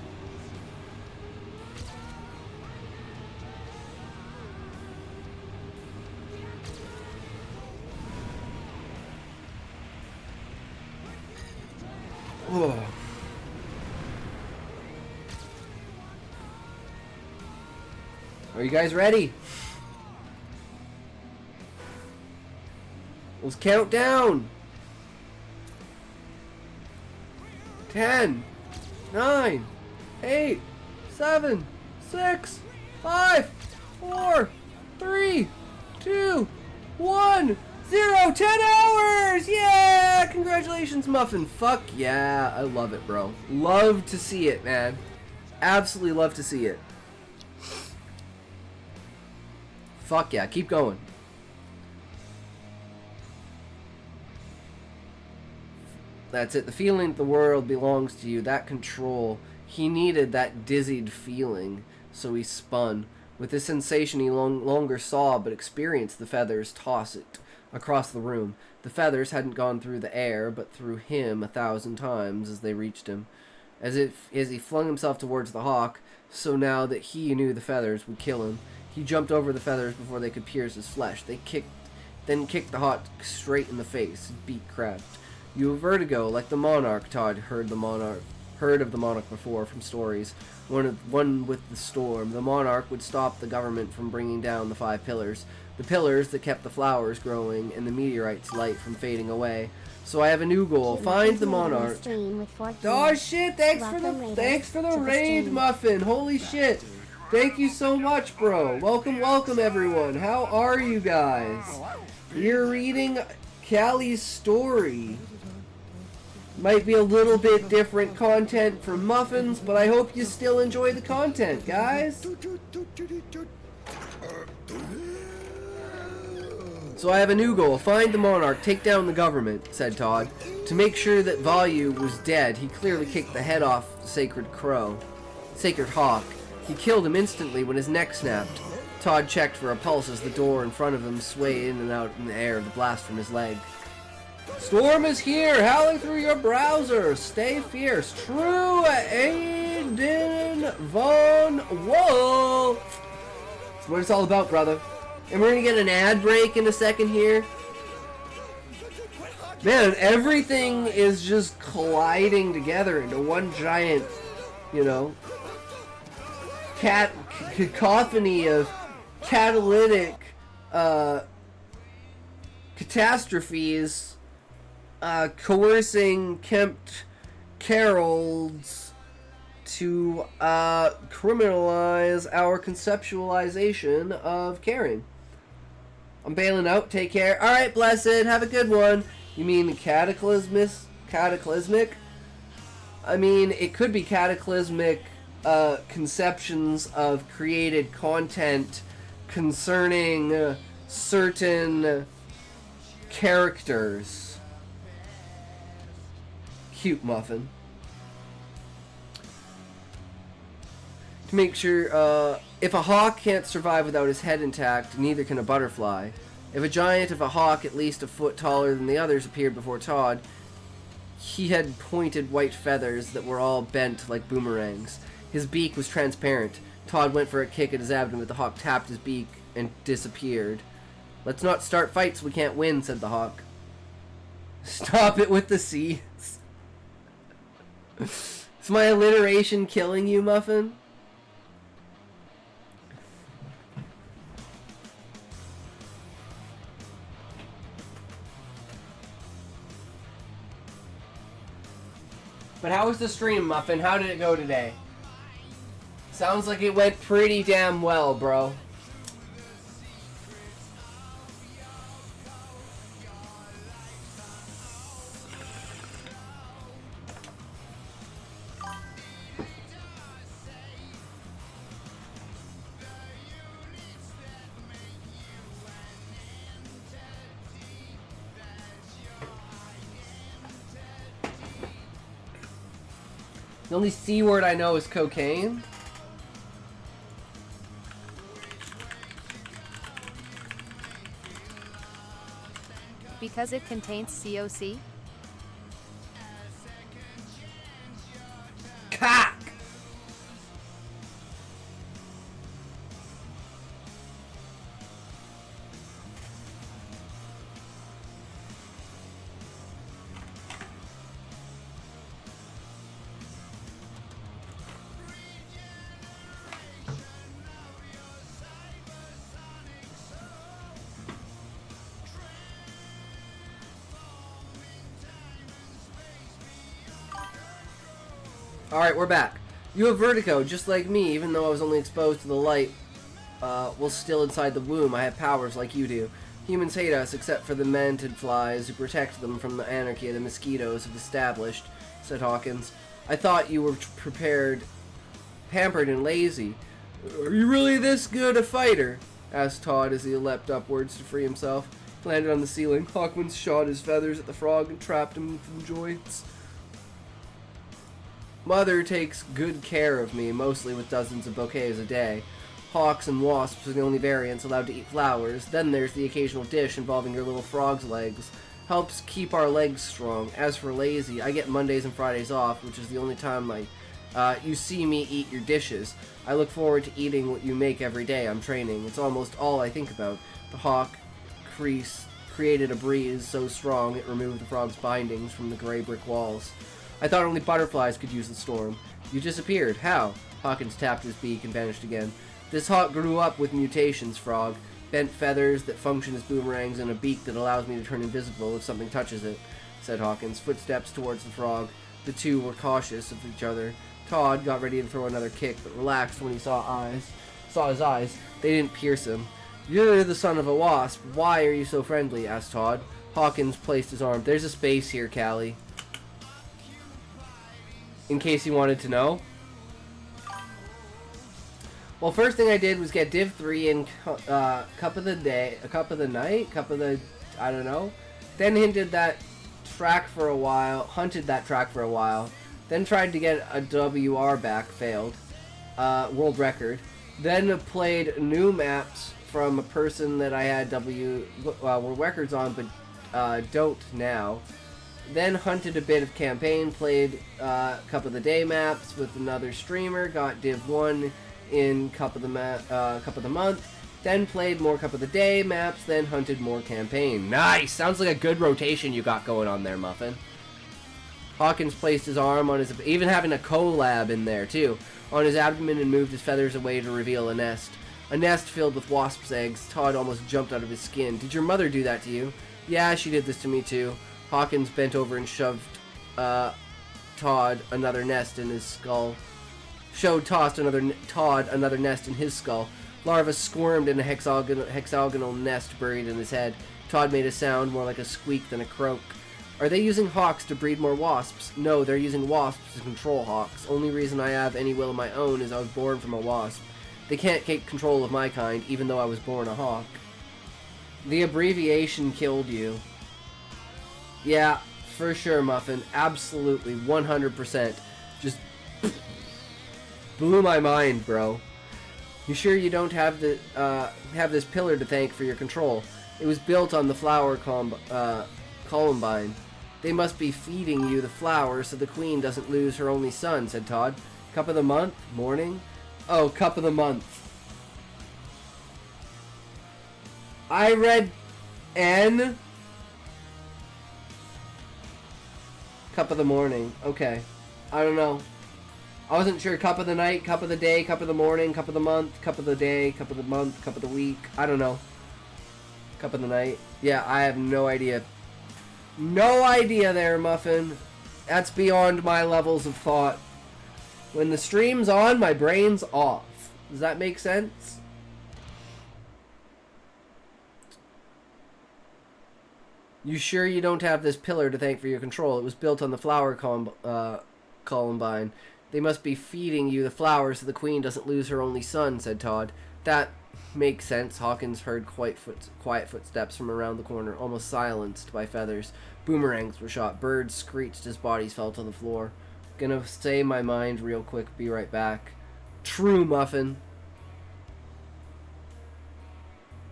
Ugh. Are you guys ready? Let's count down. 10, 9, 8, 7, 6, 5, 4, 3, 2, 1. 0, 10 hours! Yeah! Congratulations, Muffin. Fuck yeah. I love it, bro. Love to see it, man. Absolutely love to see it. Fuck yeah. Keep going. That's it. The feeling that the world belongs to you. That control. He needed that dizzied feeling, so he spun. With this sensation, he longer saw but experienced the feathers toss it across the room. The feathers hadn't gone through the air, but through him 1,000 times as they reached him. As he flung himself towards the hawk, so now that he knew the feathers would kill him, he jumped over the feathers before they could pierce his flesh. They then kicked the hawk straight in the face. His beak cracked. You have vertigo, like the monarch. Todd heard of the monarch before from stories. One with the storm. The monarch would stop the government from bringing down the 5 pillars. The pillars that kept the flowers growing and the meteorites' light from fading away. So I have a new goal. Find the monarch. Oh shit, thanks for the raid, Muffin. Holy shit. Thank you so much, bro. Welcome everyone. How are you guys? You're reading Callie's story. Might be a little bit different content from Muffins, but I hope you still enjoy the content, guys. So I have a new goal. Find the monarch, take down the government, said Todd. To make sure that Vayu was dead, he clearly kicked the head off the sacred hawk. He killed him instantly when his neck snapped. Todd checked for a pulse as the door in front of him swayed in and out in the air, the blast from his leg. Storm is here, howling through your browser. Stay fierce. True Aiden Von Whoa. That's what it's all about, brother. And we're gonna get an ad break in a second here. Man, everything is just colliding together into one giant, you know, cacophony of catalytic catastrophes coercing Kempt Carolds to criminalize our conceptualization of caring. I'm bailing out. Take care. Alright, blessed. Have a good one. You mean cataclysmic? I mean, it could be cataclysmic conceptions of created content concerning certain characters. Cute Muffin. To make sure, if a hawk can't survive without his head intact, neither can a butterfly. If a giant of a hawk at least a foot taller than the others appeared before Todd, he had pointed white feathers that were all bent like boomerangs. His beak was transparent. Todd went for a kick at his abdomen, but the hawk tapped his beak and disappeared. Let's not start fights we can't win, said the hawk. Stop it with the C's. Is my alliteration killing you, Muffin? But how was the stream, Muffin? How did it go today? Sounds like it went pretty damn well, bro. The only C word I know is cocaine. Because it contains COC? Cock! Alright, we're back. You have vertigo, just like me, even though I was only exposed to the light while still inside the womb. I have powers like you do. Humans hate us except for the mantid flies who protect them from the anarchy the mosquitoes have established, said Hawkins. I thought you were prepared, pampered and lazy. Are you really this good a fighter? Asked Todd as he leapt upwards to free himself. He landed on the ceiling. Hawkins shot his feathers at the frog and trapped him from joints. Mother takes good care of me, mostly with dozens of bouquets a day. Hawks and wasps are the only variants allowed to eat flowers. Then there's the occasional dish involving your little frog's legs. Helps keep our legs strong. As for lazy, I get Mondays and Fridays off, which is the only time you see me eat your dishes. I look forward to eating what you make every day. I'm training. It's almost all I think about. The hawk created a breeze so strong it removed the frog's bindings from the gray brick walls. I thought only butterflies could use the storm. You disappeared. How? Hawkins tapped his beak and vanished again. This hawk grew up with mutations, Frog. Bent feathers that function as boomerangs and a beak that allows me to turn invisible if something touches it, said Hawkins. Footsteps towards the frog. The two were cautious of each other. Todd got ready to throw another kick, but relaxed when he saw his eyes. They didn't pierce him. You're the son of a wasp. Why are you so friendly? Asked Todd. Hawkins placed his arm. There's a space here, Callie. In case you wanted to know. Well, first thing I did was get Div 3 in Cup of the Day, a Cup of the Night, I don't know. Then hunted that track for a while. Then tried to get a WR back, failed. World record. Then played new maps from a person that I had world records on, but don't now. Then hunted a bit of campaign, played Cup of the Day maps with another streamer, got Div 1 in Cup of the Month, then played more Cup of the Day maps, then hunted more campaign. Nice! Sounds like a good rotation you got going on there, Muffin. Hawkins placed his arm on his, even having a collab in there too, on his abdomen and moved his feathers away to reveal a nest. A nest filled with wasps' eggs. Todd almost jumped out of his skin. Did your mother do that to you? Yeah, she did this to me too. Hawkins bent over and shoved Todd another nest in his skull. Todd another nest in his skull. Larva squirmed in a hexagonal nest buried in his head. Todd made a sound more like a squeak than a croak. Are they using hawks to breed more wasps? No, they're using wasps to control hawks. Only reason I have any will of my own is I was born from a wasp. They can't take control of my kind, even though I was born a hawk. The abbreviation killed you. Yeah, for sure, Muffin. Absolutely, 100%. Just blew my mind, bro. You sure you don't have this pillar to thank for your control? It was built on the flower columbine. They must be feeding you the flowers so the queen doesn't lose her only son, said Todd. Cup of the month? Morning? Oh, cup of the month. I read N. Cup of the morning. Okay. I don't know. I wasn't sure. Cup of the night, cup of the day, cup of the morning, cup of the month, cup of the day, cup of the month, cup of the week. I don't know. Cup of the night. Yeah, I have no idea. No idea there, Muffin. That's beyond my levels of thought. When the stream's on, my brain's off. Does that make sense? You sure you don't have this pillar to thank for your control? It was built on the flower columbine. They must be feeding you the flowers so the queen doesn't lose her only son, said Todd. That makes sense. Hawkins heard quiet footsteps from around the corner, almost silenced by feathers. Boomerangs were shot. Birds screeched as bodies fell to the floor. Gonna say my mind real quick. Be right back. True, Muffin.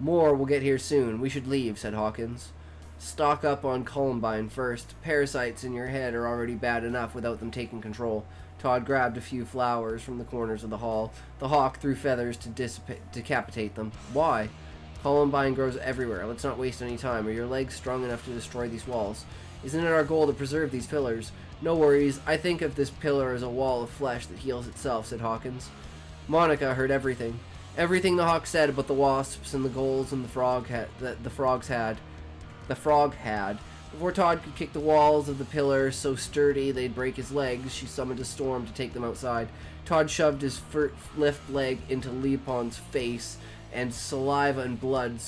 More will get here soon. We should leave, said Hawkins. Stock up on Columbine first. Parasites in your head are already bad enough without them taking control. Todd grabbed a few flowers from the corners of the hall. The hawk threw feathers to decapitate them. Why? Columbine grows everywhere. Let's not waste any time. Are your legs strong enough to destroy these walls? Isn't it our goal to preserve these pillars? No worries. I think of this pillar as a wall of flesh that heals itself, said Hawkins. Monica heard everything. Everything the hawk said about the wasps and the goals and the frog had. Before Todd could kick the walls of the pillar so sturdy they'd break his legs, she summoned a storm to take them outside. Todd shoved his left leg into Leopold's face, and saliva and blood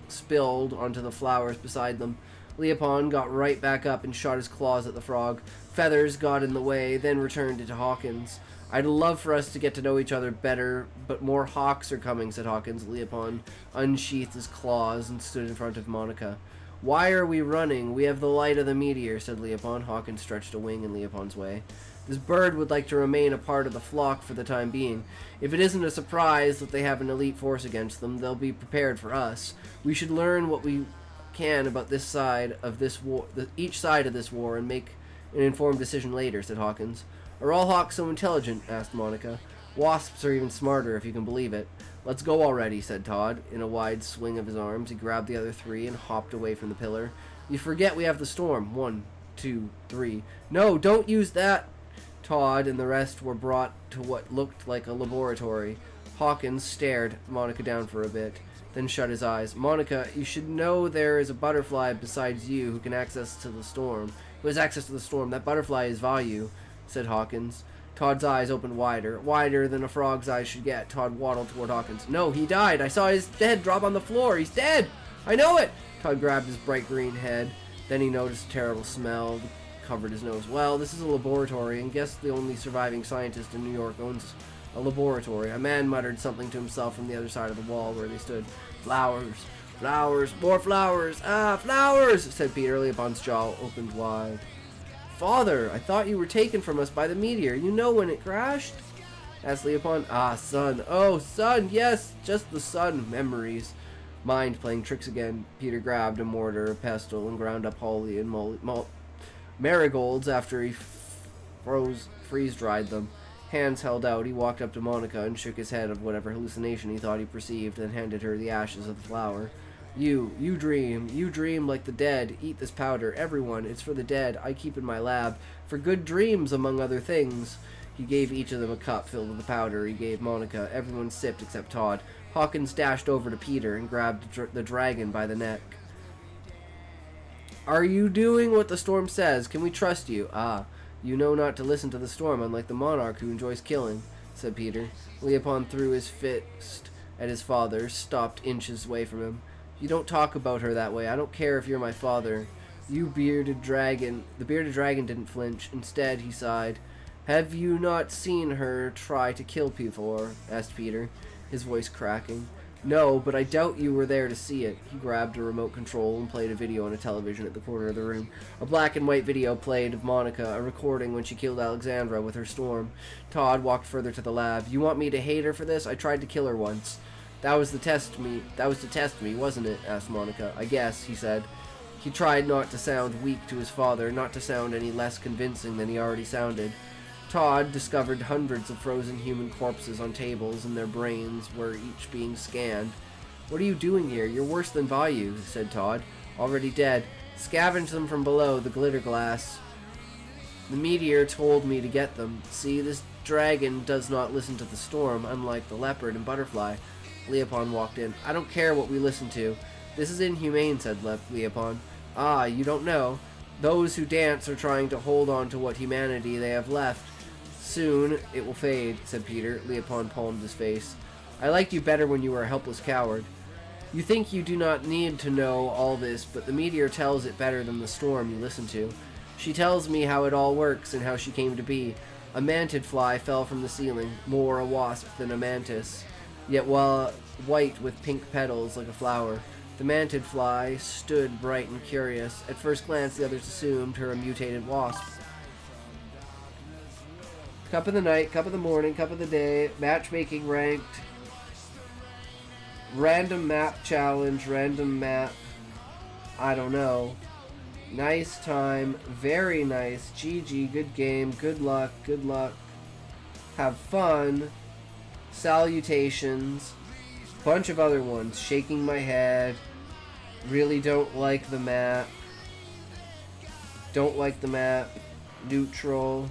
spilled onto the flowers beside them. Leopold got right back up and shot his claws at the frog. Feathers got in the way, then returned to Hawkins. I'd love for us to get to know each other better, but more hawks are coming, said Hawkins. Leopold unsheathed his claws and stood in front of Monica. Why are we running? We have the light of the meteor, said Leopold. Hawkins stretched a wing in Leopold's way. This bird would like to remain a part of the flock for the time being. If it isn't a surprise that they have an elite force against them, they'll be prepared for us. We should learn what we can about this side of this war, each side of this war, and make an informed decision later, said Hawkins. Are all hawks so intelligent? Asked Monica. Wasps are even smarter, if you can believe it. Let's go already, said Todd. In a wide swing of his arms, he grabbed the other three and hopped away from the pillar. You forget we have the storm. 1, 2, 3. No, don't use that! Todd and the rest were brought to what looked like a laboratory. Hawkins stared Monica down for a bit, then shut his eyes. Monica, you should know there is a butterfly besides you who can access to the storm. Who has access to the storm? That butterfly is Vayu, said Hawkins. Todd's eyes opened wider than a frog's eyes should get. Todd waddled toward Hawkins. No, he died. I saw his head drop on the floor. He's dead. I know it. Todd grabbed his bright green head. Then he noticed a terrible smell. Covered his nose. Well, this is a laboratory, and guess the only surviving scientist in New York owns a laboratory. A man muttered something to himself from the other side of the wall where they stood. Flowers. Flowers. More flowers. Ah, flowers, said Peter. Leopold's jaw opened wide. Father, I thought you were taken from us by the meteor. You know when it crashed? Asked Leopold. Ah, son. Oh, son, yes. Just the sun. Memories. Mind playing tricks again. Peter grabbed a mortar, a pestle, and ground up holly and marigolds after he freeze-dried them. Hands held out, he walked up to Monica and shook his head of whatever hallucination he thought he perceived, and handed her the ashes of the flower. You dream like the dead. Eat this powder, everyone. It's for the dead. I keep in my lab. For good dreams, among other things. He gave each of them a cup filled with the powder. He gave Monica. Everyone sipped except Todd. Hawkins dashed over to Peter and grabbed the dragon by the neck. Are you doing what the storm says? Can we trust you? Ah, you know not to listen to the storm, unlike the monarch who enjoys killing, said Peter. Leopold threw his fist at his father, stopped inches away from him. You don't talk about her that way. I don't care if you're my father. You bearded dragon. The bearded dragon didn't flinch. Instead, he sighed. Have you not seen her try to kill before? Asked Peter, his voice cracking. No, but I doubt you were there to see it. He grabbed a remote control and played a video on a television at the corner of the room. A black and white video played of Monica, a recording when she killed Alexandra with her storm. Todd walked further to the lab. You want me to hate her for this? I tried to kill her once. That was to test me, wasn't it? Asked Monica. I guess, he said. He tried not to sound weak to his father, not to sound any less convincing than he already sounded. Todd discovered hundreds of frozen human corpses on tables, and their brains were each being scanned. What are you doing here? You're worse than Vayu, said Todd. Already dead. Scavenge them from below, the glitter glass. The meteor told me to get them. See, this dragon does not listen to the storm, unlike the leopard and butterfly. Leopold walked in. I don't care what we listen to. This is inhumane, said Leopold. Ah, you don't know. Those who dance are trying to hold on to what humanity they have left. Soon it will fade, said Peter. Leopold palmed his face. I liked you better when you were a helpless coward. You think you do not need to know all this, but the meteor tells it better than the storm you listen to. She tells me how it all works and how she came to be. A mantid fly fell from the ceiling, more a wasp than a mantis, yet white with pink petals like a flower. The mantid fly stood bright and curious. At first glance, the others assumed her a mutated wasp. Cup of the night, cup of the morning, cup of the day, matchmaking ranked, random map challenge, random map, I don't know. Nice time, very nice, GG, good game, good luck, have fun, salutations, bunch of other ones, shaking my head, really don't like the map, neutral,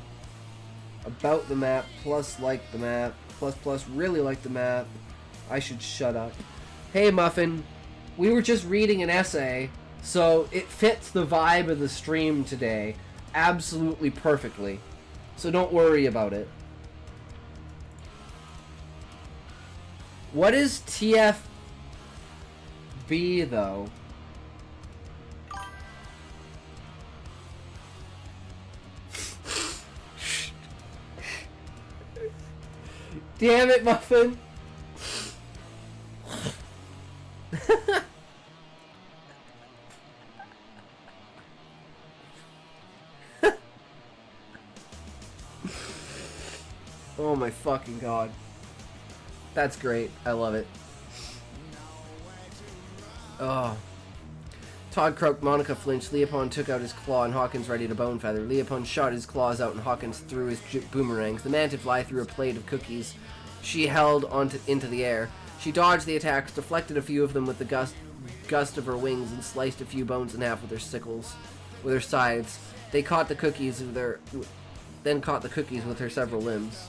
about the map, plus like the map, plus really like the map. I should shut up. Hey Muffin, we were just reading an essay, so it fits the vibe of the stream today absolutely perfectly. So don't worry about it. What is TF B, though. Damn it, Muffin! Oh my fucking god. That's great. I love it. Oh. Todd croaked, Monica flinched, Leopold took out his claw, and Hawkins readied a bone feather. Leopold shot his claws out, and Hawkins threw his boomerangs. The mantis-fly threw a plate of cookies she held into the air. She dodged the attacks, deflected a few of them with the gust of her wings, and sliced a few bones in half with her sickles, with her scythes. They caught the cookies with her several limbs.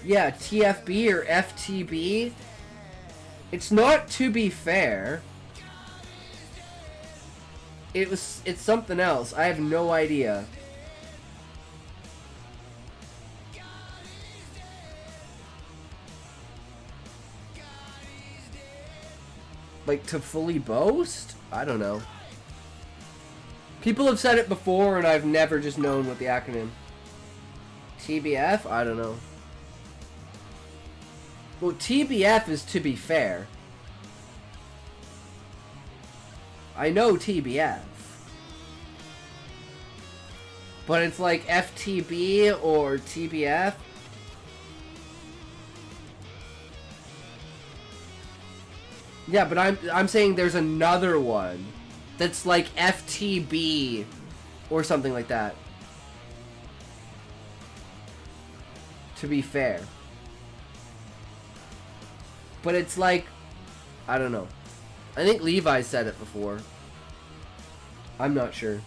Yeah, TFB or FTB. It's not to be fair. It's something else. I have no idea. Like, to fully boast? I don't know. People have said it before, and I've never just known what the acronym. TBF? I don't know. Well, TBF is to be fair. I know TBF. But it's like FTB or TBF. Yeah, but I'm saying there's another one that's like FTB or something like that. To be fair. But it's like, I don't know. I think Levi said it before. I'm not sure.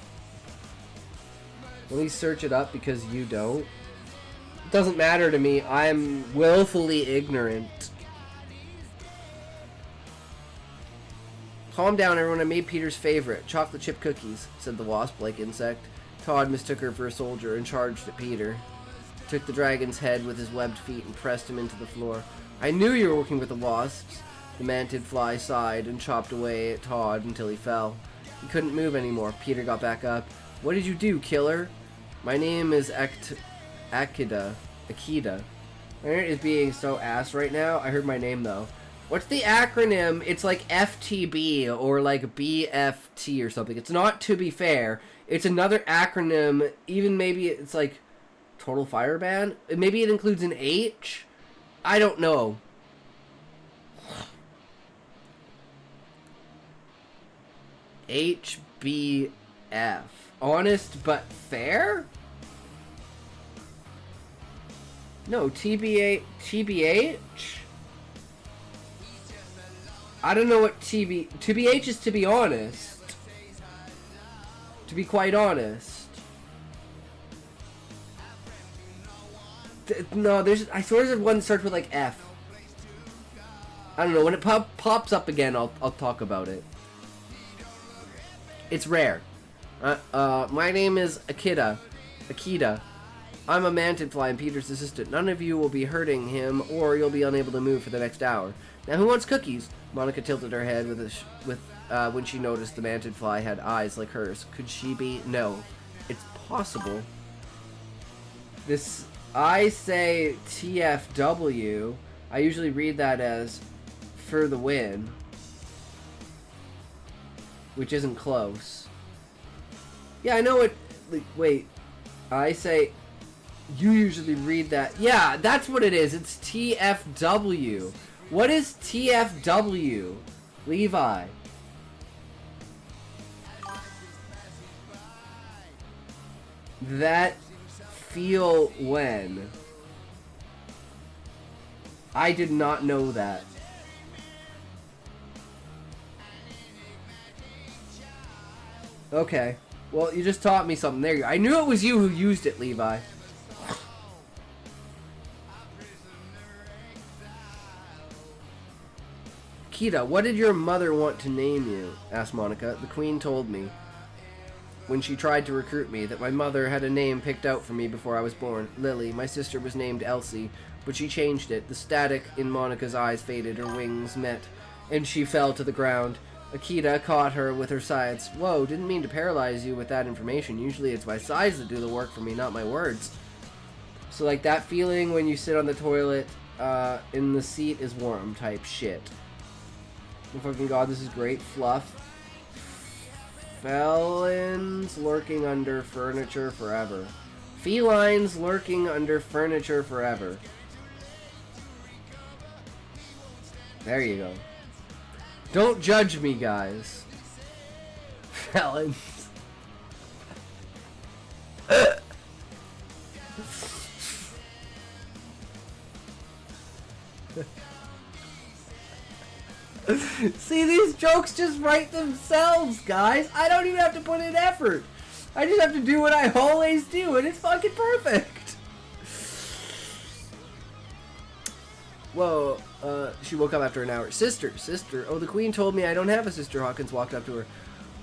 Let me search it up because you don't. It doesn't matter to me. I'm willfully ignorant. Calm down, everyone. I made Peter's favorite. Chocolate chip cookies, said the wasp-like insect. Todd mistook her for a soldier and charged at Peter. Took the dragon's head with his webbed feet and pressed him into the floor. I knew you were working with the wasps. The mantid-fly sighed and chopped away at Todd until he fell. He couldn't move anymore. Peter got back up. What did you do, killer? My name is Akida. My internet is being so ass right now. I heard my name, though. What's the acronym? It's like FTB or like BFT or something. It's not to be fair. It's another acronym. Even maybe it's like Total Fire Ban. Maybe it includes an H. I don't know. HBF. Honest but fair? No, TBH? I don't know what TBH is, to be honest. To be quite honest. No, I swear there's one that starts with like F. I don't know, when it pops up again, I'll talk about it. It's rare. My name is Akida. I'm a mantid-fly and Peter's assistant. None of you will be hurting him, or you'll be unable to move for the next hour. Now, who wants cookies? Monica tilted her head when she noticed the mantid-fly had eyes like hers. Could she be? No. It's possible. I say TFW. I usually read that as for the win, which isn't close. Yeah, I know it. Wait. I say... You usually read that. Yeah, that's what it is. It's TFW. What is TFW? Levi. That feel when. I did not know that. Okay. Well, you just taught me something. There you go. I knew it was you who used it, Levi. Kita, what did your mother want to name you? Asked Monica. The queen told me, when she tried to recruit me, that my mother had a name picked out for me before I was born. Lily. My sister was named Elsie, but she changed it. The static in Monica's eyes faded. Her wings met and she fell to the ground. Akita caught her with her sides. Whoa, didn't mean to paralyze you with that information. Usually it's my sides that do the work for me, not my words. So like that feeling when you sit on the toilet in the seat is warm type shit. Oh fucking god, this is great. Fluff. Felons lurking under furniture forever. Felines lurking under furniture forever. There you go. Don't judge me, guys. Felons. See, these jokes just write themselves, guys. I don't even have to put in effort. I just have to do what I always do, and it's fucking perfect. Whoa, she woke up after an hour. Sister. Oh, the queen told me I don't have a sister. Hawkins walked up to her.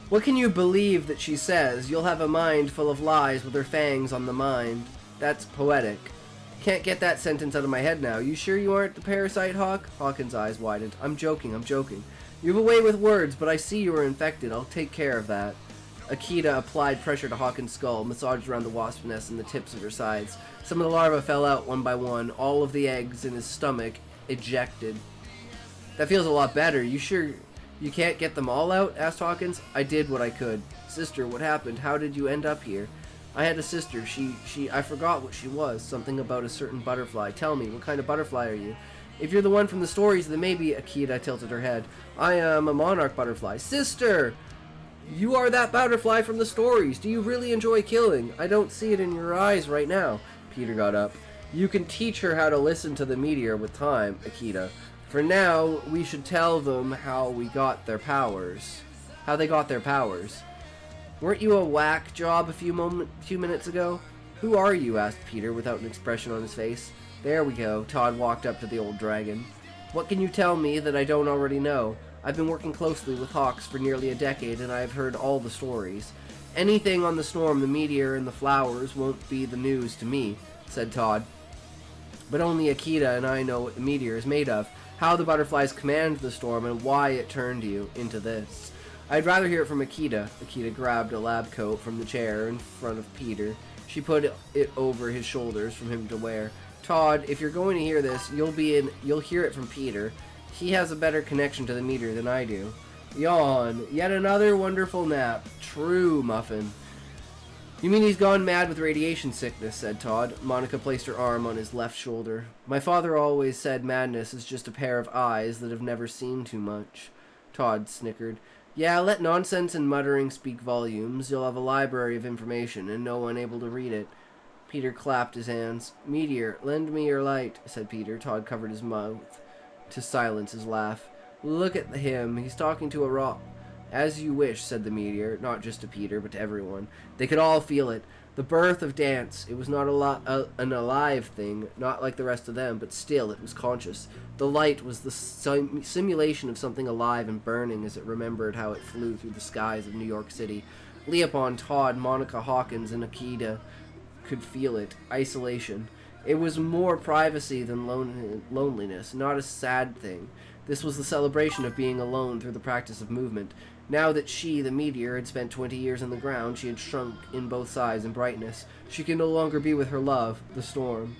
What can you believe that she says? You'll have a mind full of lies with her fangs on the mind. That's poetic. Can't get that sentence out of my head now. You sure you aren't the parasite, Hawk? Hawkins' eyes widened. I'm joking. You have a way with words, but I see you are infected. I'll take care of that. Akita applied pressure to Hawkins' skull, massaged around the wasp nest and the tips of her sides. Some of the larvae fell out one by one. All of the eggs in his stomach ejected. That feels a lot better. You sure you can't get them all out? Asked Hawkins. I did what I could. Sister, what happened? How did you end up here? I had a sister. I forgot what she was. Something about a certain butterfly. Tell me, what kind of butterfly are you? If you're the one from the stories, then maybe. Akita tilted her head. I am a monarch butterfly. Sister! You are that butterfly from the stories. Do you really enjoy killing? I don't see it in your eyes right now. Peter got up. You can teach her how to listen to the meteor with time, Akita. For now, we should tell them how we got their powers. How they got their powers. Weren't you a whack job a few minutes ago? Who are you? Asked Peter without an expression on his face. There we go. Todd walked up to the old dragon. What can you tell me that I don't already know? I've been working closely with Hawks for nearly a decade, and I've heard all the stories. Anything on the storm, the meteor, and the flowers won't be the news to me, said Todd. But only Akita and I know what the meteor is made of, how the butterflies command the storm, and why it turned you into this. I'd rather hear it from Akita. Akita grabbed a lab coat from the chair in front of Peter. She put it over his shoulders for him to wear. Todd, if you're going to hear this, you'll hear it from Peter. He has a better connection to the meteor than I do. Yawn. Yet another wonderful nap. True, Muffin. You mean he's gone mad with radiation sickness, said Todd. Monica placed her arm on his left shoulder. My father always said madness is just a pair of eyes that have never seen too much. Todd snickered. Yeah, let nonsense and muttering speak volumes. You'll have a library of information and no one able to read it. Peter clapped his hands. Meteor, lend me your light, said Peter. Todd covered his mouth to silence his laugh. Look at him. He's talking to a rock. As you wish, said the meteor, not just to Peter, but to everyone. They could all feel it. The birth of dance. It was not an alive thing, not like the rest of them, but still it was conscious. The light was the simulation of something alive and burning as it remembered how it flew through the skies of New York City. Leopold, Todd, Monica Hawkins, and Akita could feel it. Isolation. It was more privacy than loneliness, not a sad thing. This was the celebration of being alone through the practice of movement. Now that she, the meteor, had spent 20 years in the ground, she had shrunk in both size and brightness. She could no longer be with her love, the storm.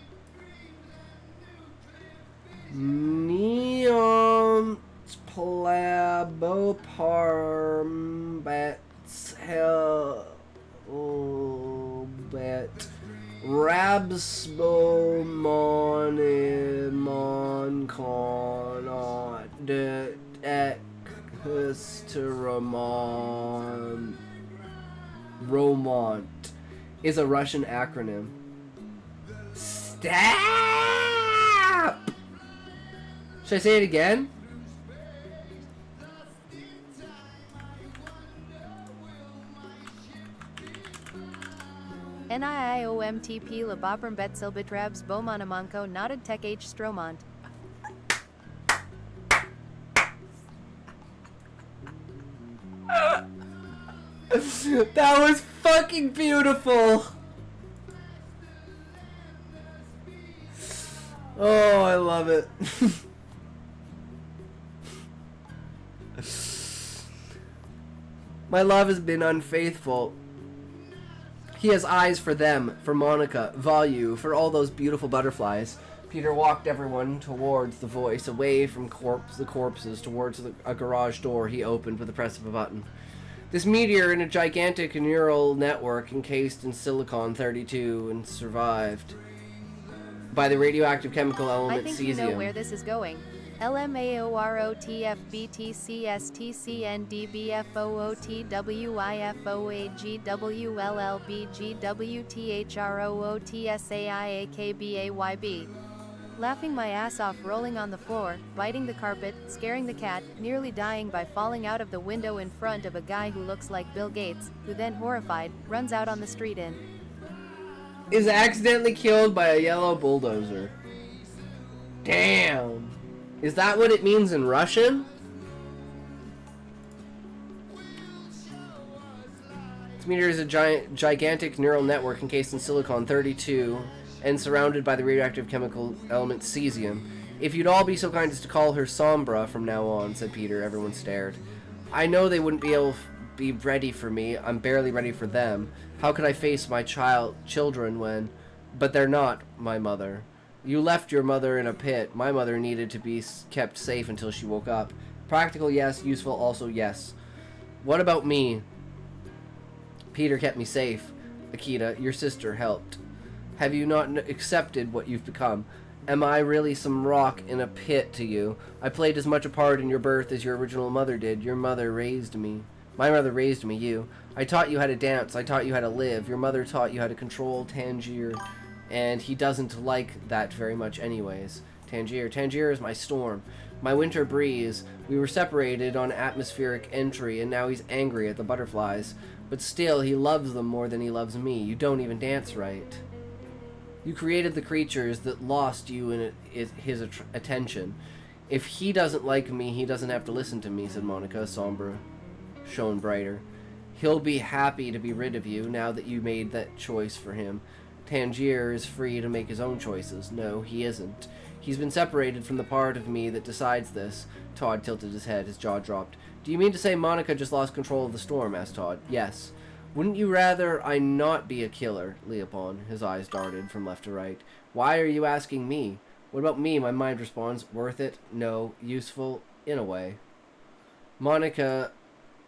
Neon plaboparmbats helbet rabsbomonimon de Romont is a Russian acronym. Stop! Should I say it again? NIIOMTP Laboprum Betsilbitrabs Bomanamanko Nodded Tech H Stromont. That was fucking beautiful! Oh, I love it. My love has been unfaithful. He has eyes for them, for Monica, Value, for all those beautiful butterflies. Peter walked everyone towards the voice, away from the corpses, towards a garage door he opened with the press of a button. This meteor in a gigantic neural network encased in silicon-32 and survived by the radioactive chemical I element think cesium. you know where this is going. LMAORTFBTCSTCNDBFOOTWIFOAGWLLBGWTHROOTSAIAKBAYB. Laughing my ass off, rolling on the floor, biting the carpet, scaring the cat, nearly dying by falling out of the window in front of a guy who looks like Bill Gates, who then, horrified, runs out on the street in. Is accidentally killed by a yellow bulldozer. Damn. Is that what it means in Russian? This meteor is a gigantic neural network encased in silicon-32 and surrounded by the radioactive chemical element cesium. If you'd all be so kind as to call her Sombra from now on, said Peter. Everyone stared. I know they wouldn't be ready for me. I'm barely ready for them. How could I face my children when... But they're not my mother. You left your mother in a pit. My mother needed to be kept safe until she woke up. Practical, yes. Useful, also, yes. What about me? Peter kept me safe. Akita, your sister, helped. Have you not accepted what you've become? Am I really some rock in a pit to you? I played as much a part in your birth as your original mother did. Your mother raised me. My mother raised me, you. I taught you how to dance. I taught you how to live. Your mother taught you how to control Tangier. And he doesn't like that very much anyways. Tangier. Tangier is my storm. My winter breeze. We were separated on atmospheric entry, and now he's angry at the butterflies. But still, he loves them more than he loves me. You don't even dance right. You created the creatures that lost you in his attention. If he doesn't like me, he doesn't have to listen to me, said Monica, Sombra, shone brighter. He'll be happy to be rid of you now that you made that choice for him. Tangier is free to make his own choices. No, he isn't. He's been separated from the part of me that decides this. Todd tilted his head, his jaw dropped. Do you mean to say Monica just lost control of the storm? Asked Todd. Yes. Wouldn't you rather I not be a killer? Leopold, his eyes darted from left to right. Why are you asking me? What about me? My mind responds. Worth it? No. Useful? In a way. Monica's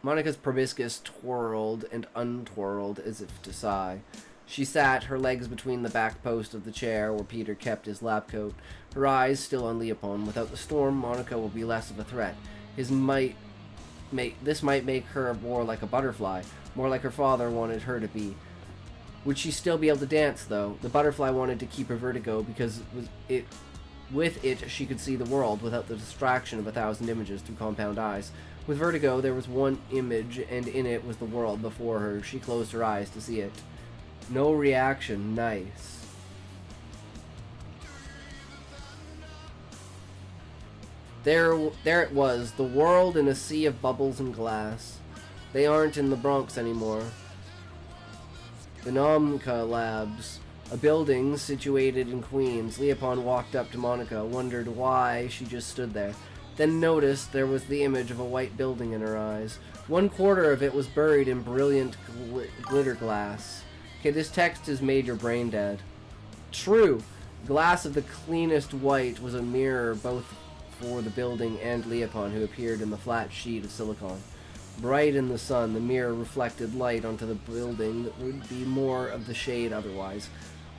proboscis twirled and untwirled as if to sigh. She sat, her legs between the back post of the chair where Peter kept his lab coat, her eyes still on Leopold. Without the storm, Monica will be less of a threat. This might make her more like a butterfly, more like her father wanted her to be. Would she still be able to dance, though? The butterfly wanted to keep her vertigo because with it she could see the world without the distraction of 1,000 images through compound eyes. With vertigo, there was one image, and in it was the world before her. She closed her eyes to see it. No reaction. Nice. There it was, the world in a sea of bubbles and glass. They aren't in the Bronx anymore. The Namka Labs, a building situated in Queens. Leopold walked up to Monica, wondered why she just stood there, then noticed there was the image of a white building in her eyes. 1/4 of it was buried in brilliant glitter glass. Okay, this text has made your brain dead. True. Glass of the cleanest white was a mirror both for the building and Leopold, who appeared in the flat sheet of silicon. Bright in the sun, the mirror reflected light onto the building that would be more of the shade otherwise.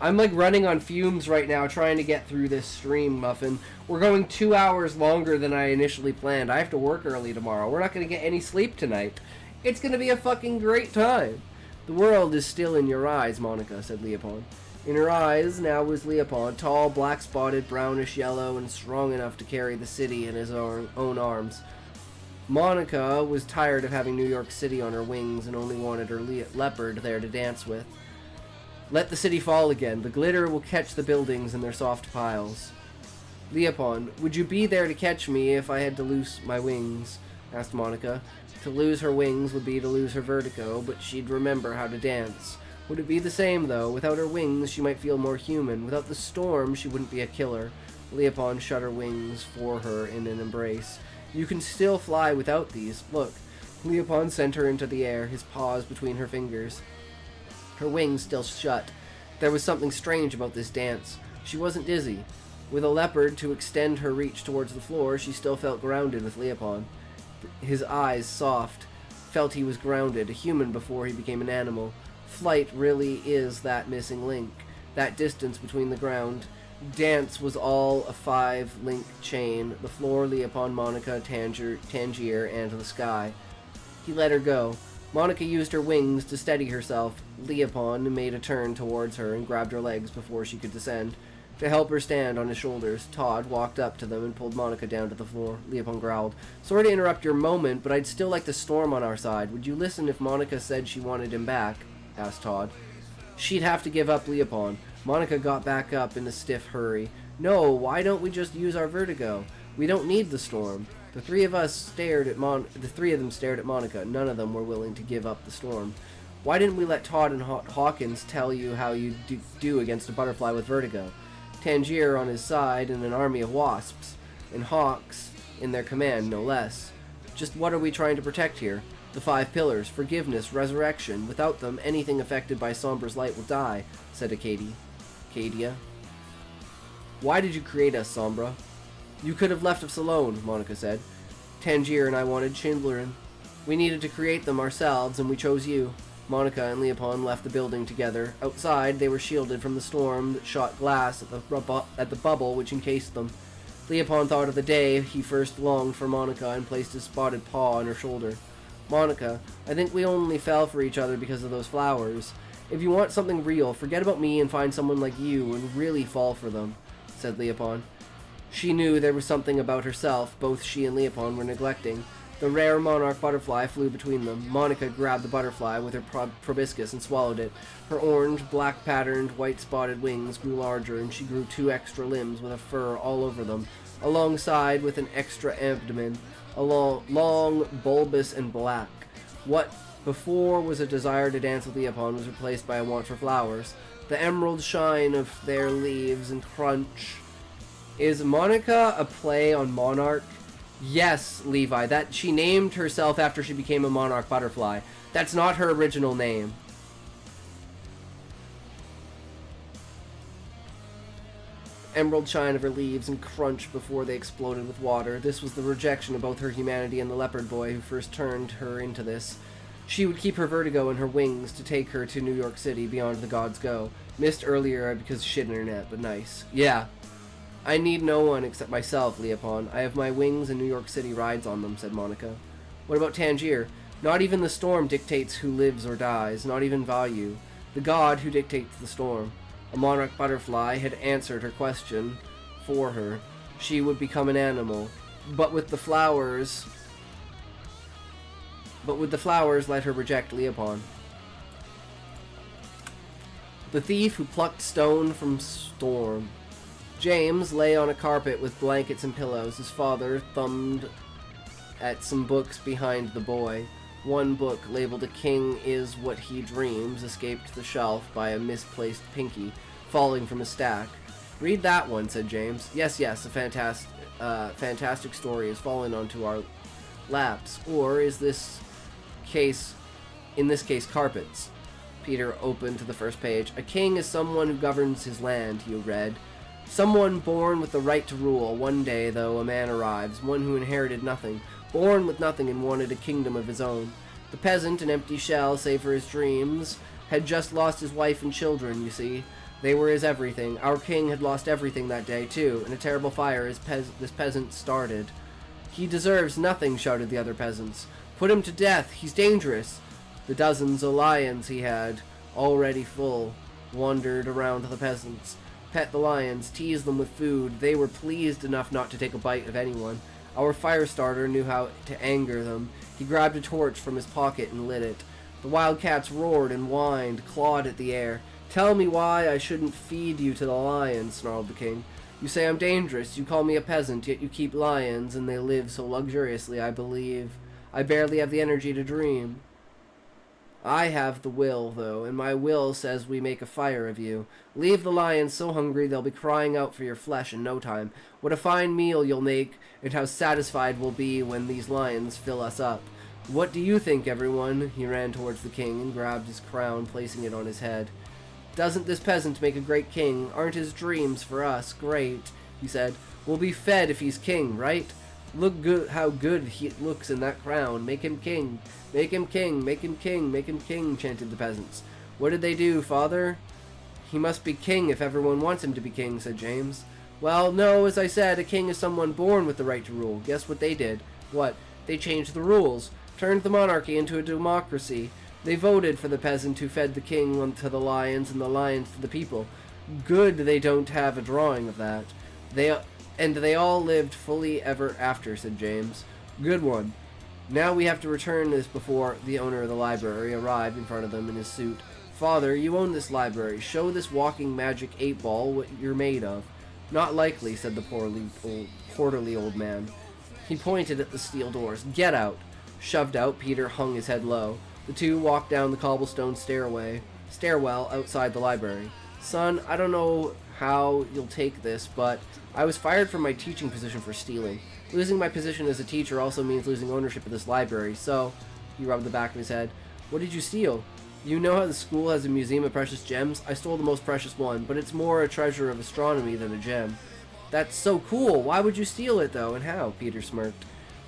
I'm like running on fumes right now trying to get through this stream, Muffin. We're going 2 hours longer than I initially planned. I have to work early tomorrow. We're not going to get any sleep tonight. It's going to be a fucking great time. The world is still in your eyes, Monica, said Leopold. In her eyes now was Leopold, tall, black-spotted, brownish yellow, and strong enough to carry the city in his own arms. Monica was tired of having New York City on her wings and only wanted her leopard there to dance with. Let the city fall again. The glitter will catch the buildings in their soft piles. Leopold, would you be there to catch me if I had to lose my wings? Asked Monica. To lose her wings would be to lose her vertigo, but she'd remember how to dance. Would it be the same, though? Without her wings, she might feel more human. Without the storm, she wouldn't be a killer. Leopold shut her wings for her in an embrace. You can still fly without these. Look, Leopold sent her into the air, his paws between her fingers. Her wings still shut. There was something strange about this dance. She wasn't dizzy. With a leopard to extend her reach towards the floor, she still felt grounded with Leopold. His eyes soft, felt he was grounded, a human before he became an animal. Flight really is that missing link, that distance between the ground. Dance was all a 5-link chain, the floor, Leopold, Monica, Tangier, and the sky. He let her go. Monica used her wings to steady herself. Leopold made a turn towards her and grabbed her legs before she could descend. To help her stand on his shoulders, Todd walked up to them and pulled Monica down to the floor. Leopold growled, "Sorry to interrupt your moment, but I'd still like the storm on our side. Would you listen if Monica said she wanted him back?" asked Todd. She'd have to give up Leopold. Monica got back up in a stiff hurry. "No, why don't we just use our vertigo? We don't need the storm." The three of them stared at Monica. None of them were willing to give up the storm. "Why didn't we let Todd and Hawkins tell you how you do against a butterfly with vertigo?" Tangier on his side and an army of wasps, and hawks in their command, no less. Just what are we trying to protect here? The 5 pillars, forgiveness, resurrection. Without them, anything affected by Sombra's light will die, said Acadia. Why did you create us, Sombra? You could have left us alone, Monica said. Tangier and I wanted children. We needed to create them ourselves, and we chose you. Monica and Leopold left the building together. Outside, they were shielded from the storm that shot glass at the bubble which encased them. Leopold thought of the day he first longed for Monica and placed his spotted paw on her shoulder. Monica, I think we only fell for each other because of those flowers. If you want something real, forget about me and find someone like you and really fall for them, said Leopold. She knew there was something about herself both she and Leopold were neglecting. The rare monarch butterfly flew between them. Monica grabbed the butterfly with her proboscis and swallowed it. Her orange, black-patterned, white-spotted wings grew larger, and she grew 2 extra limbs with a fur all over them, alongside with an extra abdomen, long, bulbous, and black. What before was a desire to dance with Leopold was replaced by a want for flowers. The emerald shine of their leaves and crunch. Is Monica a play on monarch? Yes, Levi, that she named herself after she became a monarch butterfly. That's not her original name. Emerald shine of her leaves and crunch before they exploded with water. This was the rejection of both her humanity and the leopard boy who first turned her into this. She would keep her vertigo in her wings to take her to New York City beyond the gods go. Missed earlier because shit internet, but nice. Yeah. I need no one except myself, Leopold. I have my wings and New York City rides on them, said Monica. What about Tangier? Not even the storm dictates who lives or dies, not even value. The god who dictates the storm. A monarch butterfly had answered her question for her. She would become an animal. But with the flowers, let her reject Leopold. The thief who plucked stone from storm. James lay on a carpet with blankets and pillows. His father thumbed at some books behind the boy. One book, labeled A King Is What He Dreams, escaped the shelf by a misplaced pinky, falling from a stack. Read that one, said James. Yes, a fantastic story has fallen onto our laps. Or in this case, carpets. Peter opened to the first page. A king is someone who governs his land, he read. Someone born with the right to rule. One day, though, a man arrives, one who inherited nothing, born with nothing and wanted a kingdom of his own. The peasant, an empty shell save for his dreams, had just lost his wife and children, you see. They were his everything. Our king had lost everything that day, too, in a terrible fire this peasant started. He deserves nothing, shouted the other peasants. Put him to death, he's dangerous. The dozens of lions he had, already full, wandered around the peasants. Pet the lions, tease them with food. They were pleased enough not to take a bite of anyone. Our fire starter knew how to anger them. He grabbed a torch from his pocket and lit it. The wildcats roared and whined, clawed at the air. Tell me why I shouldn't feed you to the lions, snarled the king. You say I'm dangerous, you call me a peasant, yet you keep lions, and they live so luxuriously, I believe. I barely have the energy to dream. I have the will, though, and my will says we make a fire of you. Leave the lions so hungry they'll be crying out for your flesh in no time. What a fine meal you'll make, and how satisfied we'll be when these lions fill us up. What do you think, everyone? He ran towards the king and grabbed his crown, placing it on his head. Doesn't this peasant make a great king? Aren't his dreams for us great? He said. We'll be fed if he's king, right? Look good, how good he looks in that crown. Make him king. Make him king. Make him king. Make him king, chanted the peasants. What did they do, father? He must be king if everyone wants him to be king, said James. Well, no, as I said, a king is someone born with the right to rule. Guess what they did? What? They changed the rules. Turned the monarchy into a democracy. They voted for the peasant who fed the king to the lions and the lions to the people. Good they don't have a drawing of that. They all lived fully ever after, said James. Good one. Now we have to return this before the owner of the library arrived in front of them in his suit. Father, you own this library. Show this walking magic 8-ball what you're made of. Not likely, said the portly old man. He pointed at the steel doors. Get out. Shoved out, Peter hung his head low. The two walked down the cobblestone stairwell outside the library. Son, I don't know how you'll take this, but I was fired from my teaching position for stealing. Losing my position as a teacher also means losing ownership of this library, so... He rubbed the back of his head. What did you steal? You know how the school has a museum of precious gems? I stole the most precious one, but it's more a treasure of astronomy than a gem. That's so cool! Why would you steal it, though, and how? Peter smirked.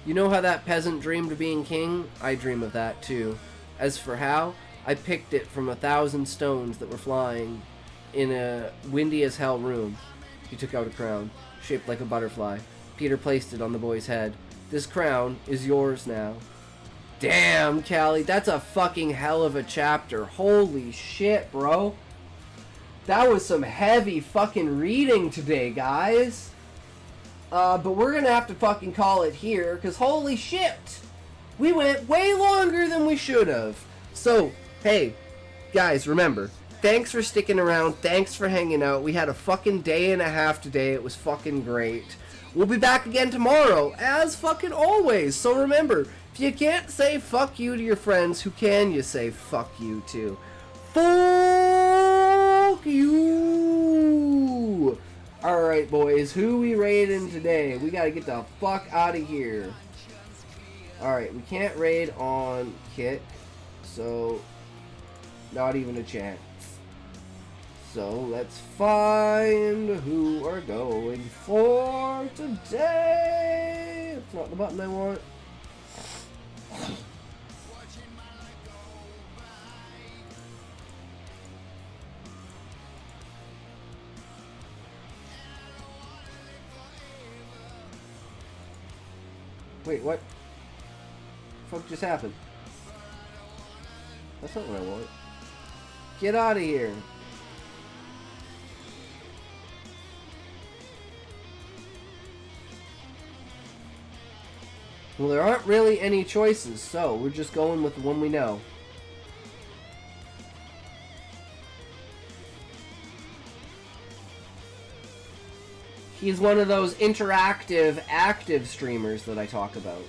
You know how that peasant dreamed of being king? I dream of that, too. As for how, I picked it from 1,000 stones that were flying in a windy-as-hell room. He took out a crown, shaped like a butterfly. Peter placed it on the boy's head. This crown is yours now. Damn, Callie, that's a fucking hell of a chapter. Holy shit, bro. That was some heavy fucking reading today, guys. But we're gonna have to fucking call it here, because holy shit! We went way longer than we should have. So, hey, guys, remember, thanks for sticking around. Thanks for hanging out. We had a fucking day and a half today. It was fucking great. We'll be back again tomorrow, as fucking always. So remember, if you can't say fuck you to your friends, who can you say fuck you to? Fuck you! Alright, boys, who we raiding today? We gotta get the fuck out of here. Alright, we can't raid on Kit, so not even a chance. So let's find who we're going for today. It's not the button I want. Wait, what? The fuck just happened? That's not what I want. Get out of here. Well, there aren't really any choices, so we're just going with the one we know. He's one of those interactive, active streamers that I talk about.